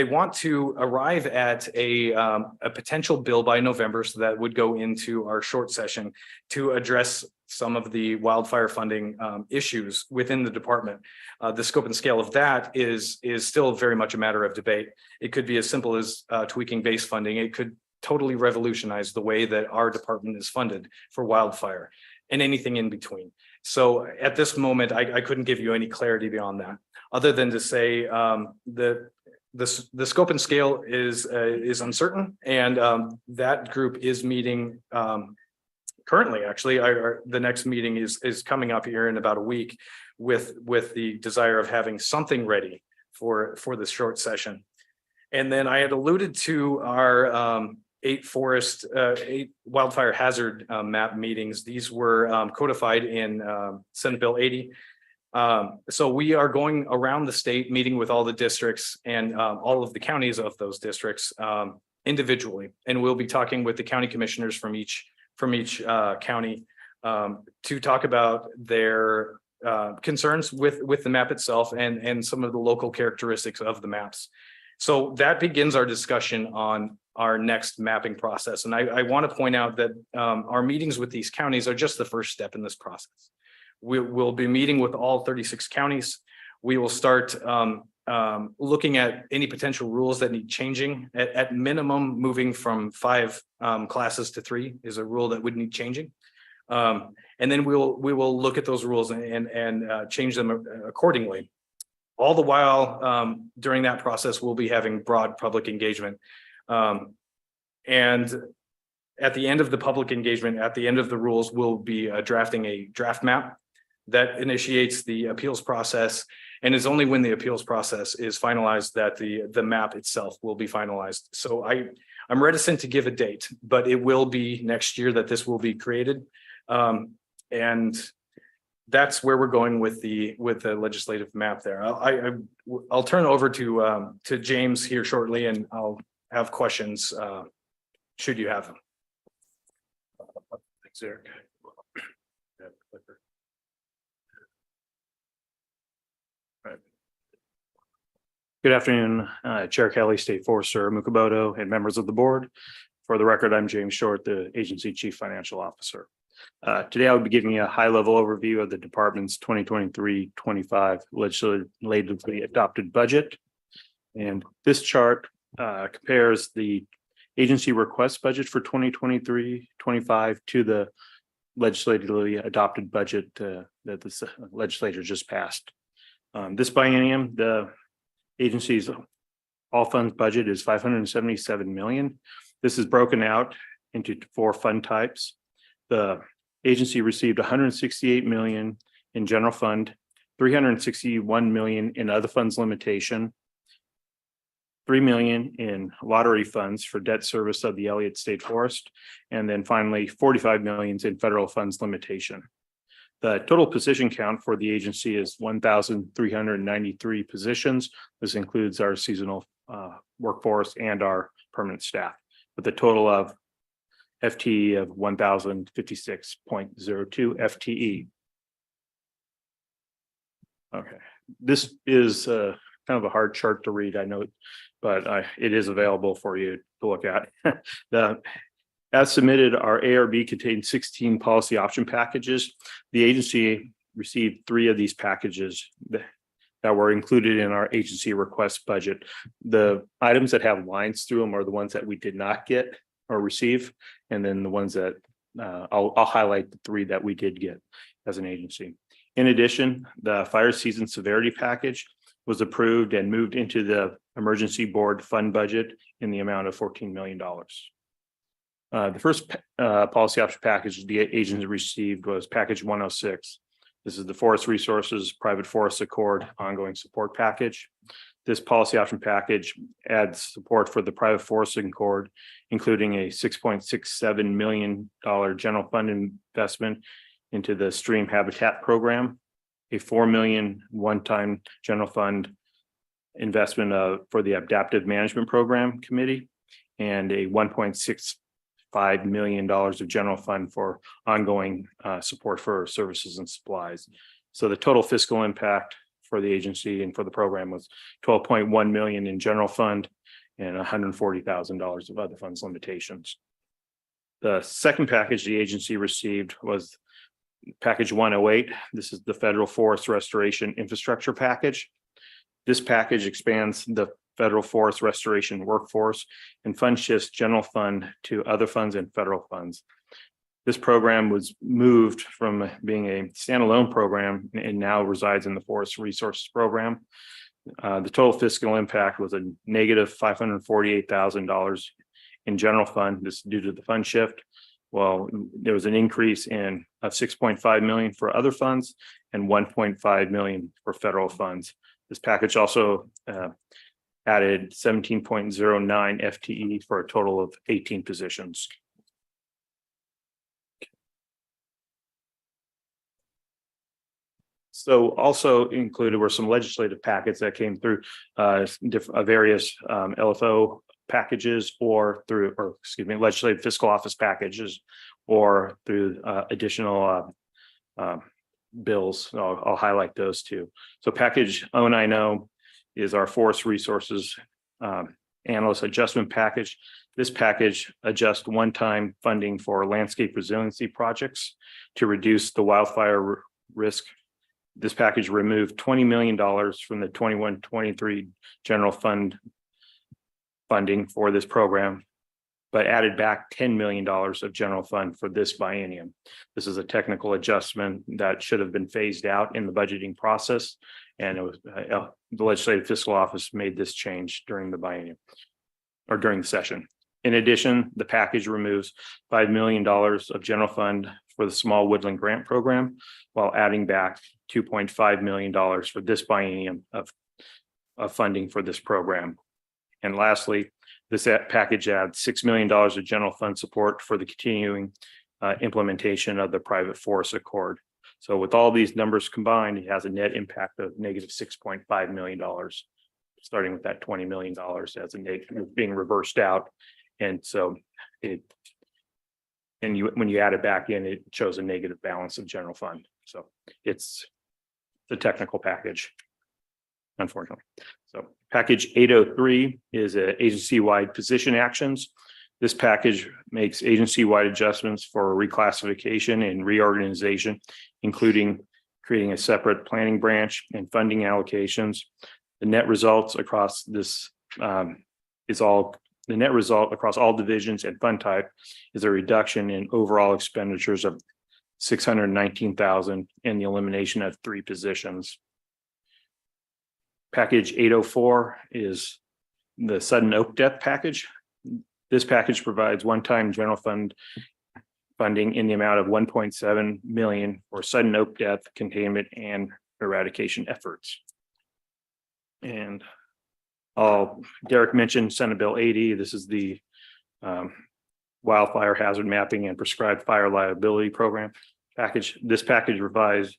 want to arrive at a potential bill by November, so that would go into our short session to address some of the wildfire funding issues within the department. The scope and scale of that is still very much a matter of debate. It could be as simple as tweaking base funding. It could totally revolutionize the way that our department is funded for wildfire, and anything in between. So at this moment, I couldn't give you any clarity beyond that, other than to say the scope and scale is uncertain, and that group is meeting currently. Actually, the next meeting is coming up here in about a week, with the desire of having something ready for this short session. And then I had alluded to our 8 wildfire hazard map meetings. These were codified in Senate Bill 80. So we are going around the state, meeting with all the districts and all of the counties of those districts individually, and we'll be talking with the county commissioners from each county to talk about their concerns with the map itself and some of the local characteristics of the maps. So that begins our discussion on our next mapping process. And I want to point out that our meetings with these counties are just the first step in this process. We'll be meeting with all 36 counties. We will start looking at any potential rules that need changing. At minimum, moving from 5 classes to 3 is a rule that would need changing. And then we will look at those rules and change them accordingly. All the while, during that process, we'll be having broad public engagement. And at the end of the public engagement, at the end of the rules, we'll be drafting a draft map that initiates the appeals process. And it's only when the appeals process is finalized that the map itself will be finalized. So I'm reticent to give a date, but it will be next year that this will be created. And that's where we're going with the legislative map there. I'll turn over to James here shortly, and I'll have questions should you have them. Thanks, Eric. Good afternoon, Chair Kelly, State Forester Mukomoto, and members of the board. For the record, I'm James Short, the agency chief financial officer. Today, I will be giving you a high-level overview of the department's 2023-25 legislatively adopted budget. And this chart compares the agency request budget for 2023-25 to the legislatively adopted budget that the legislature just passed. This biennium, the agency's all funds budget is $577 million. This is broken out into 4 fund types. The agency received $168 million in general fund, $361 million in other funds limitation, $3 million in lottery funds for debt service of the Elliott State Forest, and then finally $45 million in federal funds limitation. The total position count for the agency is 1,393 positions. This includes our seasonal workforce and our permanent staff, with a total of FTE of 1,056.02 FTE. Okay, this is kind of a hard chart to read, I know, but it is available for you to look at. As submitted, our ARB contained 16 policy option packages. The agency received 3 of these packages that were included in our agency request budget. The items that have lines through them are the ones that we did not get or receive. And then the ones that I'll highlight the 3 that we did get as an agency. In addition, the fire season severity package was approved and moved into the emergency board fund budget in the amount of $14 million. The first policy option package the agency received was package 106. This is the Forest Resources Private Forest Accord ongoing support package. This policy option package adds support for the private forest accord, including a $6.67 million general fund investment into the stream habitat program, a $4 million one-time general fund investment for the adaptive management program committee, and a $1.65 million of general fund for ongoing support for services and supplies. So the total fiscal impact for the agency and for the program was $12.1 million in general fund and $140,000 of other funds limitations. The second package the agency received was package 108. This is the federal forest restoration infrastructure package. This package expands the federal forest restoration workforce and fund shifts general fund to other funds and federal funds. This program was moved from being a standalone program and now resides in the Forest Resources Program. The total fiscal impact was a negative $548,000 in general fund. This is due to the fund shift. Well, there was an increase of $6.5 million for other funds and $1.5 million for federal funds. This package also added 17.09 FTE for a total of 18 positions. So also included were some legislative packets that came through various LFO packages or through, or excuse me, legislative fiscal office packages or through additional bills. I'll highlight those two. So package 090 is our forest resources analyst adjustment package. This package adjusts one-time funding for landscape resiliency projects to reduce the wildfire risk. This package removed $20 million from the 21-23 general fund funding for this program, but added back $10 million of general fund for this biennium. This is a technical adjustment that should have been phased out in the budgeting process. And it was the legislative fiscal office made this change during the biennium or during the session. In addition, the package removes $5 million of general fund for the small woodland grant program, while adding back $2.5 million for this biennium of funding for this program. And lastly, this package adds $6 million of general fund support for the continuing implementation of the private forest accord. So with all these numbers combined, it has a net impact of negative $6.5 million, starting with that $20 million as a negative being reversed out. And so when you add it back in, it shows a negative balance of general fund. So it's the technical package, unfortunately. So package 803 is agency-wide position actions. This package makes agency-wide adjustments for reclassification and reorganization, including creating a separate planning branch and funding allocations. The net results across this the net result across all divisions and fund type is a reduction in overall expenditures of $619,000 and the elimination of 3 positions. Package 804 is the sudden oak death package. This package provides one-time general fund funding in the amount of $1.7 million for sudden oak death containment and eradication efforts. And Derek mentioned Senate Bill 80. This is the wildfire hazard mapping and prescribed fire liability program package. This package revises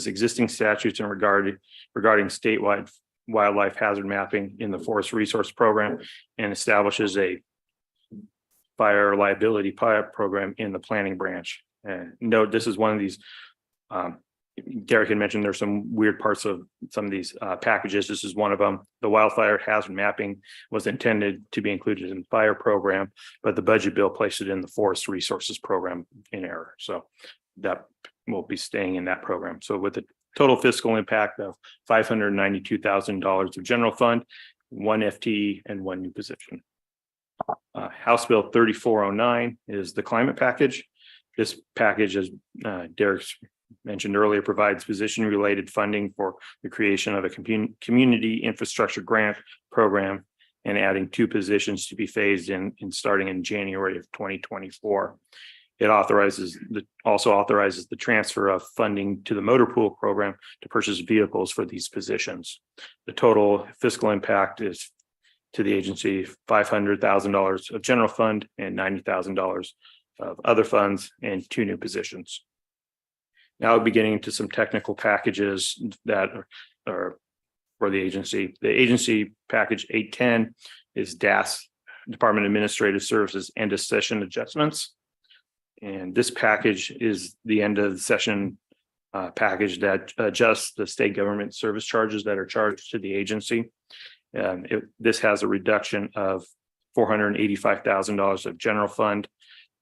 existing statutes in regarding statewide wildlife hazard mapping in the forest resource program and establishes a fire liability pilot program in the planning branch. And note, this is one of these Derek had mentioned there's some weird parts of some of these packages. This is one of them. The wildfire hazard mapping was intended to be included in the fire program, but the budget bill placed it in the forest resources program in error. So that will be staying in that program. So with the total fiscal impact of $592,000 of general fund, 1 FTE and 1 new position. House Bill 3409 is the climate package. This package, as Derek's mentioned earlier, provides position-related funding for the creation of a community infrastructure grant program and adding 2 positions to be phased in starting in January of 2024. It also authorizes the transfer of funding to the motor pool program to purchase vehicles for these positions. The total fiscal impact is to the agency $500,000 of general fund and $90,000 of other funds and 2 new positions. Now we'll be getting into some technical packages that are for the agency. The agency package 810 is DAS, Department of Administrative Services end of session adjustments. And this package is the end of the session package that adjusts the state government service charges that are charged to the agency. This has a reduction of $485,000 of general fund,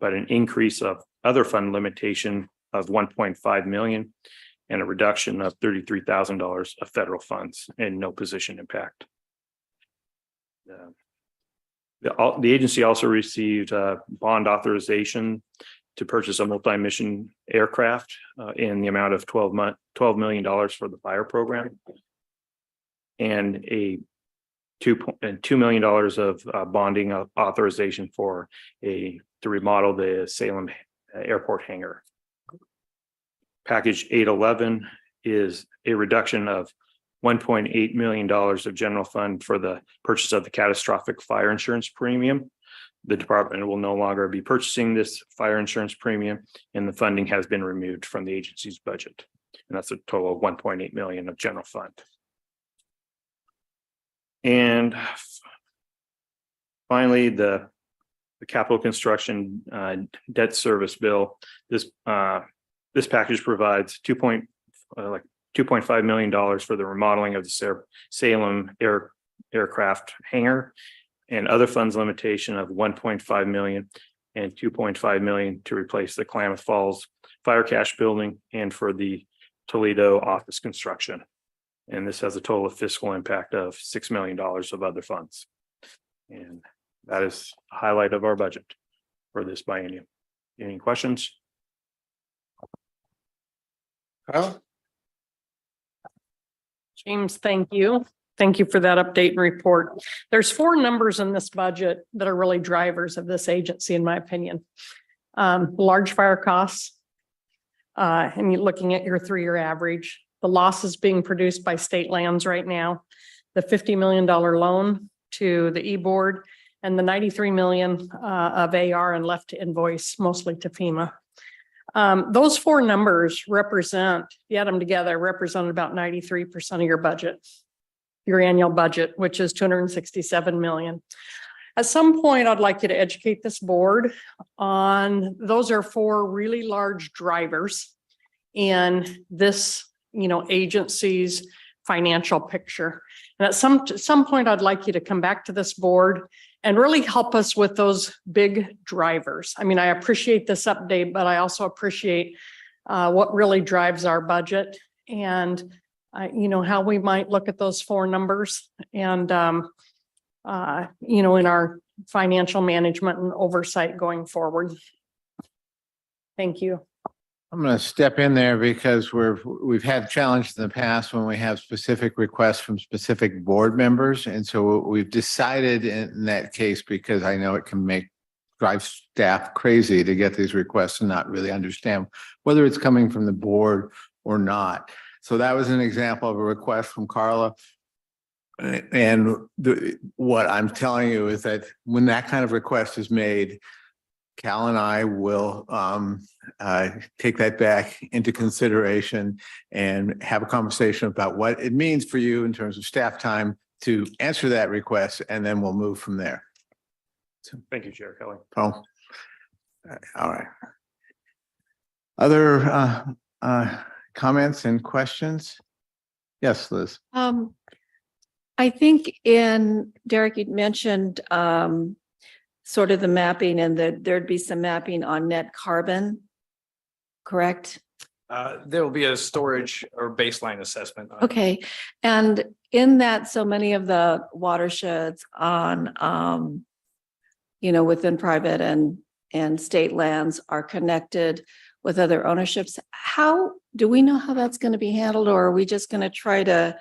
but an increase of other fund limitation of $1.5 million and a reduction of $33,000 of federal funds and no position impact. The agency also received bond authorization to purchase a multi-mission aircraft in the amount of $12 million for the fire program and $2 million of bonding authorization to remodel the Salem airport hangar. Package 811 is a reduction of $1.8 million of general fund for the purchase of the catastrophic fire insurance premium. The department will no longer be purchasing this fire insurance premium, and the funding has been removed from the agency's budget. And that's a total of $1.8 million of general fund. And Finally, the capital construction debt service bill. This package provides $2.5 million for the remodeling of the Salem aircraft hangar, and other funds limitation of $1.5 million and $2.5 million to replace the Klamath Falls Fire Cache building and for the Toledo office construction. And this has a total of fiscal impact of $6 million of other funds. And that is a highlight of our budget for this biennium. Any questions? Kyle? James, thank you. Thank you for that update and report. There's 4 numbers in this budget that are really drivers of this agency, in my opinion. Large fire costs, and you're looking at your 3-year average, the losses being produced by state lands right now, the $50 million loan to the E-board, and the $93 million of AR and left to invoice, mostly to FEMA. Those 4 numbers represent, if you add them together, represent about 93% of your budget, your annual budget, which is $267 million. At some point, I'd like you to educate this board on, those are 4 really large drivers in this, agency's financial picture. And at some point, I'd like you to come back to this board and really help us with those big drivers. I mean, I appreciate this update, but I also appreciate what really drives our budget and, how we might look at those 4 numbers and, in our financial management and oversight going forward. Thank you. I'm going to step in there because we've had challenges in the past when we have specific requests from specific board members. And so we've decided in that case, because I know it can drive staff crazy to get these requests and not really understand whether it's coming from the board or not. So that was an example of a request from Carla. And what I'm telling you is that when that kind of request is made, Cal and I will take that back into consideration and have a conversation about what it means for you in terms of staff time to answer that request, and then we'll move from there. Thank you, Chair Kelly. Oh, all right. Other comments and questions? Yes, Liz. I think Derek, you'd mentioned sort of the mapping and there'd be some mapping on net carbon, correct? There will be a storage or baseline assessment. Okay. And in that, so many of the watersheds on, within private and state lands are connected with other ownerships. How do we know how that's going to be handled, or are we just going to try to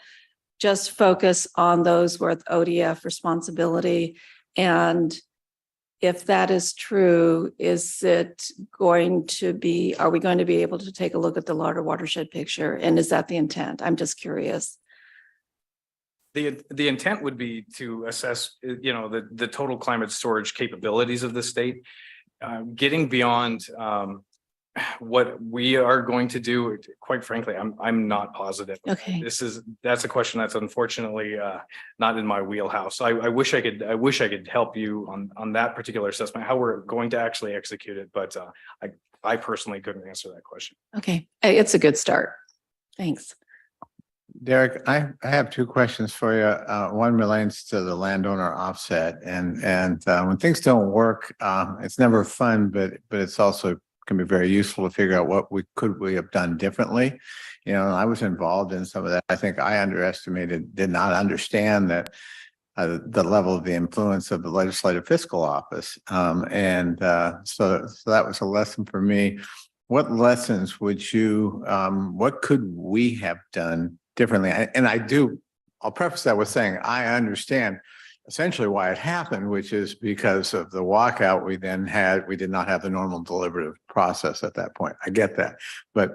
just focus on those with ODF responsibility? And if that is true, are we going to be able to take a look at the larger watershed picture? And is that the intent? I'm just curious. The intent would be to assess, the total climate storage capabilities of the state. Getting beyond what we are going to do, quite frankly, I'm not positive. Okay. That's a question that's unfortunately not in my wheelhouse. I wish I could help you on that particular assessment, how we're going to actually execute it, but I personally couldn't answer that question. Okay, it's a good start. Thanks. Derek, I have 2 questions for you. One relates to the landowner offset, and when things don't work, it's never fun, but it's also can be very useful to figure out what we could have done differently. I was involved in some of that. I think I did not understand that the level of the influence of the legislative fiscal office. So that was a lesson for me. What lessons what could we have done differently? And I'll preface that with saying, I understand essentially why it happened, which is because of the walkout we did not have the normal deliberative process at that point. I get that. But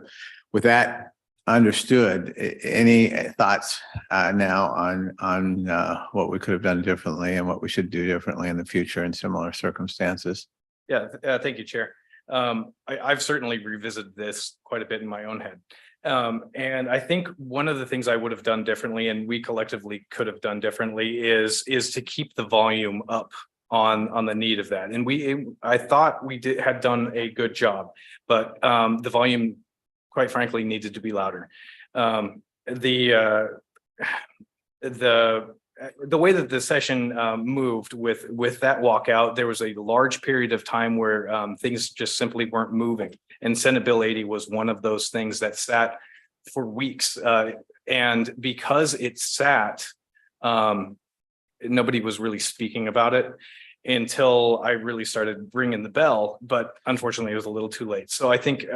with that understood, any thoughts now on what we could have done differently and what we should do differently in the future in similar circumstances? Yeah, thank you, Chair. I've certainly revisited this quite a bit in my own head. And I think one of the things I would have done differently, and we collectively could have done differently, is to keep the volume up on the need of that. And I thought we had done a good job, but the volume, quite frankly, needed to be louder. The way that the session moved with that walkout, there was a large period of time where things just simply weren't moving. And Senate Bill 80 was one of those things that sat for weeks. And because it sat, nobody was really speaking about it until I really started ringing the bell. But unfortunately, it was a little too late. So I think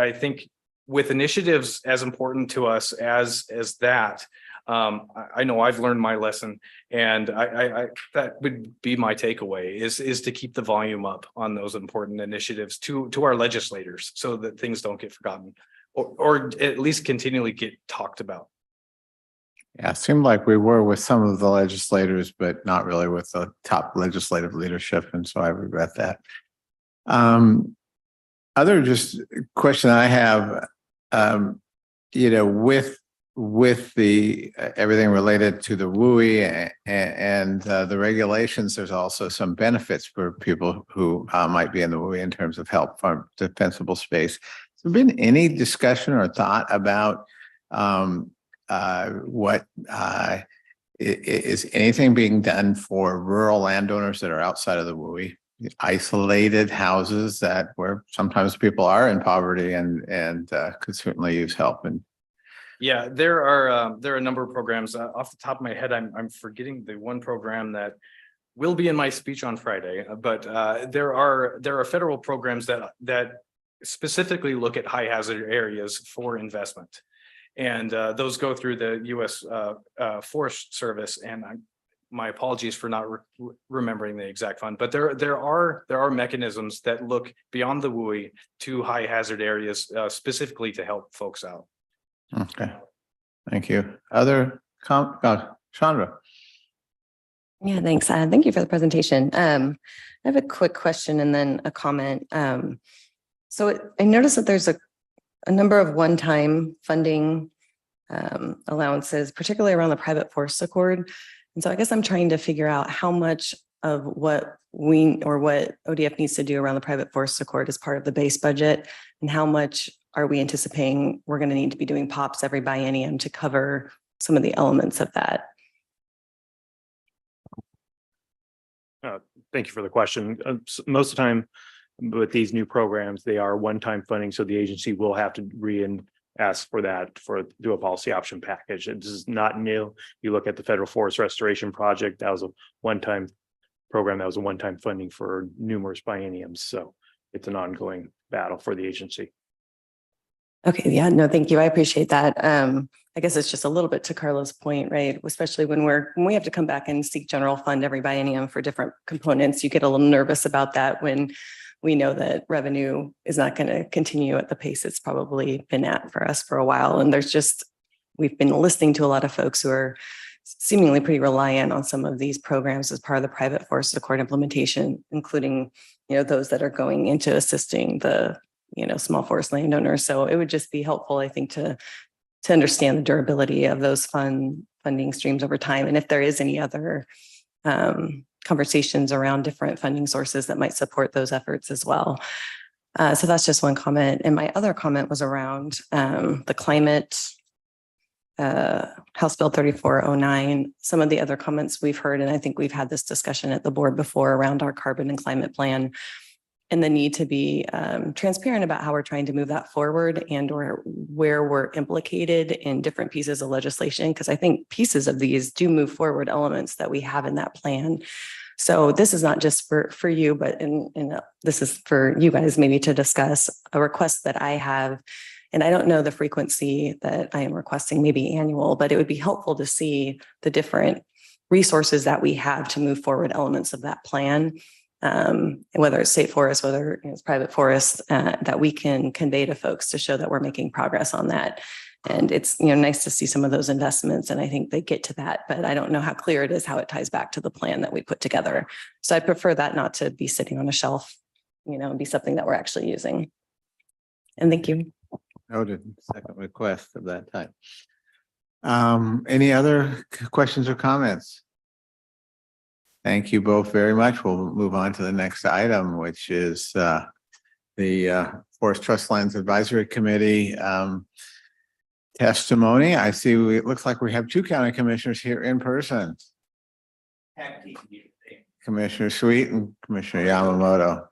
with initiatives as important to us as that, I know I've learned my lesson, and I that would be my takeaway is to keep the volume up on those important initiatives to our legislators so that things don't get forgotten or at least continually get talked about. Yeah, it seemed like we were with some of the legislators, but not really with the top legislative leadership. And so I regret that. Other just question I have, with the everything related to the WUI and the regulations, there's also some benefits for people who might be in the WUI in terms of help from defensible space. Has there been any discussion or thought about what is anything being done for rural landowners that are outside of the WUI, isolated houses that where sometimes people are in poverty and could certainly use help? And yeah, there are a number of programs. Off the top of my head, I'm forgetting the one program that will be in my speech on Friday. But there are federal programs that specifically look at high hazard areas for investment. And those go through the U.S. Forest Service, and my apologies for not remembering the exact fund. But there are mechanisms that look beyond the WUI to high hazard areas specifically to help folks out. Okay, thank you. Other Chandra? Yeah, thanks. Thank you for the presentation. I have a quick question and then a comment. So I noticed that there's a number of one-time funding allowances, particularly around the private forest accord. And so I guess I'm trying to figure out how much of what ODF needs to do around the private forest accord is part of the base budget, and how much are we anticipating we're going to need to be doing POPs every biennium to cover some of the elements of that? Thank you for the question. Most of the time with these new programs, they are one-time funding, so the agency will have to ask for that do a policy option package. This is not new. You look at the Federal Forest Restoration Project, that was a one-time program, that was a one-time funding for numerous bienniums. So it's an ongoing battle for the agency. Okay, yeah, no, thank you. I appreciate that. I guess it's just a little bit to Carla's point, right? Especially when we have to come back and seek general fund every biennium for different components. You get a little nervous about that when we know that revenue is not going to continue at the pace it's probably been at for us for a while. And we've been listening to a lot of folks who are seemingly pretty reliant on some of these programs as part of the private forest accord implementation, including, those that are going into assisting the small forest landowners. So it would just be helpful, I think, to understand the durability of those funding streams over time. And if there is any other conversations around different funding sources that might support those efforts as well. So that's just one comment. And my other comment was around the climate, House Bill 3409, some of the other comments we've heard, and I think we've had this discussion at the board before around our carbon and climate plan, and the need to be transparent about how we're trying to move that forward and or where we're implicated in different pieces of legislation, because I think pieces of these do move forward elements that we have in that plan. So this is not just for you, but this is for you guys maybe to discuss a request that I have. And I don't know the frequency that I am requesting, maybe annual, but it would be helpful to see the different resources that we have to move forward elements of that plan. Whether it's state forest, whether it's private forest, that we can convey to folks to show that we're making progress on that. And it's nice to see some of those investments, and I think they get to that, but I don't know how clear it is how it ties back to the plan that we put together. So I prefer that not to be sitting on a shelf, and be something that we're actually using. And thank you. Noted. Second request of that type. Any other questions or comments? Thank you both very much. We'll move on to the next item, which is the Forest Trust Lands Advisory Committee testimony. I see it looks like we have two county commissioners here in person. Commissioner Sweet and Commissioner Yamamoto.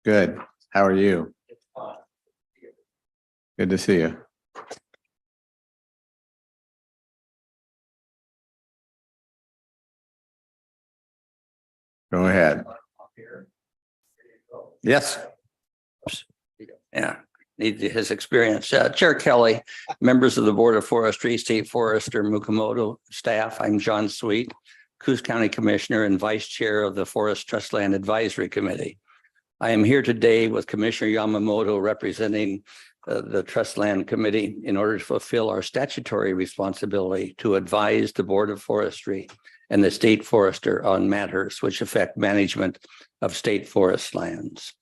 Good. How are you? Good to see you. Go ahead. Yes. Yeah, need his experience. Chair Kelly, members of the Board of Forestry, State Forester Mukamoto staff, I'm John Sweet, Coos County Commissioner and Vice Chair of the Forest Trust Land Advisory Committee. I am here today with Commissioner Yamamoto representing the Trust Land Committee in order to fulfill our statutory responsibility to advise the Board of Forestry and the State Forester on matters which affect management of state forest lands.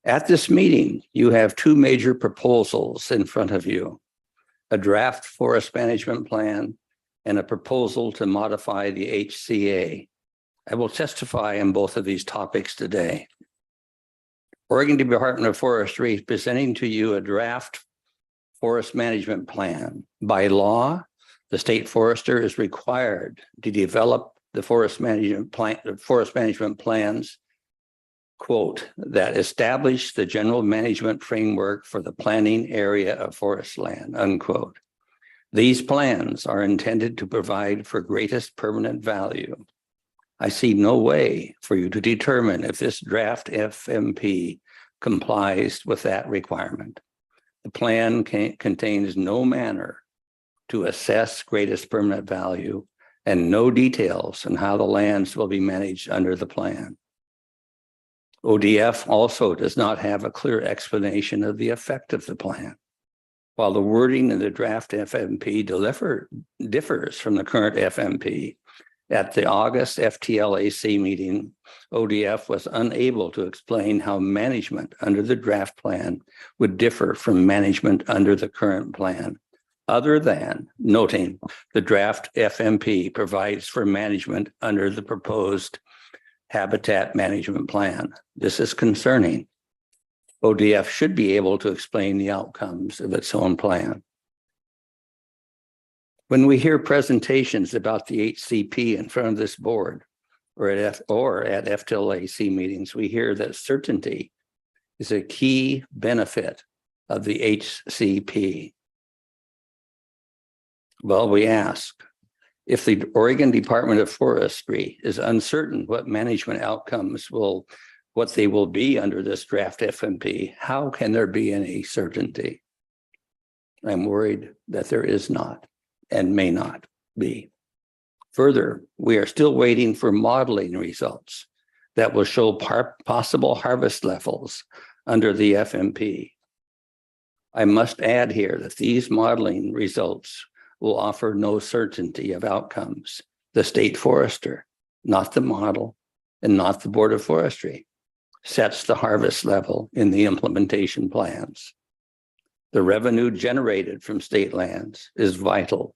At this meeting, you have two major proposals in front of you: a draft forest management plan and a proposal to modify the HCA. I will testify on both of these topics today. Oregon Department of Forestry is presenting to you a draft forest management plan. By law, the state forester is required to develop the forest management plans, quote, that establish the general management framework for the planning area of forest land, unquote. These plans are intended to provide for greatest permanent value. I see no way for you to determine if this draft FMP complies with that requirement. The plan contains no manner to assess greatest permanent value and no details on how the lands will be managed under the plan. ODF also does not have a clear explanation of the effect of the plan. While the wording in the draft FMP differs from the current FMP, at the August FTLAC meeting, ODF was unable to explain how management under the draft plan would differ from management under the current plan, other than noting the draft FMP provides for management under the proposed habitat management plan. This is concerning. ODF should be able to explain the outcomes of its own plan. When we hear presentations about the HCP in front of this board or at FTLAC meetings, we hear that certainty is a key benefit of the HCP. Well, we ask, if the Oregon Department of Forestry is uncertain what management outcomes what they will be under this draft FMP, how can there be any certainty? I'm worried that there is not and may not be. Further, we are still waiting for modeling results that will show possible harvest levels under the FMP. I must add here that these modeling results will offer no certainty of outcomes. The state forester, not the model, and not the Board of Forestry, sets the harvest level in the implementation plans. The revenue generated from state lands is vital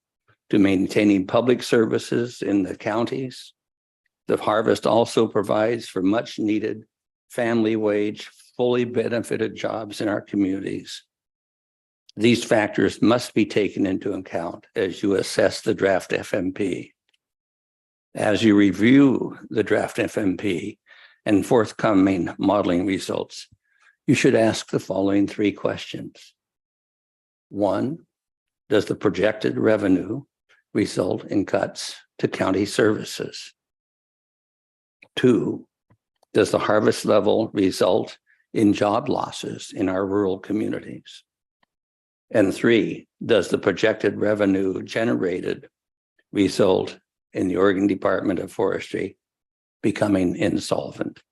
to maintaining public services in the counties. The harvest also provides for much needed family wage, fully benefited jobs in our communities. These factors must be taken into account as you assess the draft FMP. As you review the draft FMP and forthcoming modeling results, you should ask the following three questions. 1, does the projected revenue result in cuts to county services? 2, does the harvest level result in job losses in our rural communities? And 3, does the projected revenue generated result in the Oregon Department of Forestry becoming insolvent?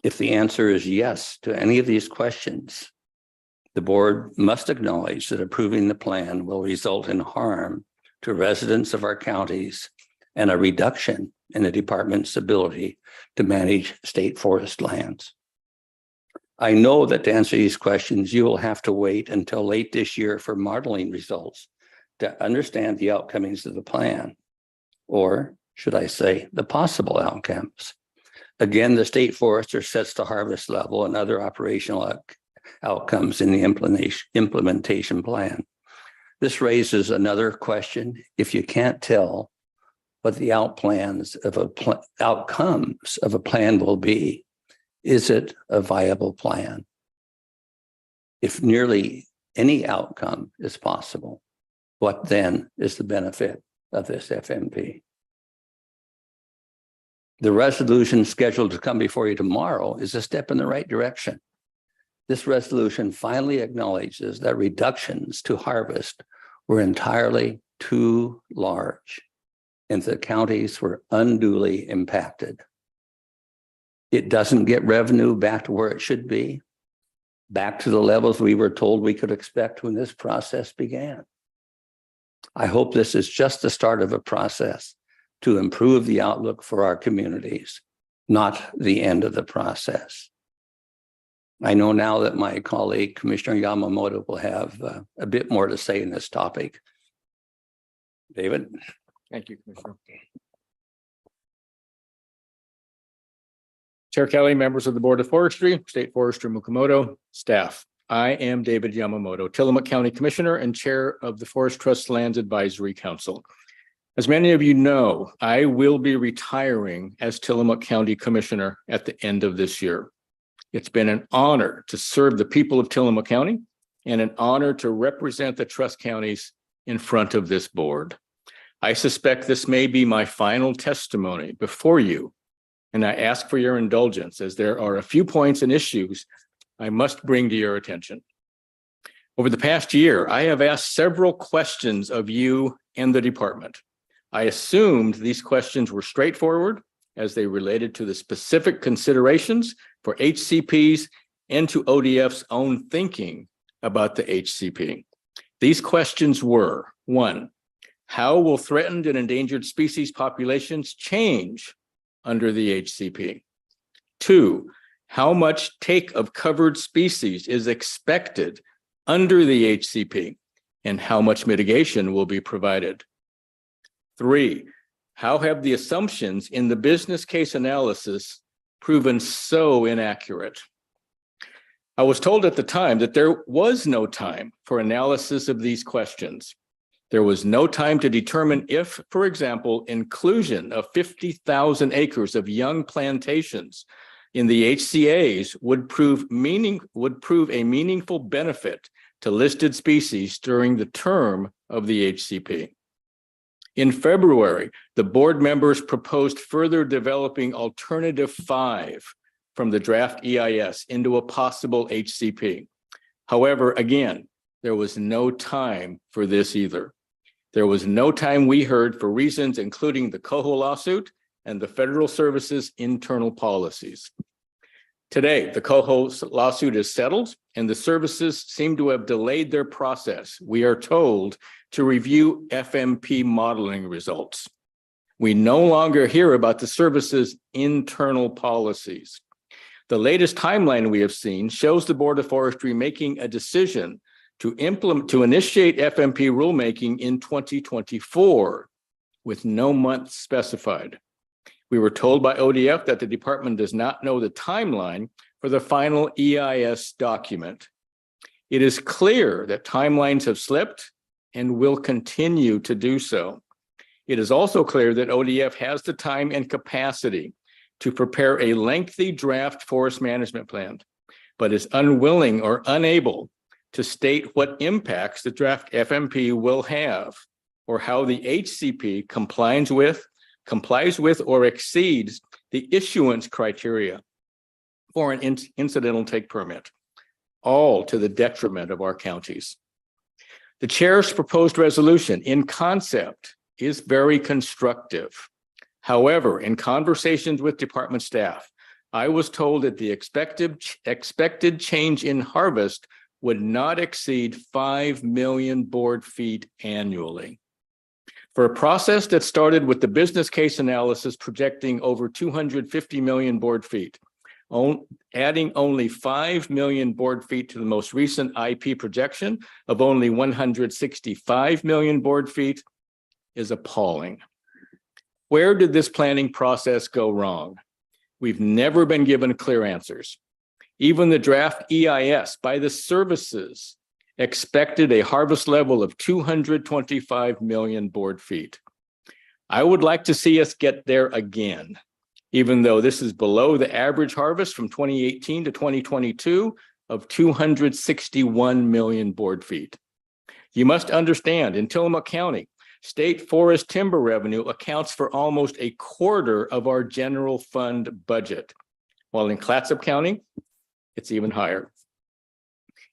If the answer is yes to any of these questions, the board must acknowledge that approving the plan will result in harm to residents of our counties and a reduction in the department's ability to manage state forest lands. I know that to answer these questions, you will have to wait until late this year for modeling results to understand the outcomes of the plan. Or should I say, the possible outcomes. Again, the state forester sets the harvest level and other operational outcomes in the implementation plan. This raises another question. If you can't tell what the outcomes of a plan will be, is it a viable plan? If nearly any outcome is possible, what then is the benefit of this FMP? The resolution scheduled to come before you tomorrow is a step in the right direction. This resolution finally acknowledges that reductions to harvest were entirely too large and the counties were unduly impacted. It doesn't get revenue back to where it should be, back to the levels we were told we could expect when this process began. I hope this is just the start of a process to improve the outlook for our communities, not the end of the process. I know now that my colleague, Commissioner Yamamoto, will have a bit more to say in this topic. David? Thank you, Commissioner. Chair Kelly, members of the Board of Forestry, State Forester Mukamoto, staff. I am David Yamamoto, Tillamook County Commissioner and Chair of the Forest Trust Lands Advisory Council. As many of you know, I will be retiring as Tillamook County Commissioner at the end of this year. It's been an honor to serve the people of Tillamook County and an honor to represent the trust counties in front of this board. I suspect this may be my final testimony before you, and I ask for your indulgence as there are a few points and issues I must bring to your attention. Over the past year, I have asked several questions of you and the department. I assumed these questions were straightforward as they related to the specific considerations for HCPs and to ODF's own thinking about the HCP. These questions were: 1, how will threatened and endangered species populations change under the HCP? 2, how much take of covered species is expected under the HCP and how much mitigation will be provided? 3, how have the assumptions in the business case analysis proven so inaccurate? I was told at the time that there was no time for analysis of these questions. There was no time to determine if, for example, inclusion of 50,000 acres of young plantations in the HCAs would prove a meaningful benefit to listed species during the term of the HCP. In February, the board members proposed further developing alternative 5 from the draft EIS into a possible HCP. However, again, there was no time for this either. There was no time, we heard, for reasons including the Coho lawsuit and the Federal Service's internal policies. Today, the Coho lawsuit is settled and the services seem to have delayed their process, we are told, to review FMP modeling results. We no longer hear about the service's internal policies. The latest timeline we have seen shows the Board of Forestry making a decision to initiate FMP rulemaking in 2024 with no month specified. We were told by ODF that the department does not know the timeline for the final EIS document. It is clear that timelines have slipped and will continue to do so. It is also clear that ODF has the time and capacity to prepare a lengthy draft forest management plan, but is unwilling or unable to state what impacts the draft FMP will have or how the HCP complies with or exceeds the issuance criteria for an incidental take permit, all to the detriment of our counties. The chair's proposed resolution in concept is very constructive. However, in conversations with department staff, I was told that the expected change in harvest would not exceed 5 million board feet annually. For a process that started with the business case analysis projecting over 250 million board feet, adding only 5 million board feet to the most recent IP projection of only 165 million board feet is appalling. Where did this planning process go wrong? We've never been given clear answers. Even the draft EIS by the services expected a harvest level of 225 million board feet. I would like to see us get there again, even though this is below the average harvest from 2018 to 2022 of 261 million board feet. You must understand, in Tillamook County, state forest timber revenue accounts for almost a quarter of our general fund budget, while in Clatsop County, it's even higher.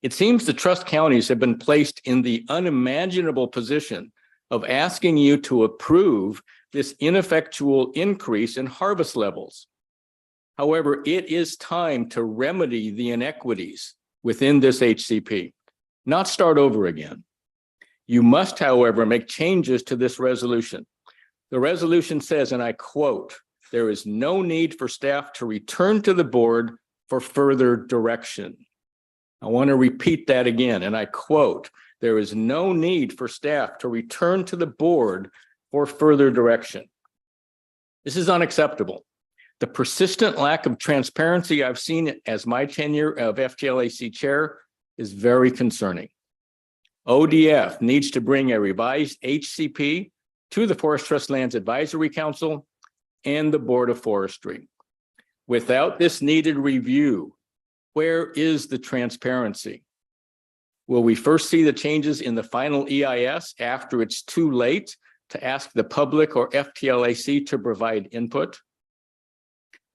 It seems the trust counties have been placed in the unimaginable position of asking you to approve this ineffectual increase in harvest levels. However, it is time to remedy the inequities within this HCP, not start over again. You must, however, make changes to this resolution. The resolution says, and I quote, "There is no need for staff to return to the board for further direction." I want to repeat that again, and I quote, "There is no need for staff to return to the board for further direction." This is unacceptable. The persistent lack of transparency I've seen as my tenure of FTLAC chair is very concerning. ODF needs to bring a revised HCP to the Forest Trust Lands Advisory Council and the Board of Forestry. Without this needed review, where is the transparency? Will we first see the changes in the final EIS after it's too late to ask the public or FTLAC to provide input?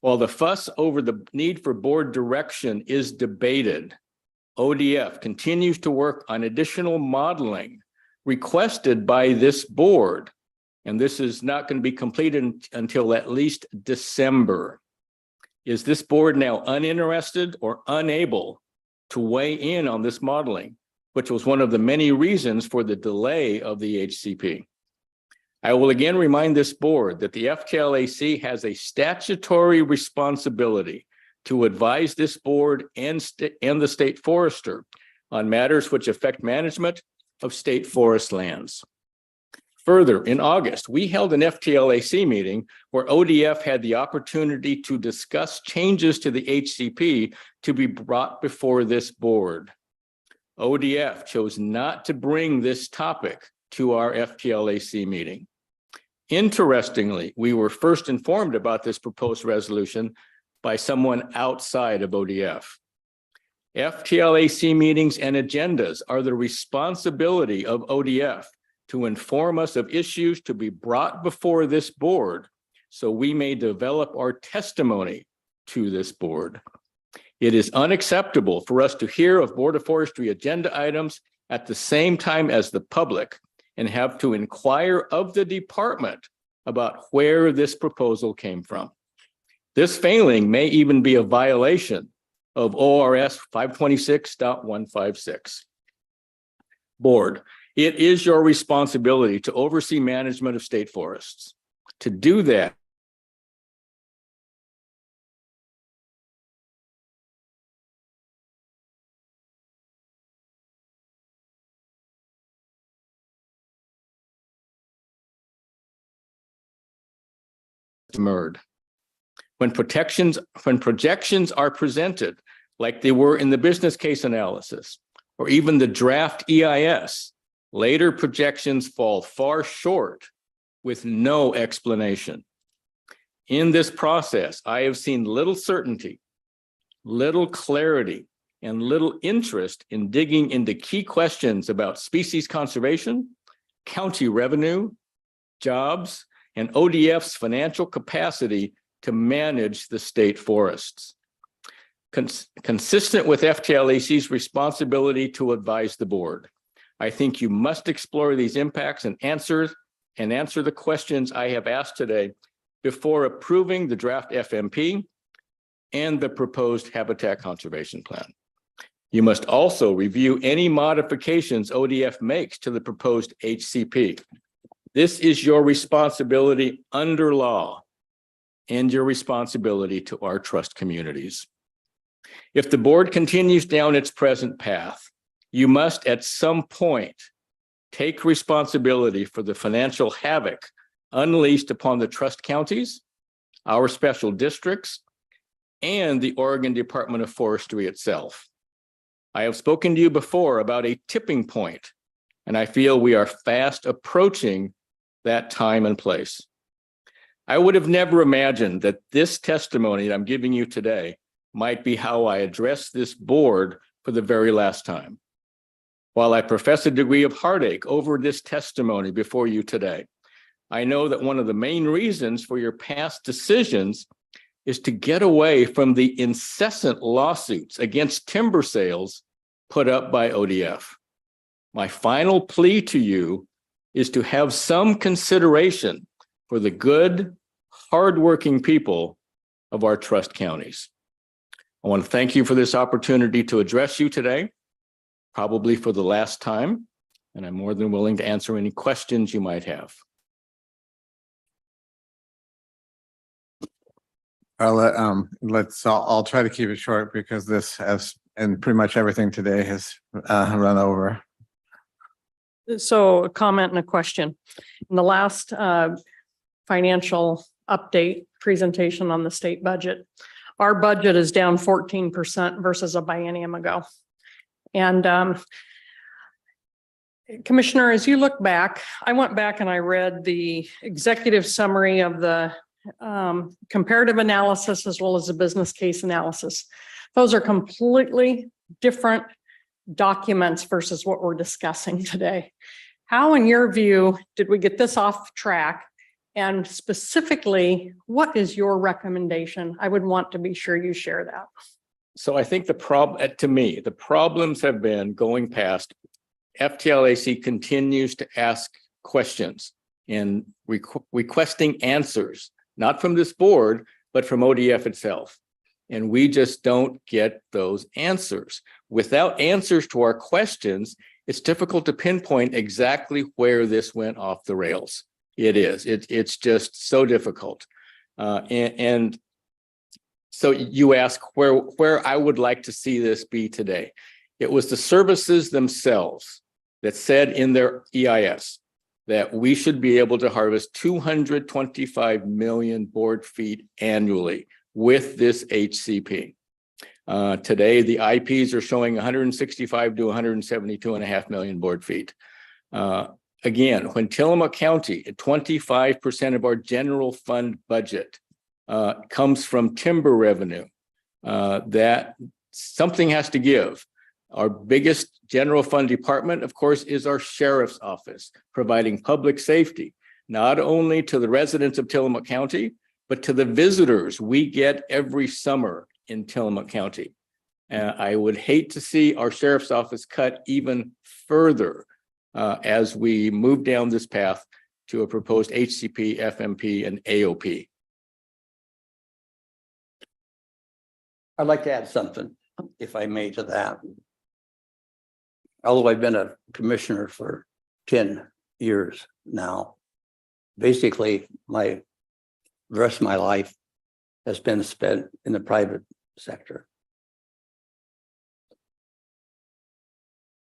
While the fuss over the need for board direction is debated, ODF continues to work on additional modeling requested by this board, and this is not going to be completed until at least December. Is this board now uninterested or unable to weigh in on this modeling, which was one of the many reasons for the delay of the HCP? I will again remind this board that the FTLAC has a statutory responsibility to advise this board and the state forester on matters which affect management of state forest lands. Further, in August, we held an FTLAC meeting where ODF had the opportunity to discuss changes to the HCP to be brought before this board. ODF chose not to bring this topic to our FTLAC meeting. Interestingly, we were first informed about this proposed resolution by someone outside of ODF. FTLAC meetings and agendas are the responsibility of ODF to inform us of issues to be brought before this board so we may develop our testimony to this board. It is unacceptable for us to hear of Board of Forestry agenda items at the same time as the public and have to inquire of the department about where this proposal came from. This failing may even be a violation of ORS 526.156. Board, it is your responsibility to oversee management of state forests. To do that, when projections are presented like they were in the business case analysis or even the draft EIS, later projections fall far short with no explanation. In this process, I have seen little certainty, little clarity, and little interest in digging into key questions about species conservation, county revenue, jobs, and ODF's financial capacity to manage the state forests. Consistent with FTLAC's responsibility to advise the board, I think you must explore these impacts and answer the questions I have asked today before approving the draft FMP and the proposed habitat conservation plan. You must also review any modifications ODF makes to the proposed HCP. This is your responsibility under law and your responsibility to our trust communities. If the board continues down its present path, you must at some point take responsibility for the financial havoc unleashed upon the trust counties, our special districts, and the Oregon Department of Forestry itself. I have spoken to you before about a tipping point, and I feel we are fast approaching that time and place. I would have never imagined that this testimony that I'm giving you today might be how I address this board for the very last time. While I profess a degree of heartache over this testimony before you today, I know that one of the main reasons for your past decisions is to get away from the incessant lawsuits against timber sales put up by ODF. My final plea to you is to have some consideration for the good, hardworking people of our trust counties. I want to thank you for this opportunity to address you today, probably for the last time, and I'm more than willing to answer any questions you might have. I'll try to keep it short because this has, and pretty much everything today has run over. So a comment and a question. In the last financial update presentation on the state budget, our budget is down 14% versus a biennium ago. And Commissioner, as you look back, I went back and I read the executive summary of the comparative analysis as well as the business case analysis. Those are completely different documents versus what we're discussing today. How, in your view, did we get this off track? And specifically, what is your recommendation? I would want to be sure you share that. So I think to me, the problems have been going past. FTLAC continues to ask questions and requesting answers, not from this board, but from ODF itself. And we just don't get those answers. Without answers to our questions, it's difficult to pinpoint exactly where this went off the rails. It is. It's just so difficult. And so you ask where I would like to see this be today. It was the services themselves that said in their EIS that we should be able to harvest 225 million board feet annually with this HCP. Today, the IPs are showing 165 to 172.5 million board feet. Again, when Tillamook County, 25% of our general fund budget comes from timber revenue, that something has to give. Our biggest general fund department, of course, is our sheriff's office, providing public safety, not only to the residents of Tillamook County, but to the visitors we get every summer in Tillamook County. I would hate to see our sheriff's office cut even further as we move down this path to a proposed HCP, FMP, and AOP. I'd like to add something, if I may, to that. Although I've been a commissioner for 10 years now, basically the rest of my life has been spent in the private sector.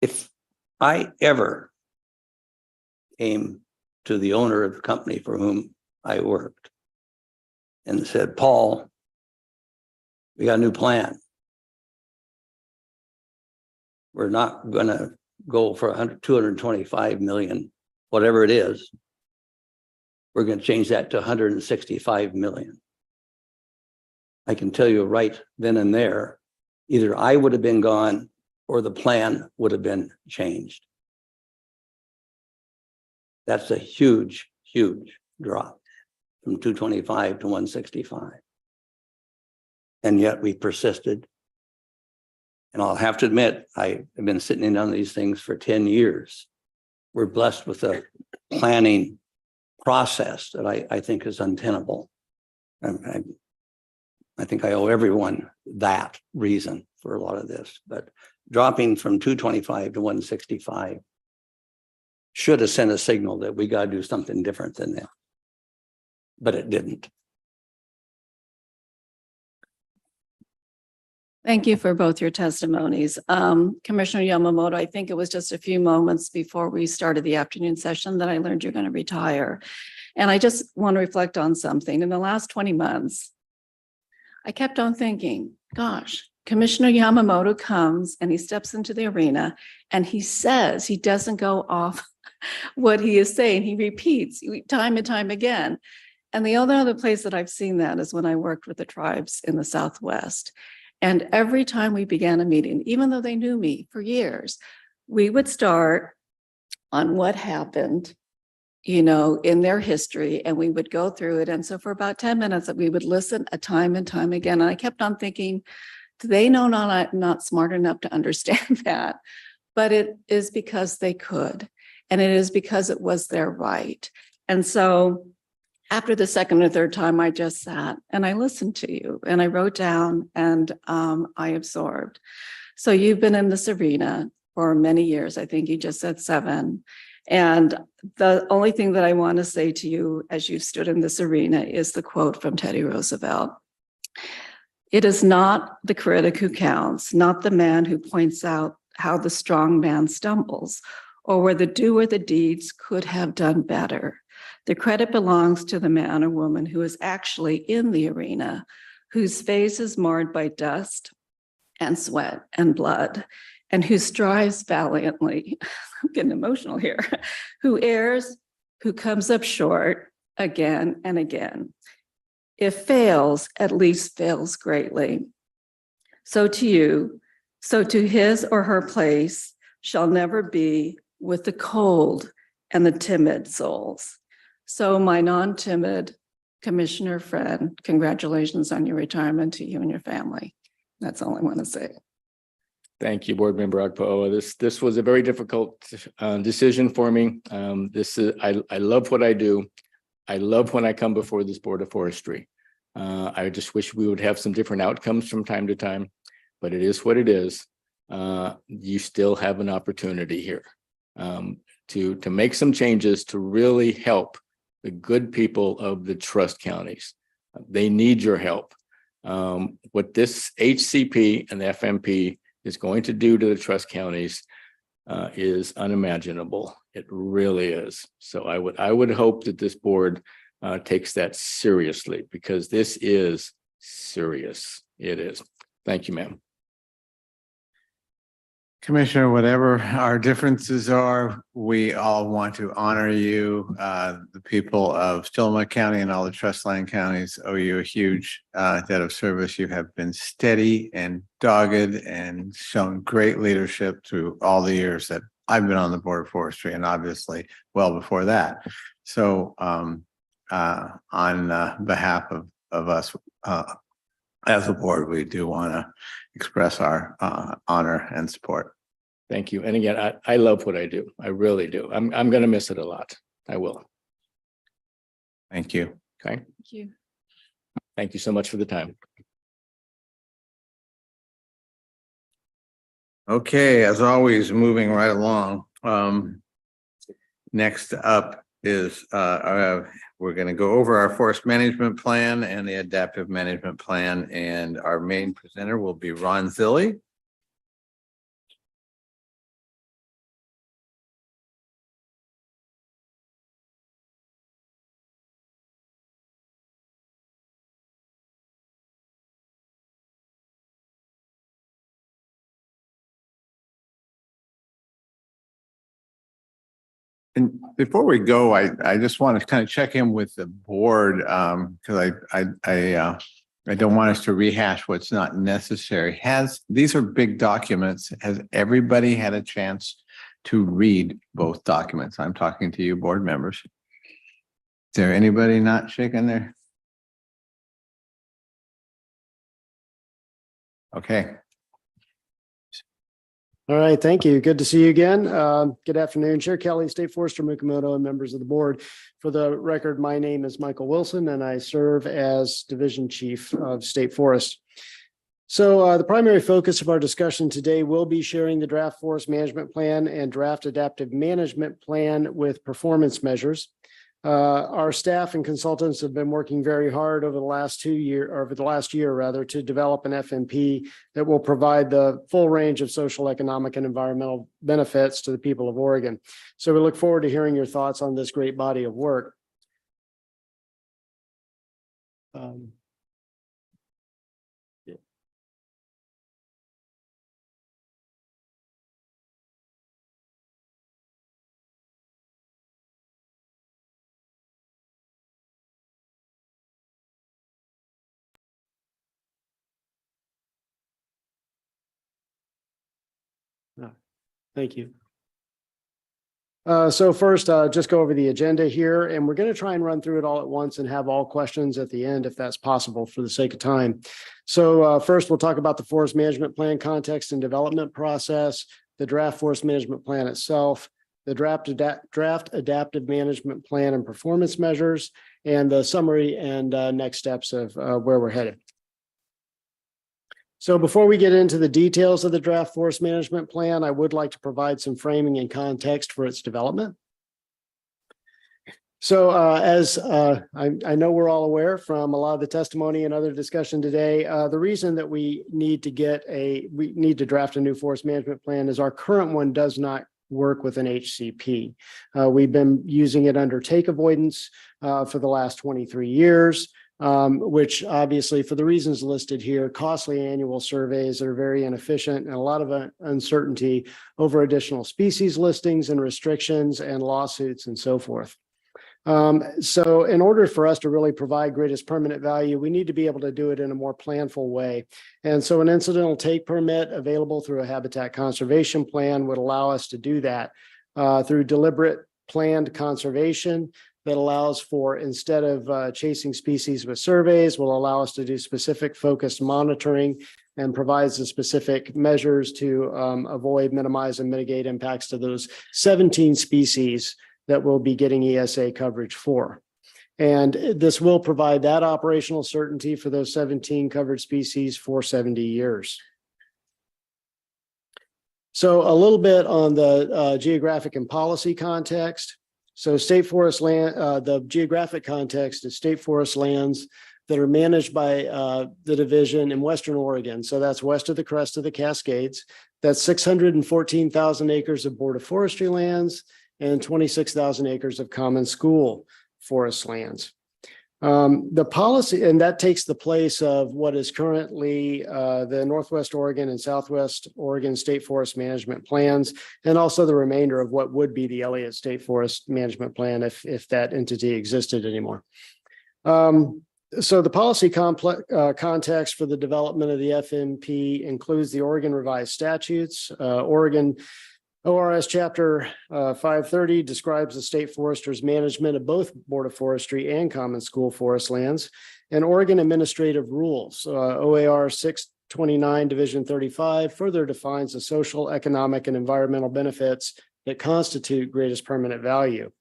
If I ever came to the owner of the company for whom I worked and said, Paul, we got a new plan. We're not going to go for 225 million, whatever it is. We're going to change that to 165 million. I can tell you right then and there, either I would have been gone or the plan would have been changed. That's a huge, huge drop from 225 to 165. And yet we persisted. And I'll have to admit, I have been sitting in on these things for 10 years. We're blessed with a planning process that I think is untenable. I think I owe everyone that reason for a lot of this, but dropping from 225 to 165 should have sent a signal that we got to do something different than that, but it didn't. Thank you for both your testimonies. Commissioner Yamamoto, I think it was just a few moments before we started the afternoon session that I learned you're going to retire. And I just want to reflect on something. In the last 20 months, I kept on thinking, gosh, Commissioner Yamamoto comes and he steps into the arena and he says, he doesn't go off what he is saying. He repeats time and time again. And the only other place that I've seen that is when I worked with the tribes in the Southwest. And every time we began a meeting, even though they knew me for years, we would start on what happened, you know, in their history, and we would go through it. And so for about 10 minutes, we would listen a time and time again. And I kept on thinking, do they know I'm not smart enough to understand that? But it is because they could, and it is because it was their right. And so after the second or third time, I just sat and I listened to you and I wrote down and I absorbed. So you've been in this arena for many years. I think you just said 7. And the only thing that I want to say to you as you stood in this arena is the quote from Teddy Roosevelt. It is not the critic who counts, not the man who points out how the strong man stumbles or where the doer the deeds could have done better. The credit belongs to the man or woman who is actually in the arena, whose face is marred by dust and sweat and blood, and who strives valiantly. I'm getting emotional here. Who errs, who comes up short again and again. If fails, at least fails greatly. So to you, so to his or her place shall never be with the cold and the timid souls. So my non-timid commissioner friend, congratulations on your retirement to you and your family. That's all I want to say. Thank you, Board Member Agpaoa. This was a very difficult decision for me. I love what I do. I love when I come before this Board of Forestry. I just wish we would have some different outcomes from time to time, but it is what it is. You still have an opportunity here to make some changes to really help the good people of the trust counties. They need your help. What this HCP and the FMP is going to do to the trust counties is unimaginable. It really is. So I would hope that this board takes that seriously, because this is serious. It is. Thank you, ma'am. Commissioner, whatever our differences are, we all want to honor you. The people of Tillamook County and all the trust land counties owe you a huge debt of service. You have been steady and dogged and shown great leadership through all the years that I've been on the Board of Forestry, and obviously well before that. So on behalf of us as a board, we do want to express our honor and support. Thank you. And again, I love what I do. I really do. I'm going to miss it a lot. I will. Thank you. Okay. Thank you. Thank you so much for the time. Okay, as always, moving right along. Next up is we're going to go over our forest management plan and the adaptive management plan, and our main presenter will be Ron Zilli. And before we go, I just want to kind of check in with the board because I don't want us to rehash what's not necessary. These are big documents. Has everybody had a chance to read both documents? I'm talking to you, board members. Is there anybody not shaking there? Okay. All right, thank you. Good to see you again. Good afternoon, Chair Kelly, State Forester Mukomoto, and members of the board. For the record, my name is Michael Wilson, and I serve as Division Chief of State Forest. So the primary focus of our discussion today will be sharing the draft forest management plan and draft adaptive management plan with performance measures. Our staff and consultants have been working very hard over the last year rather, to develop an FMP that will provide the full range of social, economic, and environmental benefits to the people of Oregon. So we look forward to hearing your thoughts on this great body of work. Thank you. So first, just go over the agenda here, and we're going to try and run through it all at once and have all questions at the end, if that's possible, for the sake of time. So first, we'll talk about the forest management plan context and development process, the draft forest management plan itself, the draft adaptive management plan and performance measures, and the summary and next steps of where we're headed. So before we get into the details of the draft forest management plan, I would like to provide some framing and context for its development. So as I know we're all aware from a lot of the testimony and other discussion today, the reason that we need to draft a new forest management plan is our current one does not work with an HCP. We've been using it under take avoidance for the last 23 years. Which obviously, for the reasons listed here, costly annual surveys that are very inefficient and a lot of uncertainty over additional species listings and restrictions and lawsuits and so forth. So in order for us to really provide greatest permanent value, we need to be able to do it in a more planful way. And so an incidental take permit available through a habitat conservation plan would allow us to do that through deliberate planned conservation that allows for, instead of chasing species with surveys, will allow us to do specific focused monitoring and provides the specific measures to avoid, minimize, and mitigate impacts to those 17 species that we'll be getting ESA coverage for. And this will provide that operational certainty for those 17 covered species for 70 years. So a little bit on the geographic and policy context. So state forest land, the geographic context is state forest lands that are managed by the division in Western Oregon. So that's west of the crest of the Cascades. That's 614,000 acres of Board of Forestry lands and 26,000 acres of common school forest lands. The policy, and that takes the place of what is currently the Northwest Oregon and Southwest Oregon State Forest Management Plans, and also the remainder of what would be the Elliott State Forest Management Plan if that entity existed anymore. So the policy context for the development of the FMP includes the Oregon Revised Statutes. Oregon ORS Chapter 530 describes the state forester's management of both Board of Forestry and common school forest lands, and Oregon Administrative Rules. OAR 629 Division 35 further defines the social, economic, and environmental benefits that constitute greatest permanent value,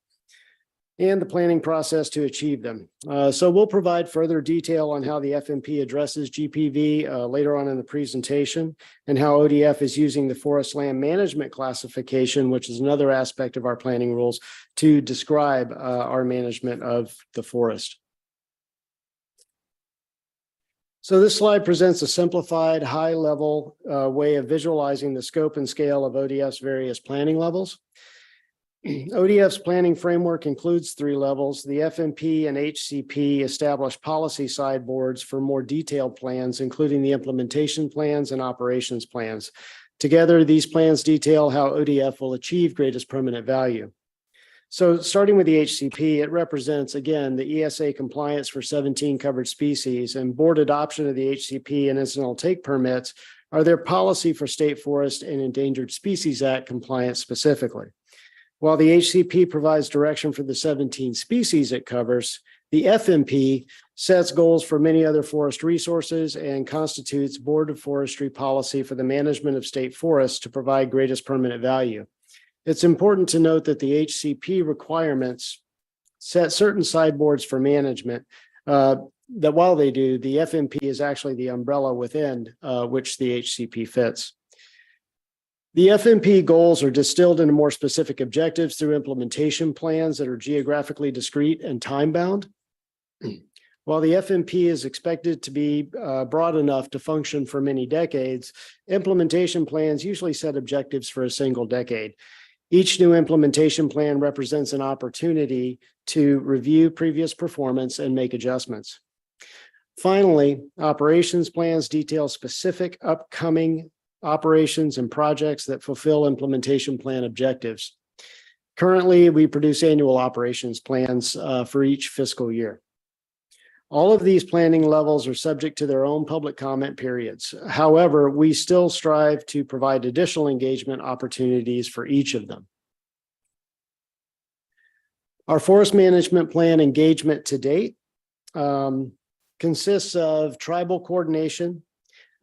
and the planning process to achieve them. So we'll provide further detail on how the FMP addresses GPV later on in the presentation, and how ODF is using the forest land management classification, which is another aspect of our planning rules, to describe our management of the forest. So this slide presents a simplified, high-level way of visualizing the scope and scale of ODF's various planning levels. ODF's planning framework includes 3 levels. The FMP and HCP establish policy sideboards for more detailed plans, including the implementation plans and operations plans. Together, these plans detail how ODF will achieve greatest permanent value. So starting with the HCP, it represents, again, the ESA compliance for 17 covered species, and board adoption of the HCP and incidental take permits are their policy for State Forest and Endangered Species Act compliance specifically. While the HCP provides direction for the 17 species it covers, the FMP sets goals for many other forest resources and constitutes Board of Forestry policy for the management of state forests to provide greatest permanent value. It's important to note that the HCP requirements set certain sideboards for management, that while they do, the FMP is actually the umbrella within which the HCP fits. The FMP goals are distilled into more specific objectives through implementation plans that are geographically discrete and time-bound. While the FMP is expected to be broad enough to function for many decades, implementation plans usually set objectives for a single decade. Each new implementation plan represents an opportunity to review previous performance and make adjustments. Finally, operations plans detail specific upcoming operations and projects that fulfill implementation plan objectives. Currently, we produce annual operations plans for each fiscal year. All of these planning levels are subject to their own public comment periods. However, we still strive to provide additional engagement opportunities for each of them. Our forest management plan engagement to date consists of tribal coordination,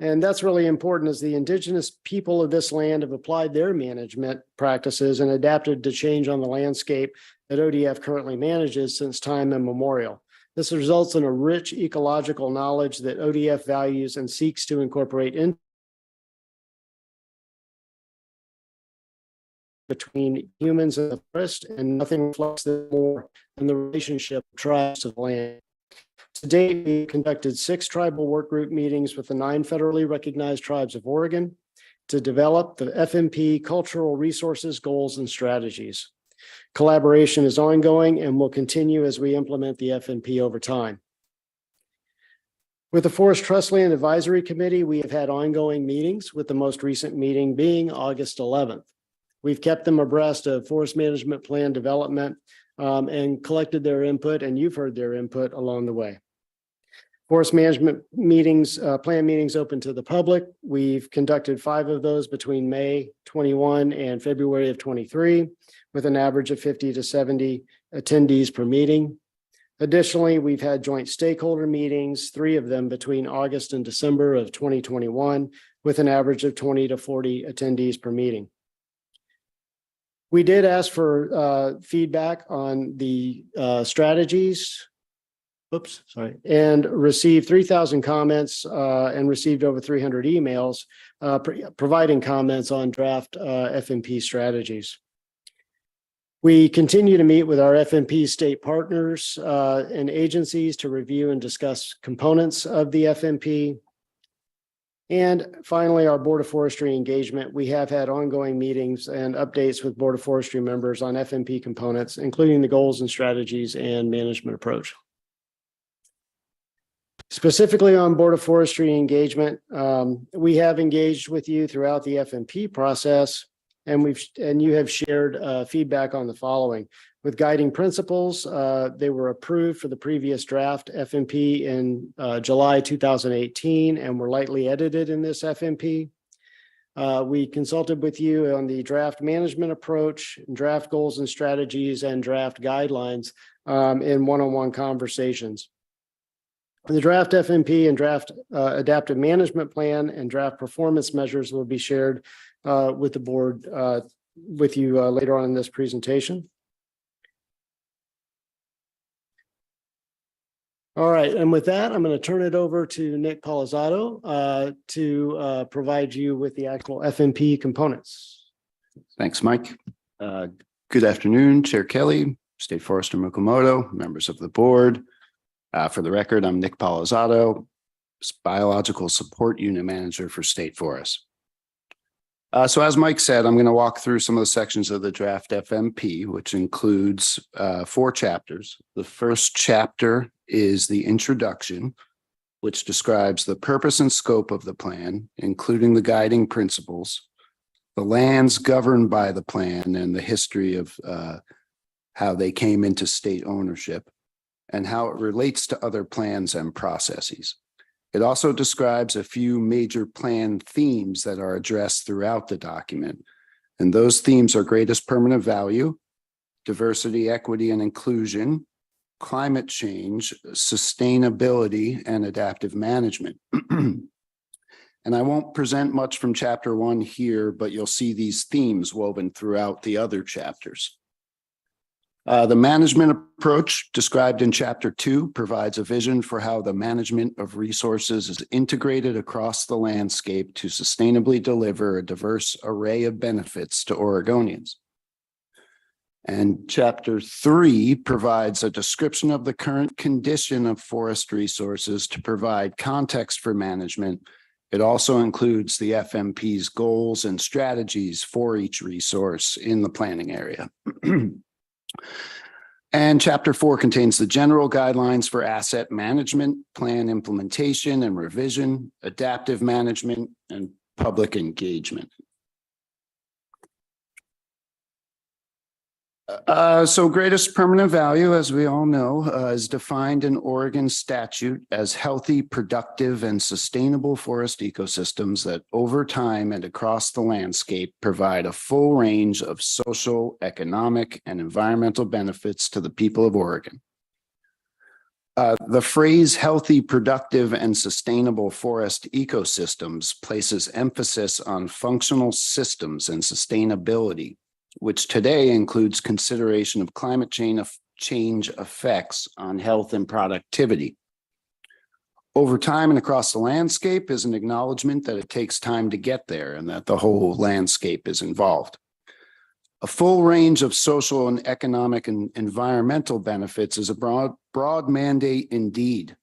and that's really important as the indigenous people of this land have applied their management practices and adapted to change on the landscape that ODF currently manages since time immemorial. This results in a rich ecological knowledge that ODF values and seeks to incorporate in between humans and the forest, and nothing reflects that more than the relationship of tribes to the land. To date, we conducted 6 tribal work group meetings with the 9 federally recognized tribes of Oregon to develop the FMP cultural resources, goals, and strategies. Collaboration is ongoing and will continue as we implement the FMP over time. With the Forest Trust Land Advisory Committee, we have had ongoing meetings, with the most recent meeting being August 11th. We've kept them abreast of forest management plan development and collected their input, and you've heard their input along the way. Forest management meetings, plan meetings open to the public. We've conducted 5 of those between May 21 and February of 23, with an average of 50 to 70 attendees per meeting. Additionally, we've had joint stakeholder meetings, 3 of them between August and December of 2021, with an average of 20 to 40 attendees per meeting. We did ask for feedback on the strategies. And received 3,000 comments and received over 300 emails providing comments on draft FMP strategies. We continue to meet with our FMP state partners and agencies to review and discuss components of the FMP. And finally, our Board of Forestry engagement. We have had ongoing meetings and updates with Board of Forestry members on FMP components, including the goals and strategies and management approach. Specifically on Board of Forestry engagement, we have engaged with you throughout the FMP process, and you have shared feedback on the following. With guiding principles, they were approved for the previous draft FMP in July 2018 and were lightly edited in this FMP. We consulted with you on the draft management approach, draft goals and strategies, and draft guidelines in one-on-one conversations. The draft FMP and draft adaptive management plan and draft performance measures will be shared with the board with you later on in this presentation. All right, and with that, I'm going to turn it over to Nick Palazzotto to provide you with the actual FMP components. Thanks, Mike. Good afternoon, Chair Kelly, State Forester Mukomoto, members of the board. For the record, I'm Nick Palazzotto, Biological Support Unit Manager for State Forests. So as Mike said, I'm going to walk through some of the sections of the draft FMP, which includes 4 chapters. The first chapter is the introduction, which describes the purpose and scope of the plan, including the guiding principles, the lands governed by the plan, and the history of how they came into state ownership, and how it relates to other plans and processes. It also describes a few major plan themes that are addressed throughout the document. And those themes are greatest permanent value, diversity, equity, and inclusion, climate change, sustainability, and adaptive management. And I won't present much from chapter 1 here, but you'll see these themes woven throughout the other chapters. The management approach described in Chapter 2 provides a vision for how the management of resources is integrated across the landscape to sustainably deliver a diverse array of benefits to Oregonians. And Chapter 3 provides a description of the current condition of forest resources to provide context for management. It also includes the FMP's goals and strategies for each resource in the planning area. And Chapter 4 contains the general guidelines for asset management, plan implementation and revision, adaptive management, and public engagement. So greatest permanent value, as we all know, is defined in Oregon statute as healthy, productive, and sustainable forest ecosystems that over time and across the landscape provide a full range of social, economic, and environmental benefits to the people of Oregon. The phrase healthy, productive, and sustainable forest ecosystems places emphasis on functional systems and sustainability, which today includes consideration of climate change effects on health and productivity. Over time and across the landscape is an acknowledgement that it takes time to get there and that the whole landscape is involved. A full range of social and economic and environmental benefits is a broad mandate indeed,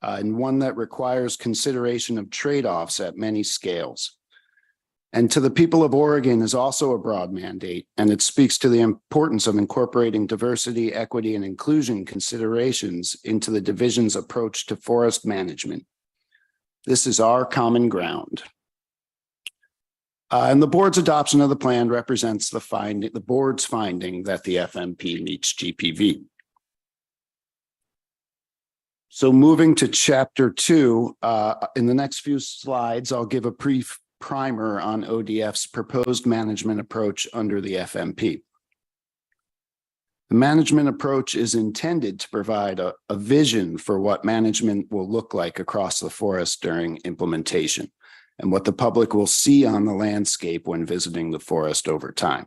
and one that requires consideration of trade-offs at many scales. And to the people of Oregon is also a broad mandate, and it speaks to the importance of incorporating diversity, equity, and inclusion considerations into the division's approach to forest management. This is our common ground. And the board's adoption of the plan represents the board's finding that the FMP meets GPV. So moving to Chapter 2, in the next few slides, I'll give a brief primer on ODF's proposed management approach under the FMP. The management approach is intended to provide a vision for what management will look like across the forest during implementation and what the public will see on the landscape when visiting the forest over time.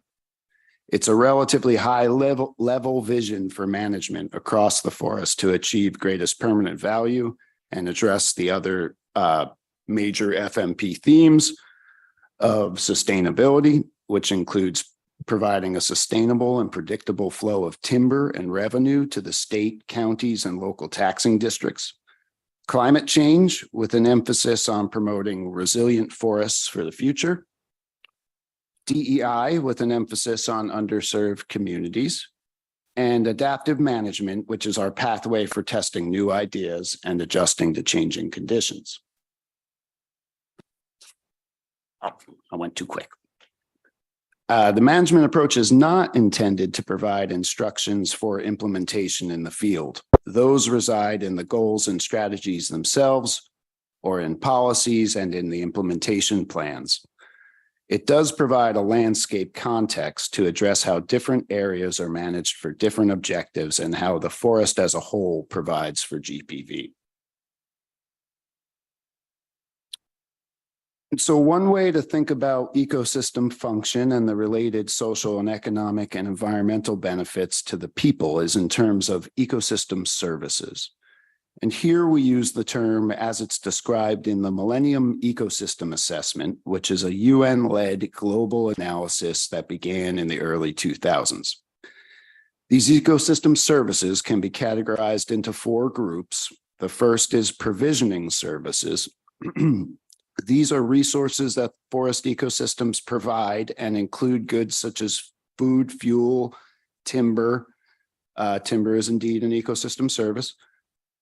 It's a relatively high level vision for management across the forest to achieve greatest permanent value and address the other major FMP themes of sustainability, which includes providing a sustainable and predictable flow of timber and revenue to the state, counties, and local taxing districts. Climate change with an emphasis on promoting resilient forests for the future. DEI with an emphasis on underserved communities. And adaptive management, which is our pathway for testing new ideas and adjusting to changing conditions. I went too quick. The management approach is not intended to provide instructions for implementation in the field. Those reside in the goals and strategies themselves, or in policies and in the implementation plans. It does provide a landscape context to address how different areas are managed for different objectives and how the forest as a whole provides for GPV. So one way to think about ecosystem function and the related social and economic and environmental benefits to the people is in terms of ecosystem services. And here we use the term as it's described in the Millennium Ecosystem Assessment, which is a UN-led global analysis that began in the early 2000s. These ecosystem services can be categorized into 4 groups. The first is provisioning services. These are resources that forest ecosystems provide and include goods such as food, fuel, timber. Timber is indeed an ecosystem service.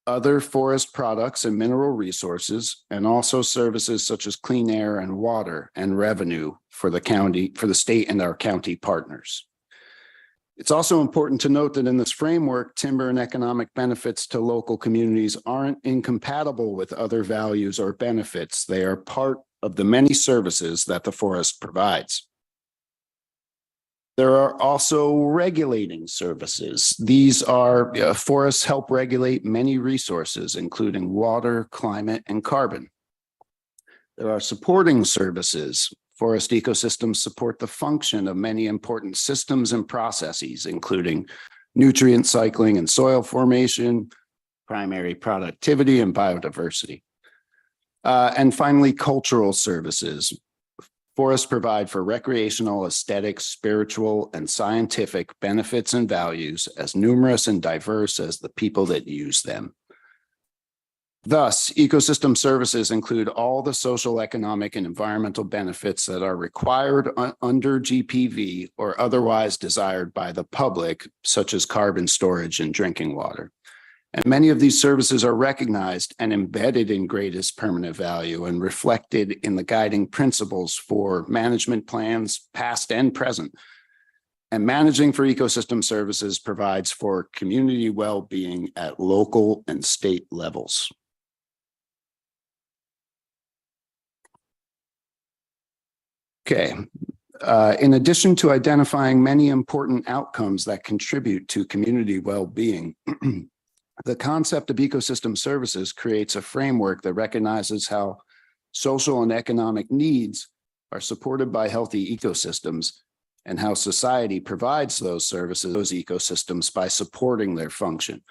Other forest products and mineral resources, and also services such as clean air and water and revenue for the county, for the state and our county partners. It's also important to note that in this framework, timber and economic benefits to local communities aren't incompatible with other values or benefits. They are part of the many services that the forest provides. There are also regulating services. These are forests help regulate many resources, including water, climate, and carbon. There are supporting services. Forest ecosystems support the function of many important systems and processes, including nutrient cycling and soil formation, primary productivity and biodiversity. And finally, cultural services. Forests provide for recreational, aesthetic, spiritual, and scientific benefits and values as numerous and diverse as the people that use them. Thus, ecosystem services include all the social, economic, and environmental benefits that are required under GPV or otherwise desired by the public, such as carbon storage and drinking water. And many of these services are recognized and embedded in greatest permanent value and reflected in the guiding principles for management plans, past and present. And managing for ecosystem services provides for community well-being at local and state levels. Okay. In addition to identifying many important outcomes that contribute to community well-being, the concept of ecosystem services creates a framework that recognizes how social and economic needs are supported by healthy ecosystems and how society provides those services, those ecosystems, by supporting their function.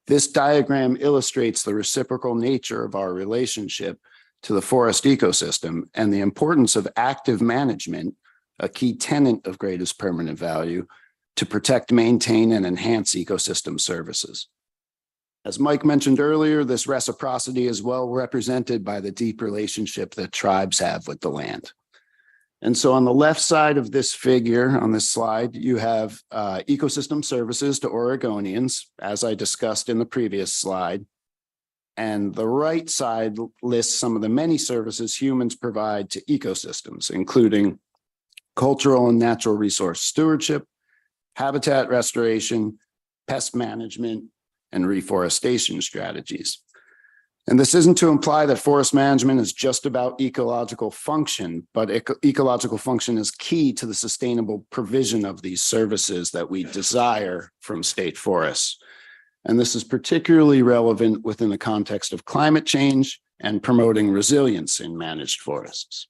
This diagram illustrates the reciprocal nature of our relationship to the forest ecosystem and the importance of active management, a key tenet of greatest permanent value, to protect, maintain, and enhance ecosystem services. As Mike mentioned earlier, this reciprocity is well represented by the deep relationship that tribes have with the land. And so on the left side of this figure on this slide, you have ecosystem services to Oregonians, as I discussed in the previous slide. And the right side lists some of the many services humans provide to ecosystems, including cultural and natural resource stewardship, habitat restoration, pest management, and reforestation strategies. And this isn't to imply that forest management is just about ecological function, but ecological function is key to the sustainable provision of these services that we desire from state forests. And this is particularly relevant within the context of climate change and promoting resilience in managed forests.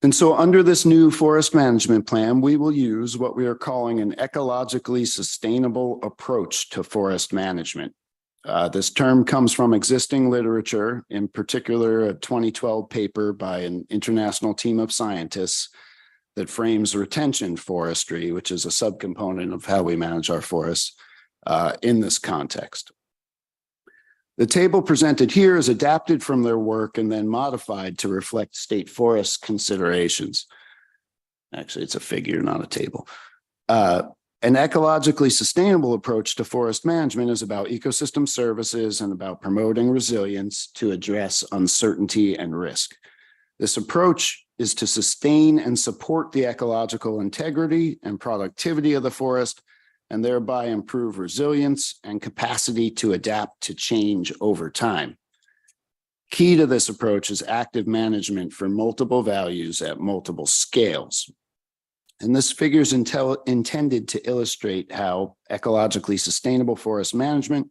And so under this new forest management plan, we will use what we are calling an ecologically sustainable approach to forest management. This term comes from existing literature, in particular a 2012 paper by an international team of scientists that frames retention forestry, which is a subcomponent of how we manage our forests in this context. The table presented here is adapted from their work and then modified to reflect state forest considerations. Actually, it's a figure, not a table. An ecologically sustainable approach to forest management is about ecosystem services and about promoting resilience to address uncertainty and risk. This approach is to sustain and support the ecological integrity and productivity of the forest, and thereby improve resilience and capacity to adapt to change over time. Key to this approach is active management for multiple values at multiple scales. And this figure is intended to illustrate how ecologically sustainable forest management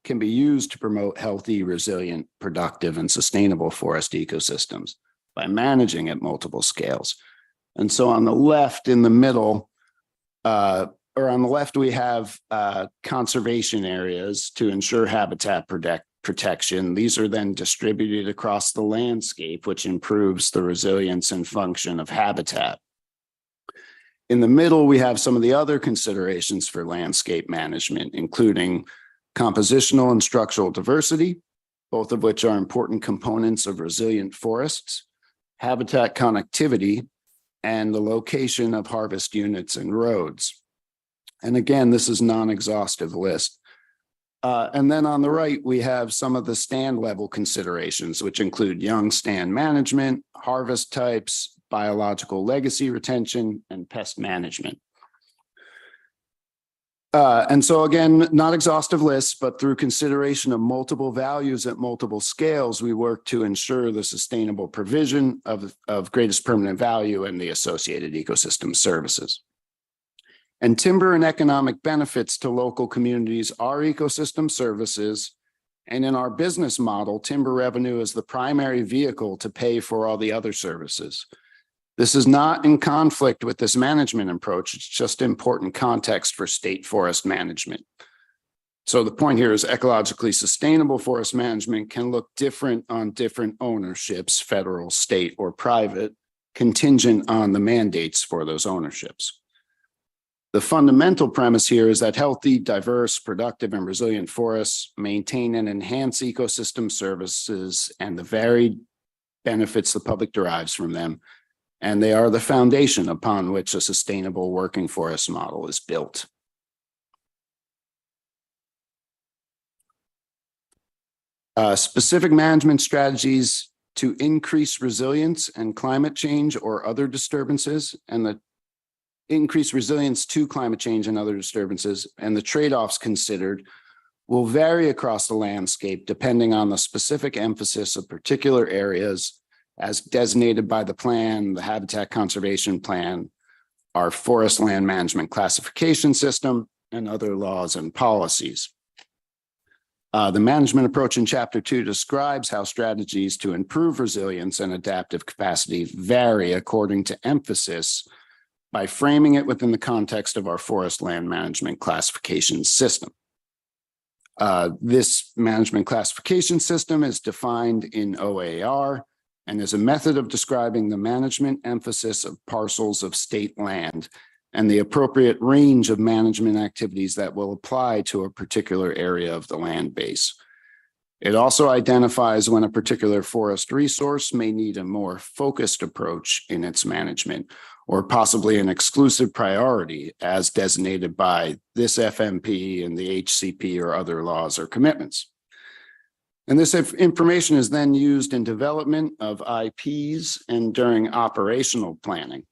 can be used to promote healthy, resilient, productive, and sustainable forest ecosystems by managing at multiple scales. And so on the left in the middle, on the left, we have conservation areas to ensure habitat protection. These are then distributed across the landscape, which improves the resilience and function of habitat. In the middle, we have some of the other considerations for landscape management, including compositional and structural diversity, both of which are important components of resilient forests, habitat connectivity, and the location of harvest units and roads. And again, this is non-exhaustive list. And then on the right, we have some of the stand level considerations, which include young stand management, harvest types, biological legacy retention, and pest management. And so again, not exhaustive lists, but through consideration of multiple values at multiple scales, we work to ensure the sustainable provision of greatest permanent value and the associated ecosystem services. And timber and economic benefits to local communities are ecosystem services. And in our business model, timber revenue is the primary vehicle to pay for all the other services. This is not in conflict with this management approach. It's just important context for state forest management. So the point here is ecologically sustainable forest management can look different on different ownerships, federal, state, or private, contingent on the mandates for those ownerships. The fundamental premise here is that healthy, diverse, productive, and resilient forests maintain and enhance ecosystem services and the varied benefits the public derives from them, and they are the foundation upon which a sustainable working forest model is built. Specific management strategies to increase resilience and climate change or other disturbances, and the increased resilience to climate change and other disturbances, and the trade-offs considered will vary across the landscape depending on the specific emphasis of particular areas as designated by the plan, the Habitat Conservation Plan, our Forest Land Management Classification System, and other laws and policies. The management approach in Chapter 2 describes how strategies to improve resilience and adaptive capacity vary according to emphasis by framing it within the context of our Forest Land Management Classification System. This management classification system is defined in OAR and is a method of describing the management emphasis of parcels of state land and the appropriate range of management activities that will apply to a particular area of the land base. It also identifies when a particular forest resource may need a more focused approach in its management, or possibly an exclusive priority as designated by this FMP and the HCP or other laws or commitments. And this information is then used in development of IPs and during operational planning.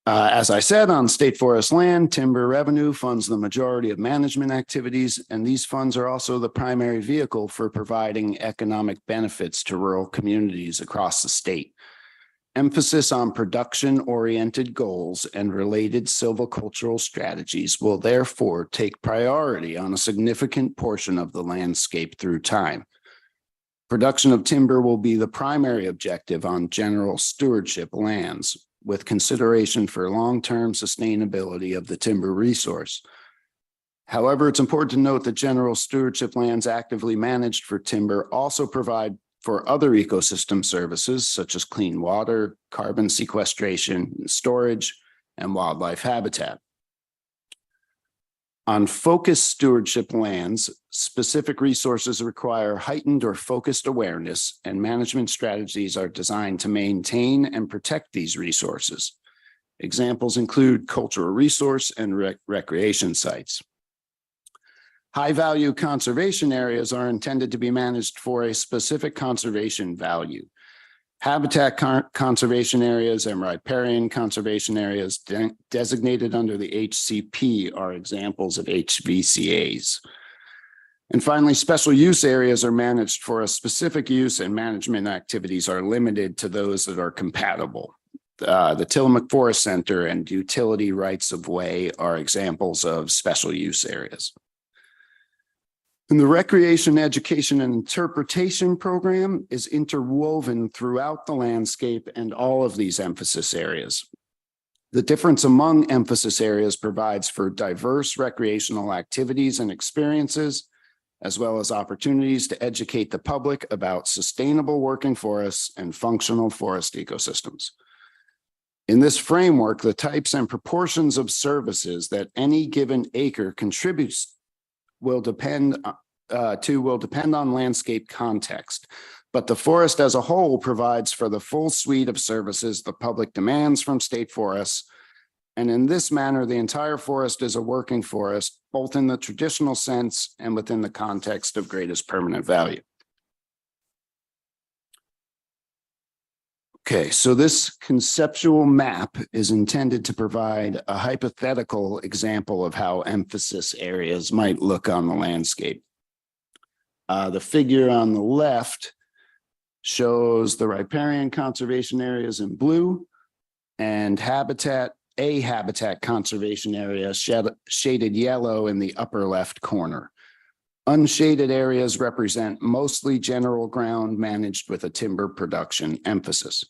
As I said, on state forest land, timber revenue funds the majority of management activities, and these funds are also the primary vehicle for providing economic benefits to rural communities across the state. Emphasis on production-oriented goals and related silvicultural strategies will therefore take priority on a significant portion of the landscape through time. Production of timber will be the primary objective on general stewardship lands, with consideration for long-term sustainability of the timber resource. However, it's important to note that general stewardship lands actively managed for timber also provide for other ecosystem services such as clean water, carbon sequestration, and storage, and wildlife habitat. On focused stewardship lands, specific resources require heightened or focused awareness, and management strategies are designed to maintain and protect these resources. Examples include cultural resource and recreation sites. High-value conservation areas are intended to be managed for a specific conservation value. Habitat conservation areas and riparian conservation areas designated under the HCP are examples of HVCAs. And finally, special use areas are managed for a specific use, and management activities are limited to those that are compatible. The Tillamook Forest Center and utility rights of way are examples of special use areas. And the Recreation, Education, and Interpretation program is interwoven throughout the landscape and all of these emphasis areas. The difference among emphasis areas provides for diverse recreational activities and experiences, as well as opportunities to educate the public about sustainable working forests and functional forest ecosystems. In this framework, the types and proportions of services that any given acre contributes will depend on landscape context, but the forest as a whole provides for the full suite of services the public demands from state forests. And in this manner, the entire forest is a working forest, both in the traditional sense and within the context of greatest permanent value. Okay, so this conceptual map is intended to provide a hypothetical example of how emphasis areas might look on the landscape. The figure on the left shows the riparian conservation areas in blue and habitat conservation area shaded yellow in the upper left corner. Unshaded areas represent mostly general ground managed with a timber production emphasis.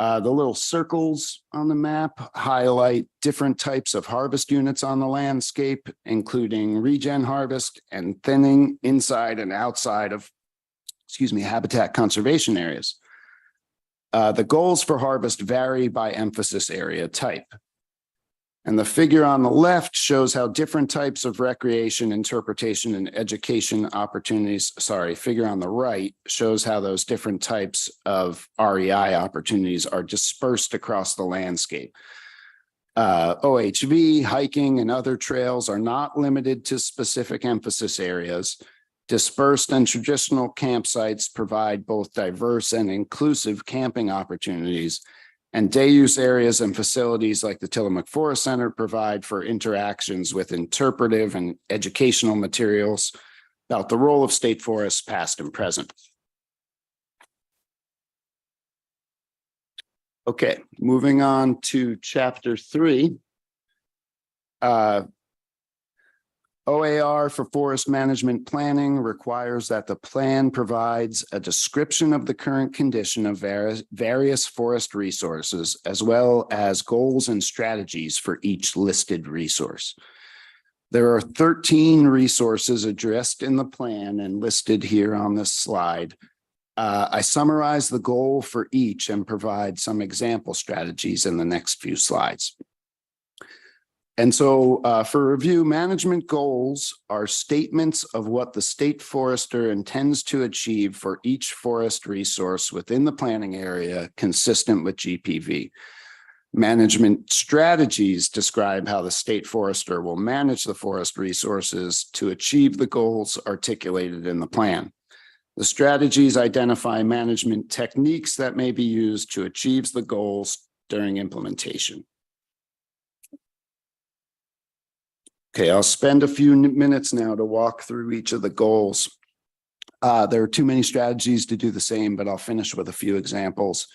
The little circles on the map highlight different types of harvest units on the landscape, including regen harvest and thinning inside and outside of, habitat conservation areas. The goals for harvest vary by emphasis area type. And the figure on the left shows how different types of recreation, interpretation, and education opportunities, figure on the right shows how those different types of REI opportunities are dispersed across the landscape. OHV, hiking, and other trails are not limited to specific emphasis areas. Dispersed and traditional campsites provide both diverse and inclusive camping opportunities. And day use areas and facilities like the Tillamook Forest Center provide for interactions with interpretive and educational materials about the role of state forests, past and present. Okay, moving on to chapter 3. OAR for forest management planning requires that the plan provides a description of the current condition of various forest resources, as well as goals and strategies for each listed resource. There are 13 resources addressed in the plan and listed here on this slide. I summarize the goal for each and provide some example strategies in the next few slides. And so for review, management goals are statements of what the state forester intends to achieve for each forest resource within the planning area consistent with GPV. Management strategies describe how the state forester will manage the forest resources to achieve the goals articulated in the plan. The strategies identify management techniques that may be used to achieve the goals during implementation. Okay, I'll spend a few minutes now to walk through each of the goals. There are too many strategies to do the same, but I'll finish with a few examples.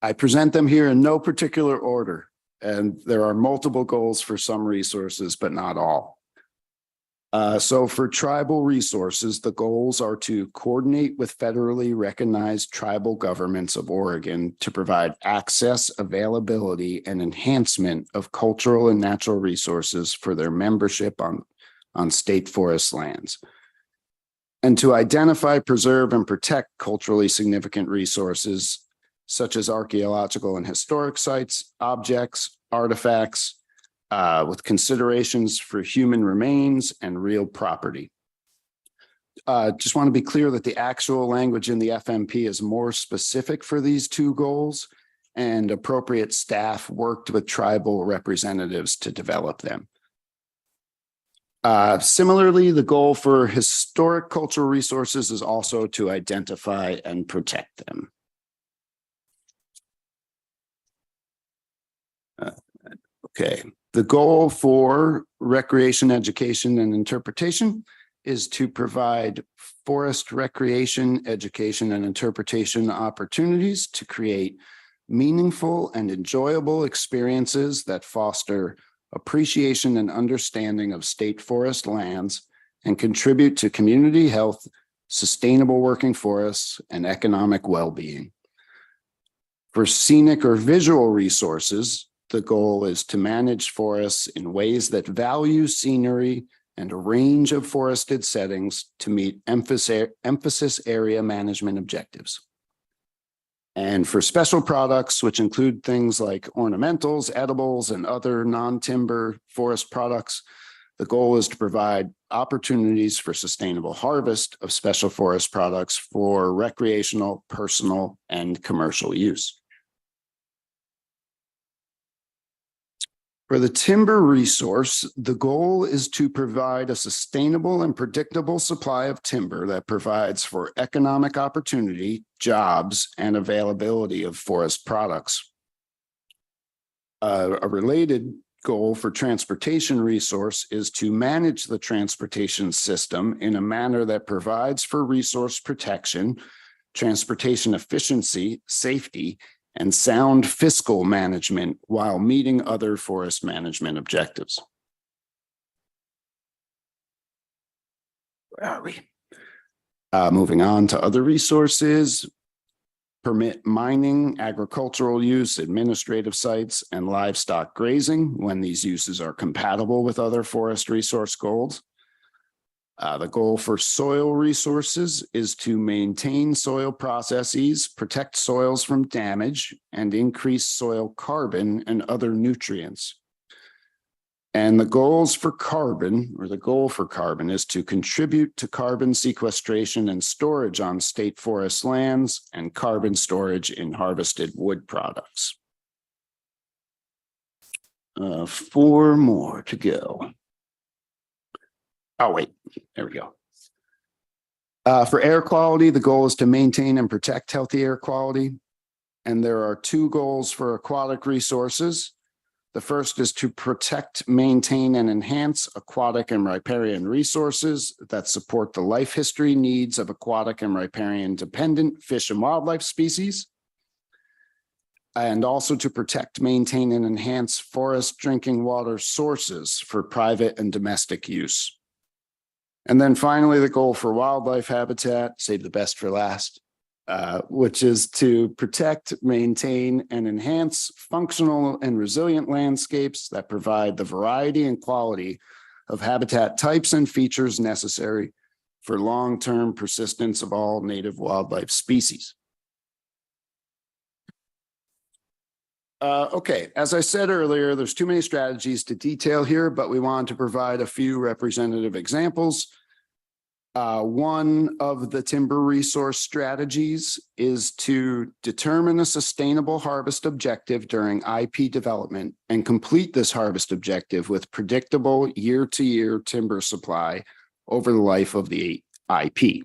I present them here in no particular order, and there are multiple goals for some resources, but not all. So for tribal resources, the goals are to coordinate with federally recognized tribal governments of Oregon to provide access, availability, and enhancement of cultural and natural resources for their membership on state forest lands. And to identify, preserve, and protect culturally significant resources, such as archaeological and historic sites, objects, artifacts, with considerations for human remains and real property. Just want to be clear that the actual language in the FMP is more specific for these two goals, and appropriate staff worked with tribal representatives to develop them. Similarly, the goal for historic cultural resources is also to identify and protect them. Okay. The goal for recreation, education, and interpretation is to provide forest recreation, education, and interpretation opportunities to create meaningful and enjoyable experiences that foster appreciation and understanding of state forest lands and contribute to community health, sustainable working forests, and economic well-being. For scenic or visual resources, the goal is to manage forests in ways that value scenery and a range of forested settings to meet emphasis area management objectives. And for special products, which include things like ornamentals, edibles, and other non-timber forest products, the goal is to provide opportunities for sustainable harvest of special forest products for recreational, personal, and commercial use. For the timber resource, the goal is to provide a sustainable and predictable supply of timber that provides for economic opportunity, jobs, and availability of forest products. A related goal for transportation resource is to manage the transportation system in a manner that provides for resource protection, transportation efficiency, safety, and sound fiscal management while meeting other forest management objectives. Where are we? Moving on to other resources. permit mining, agricultural use, administrative sites, and livestock grazing when these uses are compatible with other forest resource goals. The goal for soil resources is to maintain soil processes, protect soils from damage, and increase soil carbon and other nutrients. And the goals for carbon, or the goal for carbon, is to contribute to carbon sequestration and storage on state forest lands and carbon storage in harvested wood products. 4 more to go. Oh, wait, there we go. For air quality, the goal is to maintain and protect healthy air quality. And there are 2 goals for aquatic resources. The first is to protect, maintain, and enhance aquatic and riparian resources that support the life history needs of aquatic and riparian dependent fish and wildlife species. And also to protect, maintain, and enhance forest drinking water sources for private and domestic use. And then finally, the goal for wildlife habitat, save the best for last, which is to protect, maintain, and enhance functional and resilient landscapes that provide the variety and quality of habitat types and features necessary for long-term persistence of all native wildlife species. Okay, as I said earlier, there's too many strategies to detail here, but we want to provide a few representative examples. One of the timber resource strategies is to determine a sustainable harvest objective during IP development and complete this harvest objective with predictable year-to-year timber supply over the life of the IP.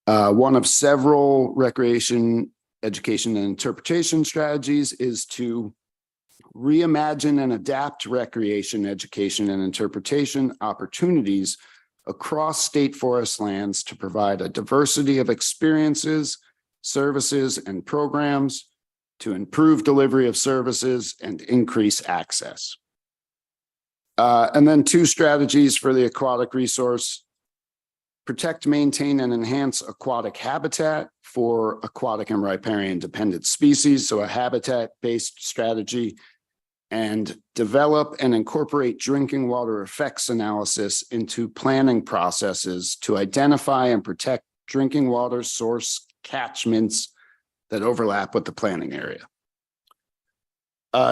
One of several recreation, education, and interpretation strategies is to reimagine and adapt recreation, education, and interpretation opportunities across state forest lands to provide a diversity of experiences, services, and programs to improve delivery of services and increase access. And then 2 strategies for the aquatic resource: protect, maintain, and enhance aquatic habitat for aquatic and riparian dependent species, so a habitat-based strategy, and develop and incorporate drinking water effects analysis into planning processes to identify and protect drinking water source catchments that overlap with the planning area.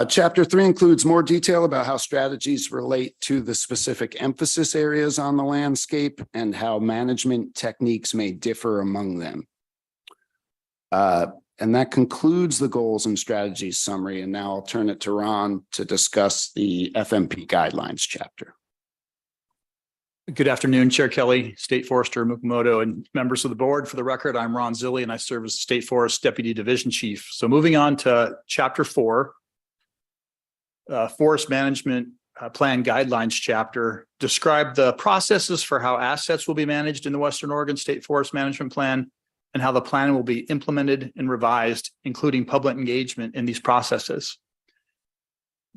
Chapter 3 includes more detail about how strategies relate to the specific emphasis areas on the landscape and how management techniques may differ among them. And that concludes the goals and strategies summary. And now I'll turn it to Ron to discuss the FMP guidelines chapter. Good afternoon, Chair Kelly, State Forester Mukamoto, and members of the board. For the record, I'm Ron Zilli, and I serve as the State Forest Deputy Division Chief. So moving on to Chapter 4, Forest Management Plan Guidelines chapter, describe the processes for how assets will be managed in the Western Oregon State Forest Management Plan and how the plan will be implemented and revised, including public engagement in these processes.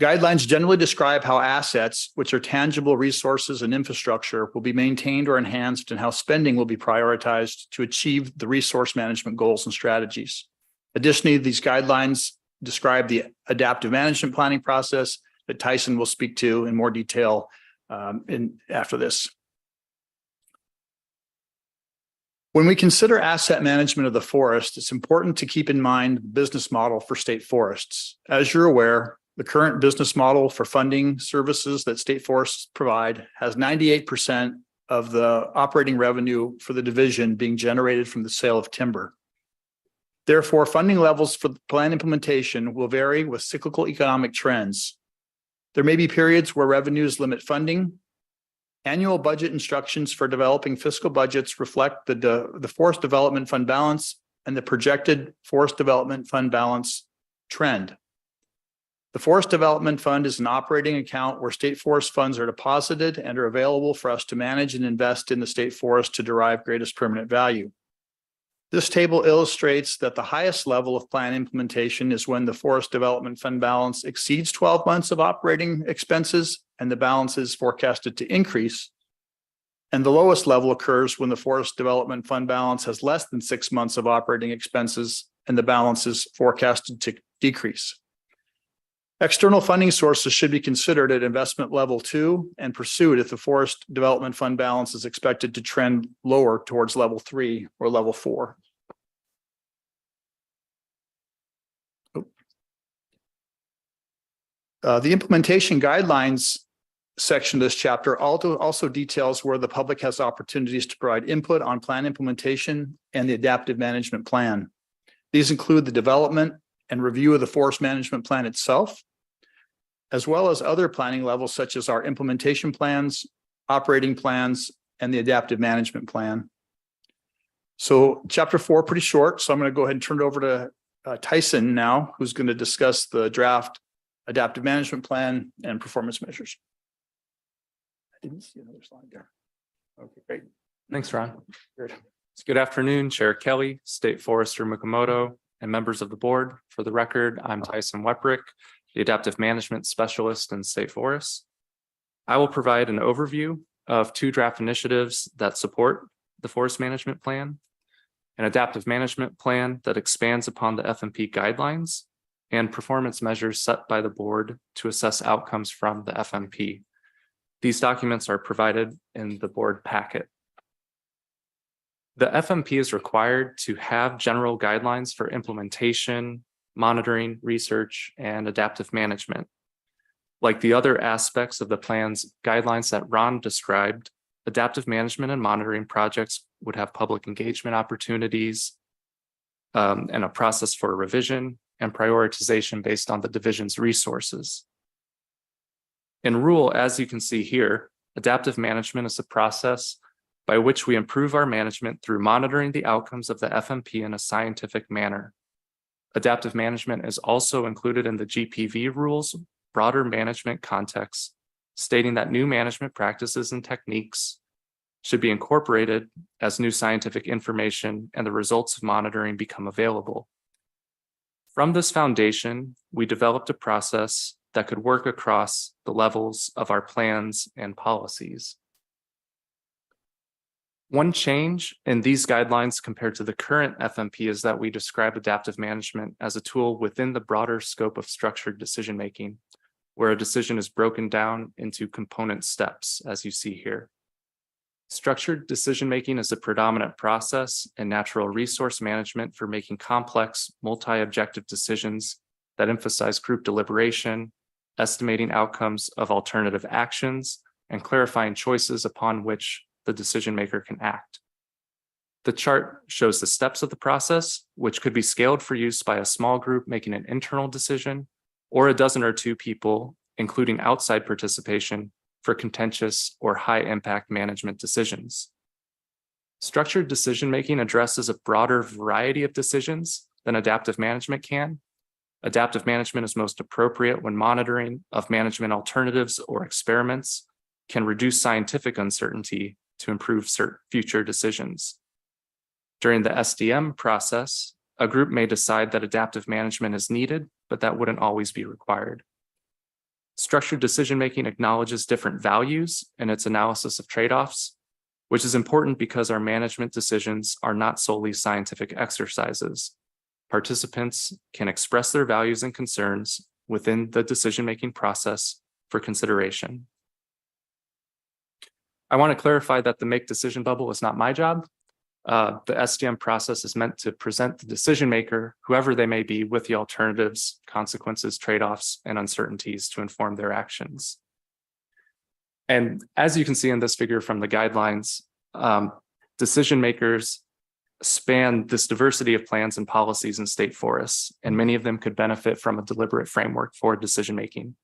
Guidelines generally describe how assets, which are tangible resources and infrastructure, will be maintained or enhanced and how spending will be prioritized to achieve the resource management goals and strategies. Additionally, these guidelines describe the adaptive management planning process that Tyson will speak to in more detail after this. When we consider asset management of the forest, it's important to keep in mind the business model for state forests. As you're aware, the current business model for funding services that state forests provide has 98% of the operating revenue for the division being generated from the sale of timber. Therefore, funding levels for the plan implementation will vary with cyclical economic trends. There may be periods where revenues limit funding. Annual budget instructions for developing fiscal budgets reflect the Forest Development Fund balance and the projected Forest Development Fund balance trend. The Forest Development Fund is an operating account where state forest funds are deposited and are available for us to manage and invest in the state forest to derive greatest permanent value. This table illustrates that the highest level of plan implementation is when the Forest Development Fund balance exceeds 12 months of operating expenses and the balance is forecasted to increase And the lowest level occurs when the Forest Development Fund balance has less than 6 months of operating expenses and the balance is forecasted to decrease. External funding sources should be considered at investment level 2 and pursued if the Forest Development Fund balance is expected to trend lower towards level 3 or level 4. The implementation guidelines section of this chapter also details where the public has opportunities to provide input on plan implementation and the adaptive management plan. These include the development and review of the forest management plan itself, as well as other planning levels such as our implementation plans, operating plans, and the adaptive management plan. So chapter 4, pretty short. So I'm going to go ahead and turn it over to Tyson now, who's going to discuss the draft adaptive management plan and performance measures. I didn't see another slide there. Okay, great. Thanks, Ron. Good afternoon, Chair Kelly, State Forester Mukomoto, and members of the board. For the record, I'm Tyson Weprick, the Adaptive Management Specialist in State Forests. I will provide an overview of 2 draft initiatives that support the Forest Management Plan, an Adaptive Management Plan that expands upon the FMP guidelines, and performance measures set by the board to assess outcomes from the FMP. These documents are provided in the board packet. The FMP is required to have general guidelines for implementation, monitoring, research, and adaptive management. Like the other aspects of the plan's guidelines that Ron described, adaptive management and monitoring projects would have public engagement opportunities and a process for revision and prioritization based on the division's resources. In rule, as you can see here, adaptive management is a process by which we improve our management through monitoring the outcomes of the FMP in a scientific manner. Adaptive management is also included in the GPV rules broader management context, stating that new management practices and techniques should be incorporated as new scientific information and the results of monitoring become available. From this foundation, we developed a process that could work across the levels of our plans and policies. One change in these guidelines compared to the current FMP is that we describe adaptive management as a tool within the broader scope of structured decision-making, where a decision is broken down into component steps, as you see here. Structured decision-making is a predominant process in natural resource management for making complex, multi-objective decisions that emphasize group deliberation, estimating outcomes of alternative actions, and clarifying choices upon which the decision maker can act. The chart shows the steps of the process, which could be scaled for use by a small group making an internal decision, or a dozen or 2 people, including outside participation, for contentious or high impact management decisions. Structured decision-making addresses a broader variety of decisions than adaptive management can. Adaptive management is most appropriate when monitoring of management alternatives or experiments can reduce scientific uncertainty to improve future decisions. During the SDM process, a group may decide that adaptive management is needed, but that wouldn't always be required. Structured decision-making acknowledges different values in its analysis of trade-offs, which is important because our management decisions are not solely scientific exercises. Participants can express their values and concerns within the decision-making process for consideration. I want to clarify that the make decision bubble is not my job. The SDM process is meant to present the decision maker, whoever they may be, with the alternatives, consequences, trade-offs, and uncertainties to inform their actions. And as you can see in this figure from the guidelines, decision makers span this diversity of plans and policies in state forests, and many of them could benefit from a deliberate framework for decision making.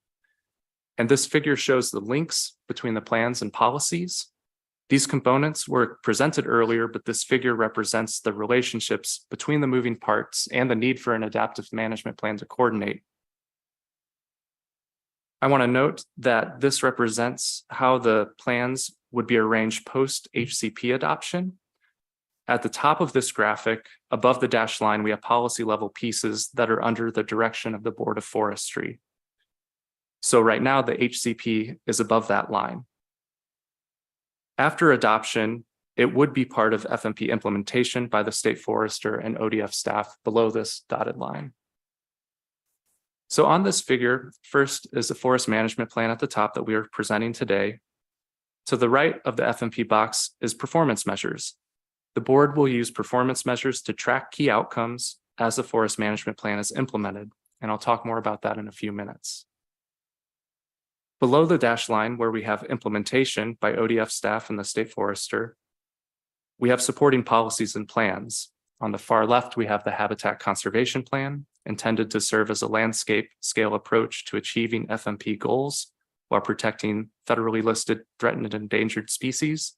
And this figure shows the links between the plans and policies. These components were presented earlier, but this figure represents the relationships between the moving parts and the need for an adaptive management plan to coordinate. I want to note that this represents how the plans would be arranged post HCP adoption. At the top of this graphic, above the dashed line, we have policy level pieces that are under the direction of the Board of Forestry. So right now the HCP is above that line. After adoption, it would be part of FMP implementation by the state forester and ODF staff below this dotted line. So on this figure, first is the forest management plan at the top that we are presenting today. To the right of the FMP box is performance measures. The board will use performance measures to track key outcomes as the forest management plan is implemented, and I'll talk more about that in a few minutes. Below the dashed line, where we have implementation by ODF staff and the state forester, we have supporting policies and plans. On the far left, we have the habitat conservation plan, intended to serve as a landscape scale approach to achieving FMP goals while protecting federally listed threatened and endangered species.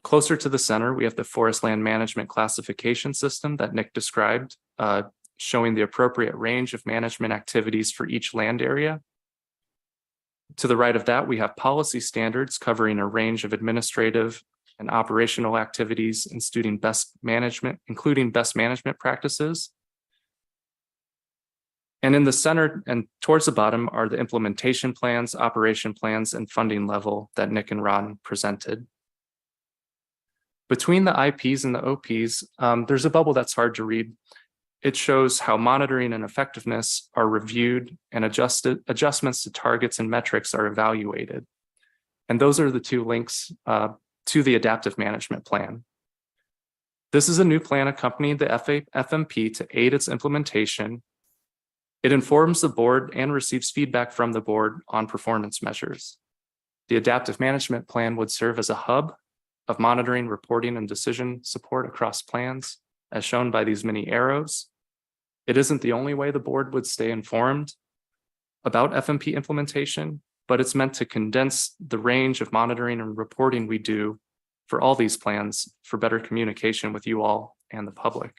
Closer to the center, we have the Forestland management classification system that Nick described, showing the appropriate range of management activities for each land area. To the right of that, we have policy standards covering a range of administrative and operational activities, including best management practices. And in the center and towards the bottom are the implementation plans, operation plans, and funding level that Nick and Ron presented. Between the IPs and the OPs, there's a bubble that's hard to read. It shows how monitoring and effectiveness are reviewed and adjustments to targets and metrics are evaluated. And those are the two links to the adaptive management plan. This is a new plan accompanying the FMP to aid its implementation. It informs the board and receives feedback from the board on performance measures. The adaptive management plan would serve as a hub of monitoring, reporting, and decision support across plans, as shown by these many arrows. It isn't the only way the board would stay informed about FMP implementation, but it's meant to condense the range of monitoring and reporting we do for all these plans for better communication with you all and the public.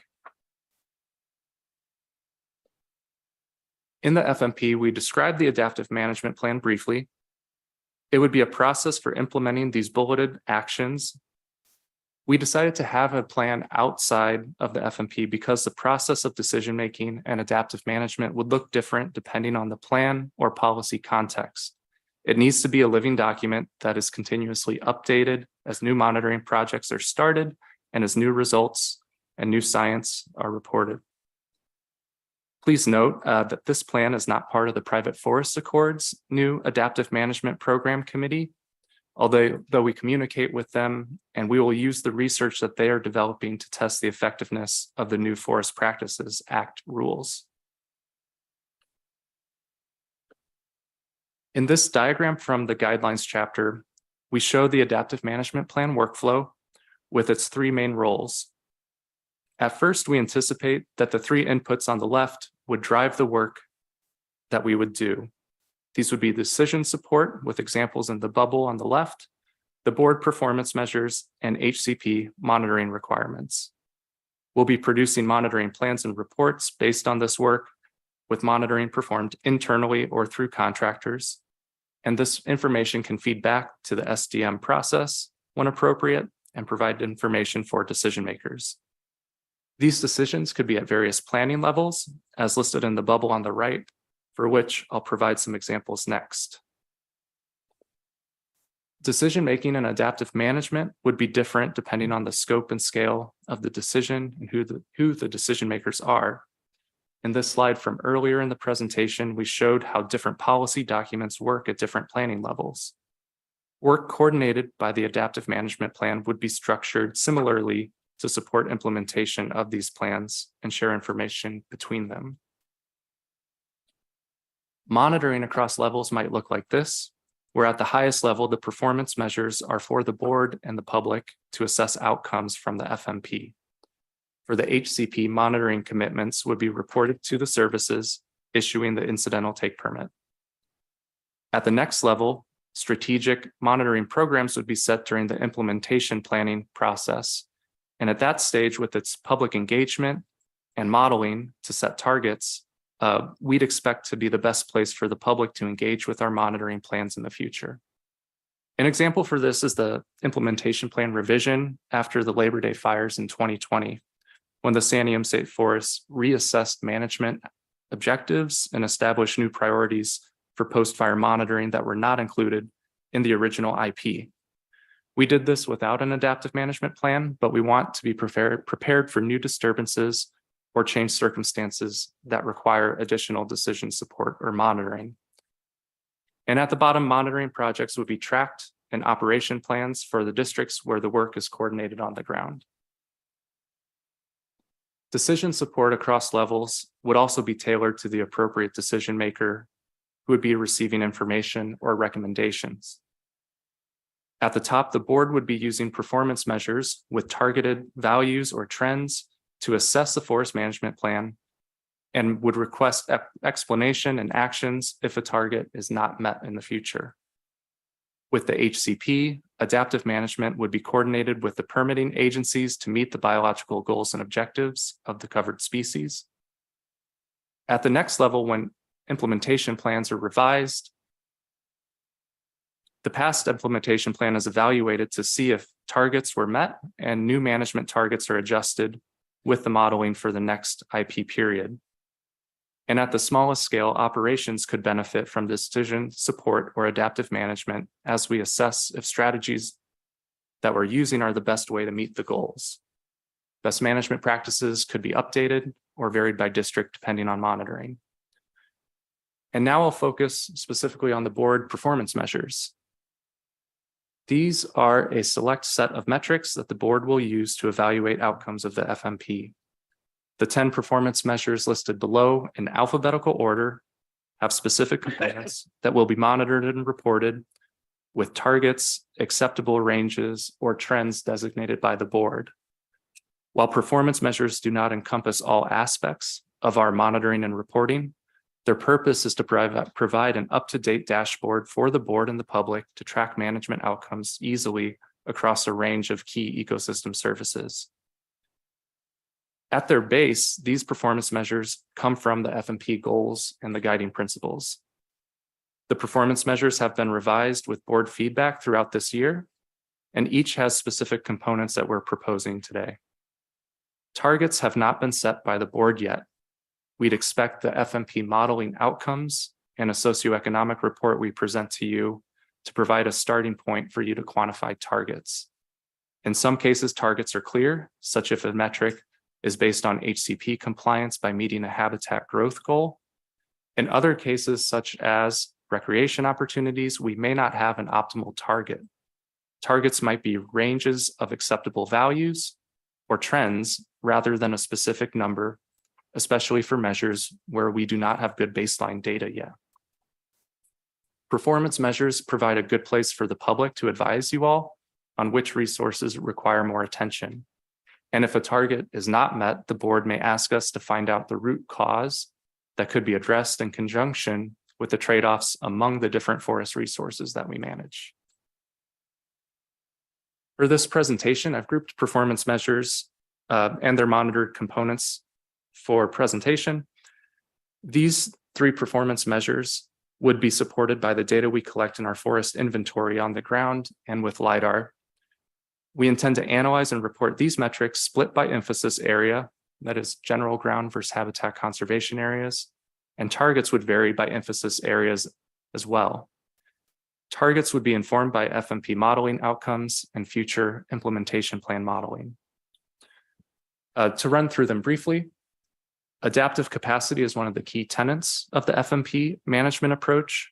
In the FMP, we described the adaptive management plan briefly. It would be a process for implementing these bulleted actions. We decided to have a plan outside of the FMP because the process of decision-making and adaptive management would look different depending on the plan or policy context. It needs to be a living document that is continuously updated as new monitoring projects are started and as new results and new science are reported. Please note that this plan is not part of the Private Forest Accord's new Adaptive Management Program Committee, although we communicate with them and we will use the research that they are developing to test the effectiveness of the new Forest Practices Act rules. In this diagram from the guidelines chapter, we show the adaptive management plan workflow with its three main roles. At first, we anticipate that the three inputs on the left would drive the work that we would do. These would be decision support with examples in the bubble on the left, the board performance measures, and HCP monitoring requirements. We'll be producing monitoring plans and reports based on this work, with monitoring performed internally or through contractors. And this information can feed back to the SDM process when appropriate and provide information for decision makers. These decisions could be at various planning levels, as listed in the bubble on the right, for which I'll provide some examples next. Decision-making and adaptive management would be different depending on the scope and scale of the decision and who the decision makers are. In this slide from earlier in the presentation, we showed how different policy documents work at different planning levels. Work coordinated by the adaptive management plan would be structured similarly to support implementation of these plans and share information between them. Monitoring across levels might look like this, where at the highest level, the performance measures are for the board and the public to assess outcomes from the FMP. For the HCP, monitoring commitments would be reported to the services issuing the incidental take permit. At the next level, strategic monitoring programs would be set during the implementation planning process. And at that stage, with its public engagement and modeling to set targets, we'd expect to be the best place for the public to engage with our monitoring plans in the future. An example for this is the implementation plan revision after the Labor Day fires in 2020, when the Santiam State Forest reassessed management objectives and established new priorities for post-fire monitoring that were not included in the original IP. We did this without an adaptive management plan, but we want to be prepared for new disturbances or changed circumstances that require additional decision support or monitoring. And at the bottom, monitoring projects would be tracked and operation plans for the districts where the work is coordinated on the ground. Decision support across levels would also be tailored to the appropriate decision maker who would be receiving information or recommendations. At the top, the board would be using performance measures with targeted values or trends to assess the forest management plan and would request explanation and actions if a target is not met in the future. With the HCP, adaptive management would be coordinated with the permitting agencies to meet the biological goals and objectives of the covered species. At the next level, when implementation plans are revised, the past implementation plan is evaluated to see if targets were met and new management targets are adjusted with the modeling for the next IP period. And at the smallest scale, operations could benefit from decision support or adaptive management as we assess if strategies that we're using are the best way to meet the goals. Best management practices could be updated or varied by district depending on monitoring. And now I'll focus specifically on the board performance measures. These are a select set of metrics that the board will use to evaluate outcomes of the FMP. The 10 performance measures listed below in alphabetical order have specific components that will be monitored and reported with targets, acceptable ranges, or trends designated by the board. While performance measures do not encompass all aspects of our monitoring and reporting, their purpose is to provide an up-to-date dashboard for the board and the public to track management outcomes easily across a range of key ecosystem services. At their base, these performance measures come from the FMP goals and the guiding principles. The performance measures have been revised with board feedback throughout this year, and each has specific components that we're proposing today. Targets have not been set by the board yet. We'd expect the FMP modeling outcomes and a socioeconomic report we present to you to provide a starting point for you to quantify targets. In some cases, targets are clear, such if a metric is based on HCP compliance by meeting a habitat growth goal. In other cases, such as recreation opportunities, we may not have an optimal target. Targets might be ranges of acceptable values or trends rather than a specific number, especially for measures where we do not have good baseline data yet. Performance measures provide a good place for the public to advise you all on which resources require more attention. And if a target is not met, the board may ask us to find out the root cause that could be addressed in conjunction with the trade-offs among the different forest resources that we manage. For this presentation, I've grouped performance measures and their monitored components for presentation. These 3 performance measures would be supported by the data we collect in our forest inventory on the ground and with LiDAR. We intend to analyze and report these metrics split by emphasis area, that is general ground versus habitat conservation areas, and targets would vary by emphasis areas as well. Targets would be informed by FMP modeling outcomes and future implementation plan modeling. To run through them briefly, adaptive capacity is one of the key tenets of the FMP management approach,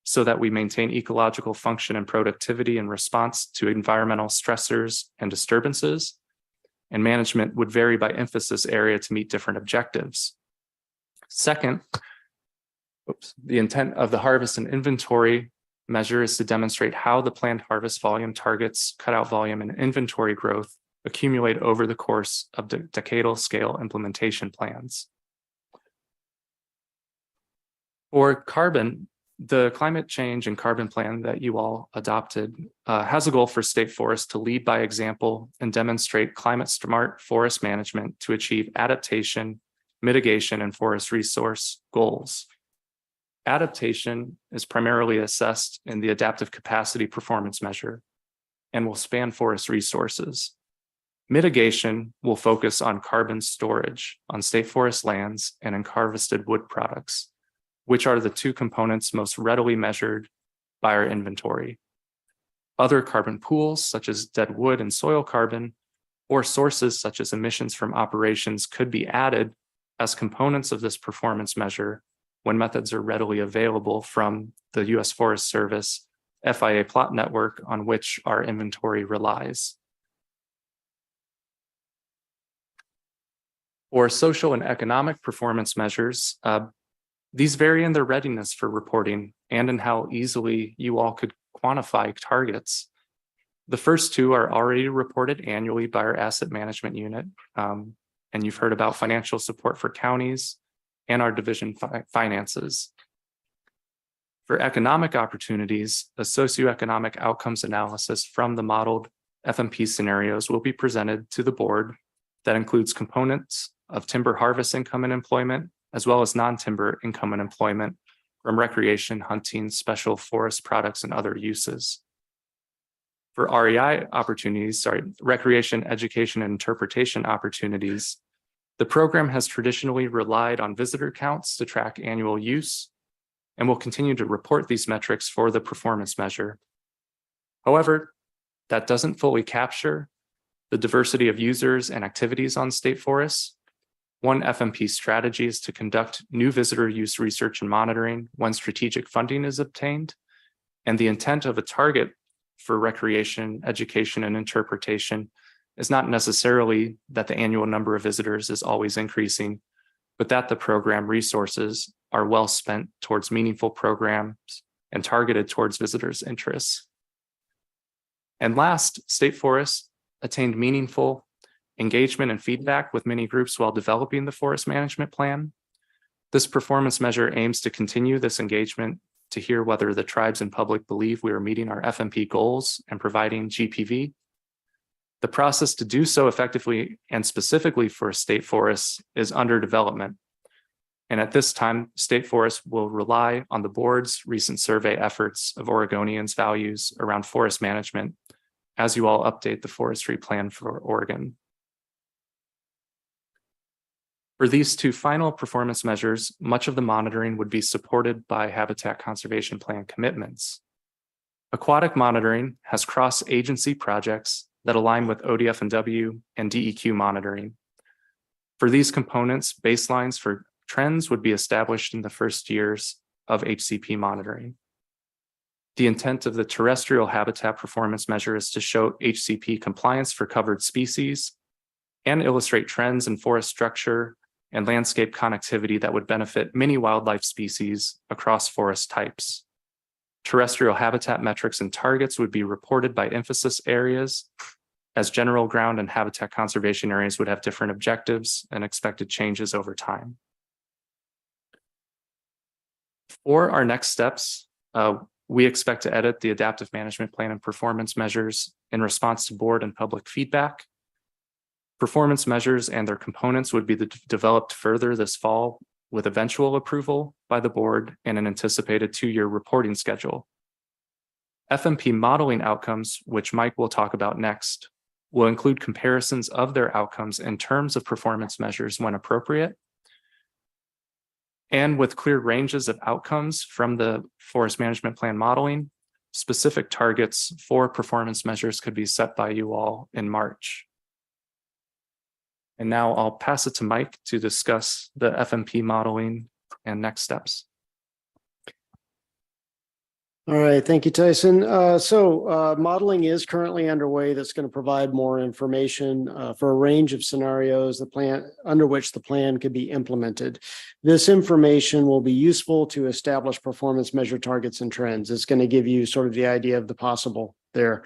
so that we maintain ecological function and productivity in response to environmental stressors and disturbances. And management would vary by emphasis area to meet different objectives. Second, the intent of the harvest and inventory measure is to demonstrate how the planned harvest volume targets, cutout volume, and inventory growth accumulate over the course of decadal scale implementation plans. For carbon, the climate change and carbon plan that you all adopted has a goal for state forests to lead by example and demonstrate climate smart forest management to achieve adaptation, mitigation, and forest resource goals. Adaptation is primarily assessed in the adaptive capacity performance measure and will span forest resources. Mitigation will focus on carbon storage on state forest lands and in harvested wood products, which are the 2 components most readily measured by our inventory. Other carbon pools, such as dead wood and soil carbon, or sources such as emissions from operations could be added as components of this performance measure when methods are readily available from the U.S. Forest Service FIA plot network on which our inventory relies. For social and economic performance measures, these vary in their readiness for reporting and in how easily you all could quantify targets. The first two are already reported annually by our asset management unit. And you've heard about financial support for counties and our division finances. For economic opportunities, a socioeconomic outcomes analysis from the modeled FMP scenarios will be presented to the board that includes components of timber harvest income and employment, as well as non-timber income and employment from recreation, hunting, special forest products, and other uses. For REI opportunities, recreation, education, and interpretation opportunities, the program has traditionally relied on visitor counts to track annual use and will continue to report these metrics for the performance measure. However, that doesn't fully capture the diversity of users and activities on state forests. One FMP strategy is to conduct new visitor use research and monitoring when strategic funding is obtained, and the intent of a target for recreation, education, and interpretation is not necessarily that the annual number of visitors is always increasing, but that the program resources are well spent towards meaningful programs and targeted towards visitors' interests. And last, state forests attained meaningful engagement and feedback with many groups while developing the forest management plan. This performance measure aims to continue this engagement to hear whether the tribes and public believe we are meeting our FMP goals and providing GPV. The process to do so effectively and specifically for state forests is under development. And at this time, state forests will rely on the board's recent survey efforts of Oregonians' values around forest management as you all update the forestry plan for Oregon. For these two final performance measures, much of the monitoring would be supported by Habitat Conservation Plan commitments. Aquatic monitoring has cross-agency projects that align with ODF&W and DEQ monitoring. For these components, baselines for trends would be established in the first years of HCP monitoring. The intent of the terrestrial habitat performance measure is to show HCP compliance for covered species and illustrate trends in forest structure and landscape connectivity that would benefit many wildlife species across forest types. Terrestrial habitat metrics and targets would be reported by emphasis areas, as general ground and habitat conservation areas would have different objectives and expected changes over time. For our next steps, we expect to edit the adaptive management plan and performance measures in response to board and public feedback. Performance measures and their components would be developed further this fall with eventual approval by the board and an anticipated 2-year reporting schedule. FMP modeling outcomes, which Mike will talk about next, will include comparisons of their outcomes in terms of performance measures when appropriate, and with clear ranges of outcomes from the forest management plan modeling. Specific targets for performance measures could be set by you all in March. And now I'll pass it to Mike to discuss the FMP modeling and next steps. All right, thank you, Tyson. Modeling is currently underway that's going to provide more information for a range of scenarios under which the plan could be implemented. This information will be useful to establish performance measure targets and trends. It's going to give you sort of the idea of the possible there.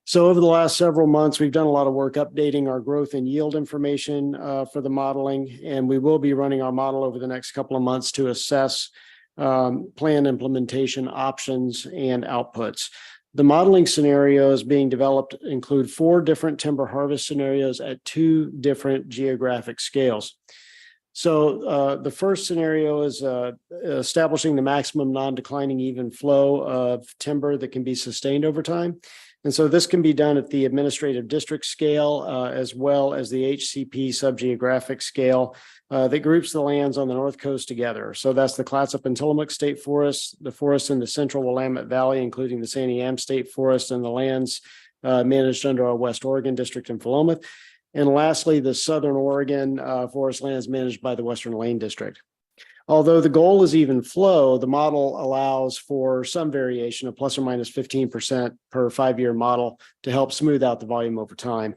So over the last several months, we've done a lot of work updating our growth and yield information for the modeling, and we will be running our model over the next couple of months to assess plan implementation options and outputs. The modeling scenarios being developed include 4 different timber harvest scenarios at 2 different geographic scales. So the first scenario is establishing the maximum non-declining even flow of timber that can be sustained over time. And so this can be done at the administrative district scale, as well as the HCP subgeographic scale that groups the lands on the North Coast together. So that's the Clatsop and Tillamook State Forests, the forests in the central Willamette Valley, including the Sandy Am State Forest, and the lands managed under our West Oregon District in Philomath. And lastly, the Southern Oregon forest lands managed by the Western Lane District. Although the goal is even flow, the model allows for some variation of plus or minus 15% per 5-year model to help smooth out the volume over time.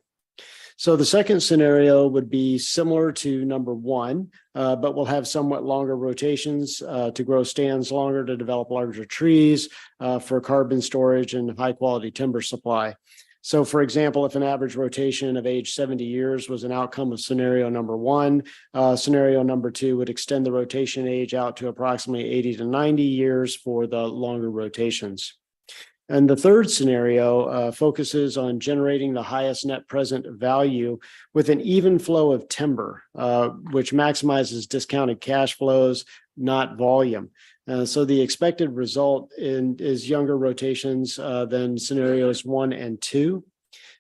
So the second scenario would be similar to number 1, but we'll have somewhat longer rotations to grow stands longer, to develop larger trees for carbon storage and high quality timber supply. So for example, if an average rotation of age 70 years was an outcome of scenario number 1, scenario number 2 would extend the rotation age out to approximately 80 to 90 years for the longer rotations. And the third scenario focuses on generating the highest net present value with an even flow of timber, which maximizes discounted cash flows, not volume. So the expected result is younger rotations than scenarios 1 and 2.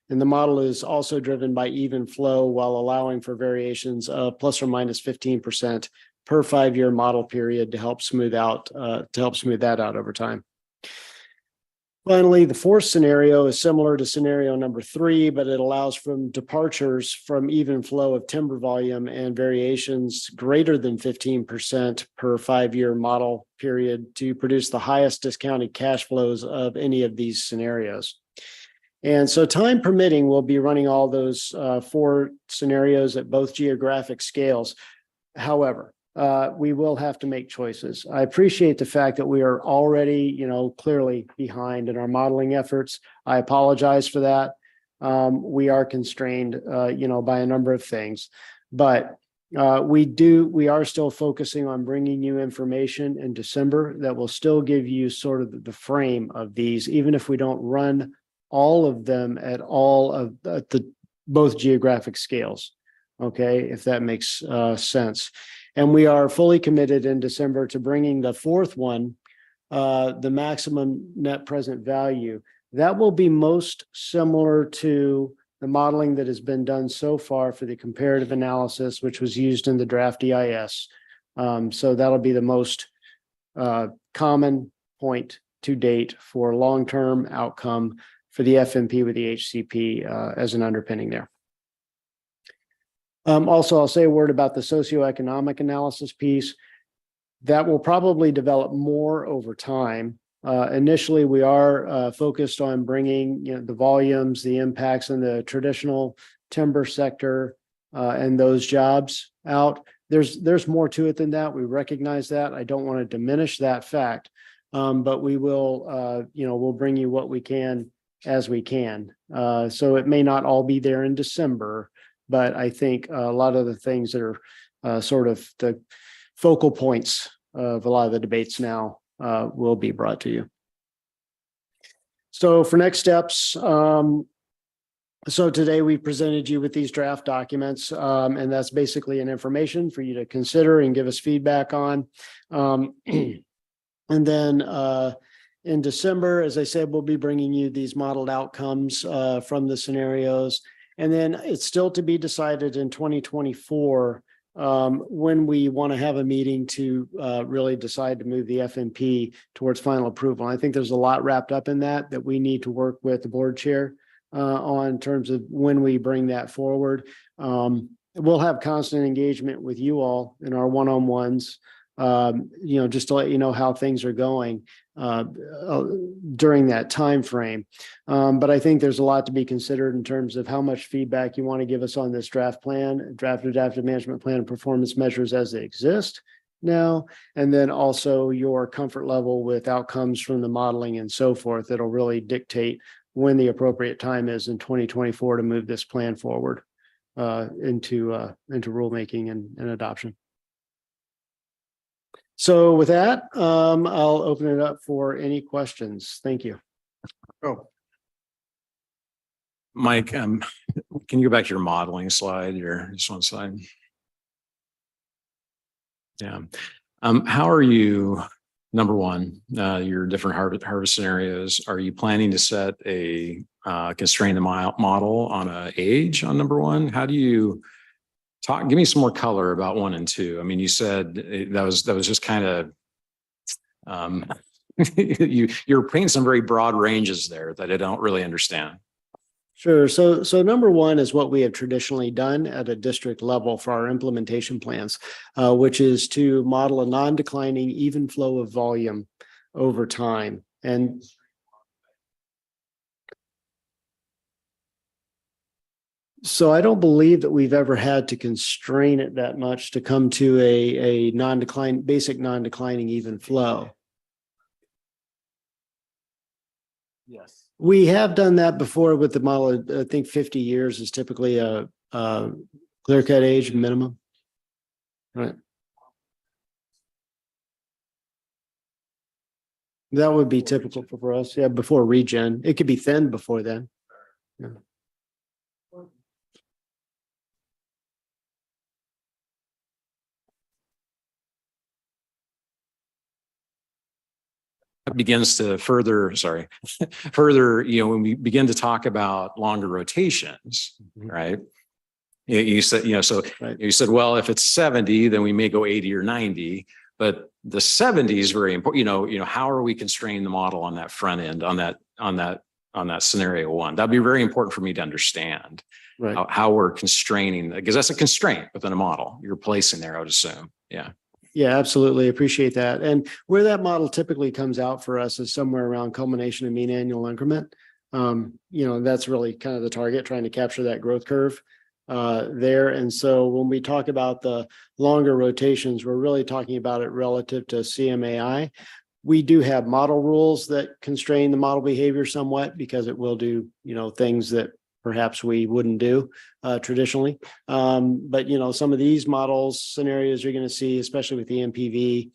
And the model is also driven by even flow while allowing for variations of plus or minus 15% per 5-year model period to help smooth that out over time. Finally, the fourth scenario is similar to scenario number 3, but it allows from departures from even flow of timber volume and variations greater than 15% per 5-year model period to produce the highest discounted cash flows of any of these scenarios. And so time permitting, we'll be running all those 4 scenarios at both geographic scales. However, we will have to make choices. I appreciate the fact that we are already, clearly behind in our modeling efforts. I apologize for that. We are constrained, by a number of things, but we are still focusing on bringing you information in December that will still give you sort of the frame of these, even if we don't run all of them at both geographic scales. Okay, if that makes sense. And we are fully committed in December to bringing the fourth one, the maximum net present value. That will be most similar to the modeling that has been done so far for the comparative analysis, which was used in the draft EIS. So that'll be the most common point to date for long-term outcome for the FMP with the HCP as an underpinning there. Also, I'll say a word about the socioeconomic analysis piece. That will probably develop more over time. Initially, we are focused on bringing the volumes, the impacts in the traditional timber sector and those jobs out. There's more to it than that. We recognize that. I don't want to diminish that fact, but we will, we'll bring you what we can as we can. So it may not all be there in December, but I think a lot of the things that are sort of the focal points of a lot of the debates now will be brought to you. So for next steps, so today we presented you with these draft documents, and that's basically an information for you to consider and give us feedback on. And then in December, as I said, we'll be bringing you these modeled outcomes from the scenarios. And then it's still to be decided in 2024 when we want to have a meeting to really decide to move the FMP towards final approval. I think there's a lot wrapped up in that we need to work with the board chair on in terms of when we bring that forward. We'll have constant engagement with you all in our one-on-ones, just to let you know how things are going during that time frame. But I think there's a lot to be considered in terms of how much feedback you want to give us on this draft plan, draft adaptive management plan and performance measures as they exist now, and then also your comfort level with outcomes from the modeling and so forth. That'll really dictate when the appropriate time is in 2024 to move this plan forward into rulemaking and adoption. So with that, I'll open it up for any questions. Thank you. Oh, Mike, can you go back to your modeling slide, just one slide? Yeah. How are you Number one, your different harvest scenarios. Are you planning to set a constrain the model on a age on number one? How do you give me some more color about 1 and 2? I mean, you said that was just kind of you're painting some very broad ranges there that I don't really understand. Sure. So number one is what we have traditionally done at a district level for our implementation plans, which is to model a non-declining even flow of volume over time. And so I don't believe that we've ever had to constrain it that much to come to a basic non-declining even flow. Yes. We have done that before with the model. I think 50 years is typically a clear cut age minimum. Right. That would be typical for us. Yeah, before regen. It could be thinned before then. Yeah. Begins to further, when we begin to talk about longer rotations, right? You said, you said, well, if it's 70, then we may go 80 or 90, but the 70 is very important. How are we constraining the model on that front end, on that scenario one? That'd be very important for me to understand how we're constraining, because that's a constraint within a model you're placing there, I would assume. Yeah. Yeah, absolutely. Appreciate that. And where that model typically comes out for us is somewhere around culmination of mean annual increment. That's really kind of the target, trying to capture that growth curve there. And so when we talk about the longer rotations, we're really talking about it relative to CMAI. We do have model rules that constrain the model behavior somewhat because it will do, things that perhaps we wouldn't do traditionally. But some of these models scenarios you're going to see, especially with the MPV,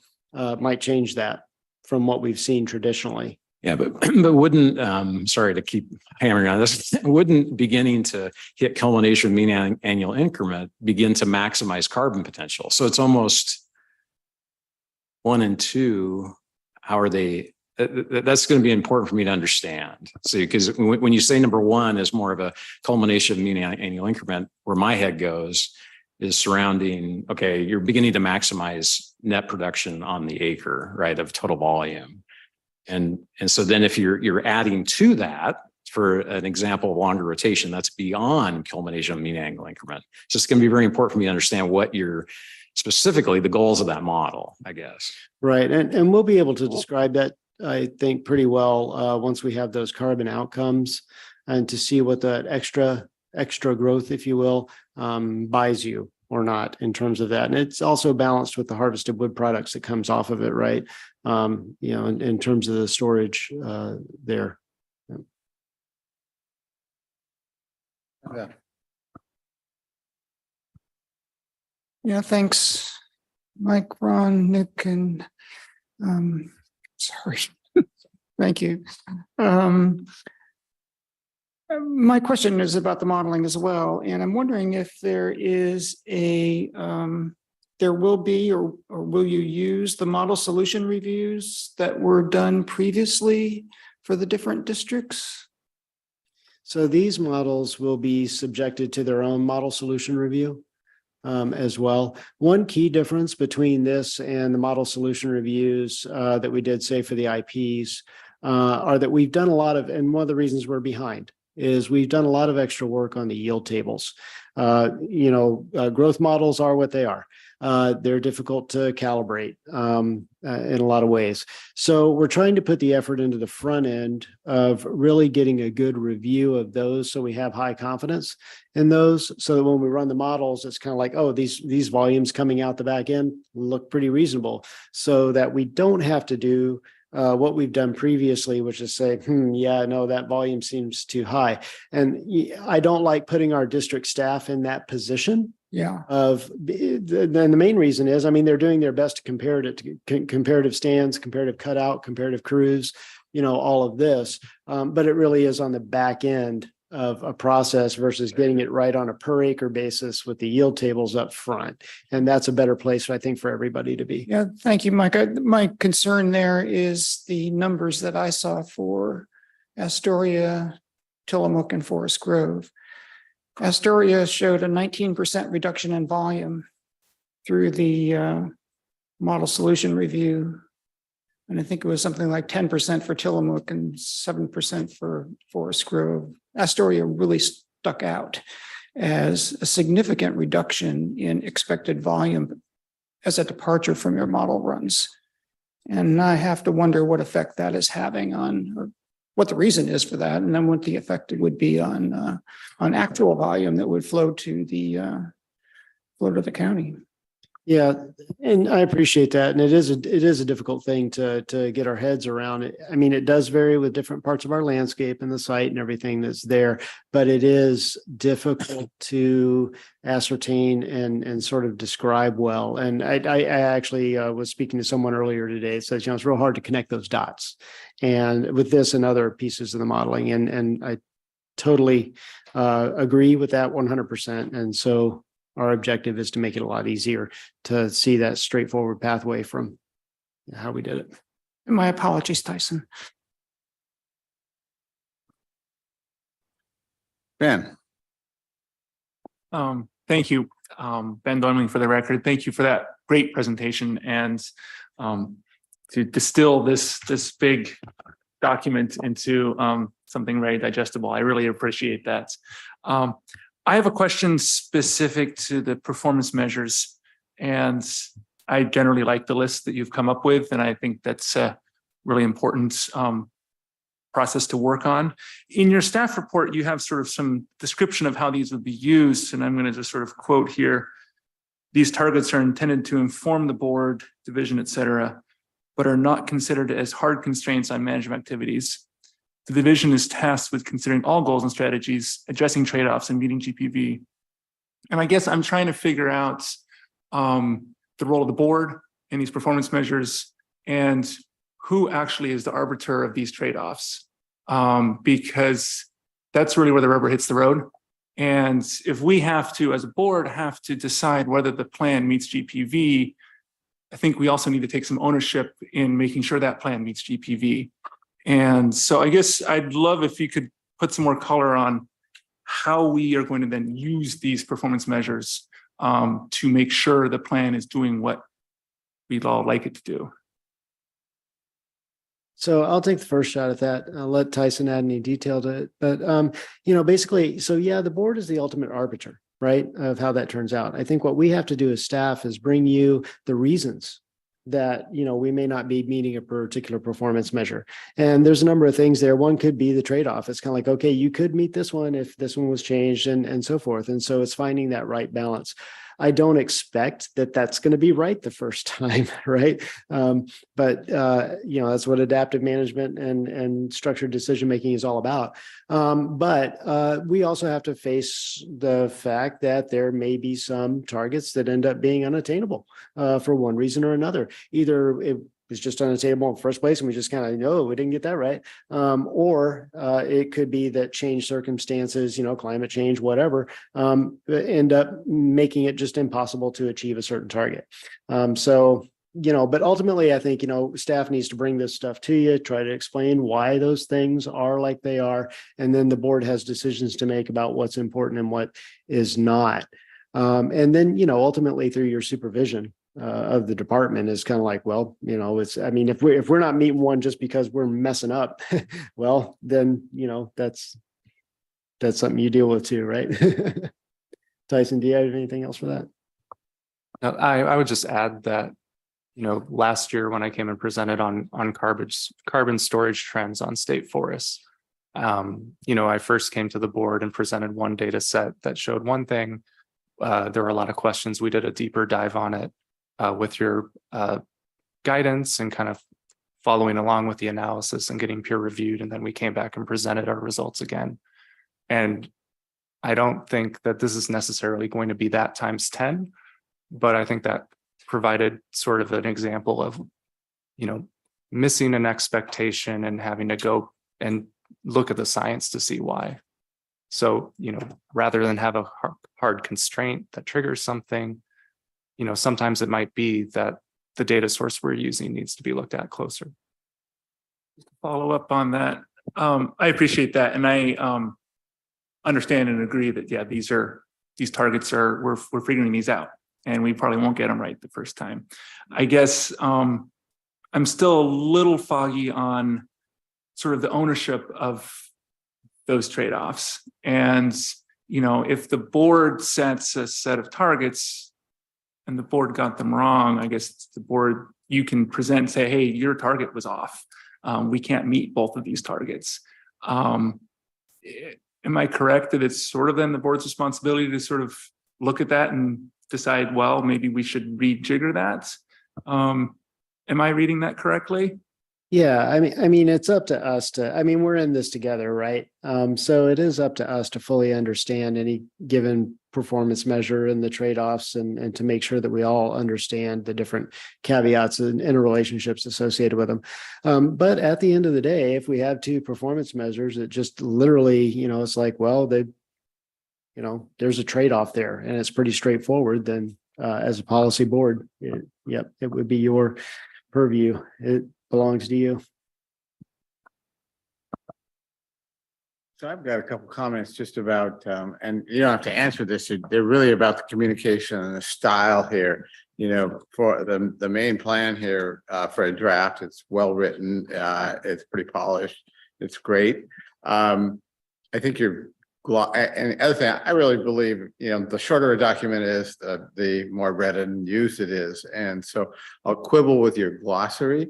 might change that from what we've seen traditionally. Yeah, but wouldn't, sorry to keep hammering on this, wouldn't beginning to hit culmination mean annual increment begin to maximize carbon potential? So it's almost 1 and 2. How are they? That's going to be important for me to understand. So, because when you say number 1 is more of a culmination of mean annual increment, where my head goes is surrounding, okay, you're beginning to maximize net production on the acre, right, of total volume. And so then if you're adding to that, for an example of longer rotation, that's beyond culmination of mean annual increment. So it's going to be very important for me to understand what you're specifically the goals of that model, I guess. Right. And we'll be able to describe that, I think, pretty well once we have those carbon outcomes, and to see what that extra growth, if you will, buys you or not in terms of that. And it's also balanced with the harvested wood products that comes off of it, right? In terms of the storage there. Yeah. Yeah, thanks, Mike, Ron, Nick, and sorry. Thank you. My question is about the modeling as well, and I'm wondering if there is there will be or will you use the model solution reviews that were done previously for the different districts? So these models will be subjected to their own model solution review as well. One key difference between this and the model solution reviews that we did, say, for the IPs, are that we've done a lot of, and one of the reasons we're behind is we've done a lot of extra work on the yield tables. Growth models are what they are. They're difficult to calibrate in a lot of ways. So we're trying to put the effort into the front end of really getting a good review of those, so we have high confidence in those, so that when we run the models, it's kind of like, oh, these volumes coming out the back end look pretty reasonable, so that we don't have to do what we've done previously, which is say, yeah, no, that volume seems too high. And I don't like putting our district staff in that position. Yeah. Then the main reason is, they're doing their best to compare it to comparative stands, comparative cutout, comparative crews, all of this. But it really is on the back end of a process versus getting it right on a per acre basis with the yield tables up front. And that's a better place, I think, for everybody to be. Yeah, thank you, Mike. My concern there is the numbers that I saw for Astoria, Tillamook, and Forest Grove. Astoria showed a 19% reduction in volume through the model solution review. And I think it was something like 10% for Tillamook and 7% for Forest Grove. Astoria really stuck out as a significant reduction in expected volume as a departure from your model runs. And I have to wonder what effect that is having on, or what the reason is for that, and then what the effect it would be on actual volume that would flow to the county. Yeah, and I appreciate that. And it is a difficult thing to get our heads around. I mean, it does vary with different parts of our landscape and the site and everything that's there, but it is difficult to ascertain and sort of describe well. And I actually was speaking to someone earlier today. It says, it's real hard to connect those dots. And with this and other pieces of the modeling, and I totally agree with that 100%. And so our objective is to make it a lot easier to see that straightforward pathway from how we did it. And my apologies, Tyson. Ben. Thank you, Ben Doimling, for the record. Thank you for that great presentation and to distill this big document into something very digestible. I really appreciate that. I have a question specific to the performance measures, and I generally like the list that you've come up with, and I think that's a really important process to work on. In your staff report, you have sort of some description of how these would be used, and I'm going to just sort of quote here. These targets are intended to inform the board, division, et cetera, but are not considered as hard constraints on management activities. The division is tasked with considering all goals and strategies, addressing trade-offs, and meeting GPV. And I guess I'm trying to figure out the role of the board in these performance measures and who actually is the arbiter of these trade-offs, because that's really where the rubber hits the road. And if we have to, as a board, have to decide whether the plan meets GPV, I think we also need to take some ownership in making sure that plan meets GPV. And so I guess I'd love if you could put some more color on how we are going to then use these performance measures to make sure the plan is doing what we'd all like it to do. So I'll take the first shot at that. I'll let Tyson add any detail to it. But, basically, so yeah, the board is the ultimate arbiter, right, of how that turns out. I think what we have to do as staff is bring you the reasons that, we may not be meeting a particular performance measure. And there's a number of things there. One could be the trade-off. It's kind of like, okay, you could meet this one if this one was changed and so forth. And so it's finding that right balance. I don't expect that that's going to be right the first time, right? But that's what adaptive management and structured decision-making is all about. But we also have to face the fact that there may be some targets that end up being unattainable for one reason or another. Either it was just unattainable in the first place and we just kind of know we didn't get that right. Or it could be that change circumstances, climate change, whatever, end up making it just impossible to achieve a certain target. But ultimately, I think, staff needs to bring this stuff to you, try to explain why those things are like they are. And then the board has decisions to make about what's important and what is not. And then, ultimately through your supervision of the department is kind of like, well, if we're not meeting one just because we're messing up, well, then, that's something you deal with too, right? Tyson, do you have anything else for that? No, I would just add that, last year when I came and presented on carbon storage trends on state forests, I first came to the board and presented one data set that showed one thing. There were a lot of questions. We did a deeper dive on it with your guidance and kind of following along with the analysis and getting peer reviewed. And then we came back and presented our results again. And I don't think that this is necessarily going to be that times 10, but I think that provided sort of an example of, missing an expectation and having to go and look at the science to see why. So, rather than have a hard constraint that triggers something, sometimes it might be that the data source we're using needs to be looked at closer. Follow up on that. I appreciate that. And I understand and agree that, yeah, these targets we're figuring these out and we probably won't get them right the first time. I guess I'm still a little foggy on sort of the ownership of those trade-offs. And, if the board sets a set of targets and the board got them wrong, I guess it's the board, you can present and say, hey, your target was off. We can't meet both of these targets. Am I correct that it's sort of then the board's responsibility to sort of look at that and decide, well, maybe we should rejigger that? Am I reading that correctly? Yeah, I mean, it's up to us we're in this together, right? So it is up to us to fully understand any given performance measure and the trade-offs and to make sure that we all understand the different caveats and interrelationships associated with them. But at the end of the day, if we have two performance measures, it just literally, it's like, well, there's a trade-off there and it's pretty straightforward, then as a policy board, it would be your purview. It belongs to you. So I've got a couple comments just about, and you don't have to answer this. They're really about the communication and the style here. For the main plan here for a draft, it's well written. It's pretty polished. It's great. I think and the other thing, I really believe, the shorter a document is, the more read and used it is. And so I'll quibble with your glossary.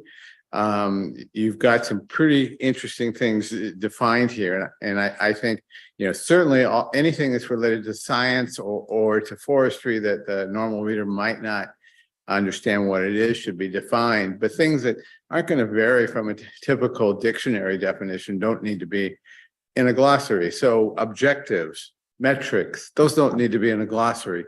You've got some pretty interesting things defined here. And I think, certainly anything that's related to science or to forestry that the normal reader might not understand what it is should be defined. But things that aren't going to vary from a typical dictionary definition don't need to be in a glossary. So objectives, metrics, those don't need to be in a glossary.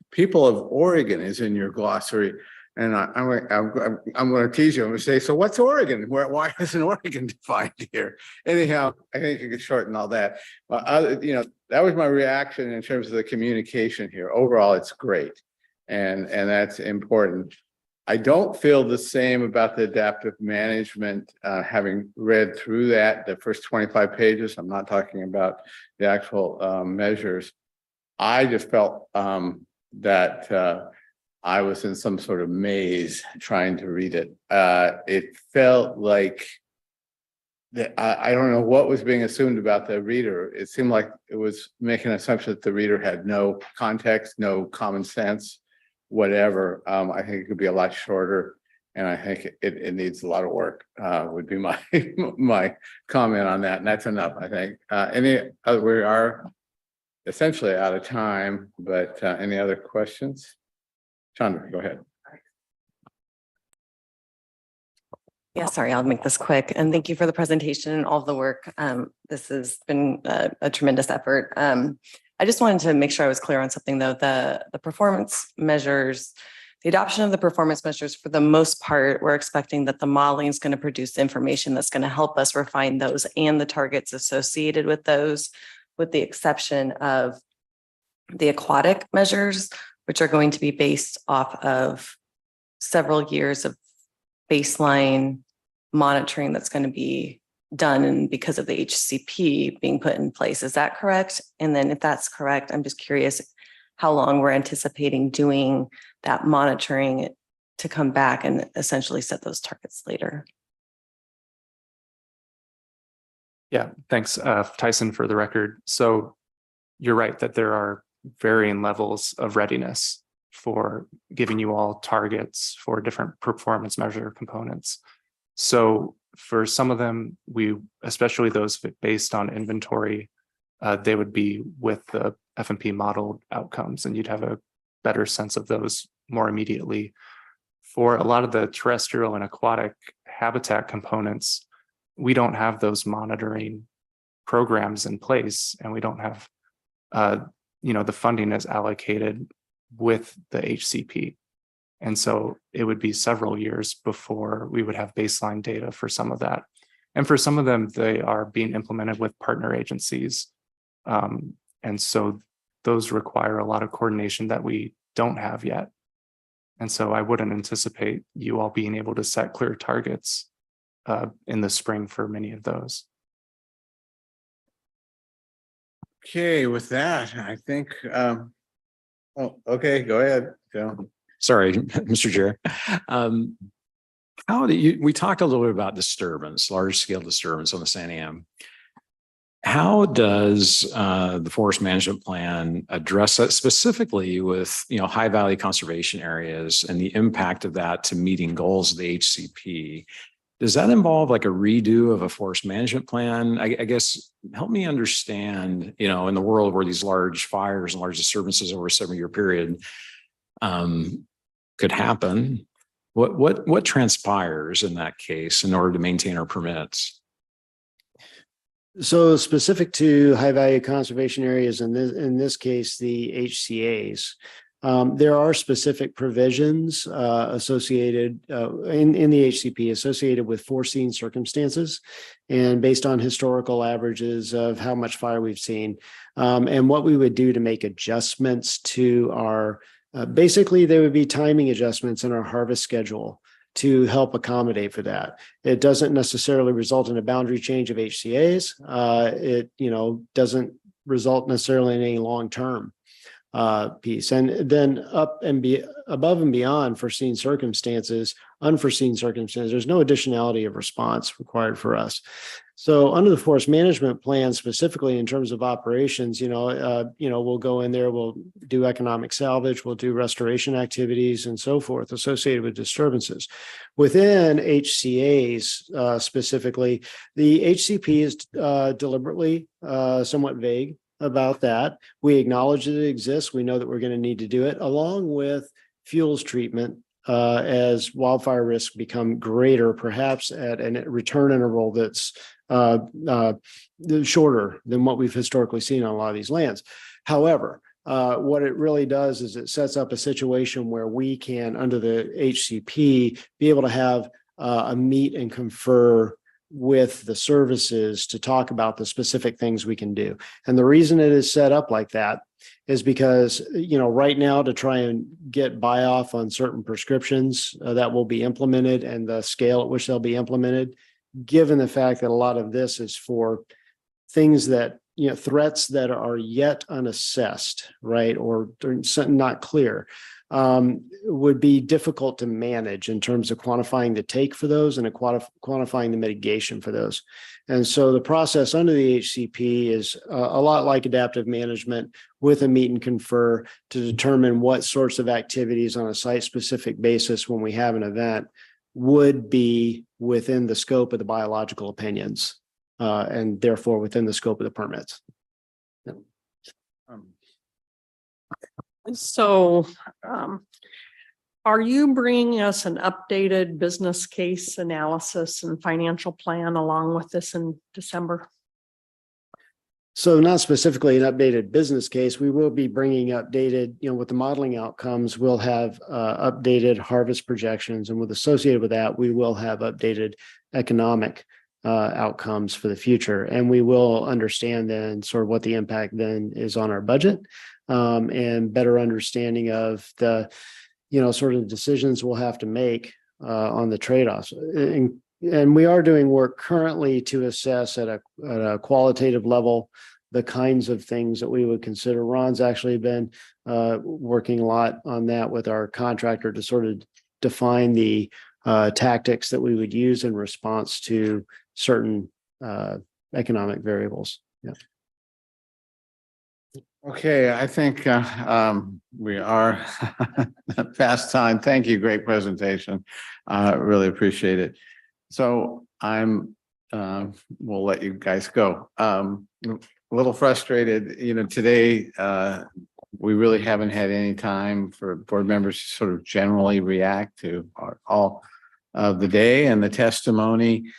People of Oregon is in your glossary. And I'm going to tease you. I'm going to say, so what's Oregon? Why isn't Oregon defined here? Anyhow, I think you could shorten all that. That was my reaction in terms of the communication here. Overall, it's great. And that's important. I don't feel the same about the adaptive management, having read through that, the first 25 pages. I'm not talking about the actual measures. I just felt that I was in some sort of maze trying to read it. It felt like I don't know what was being assumed about the reader. It seemed like it was making an assumption that the reader had no context, no common sense, whatever. I think it could be a lot shorter, and I think it needs a lot of work. Would be my my comment on that, and that's enough. I think. We are essentially out of time, but any other questions? Chandra, go ahead. Yeah, sorry, I'll make this quick. And thank you for the presentation and all the work. This has been a tremendous effort. I just wanted to make sure I was clear on something though. The performance measures, the adoption of the performance measures, for the most part, we're expecting that the modeling is going to produce information that's going to help us refine those and the targets associated with those, with the exception of the aquatic measures, which are going to be based off of several years of baseline monitoring that's going to be done, and because of the HCP being put in place. Is that correct? And then if that's correct, I'm just curious how long we're anticipating doing that monitoring to come back and essentially set those targets later. Yeah, thanks, Tyson, for the record. So you're right that there are varying levels of readiness for giving you all targets for different performance measure components. So for some of them, especially those based on inventory, they would be with the F&P modeled outcomes, and you'd have a better sense of those more immediately. For a lot of the terrestrial and aquatic habitat components, we don't have those monitoring programs in place, and we don't have the funding is allocated with the HCP. And so it would be several years before we would have baseline data for some of that. And for some of them, they are being implemented with partner agencies And so those require a lot of coordination that we don't have yet. And so I wouldn't anticipate you all being able to set clear targets in the spring for many of those. Okay, with that, I think, oh, okay, go ahead, Joe. Sorry, Mr. Chair. How do you, we talked a little bit about disturbance, large scale disturbance on the San Am. How does the forest management plan address that specifically with, high value conservation areas and the impact of that to meeting goals of the HCP? Does that involve like a redo of a forest management plan? I guess help me understand, in the world where these large fires and large disturbances over a 7-year period could happen. What transpires in that case in order to maintain our permits? So specific to high value conservation areas, in this case, the HCAs, there are specific provisions associated in the HCP associated with foreseen circumstances and based on historical averages of how much fire we've seen and what we would do to make adjustments to our basically, there would be timing adjustments in our harvest schedule to help accommodate for that. It doesn't necessarily result in a boundary change of HCAs. It, doesn't result necessarily in any long-term piece. And then above and beyond unforeseen circumstances, there's no additionality of response required for us. So under the forest management plan, specifically in terms of operations, we'll go in there, we'll do economic salvage, we'll do restoration activities and so forth associated with disturbances. Within HCAs specifically, the HCP is deliberately somewhat vague about that. We acknowledge that it exists. We know that we're going to need to do it along with fuels treatment as wildfire risks become greater, perhaps at a return interval that's shorter than what we've historically seen on a lot of these lands. However, what it really does is it sets up a situation where we can, under the HCP, be able to have a meet and confer with the services to talk about the specific things we can do. And the reason it is set up like that is because, right now to try and get buy off on certain prescriptions that will be implemented and the scale at which they'll be implemented, given the fact that a lot of this is for things that, threats that are yet unassessed, right, or not clear, would be difficult to manage in terms of quantifying the take for those and quantifying the mitigation for those. And so the process under the HCP is a lot like adaptive management with a meet and confer to determine what sorts of activities on a site-specific basis when we have an event would be within the scope of the biological opinions and therefore within the scope of the permits. So are you bringing us an updated business case analysis and financial plan along with this in December? So not specifically an updated business case, we will be bringing updated, with the modeling outcomes, we'll have updated harvest projections, and associated with that, we will have updated economic outcomes for the future. And we will understand then sort of what the impact then is on our budget and better understanding of the, sort of decisions we'll have to make on the trade-offs. And we are doing work currently to assess at a qualitative level the kinds of things that we would consider. Ron's actually been working a lot on that with our contractor to sort of define the tactics that we would use in response to certain economic variables. Yeah. Okay, I think we are past time. Thank you. Great presentation. Really appreciate it. So we'll let you guys go. A little frustrated, today we really haven't had any time for board members to sort of generally react to all of the day and the testimony.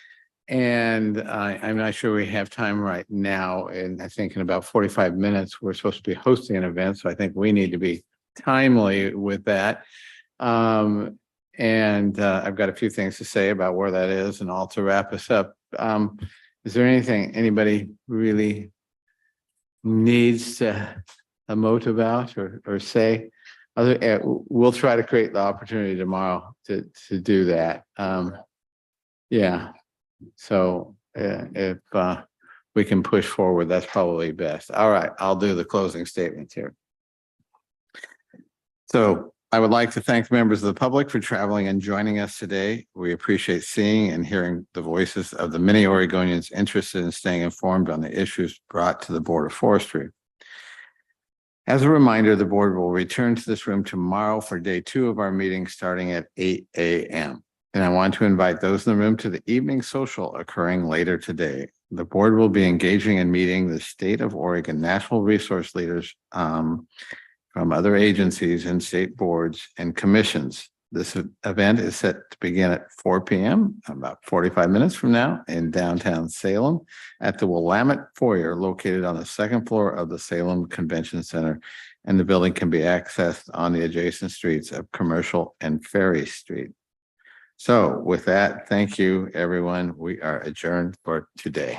And I'm not sure we have time right now. And I think in about 45 minutes, we're supposed to be hosting an event. So I think we need to be timely with that. And I've got a few things to say about where that is and all to wrap us up. Is there anything anybody really needs to emote about or say. We'll try to create the opportunity tomorrow to do that. Yeah. So if we can push forward, that's probably best. All right, I'll do the closing statements here. So I would like to thank members of the public for traveling and joining us today. We appreciate seeing and hearing the voices of the many Oregonians interested in staying informed on the issues brought to the Board of Forestry. As a reminder, the board will return to this room tomorrow for day 2 of our meeting starting at 8 a.m. And I want to invite those in the room to the evening social occurring later today. The board will be engaging in meeting the state of Oregon natural resource leaders from other agencies and state boards and commissions. This event is set to begin at 4 p.m., about 45 minutes from now in downtown Salem at the Willamette Foyer located on the 2nd floor of the Salem Convention Center. And the building can be accessed on the adjacent streets of Commercial and Ferry Street. So with that, thank you, everyone. We are adjourned for today.